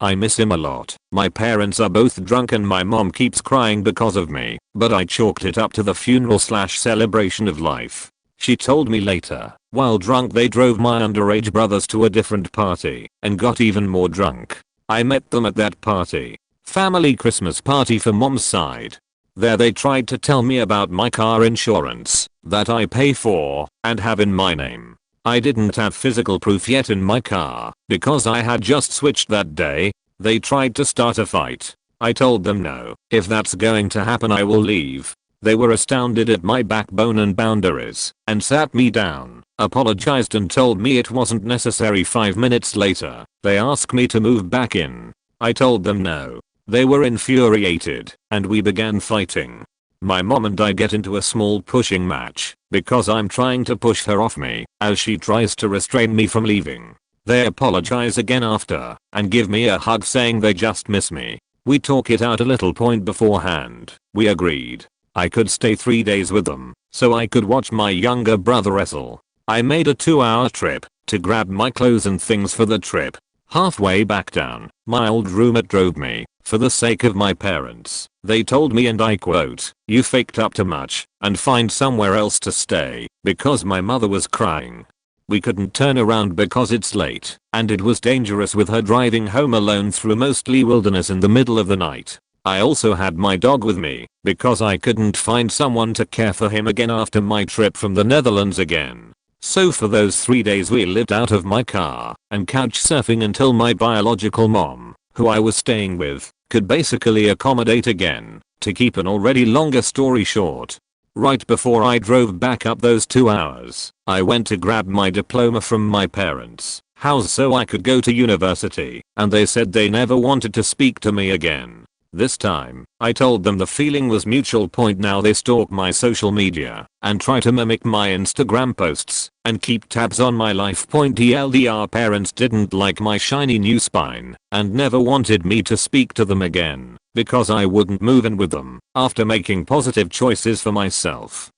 I miss him a lot. My parents are both drunk and my mom keeps crying because of me, but I chalked it up to the funeral/celebration of life. She told me later, while drunk they drove my underage brothers to a different party and got even more drunk. I met them at that party. Family Christmas party for mom's side. There they tried to tell me about my car insurance that I pay for and have in my name. I didn't have physical proof yet in my car because I had just switched that day. They tried to start a fight. I told them no, if that's going to happen I will leave. They were astounded at my backbone and boundaries and sat me down, apologized and told me it wasn't necessary. 5 minutes later, they asked me to move back in. I told them no. They were infuriated and we began fighting. My mom and I get into a small pushing match because I'm trying to push her off me as she tries to restrain me from leaving. They apologize again after and give me a hug saying they just miss me. We talk it out a little point beforehand. We agreed I could stay 3 days with them so I could watch my younger brother wrestle. I made a 2-hour trip to grab my clothes and things for the trip. Halfway back down, my old roommate drove me for the sake of my parents. They told me, and I quote, "You faked up too much and find somewhere else to stay," because my mother was crying. We couldn't turn around because it's late and it was dangerous with her driving home alone through mostly wilderness in the middle of the night. I also had my dog with me because I couldn't find someone to care for him again after my trip from the Netherlands again. So for those 3 days we lived out of my car and couch surfing until my biological mom, who I was staying with, could basically accommodate again. To keep an already longer story short, right before I drove back up those 2 hours, I went to grab my diploma from my parents' house so I could go to university, and they said they never wanted to speak to me again. This time, I told them the feeling was mutual. Now they stalk my social media and try to mimic my Instagram posts and keep tabs on my life. TLDR, parents didn't like my shiny new spine and never wanted me to speak to them again because I wouldn't move in with them after making positive choices for myself.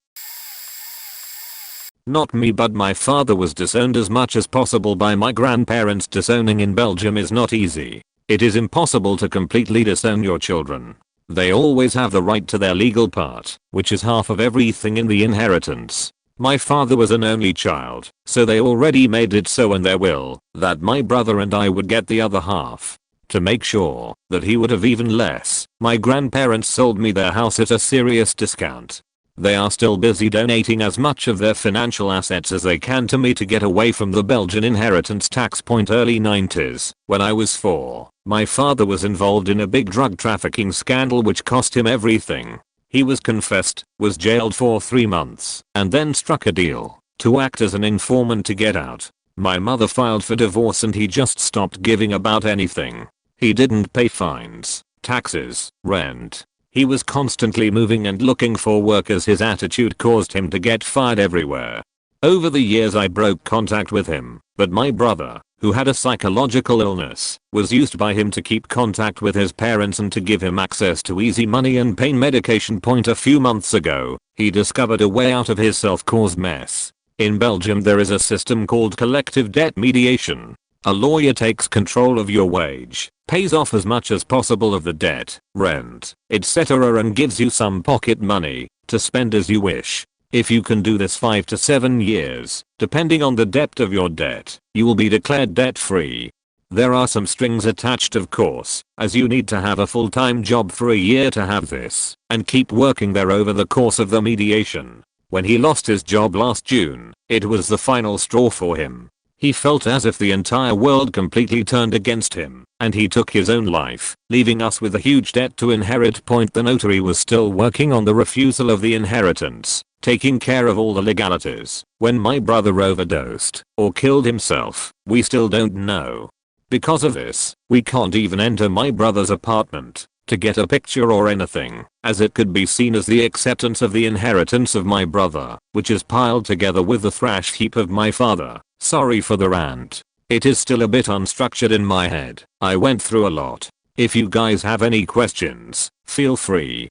Not me, but my father was disowned as much as possible by my grandparents. Disowning in Belgium is not easy. It is impossible to completely disown your children. They always have the right to their legal part, which is half of everything in the inheritance. My father was an only child, so they already made it so in their will that my brother and I would get the other half. To make sure that he would have even less, my grandparents sold me their house at a serious discount. They are still busy donating as much of their financial assets as they can to me to get away from the Belgian inheritance tax. Early 90s, when I was 4, my father was involved in a big drug trafficking scandal which cost him everything. He was confessed, was jailed for 3 months, and then struck a deal to act as an informant to get out. My mother filed for divorce and he just stopped giving about anything. He didn't pay fines, taxes, rent. He was constantly moving and looking for work as his attitude caused him to get fired everywhere. Over the years I broke contact with him, but my brother, who had a psychological illness, was used by him to keep contact with his parents and to give him access to easy money and pain medication. A few months ago, he discovered a way out of his self-caused mess. In Belgium there is a system called collective debt mediation. A lawyer takes control of your wage, pays off as much as possible of the debt, rent, etc. and gives you some pocket money to spend as you wish. If you can do this 5 to 7 years, depending on the depth of your debt, you will be declared debt-free. There are some strings attached, of course, as you need to have a full-time job for a year to have this, and keep working there over the course of the mediation. When he lost his job last June, it was the final straw for him. He felt as if the entire world completely turned against him, and he took his own life, leaving us with a huge debt to inherit. The notary was still working on the refusal of the inheritance, taking care of all the legalities. When my brother overdosed or killed himself, we still don't know. Because of this, we can't even enter my brother's apartment to get a picture or anything, as it could be seen as the acceptance of the inheritance of my brother, which is piled together with the thrash heap of my father. Sorry for the rant. It is still a bit unstructured in my head. I went through a lot. If you guys have any questions, feel free.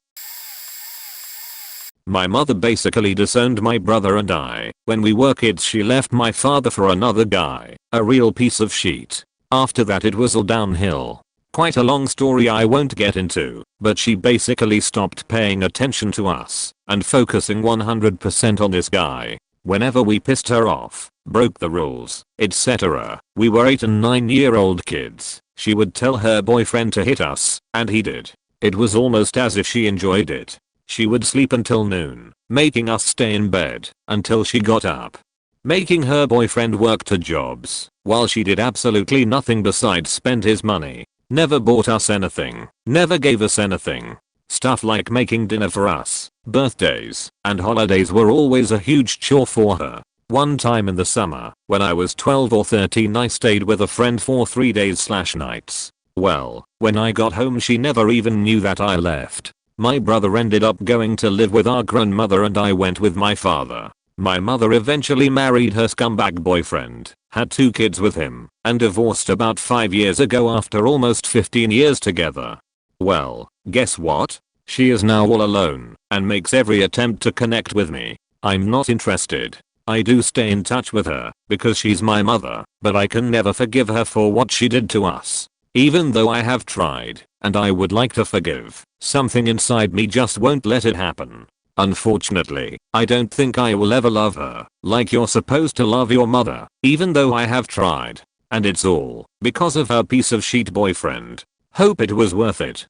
My mother basically disowned my brother and I. When we were kids she left my father for another guy, a real piece of shit. After that it was all downhill. Quite a long story I won't get into, but she basically stopped paying attention to us and focusing 100% on this guy. Whenever we pissed her off, broke the rules, etc. We were 8 and 9-year-old kids. She would tell her boyfriend to hit us, and he did. It was almost as if she enjoyed it. She would sleep until noon, making us stay in bed until she got up. making her boyfriend work 2 jobs, while she did absolutely nothing besides spend his money. Never bought us anything, never gave us anything. Stuff like making dinner for us, birthdays, and holidays were always a huge chore for her. One time in the summer, when I was 12 or 13, I stayed with a friend for 3 days/nights. Well, when I got home she never even knew that I left. My brother ended up going to live with our grandmother and I went with my father. My mother eventually married her scumbag boyfriend, had 2 kids with him, and divorced about 5 years ago after almost 15 years together. Well, guess what? She is now all alone and makes every attempt to connect with me. I'm not interested. I do stay in touch with her because she's my mother, but I can never forgive her for what she did to us. Even though I have tried, and I would like to forgive, something inside me just won't let it happen. Unfortunately, I don't think I will ever love her like you're supposed to love your mother, even though I have tried. And it's all because of her piece of shit boyfriend. Hope it was worth it.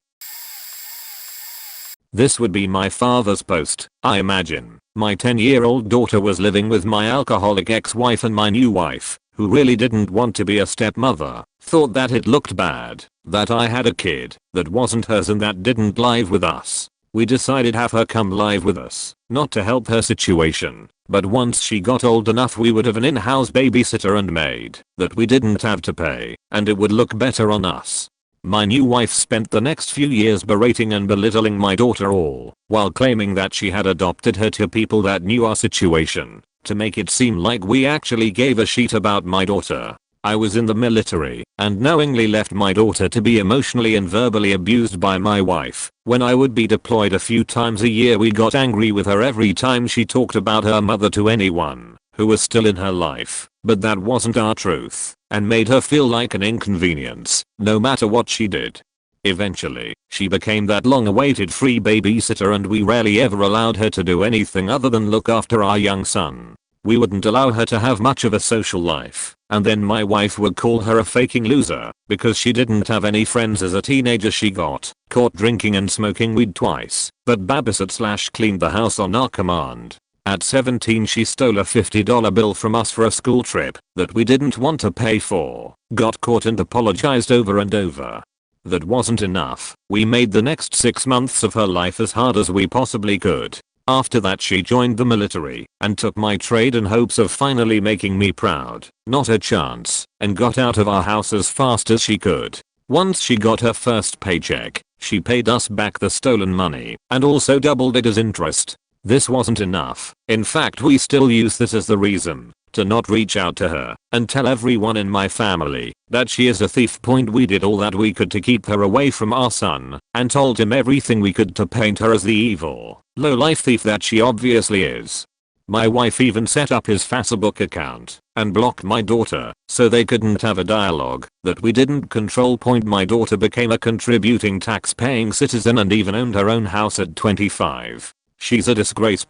This would be my father's post, I imagine. My 10-year-old daughter was living with my alcoholic ex-wife, and my new wife, who really didn't want to be a stepmother, thought that it looked bad that I had a kid that wasn't hers and that didn't live with us. We decided have her come live with us, not to help her situation, but once she got old enough we would have an in-house babysitter and maid that we didn't have to pay, and it would look better on us. My new wife spent the next few years berating and belittling my daughter, all while claiming that she had adopted her to people that knew our situation, to make it seem like we actually gave a shit about my daughter. I was in the military and knowingly left my daughter to be emotionally and verbally abused by my wife. When I would be deployed a few times a year, we got angry with her every time she talked about her mother to anyone who was still in her life, but that wasn't our truth, and made her feel like an inconvenience, no matter what she did. Eventually, she became that long-awaited free babysitter, and we rarely ever allowed her to do anything other than look after our young son. We wouldn't allow her to have much of a social life, and then my wife would call her a faking loser because she didn't have any friends as a teenager. She got caught drinking and smoking weed twice, but babysat/cleaned the house on our command. At 17 she stole a $50 bill from us for a school trip that we didn't want to pay for, got caught and apologized over and over. That wasn't enough. We made the next 6 months of her life as hard as we possibly could. After that she joined the military and took my trade in hopes of finally making me proud. Not a chance, and got out of our house as fast as she could. Once she got her first paycheck, she paid us back the stolen money and also doubled it as interest. This wasn't enough. In fact, we still use this as the reason to not reach out to her and tell everyone in my family that she is a thief. We did all that we could to keep her away from our son and told him everything we could to paint her as the evil, low-life thief that she obviously is. My wife even set up his Facebook account and blocked my daughter so they couldn't have a dialogue that we didn't control. My daughter became a contributing tax-paying citizen and even owned her own house at 25. She's a disgrace.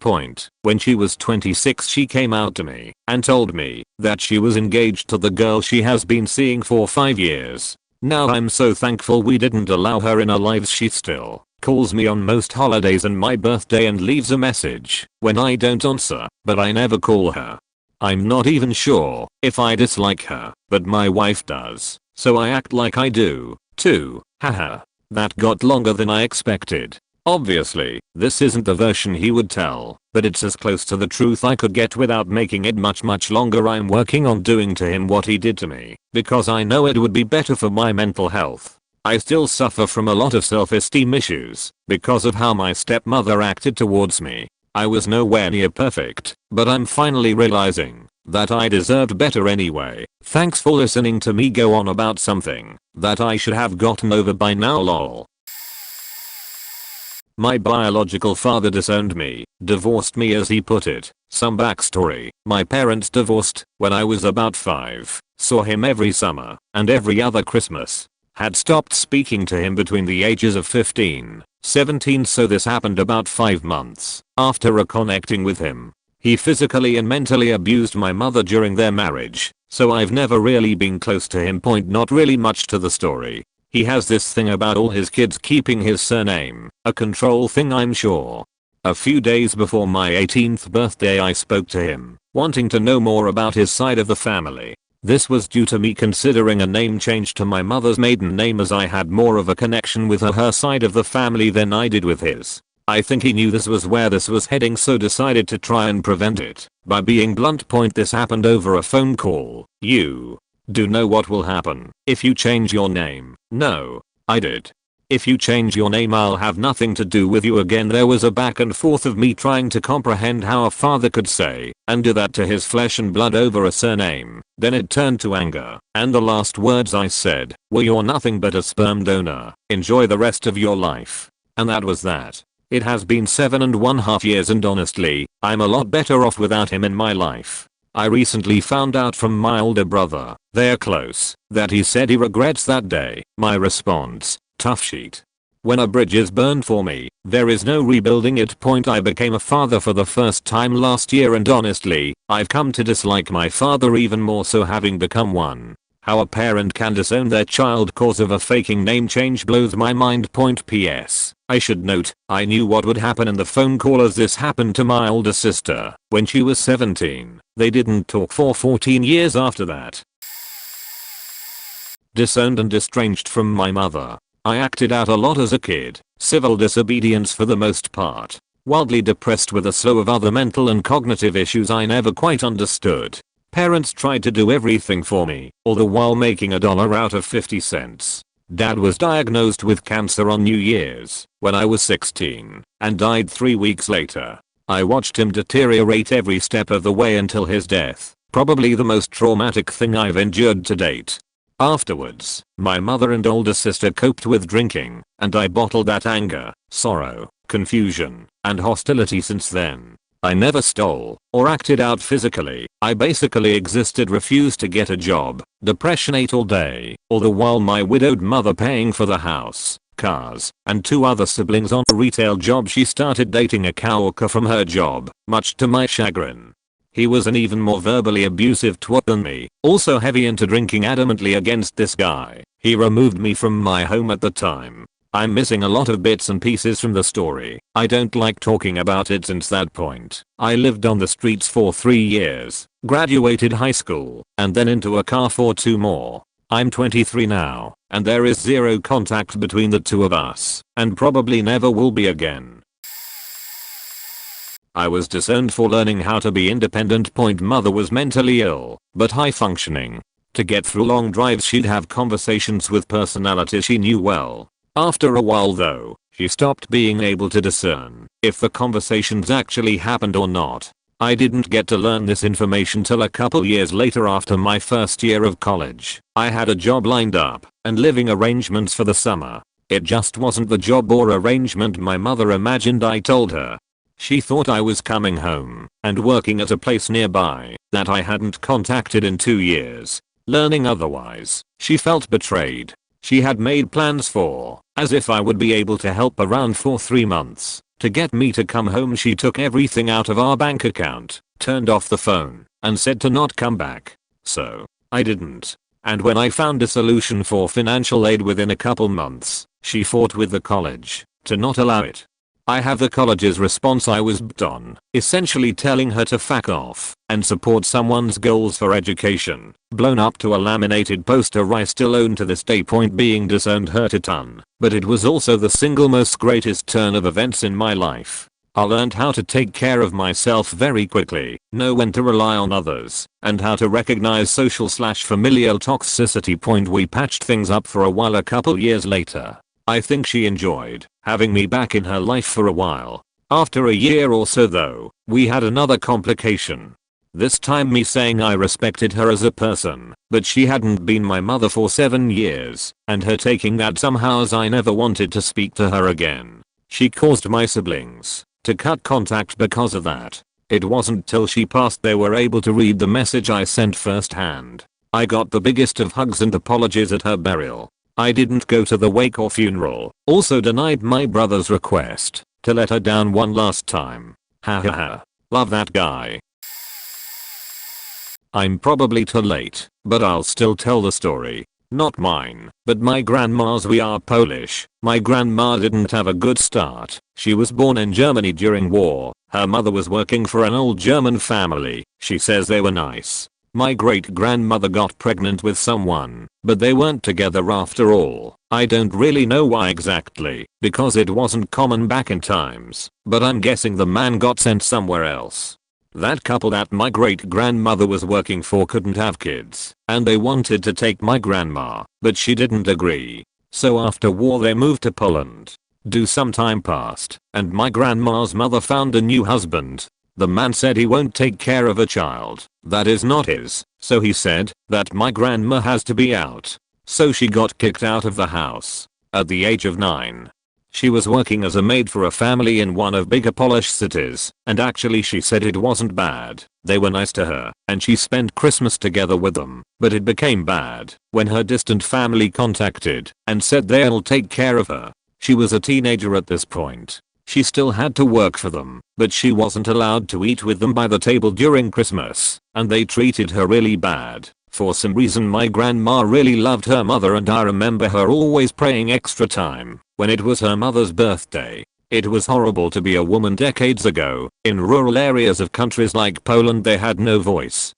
When she was 26 she came out to me and told me that she was engaged to the girl she has been seeing for 5 years. Now I'm so thankful we didn't allow her in our lives. She still calls me on most holidays and my birthday and leaves a message when I don't answer, but I never call her. I'm not even sure if I dislike her, but my wife does, so I act like I do, too. Haha. That got longer than I expected. Obviously, this isn't the version he would tell, but it's as close to the truth I could get without making it much longer. I'm working on doing to him what he did to me, because I know it would be better for my mental health. I still suffer from a lot of self-esteem issues because of how my stepmother acted towards me. I was nowhere near perfect, but I'm finally realizing that I deserved better anyway. Thanks for listening to me go on about something that I should have gotten over by now, lol. My biological father disowned me, divorced me as he put it. Some backstory: my parents divorced when I was about 5, saw him every summer and every other Christmas. Had stopped speaking to him between the ages of 15, 17, so this happened about 5 months after reconnecting with him. He physically and mentally abused my mother during their marriage, so I've never really been close to him. Not really much to the story. He has this thing about all his kids keeping his surname, a control thing I'm sure. A few days before my 18th birthday I spoke to him wanting to know more about his side of the family. This was due to me considering a name change to my mother's maiden name, as I had more of a connection with her side of the family than I did with his. I think he knew this was where this was heading, so decided to try and prevent it by being blunt. This happened over a phone call. You do know what will happen if you change your name? No, I did. If you change your name, I'll have nothing to do with you again. There was a back and forth of me trying to comprehend how a father could say and do that to his flesh and blood over a surname. Then it turned to anger, and the last words I said were, "You're nothing but a sperm donor. Enjoy the rest of your life." And that was that. It has been 7.5 years, and honestly, I'm a lot better off without him in my life. I recently found out from my older brother, they're close, that he said he regrets that day. My response: tough sheet. When a bridge is burned for me, there is no rebuilding it. I became a father for the first time last year, and honestly, I've come to dislike my father even more so having become one. How a parent can disown their child cause of a faking name change blows my mind. PS. I should note, I knew what would happen in the phone call, as this happened to my older sister when she was 17. They didn't talk for 14 years after that. Disowned and estranged from my mother. I acted out a lot as a kid, civil disobedience for the most part, wildly depressed with a slew of other mental and cognitive issues I never quite understood. Parents tried to do everything for me, all the while making $1 out of 50 cents. Dad was diagnosed with cancer on New Year's when I was 16 and died 3 weeks later. I watched him deteriorate every step of the way until his death, probably the most traumatic thing I've endured to date. Afterwards, my mother and older sister coped with drinking, and I bottled that anger, sorrow, confusion, and hostility. Since then, I never stole or acted out physically. I basically existed, refused to get a job, depression ate all day, all the while my widowed mother paying for the house, cars, and 2 other siblings on a retail job. She started dating a coworker from her job, much to my chagrin. He was an even more verbally abusive twat than me, also heavy into drinking, adamantly against this guy. He removed me from my home at the time. I'm missing a lot of bits and pieces from the story. I don't like talking about it since that point. I lived on the streets for 3 years, graduated high school, and then into a car for 2 more. I'm 23 now, and there is zero contact between the two of us, and probably never will be again. I was disowned for learning how to be independent. Mother was mentally ill, but high functioning. To get through long drives, she'd have conversations with personalities she knew well. After a while though, she stopped being able to discern if the conversations actually happened or not. I didn't get to learn this information till a couple years later, after my first year of college. I had a job lined up and living arrangements for the summer. It just wasn't the job or arrangement my mother imagined. I told her. She thought I was coming home and working at a place nearby that I hadn't contacted in 2 years. Learning otherwise, she felt betrayed. She had made plans for as if I would be able to help around for 3 months. To get me to come home, she took everything out of our bank account, turned off the phone, and said to not come back. So, I didn't. And when I found a solution for financial aid within a couple months, she fought with the college to not allow it. I have the college's response I was b***ed on, essentially telling her to fuck off and support someone's goals for education, blown up to a laminated poster I still own to this day. Being disowned hurt a ton, but it was also the single most greatest turn of events in my life. I learned how to take care of myself very quickly, know when to rely on others, and how to recognize social/familial toxicity. We patched things up for a while a couple years later. I think she enjoyed having me back in her life for a while. After a year or so though, we had another complication. This time me saying I respected her as a person, but she hadn't been my mother for 7 years, and her taking that somehow as I never wanted to speak to her again. She caused my siblings to cut contact because of that. It wasn't till she passed they were able to read the message I sent firsthand. I got the biggest of hugs and apologies at her burial. I didn't go to the wake or funeral, also denied my brother's request to let her down one last time. Hahaha. Love that guy. I'm probably too late, but I'll still tell the story. Not mine, but my grandma's. We are Polish. My grandma didn't have a good start. She was born in Germany during war, Her mother was working for an old German family. She says they were nice. My great-grandmother got pregnant with someone, but they weren't together after all. I don't really know why exactly, because it wasn't common back in times, but I'm guessing the man got sent somewhere else. That couple that my great-grandmother was working for couldn't have kids, and they wanted to take my grandma, but she didn't agree. So after war they moved to Poland. Some time passed, and my grandma's mother found a new husband. The man said he won't take care of a child that is not his, so he said that my grandma has to be out. So she got kicked out of the house at the age of 9. She was working as a maid for a family in one of bigger Polish cities, and actually she said it wasn't bad. They were nice to her, and she spent Christmas together with them, but it became bad when her distant family contacted and said they'll take care of her. She was a teenager at this point. She still had to work for them, but she wasn't allowed to eat with them by the table during Christmas, and they treated her really bad. For some reason my grandma really loved her mother, and I remember her always praying extra time when it was her mother's birthday. It was horrible to be a woman decades ago. In rural areas of countries like Poland they had no voice.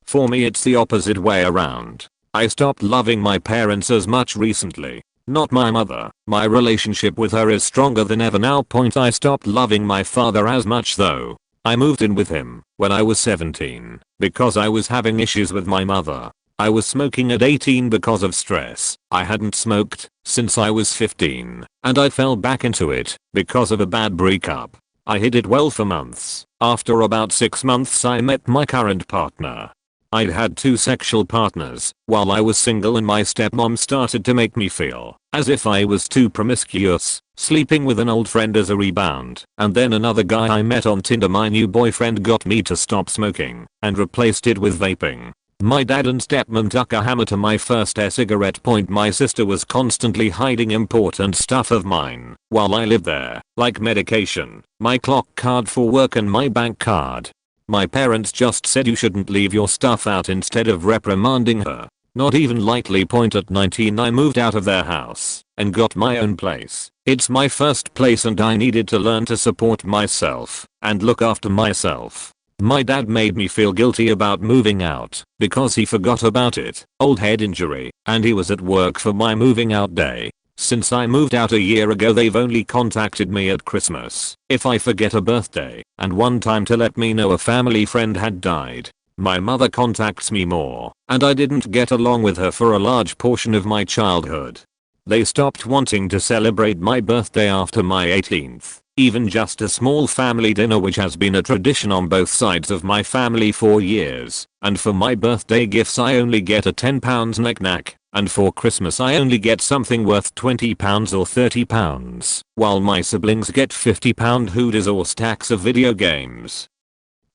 For me it's the opposite way around. I stopped loving my parents as much recently. Not my mother. My relationship with her is stronger than ever now. I stopped loving my father as much though. I moved in with him when I was 17 because I was having issues with my mother. I was smoking at 18 because of stress. I hadn't smoked since I was 15, and I fell back into it because of a bad breakup. I hid it well for months. After about 6 months I met my current partner. I'd had 2 sexual partners while I was single, and my stepmom started to make me feel as if I was too promiscuous, sleeping with an old friend as a rebound, and then another guy I met on Tinder. My new boyfriend got me to stop smoking and replaced it with vaping. My dad and stepmom took a hammer to my first e-cigarette. My sister was constantly hiding important stuff of mine while I lived there, like medication, my clock card for work, and my bank card. My parents just said you shouldn't leave your stuff out instead of reprimanding her. Not even lightly. At 19 I moved out of their house and got my own place. It's my first place and I needed to learn to support myself and look after myself. My dad made me feel guilty about moving out because he forgot about it. Old head injury, and he was at work for my moving out day. Since I moved out a year ago they've only contacted me at Christmas if I forget a birthday, and one time to let me know a family friend had died. My mother contacts me more, and I didn't get along with her for a large portion of my childhood. They stopped wanting to celebrate my birthday after my 18th. Even just a small family dinner, which has been a tradition on both sides of my family for years, and for my birthday gifts I only get a £10 knick-knack, and for Christmas I only get something worth £20 or £30, while my siblings get £50 hoodies or stacks of video games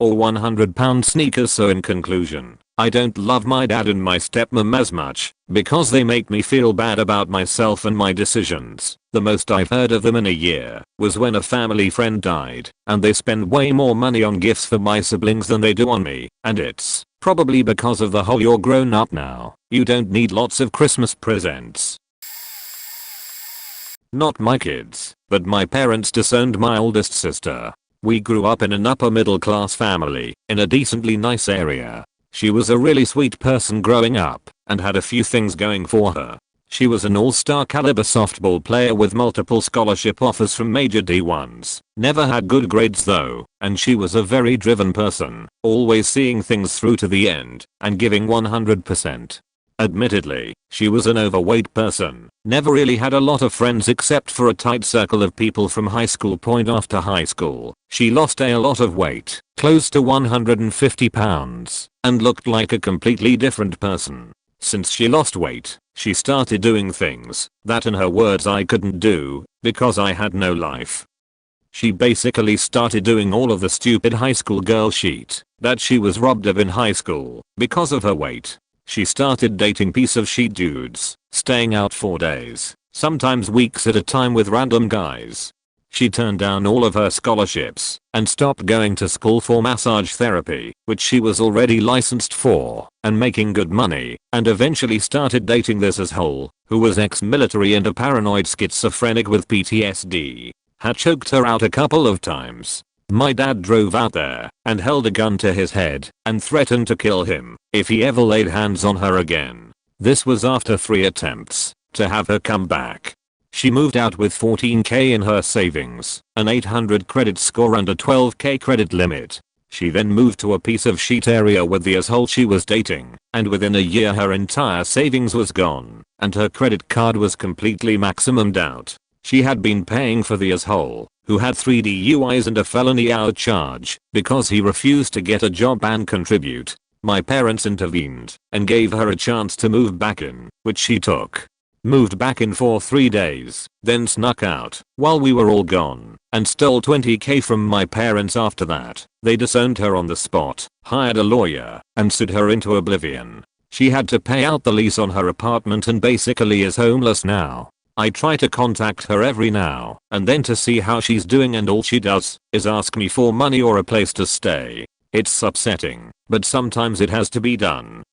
or £100 sneakers. So in conclusion, I don't love my dad and my stepmom as much because they make me feel bad about myself and my decisions. The most I've heard of them in a year was when a family friend died, and they spend way more money on gifts for my siblings than they do on me, and it's probably because of the whole "you're grown up now, you don't need lots of Christmas presents." Not my kids, but my parents disowned my oldest sister. We grew up in an upper middle class family in a decently nice area. She was a really sweet person growing up and had a few things going for her. She was an all-star caliber softball player with multiple scholarship offers from major D1s. Never had good grades though, and she was a very driven person, always seeing things through to the end and giving 100%. Admittedly, she was an overweight person, never really had a lot of friends except for a tight circle of people from high school. After high school, she lost a lot of weight, close to 150 pounds, and looked like a completely different person. Since she lost weight, she started doing things that, in her words, I couldn't do because I had no life. She basically started doing all of the stupid high school girl shit that she was robbed of in high school because of her weight. She started dating piece of shit dudes, staying out for days, sometimes weeks at a time with random guys. She turned down all of her scholarships and stopped going to school for massage therapy, which she was already licensed for and making good money, and eventually started dating this asshole who was ex-military and a paranoid schizophrenic with PTSD. had choked her out a couple of times. My dad drove out there and held a gun to his head and threatened to kill him if he ever laid hands on her again. This was after 3 attempts to have her come back. She moved out with 14k in her savings, an 800 credit score and a 12k credit limit. She then moved to a piece of shit area with the asshole she was dating, and within a year her entire savings was gone, and her credit card was completely maximumed out. She had been paying for the asshole, who had 3 DUIs and a felony hour charge, because he refused to get a job and contribute. My parents intervened and gave her a chance to move back in, which she took. Moved back in for 3 days, then snuck out while we were all gone and stole 20k from my parents after that. They disowned her on the spot, hired a lawyer, and sued her into oblivion. She had to pay out the lease on her apartment and basically is homeless now. I try to contact her every now and then to see how she's doing, and all she does is ask me for money or a place to stay. It's upsetting, but sometimes it has to be done.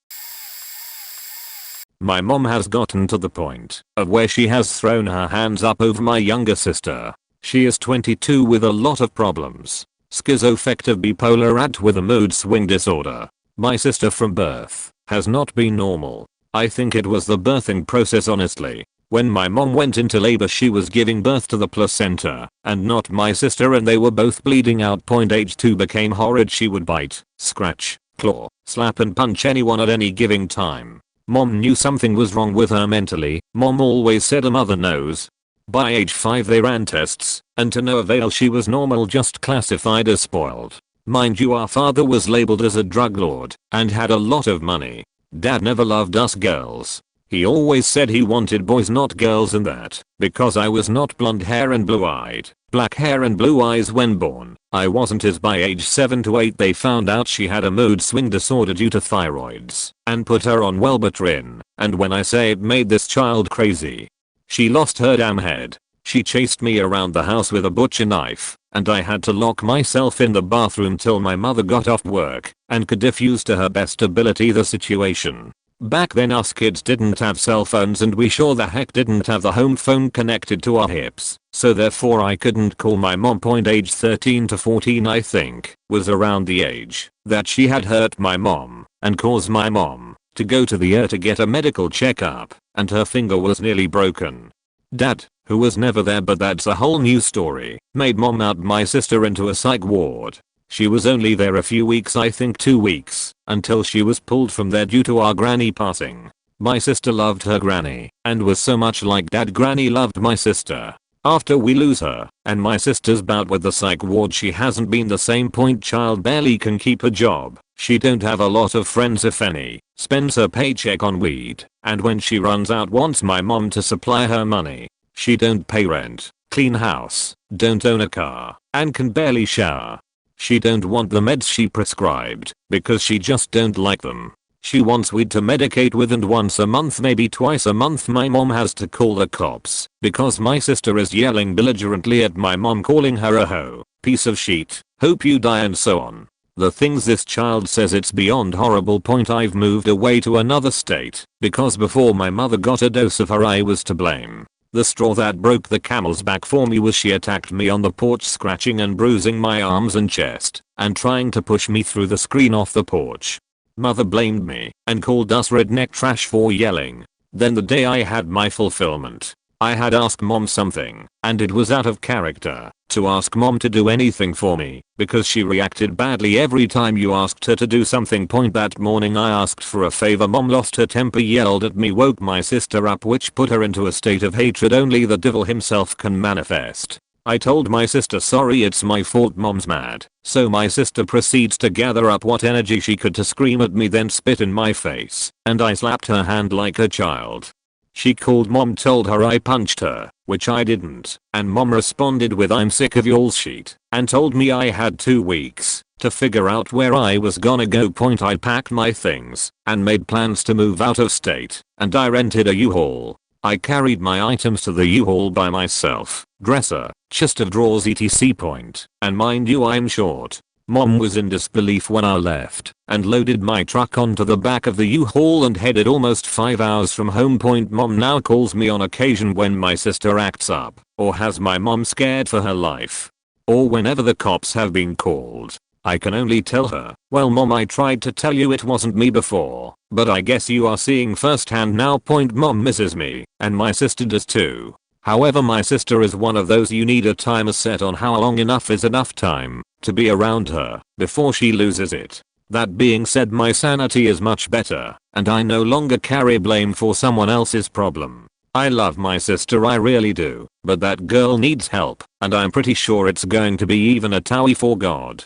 My mom has gotten to the point of where she has thrown her hands up over my younger sister. She is 22 with a lot of problems. Schizoaffective bipolar at with a mood swing disorder. My sister from birth has not been normal. I think it was the birthing process, honestly. When my mom went into labor she was giving birth to the placenta and not my sister, and they were both bleeding out. Age 2 became horrid. She would bite, scratch, claw, slap and punch anyone at any given time. Mom knew something was wrong with her mentally. Mom always said a mother knows. By age 5 they ran tests, and to no avail. She was normal, just classified as spoiled. Mind you, our father was labeled as a drug lord and had a lot of money. Dad never loved us girls. He always said he wanted boys not girls, and that because I was not blonde hair and blue-eyed, black hair and blue eyes when born, I wasn't his. By age 7 to 8 they found out she had a mood swing disorder due to thyroids and put her on Wellbutrin, and when I say it made this child crazy, she lost her damn head. She chased me around the house with a butcher knife, and I had to lock myself in the bathroom till my mother got off work and could diffuse to her best ability the situation. Back then us kids didn't have cell phones, and we sure the heck didn't have the home phone connected to our hips, so therefore I couldn't call my mom. Age 13 to 14 I think was around the age that she had hurt my mom and caused my mom to go to the ER to get a medical checkup, and her finger was nearly broken. Dad, who was never there but that's a whole new story, made mom out my sister into a psych ward. She was only there a few weeks, I think 2 weeks, until she was pulled from there due to our granny passing. My sister loved her granny and was so much like dad. Granny loved my sister. After we lose her and my sister's bout with the psych ward, she hasn't been the same. Child barely can keep a job. She don't have a lot of friends if any, spends her paycheck on weed, and when she runs out wants my mom to supply her money. She don't pay rent, clean house, don't own a car, and can barely shower. She don't want the meds she prescribed because she just don't like them. She wants weed to medicate with, and once a month, maybe twice a month, my mom has to call the cops because my sister is yelling belligerently at my mom, calling her a hoe, piece of shit, hope you die, and so on. The things this child says, it's beyond horrible. I've moved away to another state because before my mother got a dose of her I was to blame. The straw that broke the camel's back for me was she attacked me on the porch, scratching and bruising my arms and chest and trying to push me through the screen off the porch. Mother blamed me and called us redneck trash for yelling. Then the day I had my fulfillment, I had asked mom something, and it was out of character to ask mom to do anything for me because she reacted badly every time you asked her to do something. That morning I asked for a favor. Mom lost her temper, yelled at me, woke my sister up, which put her into a state of hatred only the devil himself can manifest. I told my sister sorry, it's my fault. Mom's mad, so my sister proceeds to gather up what energy she could to scream at me, then spit in my face, and I slapped her hand like a child. She called mom, told her I punched her, which I didn't, and mom responded with I'm sick of y'all's shit, and told me I had 2 weeks to figure out where I was gonna go. I packed my things and made plans to move out of state, and I rented a U-Haul. I carried my items to the U-Haul by myself, dresser, chest of drawers etc. And mind you, I'm short. Mom was in disbelief when I left and loaded my truck onto the back of the U-Haul and headed almost 5 hours from home. Mom now calls me on occasion when my sister acts up or has my mom scared for her life. Or whenever the cops have been called. I can only tell her, well mom, I tried to tell you it wasn't me before, but I guess you are seeing firsthand now. Mom misses me, and my sister does too. However, my sister is one of those you need a timer set on how long enough is enough time to be around her before she loses it. That being said, my sanity is much better, and I no longer carry blame for someone else's problem. I love my sister, I really do, but that girl needs help, and I'm pretty sure it's going to be even a towie for God.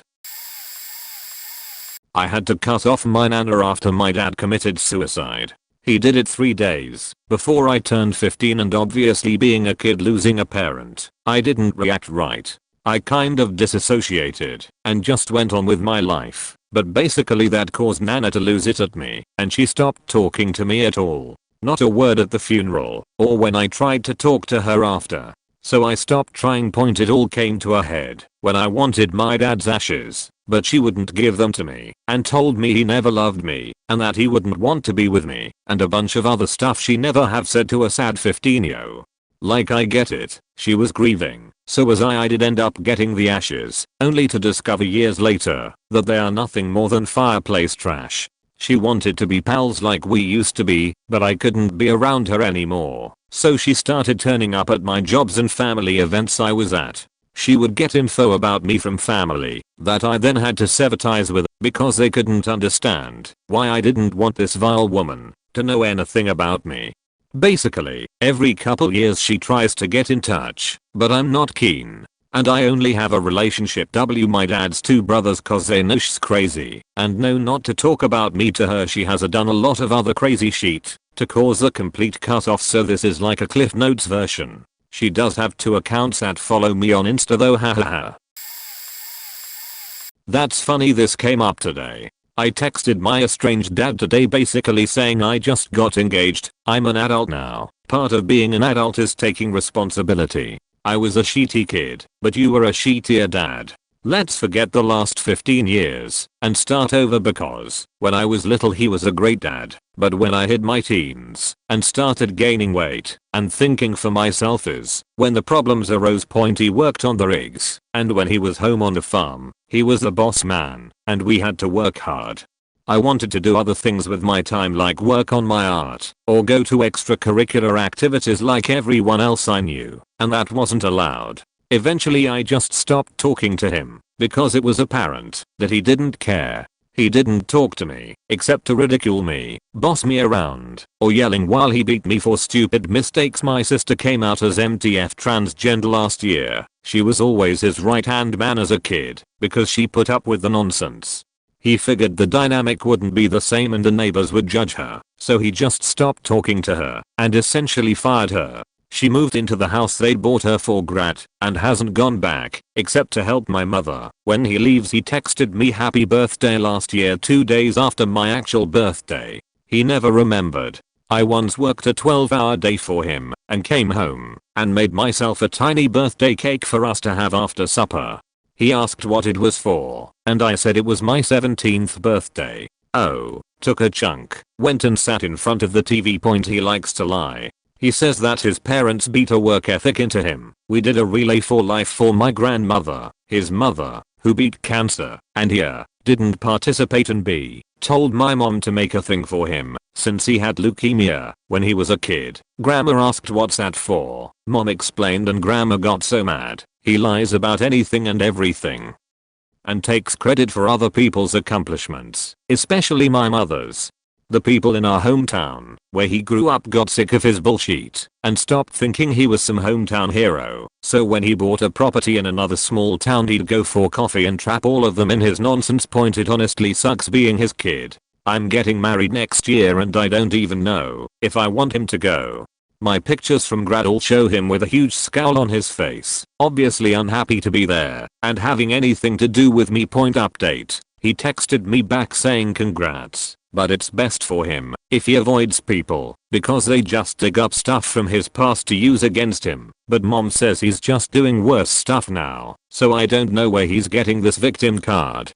I had to cut off my nana after my dad committed suicide. He did it 3 days before I turned 15, and obviously being a kid losing a parent, I didn't react right. I kind of disassociated and just went on with my life, but basically that caused nana to lose it at me, and she stopped talking to me at all. Not a word at the funeral or when I tried to talk to her after. So I stopped trying. It all came to a head when I wanted my dad's ashes, but she wouldn't give them to me and told me he never loved me and that he wouldn't want to be with me and a bunch of other stuff she never have said to a sad 15-year-old. Like, I get it, she was grieving, so was I. I did end up getting the ashes, only to discover years later that they are nothing more than fireplace trash. She wanted to be pals like we used to be, but I couldn't be around her anymore. So she started turning up at my jobs and family events I was at. She would get info about me from family that I then had to sever ties with because they couldn't understand why I didn't want this vile woman to know anything about me. Basically, every couple years she tries to get in touch, but I'm not keen. And I only have a relationship with my dad's 2 brothers cause they know she's crazy and know not to talk about me to her. She has done a lot of other crazy shit to cause a complete cut off, so this is like a Cliff Notes version. She does have 2 accounts that follow me on Insta though, hahaha. That's funny, this came up today. I texted my estranged dad today basically saying I just got engaged, I'm an adult now. Part of being an adult is taking responsibility. I was a shitty kid, but you were a shittier dad. Let's forget the last 15 years and start over, because when I was little he was a great dad, but when I hit my teens and started gaining weight and thinking for myself is when the problems arose. He worked on the rigs, and when he was home on the farm, he was the boss man and we had to work hard. I wanted to do other things with my time, like work on my art or go to extracurricular activities like everyone else I knew, and that wasn't allowed. Eventually I just stopped talking to him because it was apparent that he didn't care. He didn't talk to me except to ridicule me, boss me around, or yelling while he beat me for stupid mistakes. My sister came out as MTF transgender last year. She was always his right hand man as a kid because she put up with the nonsense. He figured the dynamic wouldn't be the same and the neighbors would judge her, so he just stopped talking to her and essentially fired her. She moved into the house they bought her for grat and hasn't gone back except to help my mother. When he leaves, he texted me happy birthday last year 2 days after my actual birthday. He never remembered. I once worked a 12-hour day for him and came home and made myself a tiny birthday cake for us to have after supper. He asked what it was for, and I said it was my 17th birthday. Oh, took a chunk, went and sat in front of the TV. He likes to lie. He says that his parents beat a work ethic into him. We did a relay for life for my grandmother, his mother, who beat cancer, and didn't participate and told my mom to make a thing for him since he had leukemia when he was a kid. Grandma asked what's that for. Mom explained and grandma got so mad. He lies about anything and everything and takes credit for other people's accomplishments, especially my mother's. The people in our hometown, where he grew up, got sick of his bullshit and stopped thinking he was some hometown hero. So when he bought a property in another small town, he'd go for coffee and trap all of them in his nonsense. It honestly sucks being his kid. I'm getting married next year and I don't even know if I want him to go. My pictures from grad all show him with a huge scowl on his face, obviously unhappy to be there and having anything to do with me. Update. He texted me back saying congrats. but it's best for him if he avoids people because they just dig up stuff from his past to use against him. But mom says he's just doing worse stuff now, so I don't know where he's getting this victim card.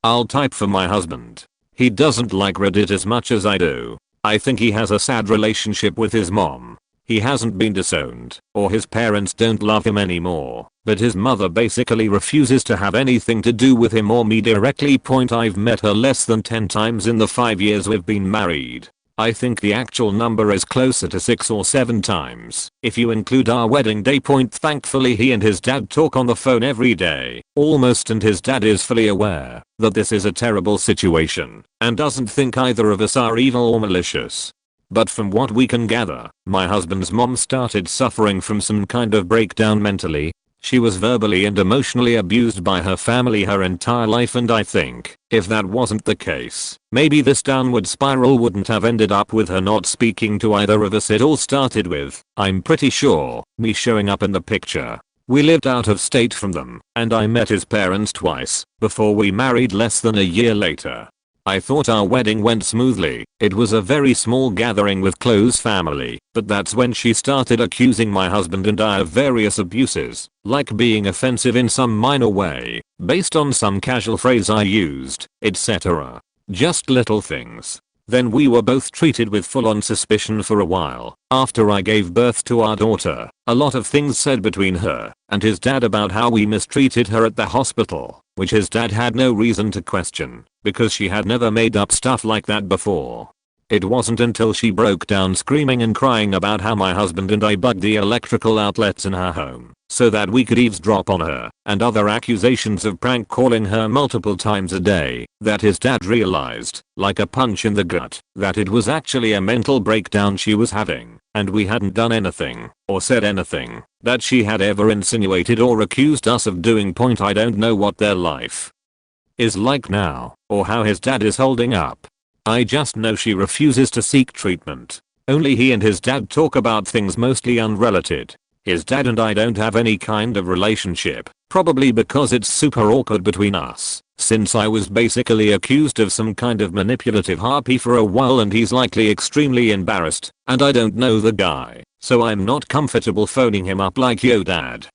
I'll type for my husband. He doesn't like Reddit as much as I do. I think he has a sad relationship with his mom. He hasn't been disowned, or his parents don't love him anymore, but his mother basically refuses to have anything to do with him or me directly. I've met her less than 10 times in the 5 years we've been married. I think the actual number is closer to 6 or 7 times if you include our wedding day. Thankfully he and his dad talk on the phone every day, almost, and his dad is fully aware that this is a terrible situation and doesn't think either of us are evil or malicious. But from what we can gather, my husband's mom started suffering from some kind of breakdown mentally. She was verbally and emotionally abused by her family her entire life, and I think, if that wasn't the case, maybe this downward spiral wouldn't have ended up with her not speaking to either of us. It all started with, I'm pretty sure, me showing up in the picture. We lived out of state from them, and I met his parents twice before we married less than a year later. I thought our wedding went smoothly. It was a very small gathering with close family, but that's when she started accusing my husband and I of various abuses, like being offensive in some minor way, based on some casual phrase I used, etc. Just little things. Then we were both treated with full-on suspicion for a while. After I gave birth to our daughter, a lot of things said between her and his dad about how we mistreated her at the hospital, which his dad had no reason to question, because she had never made up stuff like that before. It wasn't until she broke down screaming and crying about how my husband and I bugged the electrical outlets in her home so that we could eavesdrop on her, and other accusations of prank calling her multiple times a day, that his dad realized, like a punch in the gut, that it was actually a mental breakdown she was having, and we hadn't done anything, or said anything, that she had ever insinuated or accused us of doing. I don't know what their life is like now, or how his dad is holding up. I just know she refuses to seek treatment. Only he and his dad talk about things mostly unrelated. His dad and I don't have any kind of relationship, probably because it's super awkward between us, since I was basically accused of some kind of manipulative harpy for a while and he's likely extremely embarrassed, and I don't know the guy, so I'm not comfortable phoning him up like, yo dad.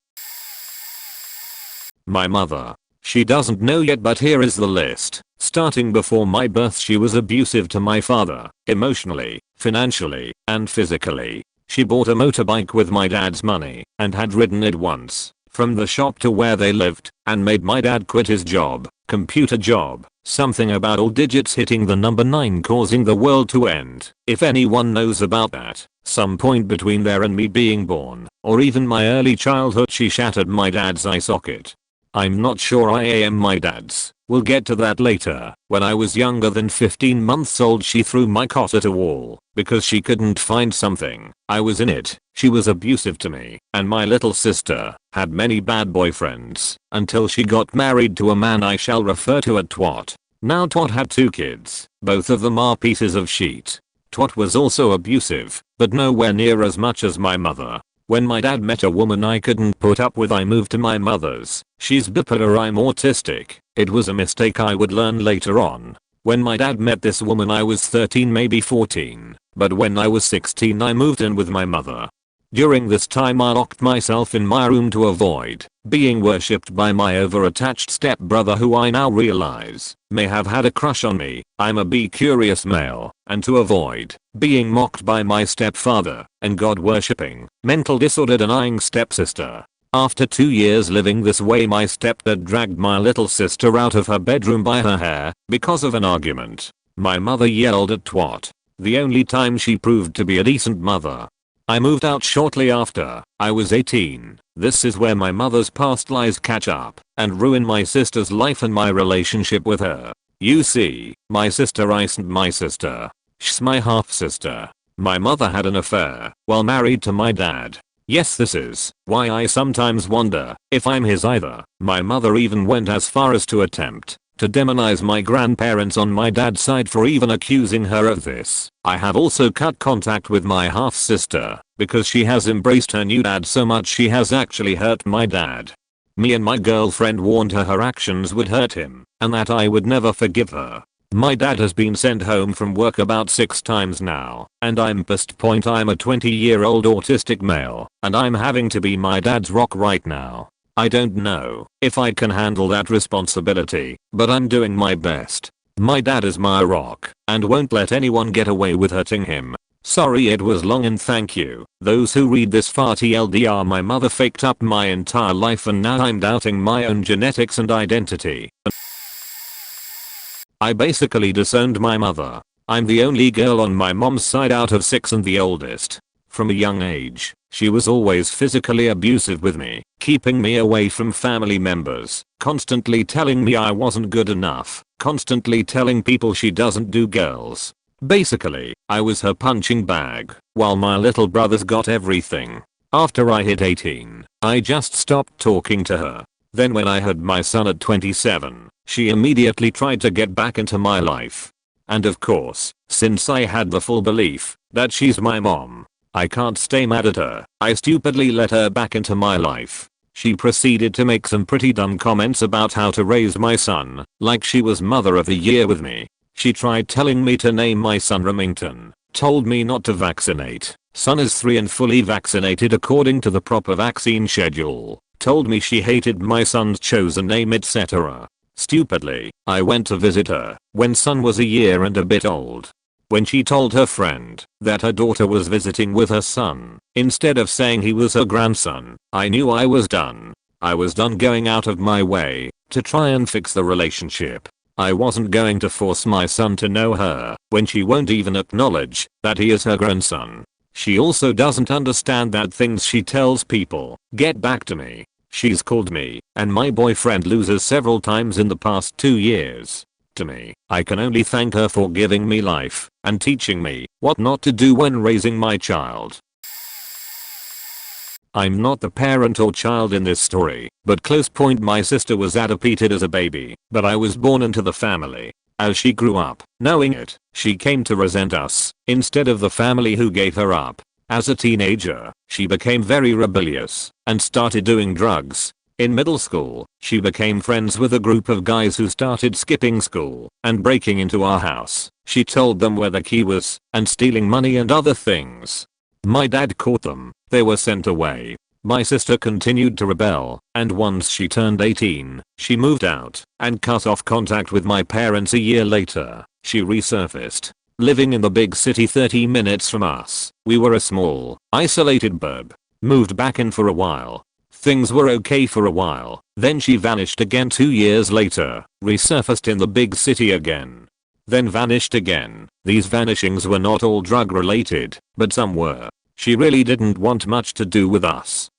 My mother. She doesn't know yet, but here is the list. Starting before my birth, she was abusive to my father, emotionally, financially, and physically. She bought a motorbike with my dad's money and had ridden it once from the shop to where they lived and made my dad quit his job, computer job, something about all digits hitting the number 9 causing the world to end. If anyone knows about that, some point between there and me being born, or even my early childhood, she shattered my dad's eye socket. I'm not sure I am my dad's. We'll get to that later. When I was younger than 15 months old, she threw my cot at a wall because she couldn't find something. I was in it. She was abusive to me and my little sister, had many bad boyfriends until she got married to a man I shall refer to as Twat. Now Twat had 2 kids. Both of them are pieces of shit. Twat was also abusive, but nowhere near as much as my mother. When my dad met a woman I couldn't put up with, I moved to my mother's. She's bipolar, I'm autistic. It was a mistake I would learn later on. When my dad met this woman I was 13, maybe 14, but when I was 16 I moved in with my mother. During this time I locked myself in my room to avoid being worshipped by my over-attached stepbrother, who I now realize may have had a crush on me. I'm a bi-curious male, and to avoid being mocked by my stepfather and God-worshipping, mental disorder denying stepsister. After 2 years living this way, my stepdad dragged my little sister out of her bedroom by her hair because of an argument. My mother yelled at Twat. The only time she proved to be a decent mother. I moved out shortly after I was 18. This is where my mother's past lies catch up and ruin my sister's life and my relationship with her. You see, my sister isn't my sister. She's my half-sister. My mother had an affair while married to my dad. Yes, this is why I sometimes wonder if I'm his either. My mother even went as far as to attempt to demonize my grandparents on my dad's side for even accusing her of this. I have also cut contact with my half-sister because she has embraced her new dad so much she has actually hurt my dad. Me and my girlfriend warned her actions would hurt him and that I would never forgive her. My dad has been sent home from work about 6 times now, and I'm pissed. I'm a 20-year-old autistic male, and I'm having to be my dad's rock right now. I don't know if I can handle that responsibility, but I'm doing my best. My dad is my rock, and won't let anyone get away with hurting him. Sorry it was long, and thank you. Those who read this far. TLDR, my mother faked up my entire life and now I'm doubting my own genetics and identity. I basically disowned my mother. I'm the only girl on my mom's side out of 6 and the oldest. From a young age, she was always physically abusive with me, keeping me away from family members, constantly telling me I wasn't good enough, constantly telling people she doesn't do girls. Basically, I was her punching bag, while my little brothers got everything. After I hit 18, I just stopped talking to her. Then when I had my son at 27, she immediately tried to get back into my life. And of course, since I had the full belief that she's my mom, I can't stay mad at her. I stupidly let her back into my life. She proceeded to make some pretty dumb comments about how to raise my son, like she was mother of the year with me. She tried telling me to name my son Remington, told me not to vaccinate, son is 3 and fully vaccinated according to the proper vaccine schedule, told me she hated my son's chosen name, etc. Stupidly, I went to visit her when son was a year and a bit old. When she told her friend that her daughter was visiting with her son, instead of saying he was her grandson, I knew I was done. I was done going out of my way to try and fix the relationship. I wasn't going to force my son to know her when she won't even acknowledge that he is her grandson. She also doesn't understand that things she tells people get back to me. She's called me and my boyfriend losers several times in the past 2 years. To me, I can only thank her for giving me life and teaching me what not to do when raising my child. I'm not the parent or child in this story, but close point. My sister was adopted as a baby, but I was born into the family. As she grew up, knowing it, she came to resent us instead of the family who gave her up. As a teenager, she became very rebellious and started doing drugs. In middle school, she became friends with a group of guys who started skipping school and breaking into our house. She told them where the key was and stealing money and other things. My dad caught them. They were sent away. My sister continued to rebel, and once she turned 18, she moved out and cut off contact with my parents. A year later, she resurfaced, living in the big city 30 minutes from us. We were a small, isolated burb. Moved back in for a while. Things were okay for a while, then she vanished again 2 years later, resurfaced in the big city again. Then vanished again. These vanishings were not all drug related, but some were. She really didn't want much to do with us.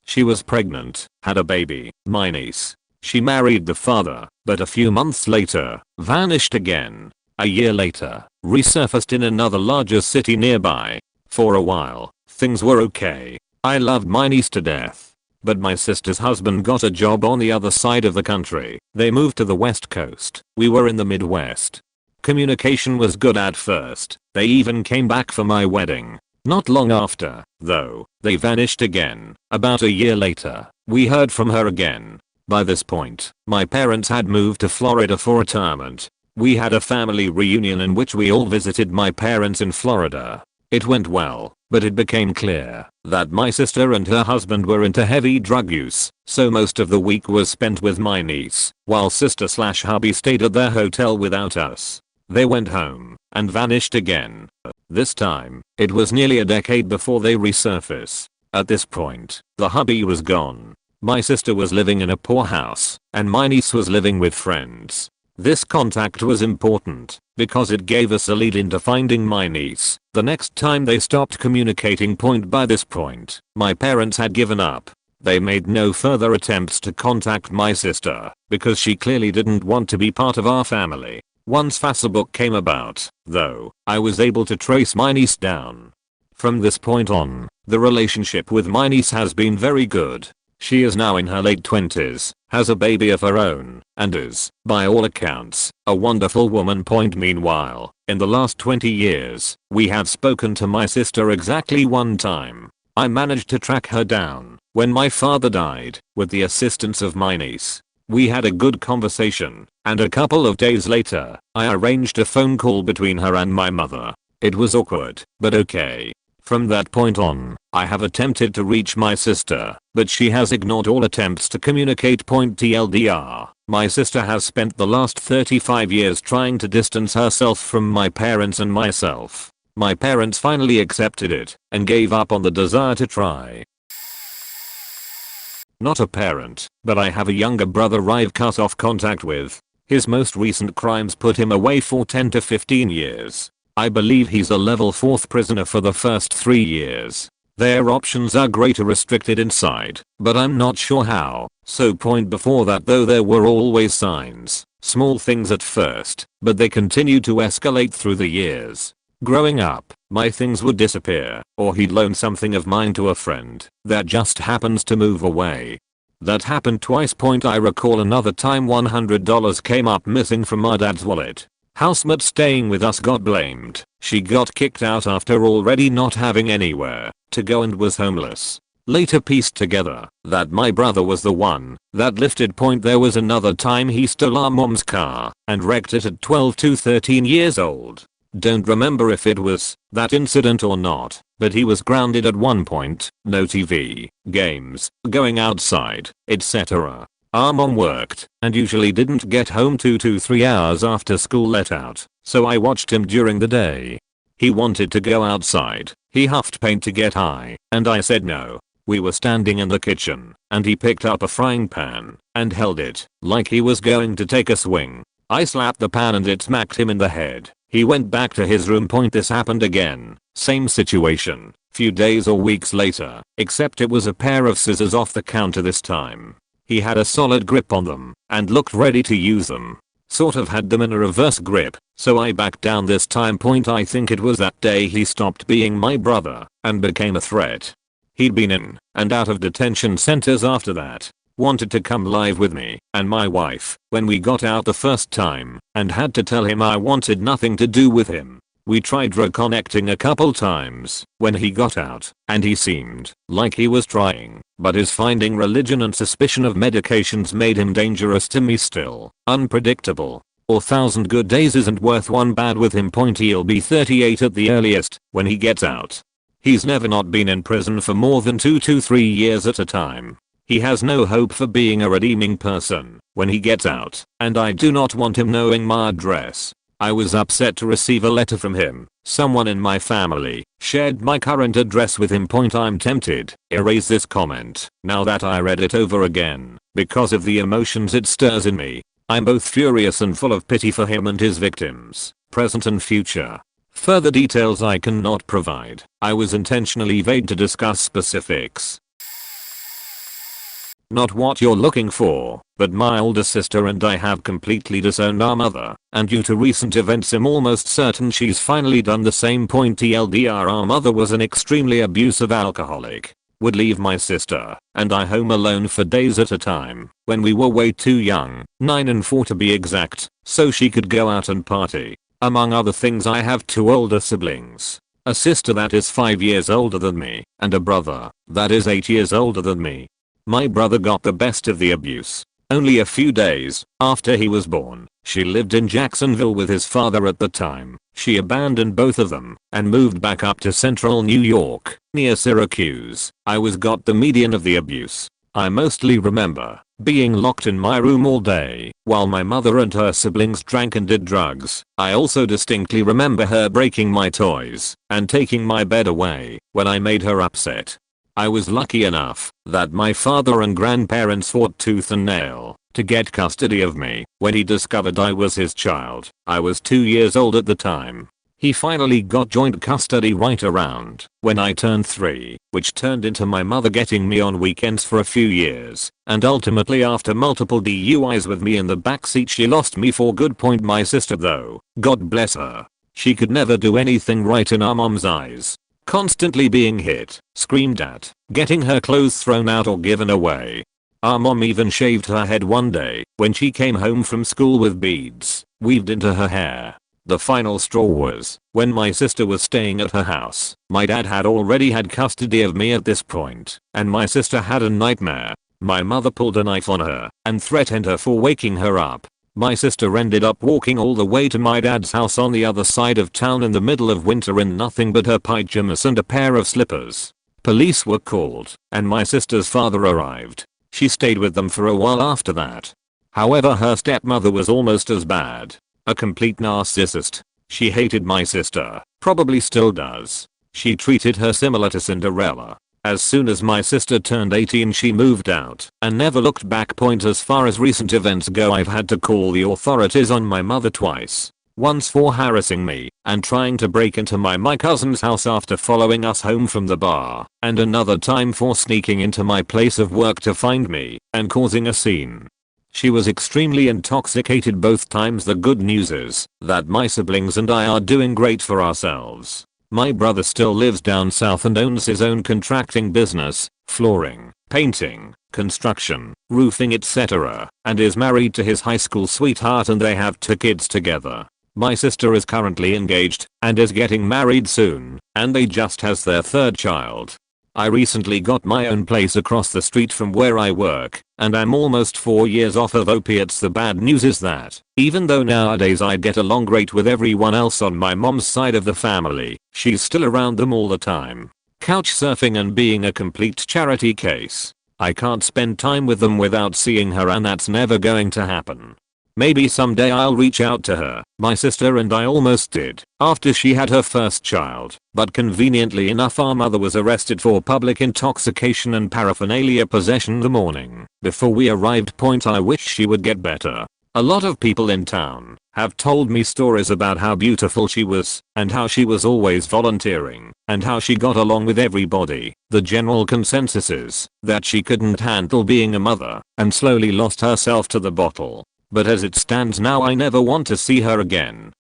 She was pregnant, had a baby, my niece. She married the father, but a few months later, vanished again. A year later, resurfaced in another larger city nearby. For a while, things were okay. I loved my niece to death. But my sister's husband got a job on the other side of the country. They moved to the West Coast. We were in the Midwest. Communication was good at first. They even came back for my wedding. Not long after, though, they vanished again. About a year later, we heard from her again. By this point, my parents had moved to Florida for retirement. We had a family reunion in which we all visited my parents in Florida. It went well, but it became clear that my sister and her husband were into heavy drug use, so most of the week was spent with my niece, while sister/hubby stayed at their hotel without us. They went home and vanished again. This time, it was nearly a decade before they resurface. At this point, the hubby was gone. My sister was living in a poor house, and my niece was living with friends. This contact was important because it gave us a lead into finding my niece. The next time they stopped communicating. By this point, my parents had given up. They made no further attempts to contact my sister because she clearly didn't want to be part of our family. Once Facebook came about, though, I was able to trace my niece down. From this point on, the relationship with my niece has been very good. She is now in her late 20s, has a baby of her own, and is, by all accounts, a wonderful woman. Meanwhile, in the last 20 years, we have spoken to my sister exactly one time. I managed to track her down when my father died, with the assistance of my niece. We had a good conversation, and a couple of days later, I arranged a phone call between her and my mother. It was awkward, but okay. From that point on, I have attempted to reach my sister, but she has ignored all attempts to communicate. TLDR, my sister has spent the last 35 years trying to distance herself from my parents and myself. My parents finally accepted it and gave up on the desire to try. Not a parent, but I have a younger brother I've cut off contact with. His most recent crimes put him away for 10 to 15 years. I believe he's a level 4th prisoner for the first 3 years. Their options are greater restricted inside, but I'm not sure how. So point before that though there were always signs, small things at first, but they continued to escalate through the years. Growing up, my things would disappear, or he'd loan something of mine to a friend that just happens to move away. That happened twice. I recall another time $100 came up missing from my dad's wallet. Housemate staying with us got blamed. She got kicked out after already not having anywhere to go and was homeless. Later pieced together that my brother was the one that lifted. There was another time he stole our mom's car and wrecked it at 12 to 13 years old. Don't remember if it was that incident or not, but he was grounded at one point. No TV, games, going outside, etc. Our mom worked and usually didn't get home 2 to 3 hours after school let out, so I watched him during the day. He wanted to go outside, he huffed paint to get high, and I said no. We were standing in the kitchen, and he picked up a frying pan and held it like he was going to take a swing. I slapped the pan and it smacked him in the head. He went back to his room. This happened again, same situation, few days or weeks later, except it was a pair of scissors off the counter this time. He had a solid grip on them and looked ready to use them. Sort of had them in a reverse grip, so I backed down this time. I think it was that day he stopped being my brother and became a threat. He'd been in and out of detention centers after that. Wanted to come live with me and my wife when we got out the first time and had to tell him I wanted nothing to do with him. We tried reconnecting a couple times when he got out, and he seemed like he was trying, but his finding religion and suspicion of medications made him dangerous to me still. Unpredictable. Or 1,000 good days isn't worth one bad with him. He'll be 38 at the earliest when he gets out. He's never not been in prison for more than 2 to 3 years at a time. He has no hope for being a redeeming person when he gets out, and I do not want him knowing my address. I was upset to receive a letter from him. Someone in my family shared my current address with him. I'm tempted to erase this comment now that I read it over again because of the emotions it stirs in me. I'm both furious and full of pity for him and his victims, present and future. Further details I cannot provide. I was intentionally vague to discuss specifics. Not what you're looking for, but my older sister and I have completely disowned our mother, and due to recent events I'm almost certain she's finally done the same. TLDR, our mother was an extremely abusive alcoholic. Would leave my sister and I home alone for days at a time when we were way too young, 9 and 4 to be exact, so she could go out and party. Among other things, I have 2 older siblings. A sister that is 5 years older than me, and a brother that is 8 years older than me. My brother got the best of the abuse. Only a few days after he was born, she lived in Jacksonville with his father at the time. She abandoned both of them and moved back up to central New York, near Syracuse. I got the median of the abuse. I mostly remember being locked in my room all day while my mother and her siblings drank and did drugs. I also distinctly remember her breaking my toys and taking my bed away when I made her upset. I was lucky enough that my father and grandparents fought tooth and nail to get custody of me when he discovered I was his child. I was 2 years old at the time. He finally got joint custody right around when I turned 3, which turned into my mother getting me on weekends for a few years, and ultimately after multiple DUIs with me in the backseat she lost me for good. My sister though, God bless her, she could never do anything right in our mom's eyes. Constantly being hit, screamed at, getting her clothes thrown out or given away. Our mom even shaved her head one day when she came home from school with beads weaved into her hair. The final straw was when my sister was staying at her house. My dad had already had custody of me at this point, and my sister had a nightmare. My mother pulled a knife on her and threatened her for waking her up. My sister ended up walking all the way to my dad's house on the other side of town in the middle of winter in nothing but her pajamas and a pair of slippers. Police were called and my sister's father arrived. She stayed with them for a while after that. However, her stepmother was almost as bad. A complete narcissist. She hated my sister, probably still does. She treated her similar to Cinderella. As soon as my sister turned 18 she moved out and never looked back. As far as recent events go, I've had to call the authorities on my mother twice. Once for harassing me and trying to break into my cousin's house after following us home from the bar, and another time for sneaking into my place of work to find me and causing a scene. She was extremely intoxicated both times. The good news is that my siblings and I are doing great for ourselves. My brother still lives down south and owns his own contracting business, flooring, painting, construction, roofing, etc., and is married to his high school sweetheart and they have 2 kids together. My sister is currently engaged and is getting married soon, and they just has their 3rd child. I recently got my own place across the street from where I work, and I'm almost 4 years off of opiates. The bad news is that, even though nowadays I get along great with everyone else on my mom's side of the family, she's still around them all the time. Couch surfing and being a complete charity case. I can't spend time with them without seeing her, and that's never going to happen. Maybe someday I'll reach out to her. My sister and I almost did after she had her 1st child, but conveniently enough our mother was arrested for public intoxication and paraphernalia possession the morning before we arrived. I wish she would get better. A lot of people in town have told me stories about how beautiful she was and how she was always volunteering and how she got along with everybody. The general consensus is that she couldn't handle being a mother and slowly lost herself to the bottle. But as it stands now, I never want to see her again.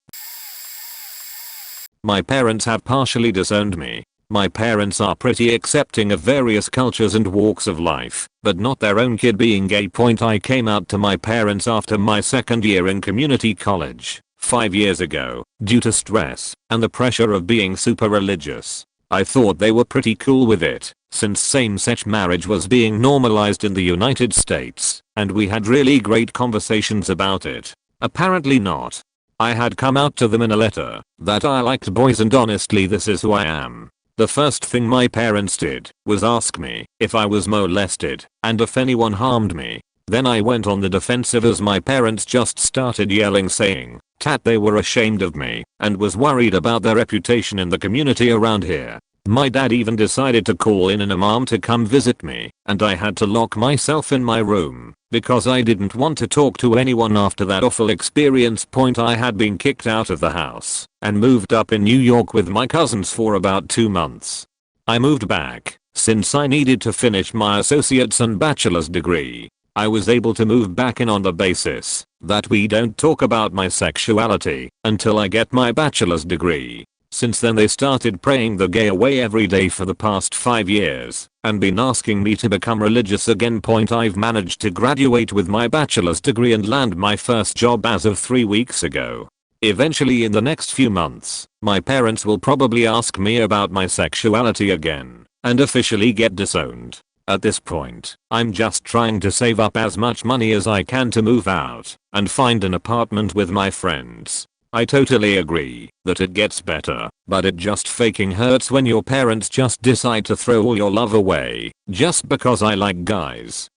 My parents have partially disowned me. My parents are pretty accepting of various cultures and walks of life, but not their own kid being gay. I came out to my parents after my 2nd year in community college, 5 years ago, due to stress and the pressure of being super religious. I thought they were pretty cool with it, since same-sex marriage was being normalized in the United States, and we had really great conversations about it. Apparently not. I had come out to them in a letter that I liked boys, and honestly this is who I am. The first thing my parents did was ask me if I was molested and if anyone harmed me. Then I went on the defensive as my parents just started yelling saying that they were ashamed of me and was worried about their reputation in the community around here. My dad even decided to call in an imam to come visit me, and I had to lock myself in my room because I didn't want to talk to anyone after that awful experience. I had been kicked out of the house and moved up in New York with my cousins for about 2 months. I moved back since I needed to finish my associate's and bachelor's degree. I was able to move back in on the basis that we don't talk about my sexuality until I get my bachelor's degree. Since then they started praying the gay away every day for the past 5 years and been asking me to become religious again. I've managed to graduate with my bachelor's degree and land my first job as of 3 weeks ago. Eventually in the next few months, my parents will probably ask me about my sexuality again and officially get disowned. At this point, I'm just trying to save up as much money as I can to move out and find an apartment with my friends. I totally agree that it gets better, but it just faking hurts when your parents just decide to throw all your love away just because I like guys.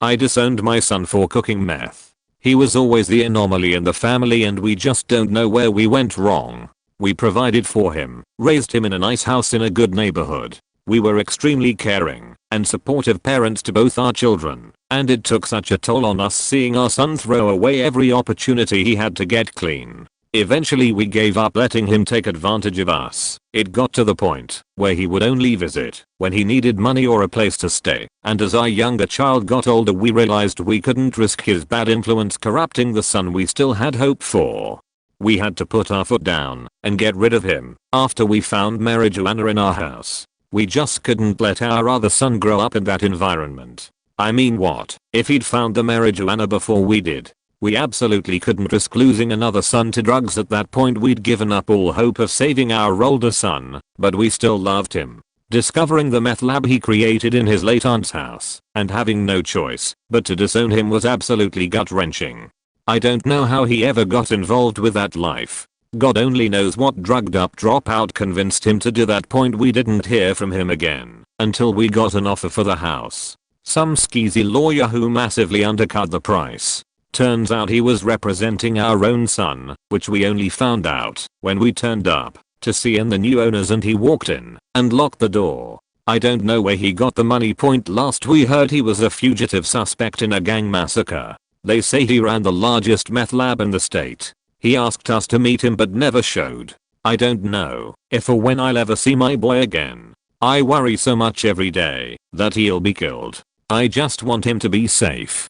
I disowned my son for cooking meth. He was always the anomaly in the family and we just don't know where we went wrong. We provided for him, raised him in a nice house in a good neighborhood. We were extremely caring and supportive parents to both our children, and it took such a toll on us seeing our son throw away every opportunity he had to get clean. Eventually we gave up letting him take advantage of us. It got to the point where he would only visit when he needed money or a place to stay, and as our younger child got older we realized we couldn't risk his bad influence corrupting the son we still had hope for. We had to put our foot down and get rid of him after we found marijuana in our house. We just couldn't let our other son grow up in that environment. I mean, what if he'd found the marijuana before we did? We absolutely couldn't risk losing another son to drugs. At that point we'd given up all hope of saving our older son, but we still loved him. discovering the meth lab he created in his late aunt's house, and having no choice but to disown him was absolutely gut-wrenching. I don't know how he ever got involved with that life. God only knows what drugged up dropout convinced him to do that. Point we didn't hear from him again until we got an offer for the house. Some skeezy lawyer who massively undercut the price. Turns out he was representing our own son, which we only found out when we turned up to see in the new owners, and he walked in and locked the door. I don't know where he got the money. Point last we heard he was a fugitive suspect in a gang massacre. They say he ran the largest meth lab in the state. He asked us to meet him but never showed. I don't know if or when I'll ever see my boy again. I worry so much every day that he'll be killed. I just want him to be safe.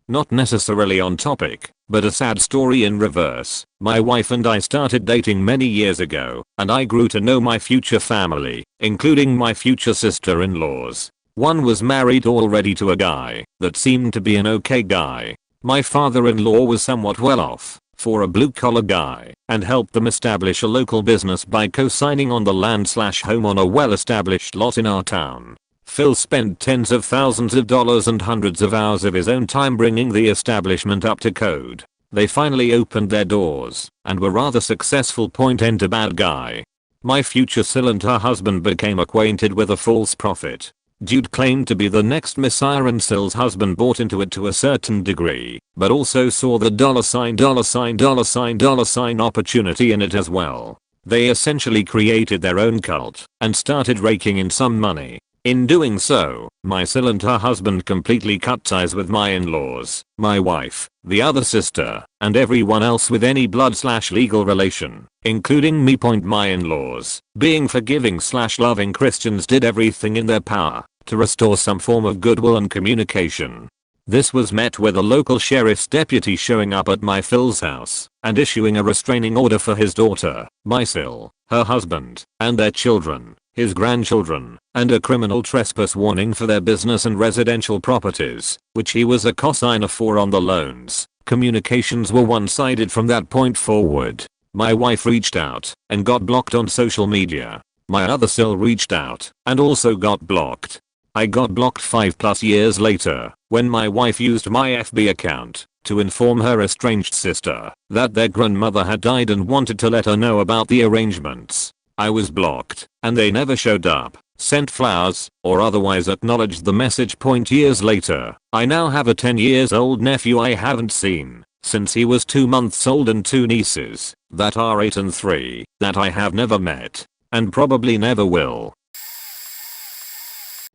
Not necessarily on topic, but a sad story in reverse. My wife and I started dating many years ago, and I grew to know my future family, including my future sister-in-laws. One was married already to a guy that seemed to be an okay guy. My father-in-law was somewhat well off for a blue-collar guy and helped them establish a local business by co-signing on the land/home on a well-established lot in our town. Phil spent tens of thousands of dollars and hundreds of hours of his own time bringing the establishment up to code. They finally opened their doors and were rather successful. Enter bad guy. My future Sil and her husband became acquainted with a false prophet. Dude claimed to be the next messiah, and Sil's husband bought into it to a certain degree, but also saw the $$ opportunity in it as well. They essentially created their own cult and started raking in some money. In doing so, my Sil and her husband completely cut ties with my in-laws, my wife, the other sister, and everyone else with any blood/legal relation, including me. My in-laws, being forgiving/loving Christians, did everything in their power to restore some form of goodwill and communication. This was met with a local sheriff's deputy showing up at my Phil's house and issuing a restraining order for his daughter, my Sil, her husband, and their children, his grandchildren, and a criminal trespass warning for their business and residential properties, which he was a cosigner for on the loans. Communications were one-sided from that point forward. My wife reached out and got blocked on social media. My other Sil reached out and also got blocked. I got blocked 5+ years later when my wife used my FB account to inform her estranged sister that their grandmother had died and wanted to let her know about the arrangements. I was blocked, and they never showed up, sent flowers, or otherwise acknowledged the message. Years later, I now have a 10-year-old nephew I haven't seen since he was 2 months old, and 2 nieces that are 8 and 3 that I have never met and probably never will.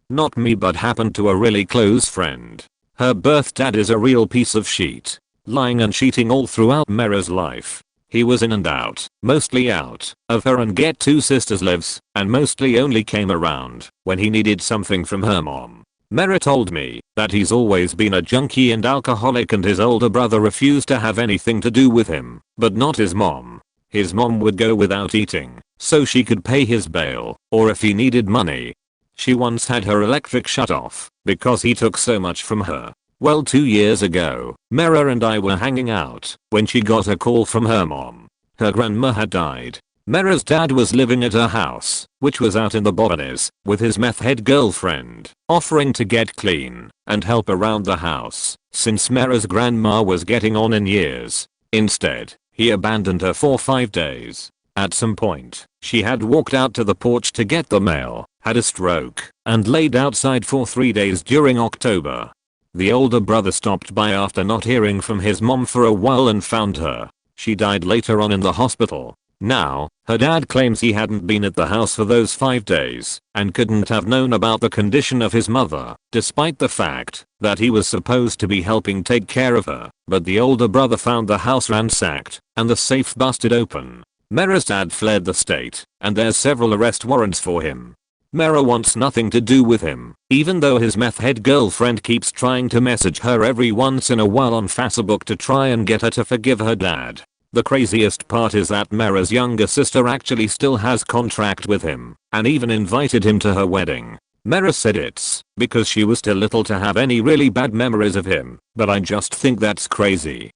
Not me, but happened to a really close friend. Her birth dad is a real piece of shit, lying and cheating all throughout Mera's life. He was in and out, mostly out of her and get 2 sisters lives, and mostly only came around when he needed something from her mom. Mera told me that he's always been a junkie and alcoholic, and his older brother refused to have anything to do with him, but not his mom. His mom would go without eating so she could pay his bail, or if he needed money. She once had her electric shut off because he took so much from her. Well, 2 years ago, Mera and I were hanging out when she got a call from her mom. Her grandma had died. Mera's dad was living at her house, which was out in the boonies, with his meth head girlfriend, offering to get clean and help around the house since Mera's grandma was getting on in years. Instead, he abandoned her for 5 days. At some point, she had walked out to the porch to get the mail, had a stroke, and laid outside for 3 days during October. The older brother stopped by after not hearing from his mom for a while and found her. She died later on in the hospital. Now, her dad claims he hadn't been at the house for those 5 days and couldn't have known about the condition of his mother, despite the fact that he was supposed to be helping take care of her. But the older brother found the house ransacked and the safe busted open. Mera's dad fled the state, and there's several arrest warrants for him. Mera wants nothing to do with him, even though his meth head girlfriend keeps trying to message her every once in a while on Facebook to try and get her to forgive her dad. The craziest part is that Mera's younger sister actually still has contract with him and even invited him to her wedding. Mera said it's because she was too little to have any really bad memories of him, but I just think that's crazy.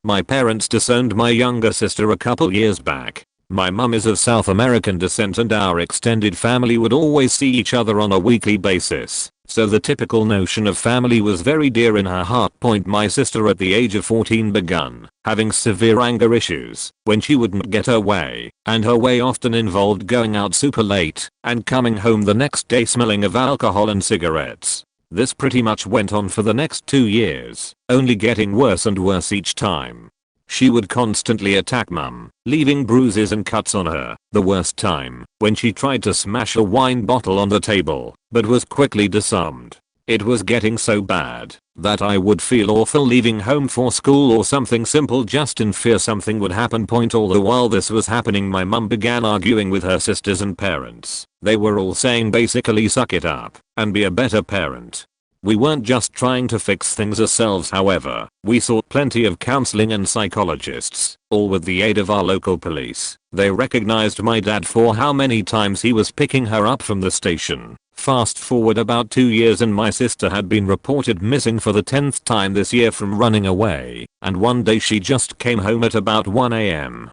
My parents disowned my younger sister a couple years back. My mum is of South American descent and our extended family would always see each other on a weekly basis, so the typical notion of family was very dear in her heart. My sister at the age of 14 began having severe anger issues when she wouldn't get her way, and her way often involved going out super late and coming home the next day smelling of alcohol and cigarettes. This pretty much went on for the next 2 years, only getting worse and worse each time. She would constantly attack mum, leaving bruises and cuts on her. The worst time, when she tried to smash a wine bottle on the table, but was quickly disarmed. It was getting so bad that I would feel awful leaving home for school or something simple just in fear something would happen. All the while this was happening, my mum began arguing with her sisters and parents. They were all saying basically suck it up and be a better parent. We weren't just trying to fix things ourselves, however. We sought plenty of counseling and psychologists, all with the aid of our local police. They recognized my dad for how many times he was picking her up from the station. Fast forward about 2 years and my sister had been reported missing for the 10th time this year from running away, and one day she just came home at about 1 AM.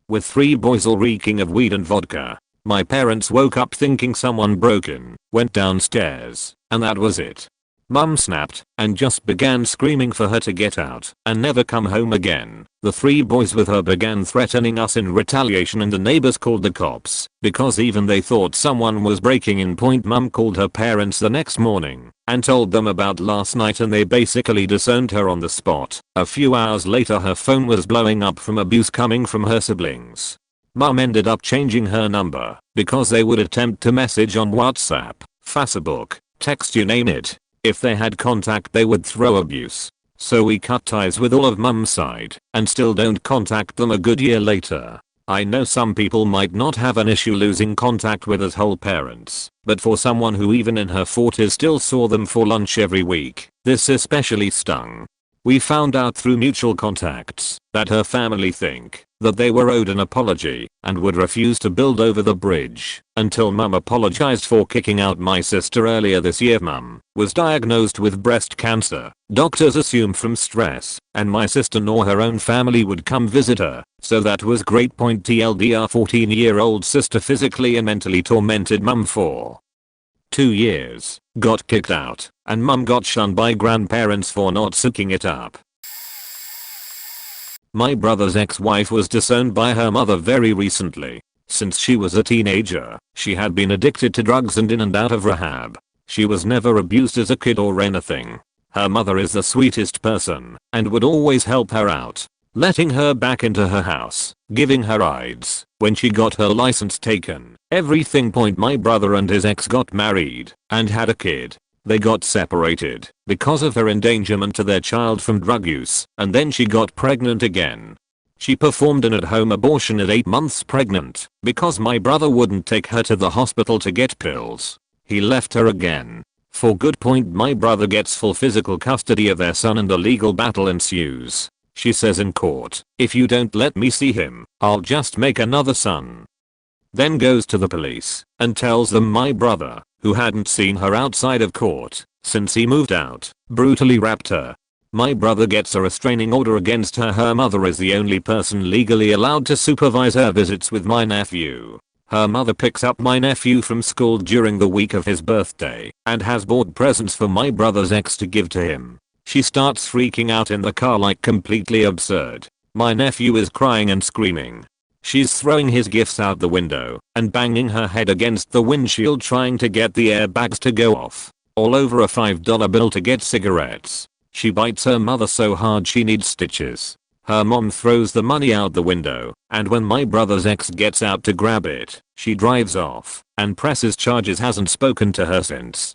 With 3 boys all reeking of weed and vodka. My parents woke up thinking someone broke in, went downstairs, and that was it. Mum snapped and just began screaming for her to get out and never come home again. The 3 boys with her began threatening us in retaliation and the neighbors called the cops because even they thought someone was breaking in. Mum called her parents the next morning and told them about last night and they basically disowned her on the spot. A few hours later her phone was blowing up from abuse coming from her siblings. Mum ended up changing her number because they would attempt to message on WhatsApp, Facebook, text, you name it. If they had contact they would throw abuse. So we cut ties with all of mum's side and still don't contact them a good year later. I know some people might not have an issue losing contact with us whole parents, but for someone who even in her 40s still saw them for lunch every week, this especially stung. We found out through mutual contacts that her family think that they were owed an apology and would refuse to build over the bridge until mum apologized for kicking out my sister earlier this year. Mum was diagnosed with breast cancer. Doctors assumed from stress, and my sister nor her own family would come visit her, so that was great. TLDR 14-year-old sister physically and mentally tormented mum for 2 years, got kicked out, and mum got shunned by grandparents for not sucking it up. My brother's ex-wife was disowned by her mother very recently. Since she was a teenager, she had been addicted to drugs and in and out of rehab. She was never abused as a kid or anything. Her mother is the sweetest person and would always help her out, letting her back into her house, giving her rides when she got her license taken, everything. My brother and his ex got married and had a kid. They got separated because of her endangerment to their child from drug use, and then she got pregnant again. She performed an at-home abortion at 8 months pregnant because my brother wouldn't take her to the hospital to get pills. He left her again for good. My brother gets full physical custody of their son and a legal battle ensues. She says in court, "If you don't let me see him, I'll just make another son." Then goes to the police and tells them my brother, who hadn't seen her outside of court since he moved out, brutally raped her. My brother gets a restraining order against her. Her mother is the only person legally allowed to supervise her visits with my nephew. Her mother picks up my nephew from school during the week of his birthday and has bought presents for my brother's ex to give to him. She starts freaking out in the car like completely absurd. My nephew is crying and screaming. She's throwing his gifts out the window and banging her head against the windshield trying to get the airbags to go off. All over a $5 bill to get cigarettes. She bites her mother so hard she needs stitches. Her mom throws the money out the window, and when my brother's ex gets out to grab it, she drives off and presses charges. Hasn't spoken to her since.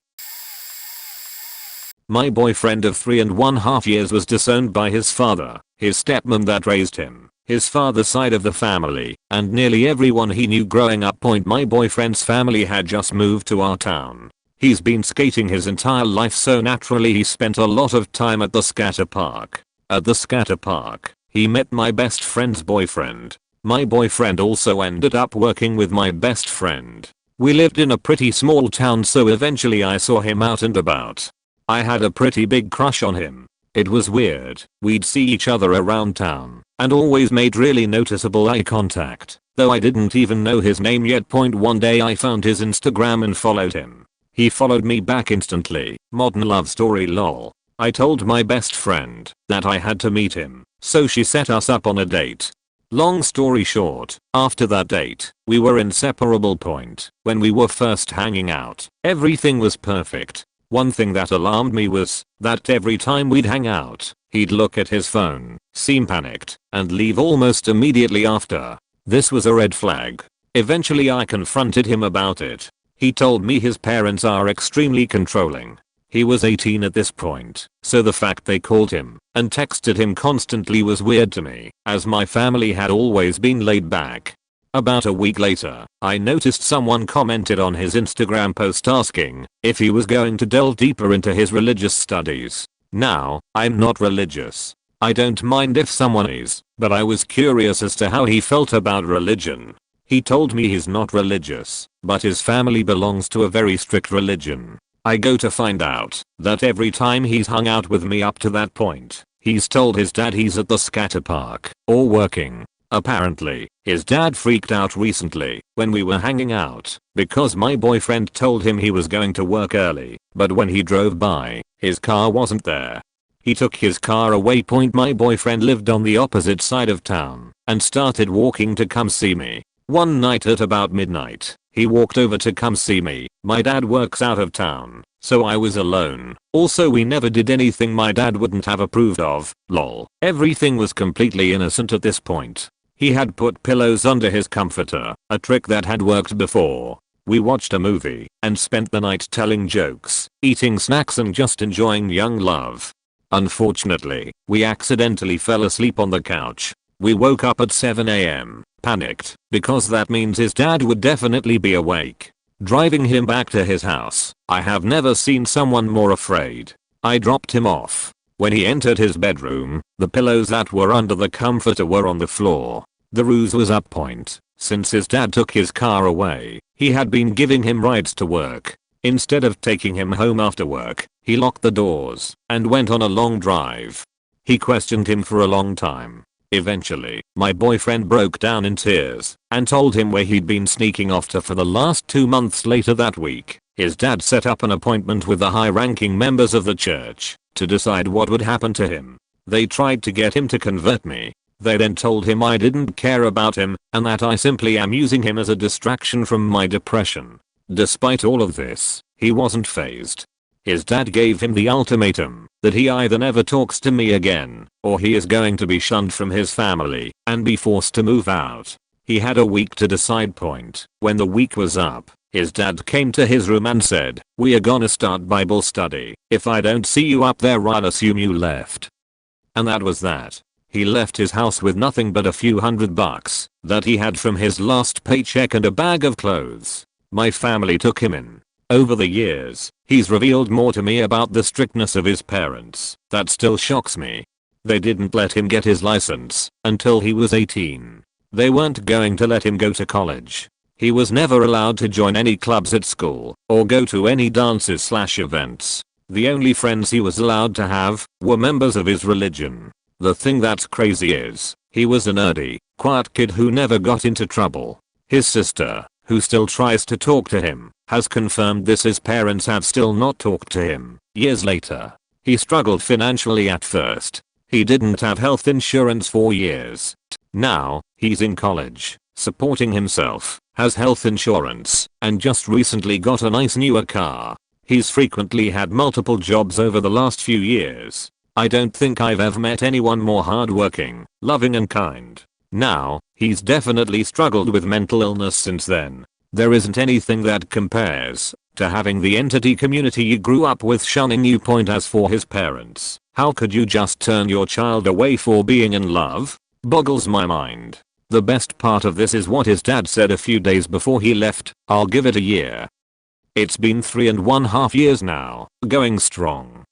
My boyfriend of 3.5 years was disowned by his father, his stepmom that raised him, his father's side of the family, and nearly everyone he knew growing up. My boyfriend's family had just moved to our town. He's been skating his entire life, so naturally he spent a lot of time at the skater park. At the skater park, he met my best friend's boyfriend. My boyfriend also ended up working with my best friend. We lived in a pretty small town, so eventually I saw him out and about. I had a pretty big crush on him. It was weird. We'd see each other around town and always made really noticeable eye contact, though I didn't even know his name yet. One day I found his Instagram and followed him. He followed me back instantly. Modern love story lol. I told my best friend that I had to meet him, so she set us up on a date. Long story short, after that date, we were inseparable. When we were first hanging out, everything was perfect. One thing that alarmed me was that every time we'd hang out, he'd look at his phone, seem panicked, and leave almost immediately after. This was a red flag. Eventually I confronted him about it. He told me his parents are extremely controlling. He was 18 at this point, so the fact they called him and texted him constantly was weird to me, as my family had always been laid back. About a week later, I noticed someone commented on his Instagram post asking if he was going to delve deeper into his religious studies. Now, I'm not religious. I don't mind if someone is, but I was curious as to how he felt about religion. He told me he's not religious, but his family belongs to a very strict religion. I go to find out that every time he's hung out with me up to that point, he's told his dad he's at the scatter park or working. Apparently, his dad freaked out recently when we were hanging out because my boyfriend told him he was going to work early, but when he drove by, his car wasn't there. He took his car away. My boyfriend lived on the opposite side of town and started walking to come see me. One night at about midnight, he walked over to come see me. My dad works out of town, so I was alone. Also, we never did anything my dad wouldn't have approved of, lol. Everything was completely innocent at this point. He had put pillows under his comforter, a trick that had worked before. We watched a movie and spent the night telling jokes, eating snacks and just enjoying young love. Unfortunately, we accidentally fell asleep on the couch. We woke up at 7 AM, panicked, because that means his dad would definitely be awake. Driving him back to his house, I have never seen someone more afraid. I dropped him off. When he entered his bedroom, the pillows that were under the comforter were on the floor. The ruse was up. Since his dad took his car away, he had been giving him rides to work. Instead of taking him home after work, he locked the doors and went on a long drive. He questioned him for a long time. Eventually, my boyfriend broke down in tears and told him where he'd been sneaking off to for the last 2 months. Later that week, his dad set up an appointment with the high-ranking members of the church to decide what would happen to him. They tried to get him to convert me. They then told him I didn't care about him and that I simply am using him as a distraction from my depression. Despite all of this, he wasn't fazed. His dad gave him the ultimatum that he either never talks to me again or he is going to be shunned from his family and be forced to move out. He had a week to decide. When the week was up, his dad came to his room and said, "We are gonna start Bible study. If I don't see you up there, I'll assume you left." And that was that. He left his house with nothing but a few $100 that he had from his last paycheck and a bag of clothes. My family took him in. Over the years, he's revealed more to me about the strictness of his parents that still shocks me. They didn't let him get his license until he was 18. They weren't going to let him go to college. He was never allowed to join any clubs at school or go to any dances/events. The only friends he was allowed to have were members of his religion. The thing that's crazy is, he was a nerdy, quiet kid who never got into trouble. His sister, who still tries to talk to him, has confirmed this. His parents have still not talked to him. Years later, he struggled financially at first. He didn't have health insurance for years. Now, he's in college, supporting himself, has health insurance, and just recently got a nice newer car. He's frequently had multiple jobs over the last few years. I don't think I've ever met anyone more hardworking, loving and kind. Now, he's definitely struggled with mental illness since then. There isn't anything that compares to having the entity community you grew up with shunning you. As for his parents, how could you just turn your child away for being in love? Boggles my mind. The best part of this is what his dad said a few days before he left. "I'll give it a year." It's been 3.5 years now, going strong.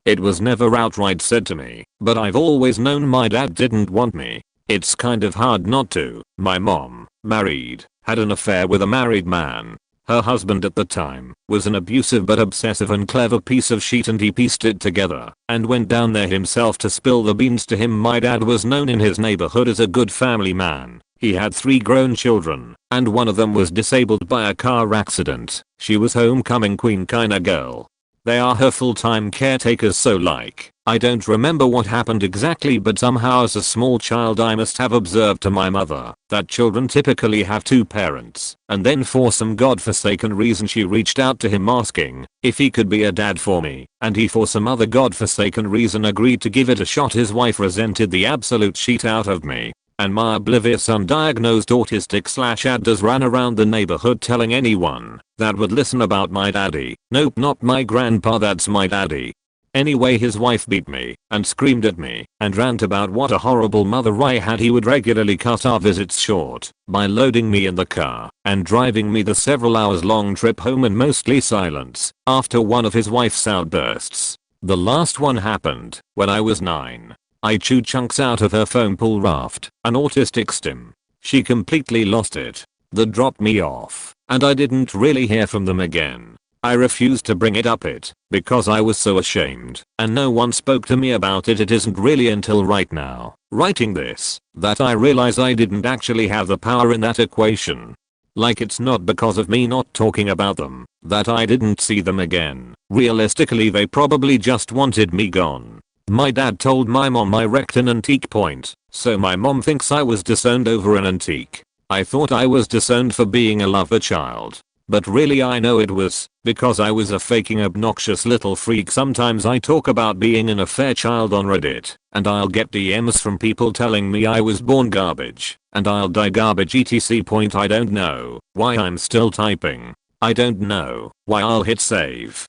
It was never outright said to me, but I've always known my dad didn't want me. It's kind of hard not to. My mom, married, had an affair with a married man. Her husband at the time was an abusive but obsessive and clever piece of shit, and he pieced it together and went down there himself to spill the beans to him. My dad was known in his neighborhood as a good family man. He had 3 grown children, and one of them was disabled by a car accident. She was homecoming queen kinda girl. They are her full-time caretakers, so I don't remember what happened exactly, but somehow as a small child I must have observed to my mother that children typically have 2 parents, and then for some godforsaken reason she reached out to him asking if he could be a dad for me, and he for some other godforsaken reason agreed to give it a shot. His wife resented the absolute shit out of me, and my oblivious undiagnosed autistic/ADDers ran around the neighborhood telling anyone that would listen about my daddy. Nope, not my grandpa, that's my daddy. Anyway, his wife beat me and screamed at me and rant about what a horrible mother I had. He would regularly cut our visits short by loading me in the car and driving me the several hours long trip home in mostly silence after one of his wife's outbursts. The last one happened when I was 9. I chewed chunks out of her foam pool raft, an autistic stim. She completely lost it. That dropped me off, and I didn't really hear from them again. I refused to bring it up because I was so ashamed, and no one spoke to me about it. It isn't really until right now, writing this, that I realize I didn't actually have the power in that equation. It's not because of me not talking about them that I didn't see them again. Realistically, they probably just wanted me gone. My dad told my mom I wrecked an antique point, so my mom thinks I was disowned over an antique. I thought I was disowned for being a lover child, but really I know it was because I was a faking obnoxious little freak. Sometimes I talk about being an affair child on Reddit, and I'll get DMs from people telling me I was born garbage, and I'll die garbage etc. Point, I don't know why I'm still typing. I don't know why I'll hit save.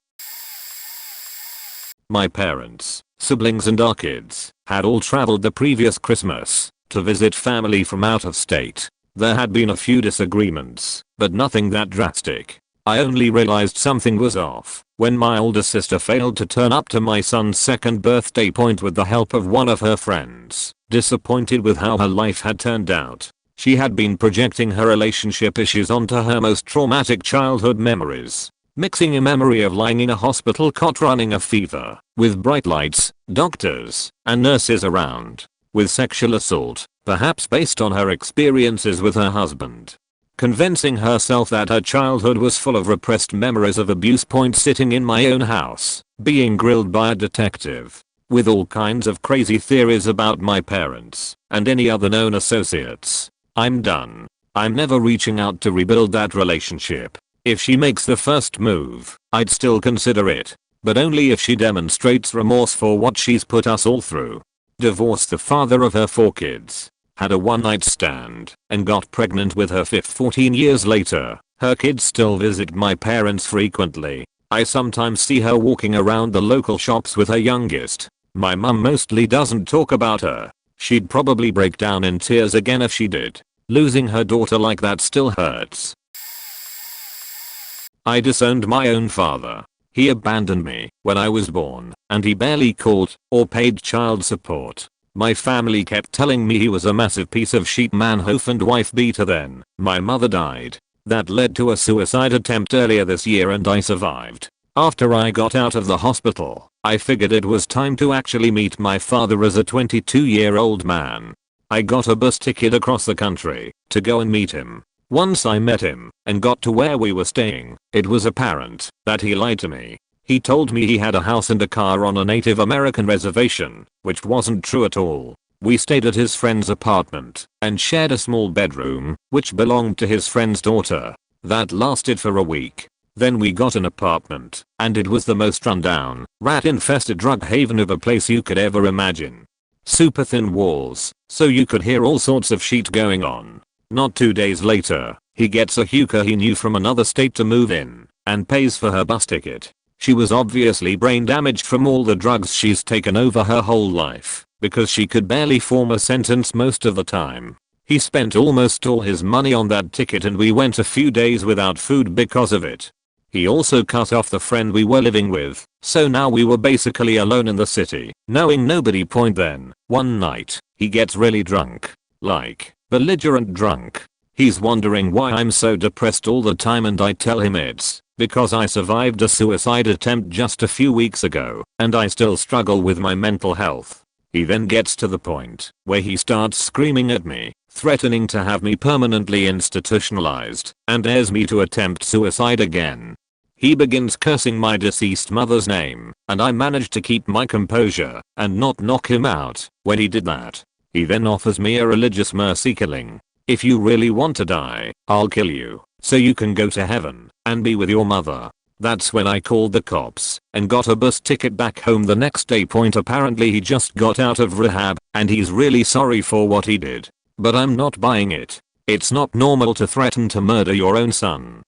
My parents, siblings and our kids had all traveled the previous Christmas to visit family from out of state. There had been a few disagreements, but nothing that drastic. I only realized something was off when my older sister failed to turn up to my son's 2nd birthday point with the help of one of her friends. Disappointed with how her life had turned out, she had been projecting her relationship issues onto her most traumatic childhood memories, mixing a memory of lying in a hospital cot running a fever, with bright lights, doctors, and nurses around, with sexual assault, perhaps based on her experiences with her husband. Convincing herself that her childhood was full of repressed memories of abuse. Point, sitting in my own house, being grilled by a detective, with all kinds of crazy theories about my parents and any other known associates. I'm done. I'm never reaching out to rebuild that relationship. If she makes the first move, I'd still consider it, but only if she demonstrates remorse for what she's put us all through. Divorced the father of her 4 kids, had a one-night stand, and got pregnant with her 5th 14 years later. Her kids still visit my parents frequently. I sometimes see her walking around the local shops with her youngest. My mum mostly doesn't talk about her. She'd probably break down in tears again if she did. Losing her daughter like that still hurts. I disowned my own father. He abandoned me when I was born, and he barely called or paid child support. My family kept telling me he was a massive piece of shit, manhoef and wife beater. Then my mother died. That led to a suicide attempt earlier this year, and I survived. After I got out of the hospital, I figured it was time to actually meet my father as a 22-year-old man. I got a bus ticket across the country to go and meet him. Once I met him and got to where we were staying, it was apparent that he lied to me. He told me he had a house and a car on a Native American reservation, which wasn't true at all. We stayed at his friend's apartment and shared a small bedroom, which belonged to his friend's daughter. That lasted for a week. Then we got an apartment, and it was the most rundown, rat-infested drug haven of a place you could ever imagine. Super thin walls, so you could hear all sorts of shit going on. Not 2 days later, he gets a hooker he knew from another state to move in, and pays for her bus ticket. She was obviously brain damaged from all the drugs she's taken over her whole life, because she could barely form a sentence most of the time. He spent almost all his money on that ticket, and we went a few days without food because of it. He also cut off the friend we were living with, so now we were basically alone in the city, knowing nobody. Then, one night, he gets really drunk. Like, belligerent drunk. He's wondering why I'm so depressed all the time, and I tell him it's because I survived a suicide attempt just a few weeks ago and I still struggle with my mental health. He then gets to the point where he starts screaming at me, threatening to have me permanently institutionalized, and dares me to attempt suicide again. He begins cursing my deceased mother's name, and I managed to keep my composure and not knock him out when he did that. He then offers me a religious mercy killing. If you really want to die, I'll kill you, so you can go to heaven and be with your mother. That's when I called the cops and got a bus ticket back home the next day. Apparently he just got out of rehab and he's really sorry for what he did. But I'm not buying it. It's not normal to threaten to murder your own son.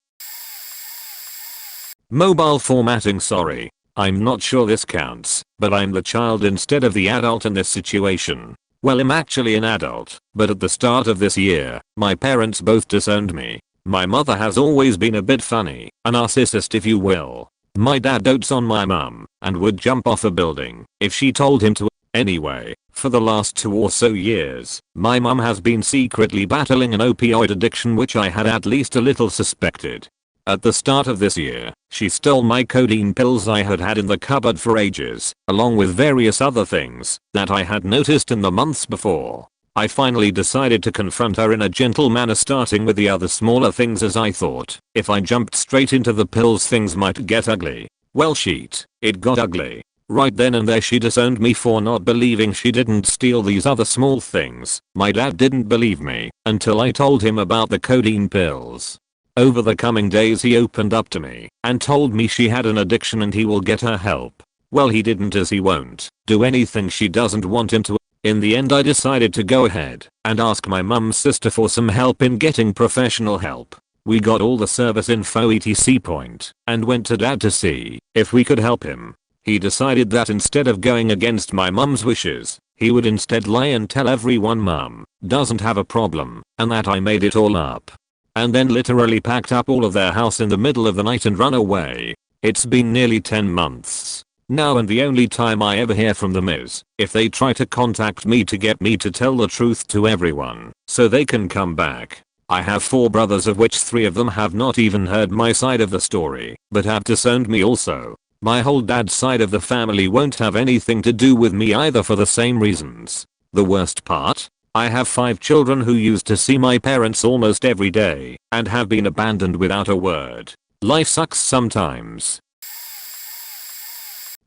Mobile formatting. Sorry. I'm not sure this counts, but I'm the child instead of the adult in this situation. Well, I'm actually an adult, but at the start of this year, my parents both disowned me. My mother has always been a bit funny, a narcissist if you will. My dad dotes on my mum and would jump off a building if she told him to. Anyway, for the last 2 or so years, my mum has been secretly battling an opioid addiction, which I had at least a little suspected. At the start of this year, she stole my codeine pills I had had in the cupboard for ages, along with various other things that I had noticed in the months before. I finally decided to confront her in a gentle manner, starting with the other smaller things, as I thought if I jumped straight into the pills things might get ugly. Well it got ugly. Right then and there she disowned me for not believing she didn't steal these other small things. My dad didn't believe me until I told him about the codeine pills. Over the coming days he opened up to me and told me she had an addiction and he will get her help. Well, he didn't, as he won't do anything she doesn't want him to. In the end I decided to go ahead and ask my mum's sister for some help in getting professional help. We got all the service info etc. and went to dad to see if we could help him. He decided that instead of going against my mum's wishes, he would instead lie and tell everyone mum doesn't have a problem and that I made it all up. And then literally packed up all of their house in the middle of the night and run away. It's been nearly 10 months now, and the only time I ever hear from them is if they try to contact me to get me to tell the truth to everyone so they can come back. I have 4 brothers, of which 3 of them have not even heard my side of the story, but have disowned me also. My whole dad's side of the family won't have anything to do with me either, for the same reasons. The worst part? I have 5 children who used to see my parents almost every day and have been abandoned without a word. Life sucks sometimes.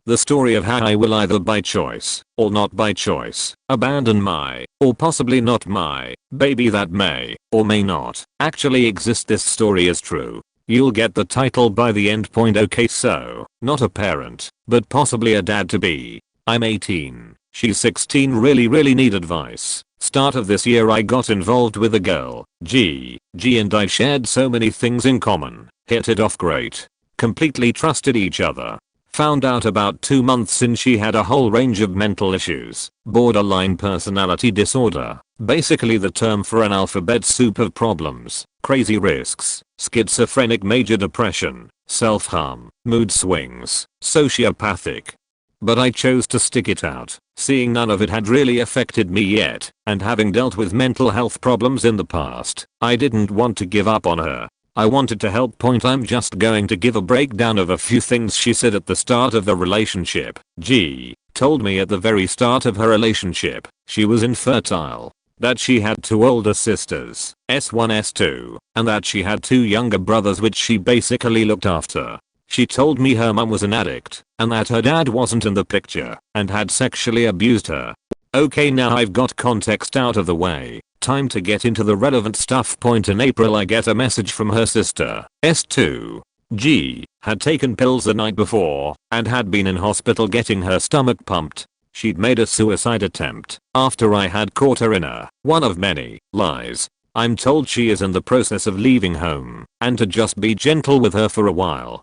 The story of how I will, either by choice or not by choice, abandon my, or possibly not my, baby that may or may not actually exist. This story is true. You'll get the title by the end point. Okay, so, not a parent, but possibly a dad to be. I'm 18, she's 16, really need advice. Start of this year I got involved with a girl, G, and I shared so many things in common, hit it off great, completely trusted each other. Found out about 2 months in she had a whole range of mental issues, borderline personality disorder, basically the term for an alphabet soup of problems, crazy risks, schizophrenic, major depression, self-harm, mood swings, sociopathic. But I chose to stick it out, seeing none of it had really affected me yet, and having dealt with mental health problems in the past, I didn't want to give up on her. I wanted to help. I'm just going to give a breakdown of a few things she said at the start of the relationship. G told me at the very start of her relationship, she was infertile, that she had 2 older sisters, S1 S2, and that she had 2 younger brothers which she basically looked after. She told me her mum was an addict, and that her dad wasn't in the picture, and had sexually abused her. Okay, now I've got context out of the way, time to get into the relevant stuff. In April I get a message from her sister, S2. G had taken pills the night before, and had been in hospital getting her stomach pumped. She'd made a suicide attempt, after I had caught her in one of many lies. I'm told she is in the process of leaving home, and to just be gentle with her for a while.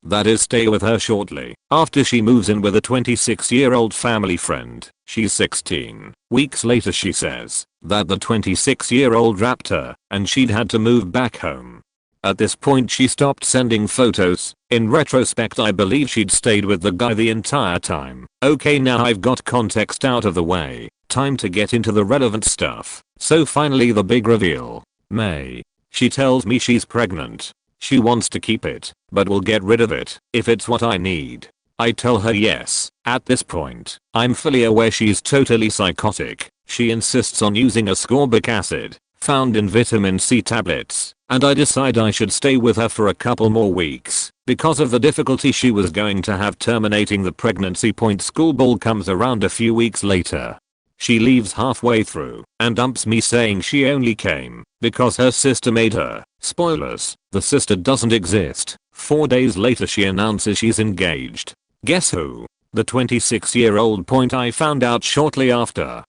That is, stay with her shortly after she moves in with a 26-year-old family friend. She's 16. Weeks later she says that the 26-year-old rapped her and she'd had to move back home. At this point she stopped sending photos. In retrospect I believe she'd stayed with the guy the entire time. Okay, now I've got context out of the way, time to get into the relevant stuff. So finally the big reveal. May. She tells me she's pregnant. She wants to keep it, but will get rid of it if it's what I need. I tell her yes. At this point, I'm fully aware she's totally psychotic. She insists on using ascorbic acid, found in vitamin C tablets, and I decide I should stay with her for a couple more weeks. Because of the difficulty she was going to have terminating the pregnancy. School ball comes around a few weeks later. She leaves halfway through and dumps me saying she only came because her sister made her. Spoilers, the sister doesn't exist. 4 days later she announces she's engaged. Guess who? The 26-year-old. I found out shortly after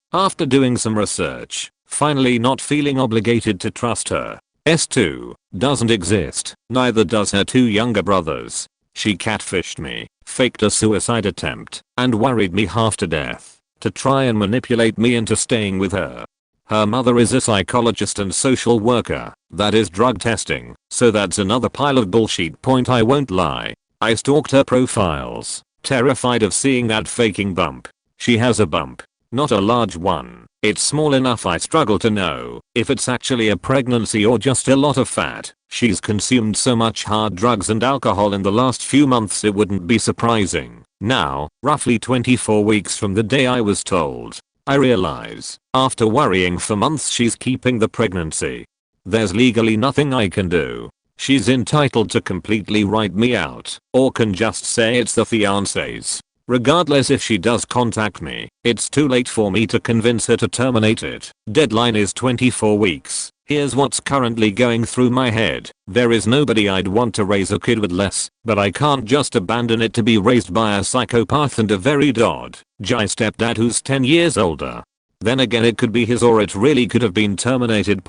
doing some research, finally not feeling obligated to trust her. S2 doesn't exist, neither does her 2 younger brothers. She catfished me, faked a suicide attempt, and worried me half to death to try and manipulate me into staying with her. Her mother is a psychologist and social worker, that is drug testing, so that's another pile of bullshit. I won't lie. I stalked her profiles, terrified of seeing that faking bump. She has a bump, not a large one. It's small enough I struggle to know if it's actually a pregnancy or just a lot of fat. She's consumed so much hard drugs and alcohol in the last few months it wouldn't be surprising. Now, roughly 24 weeks from the day I was told, I realize, after worrying for months she's keeping the pregnancy. There's legally nothing I can do. She's entitled to completely write me out, or can just say it's the fiance's. Regardless, if she does contact me, it's too late for me to convince her to terminate it. Deadline is 24 weeks. Here's what's currently going through my head. There is nobody I'd want to raise a kid with less, but I can't just abandon it to be raised by a psychopath and a very dodgy stepdad who's 10 years older. Then again, it could be his, or it really could have been terminated.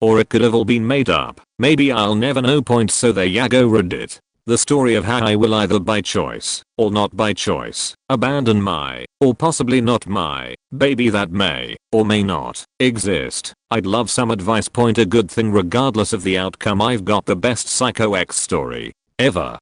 Or it could have all been made up. Maybe I'll never know. So there ya go, Reddit. The story of how I will either by choice, or not by choice, abandon my, or possibly not my, baby that may, or may not, exist. I'd love some advice. A good thing regardless of the outcome, I've got the best psycho X story ever.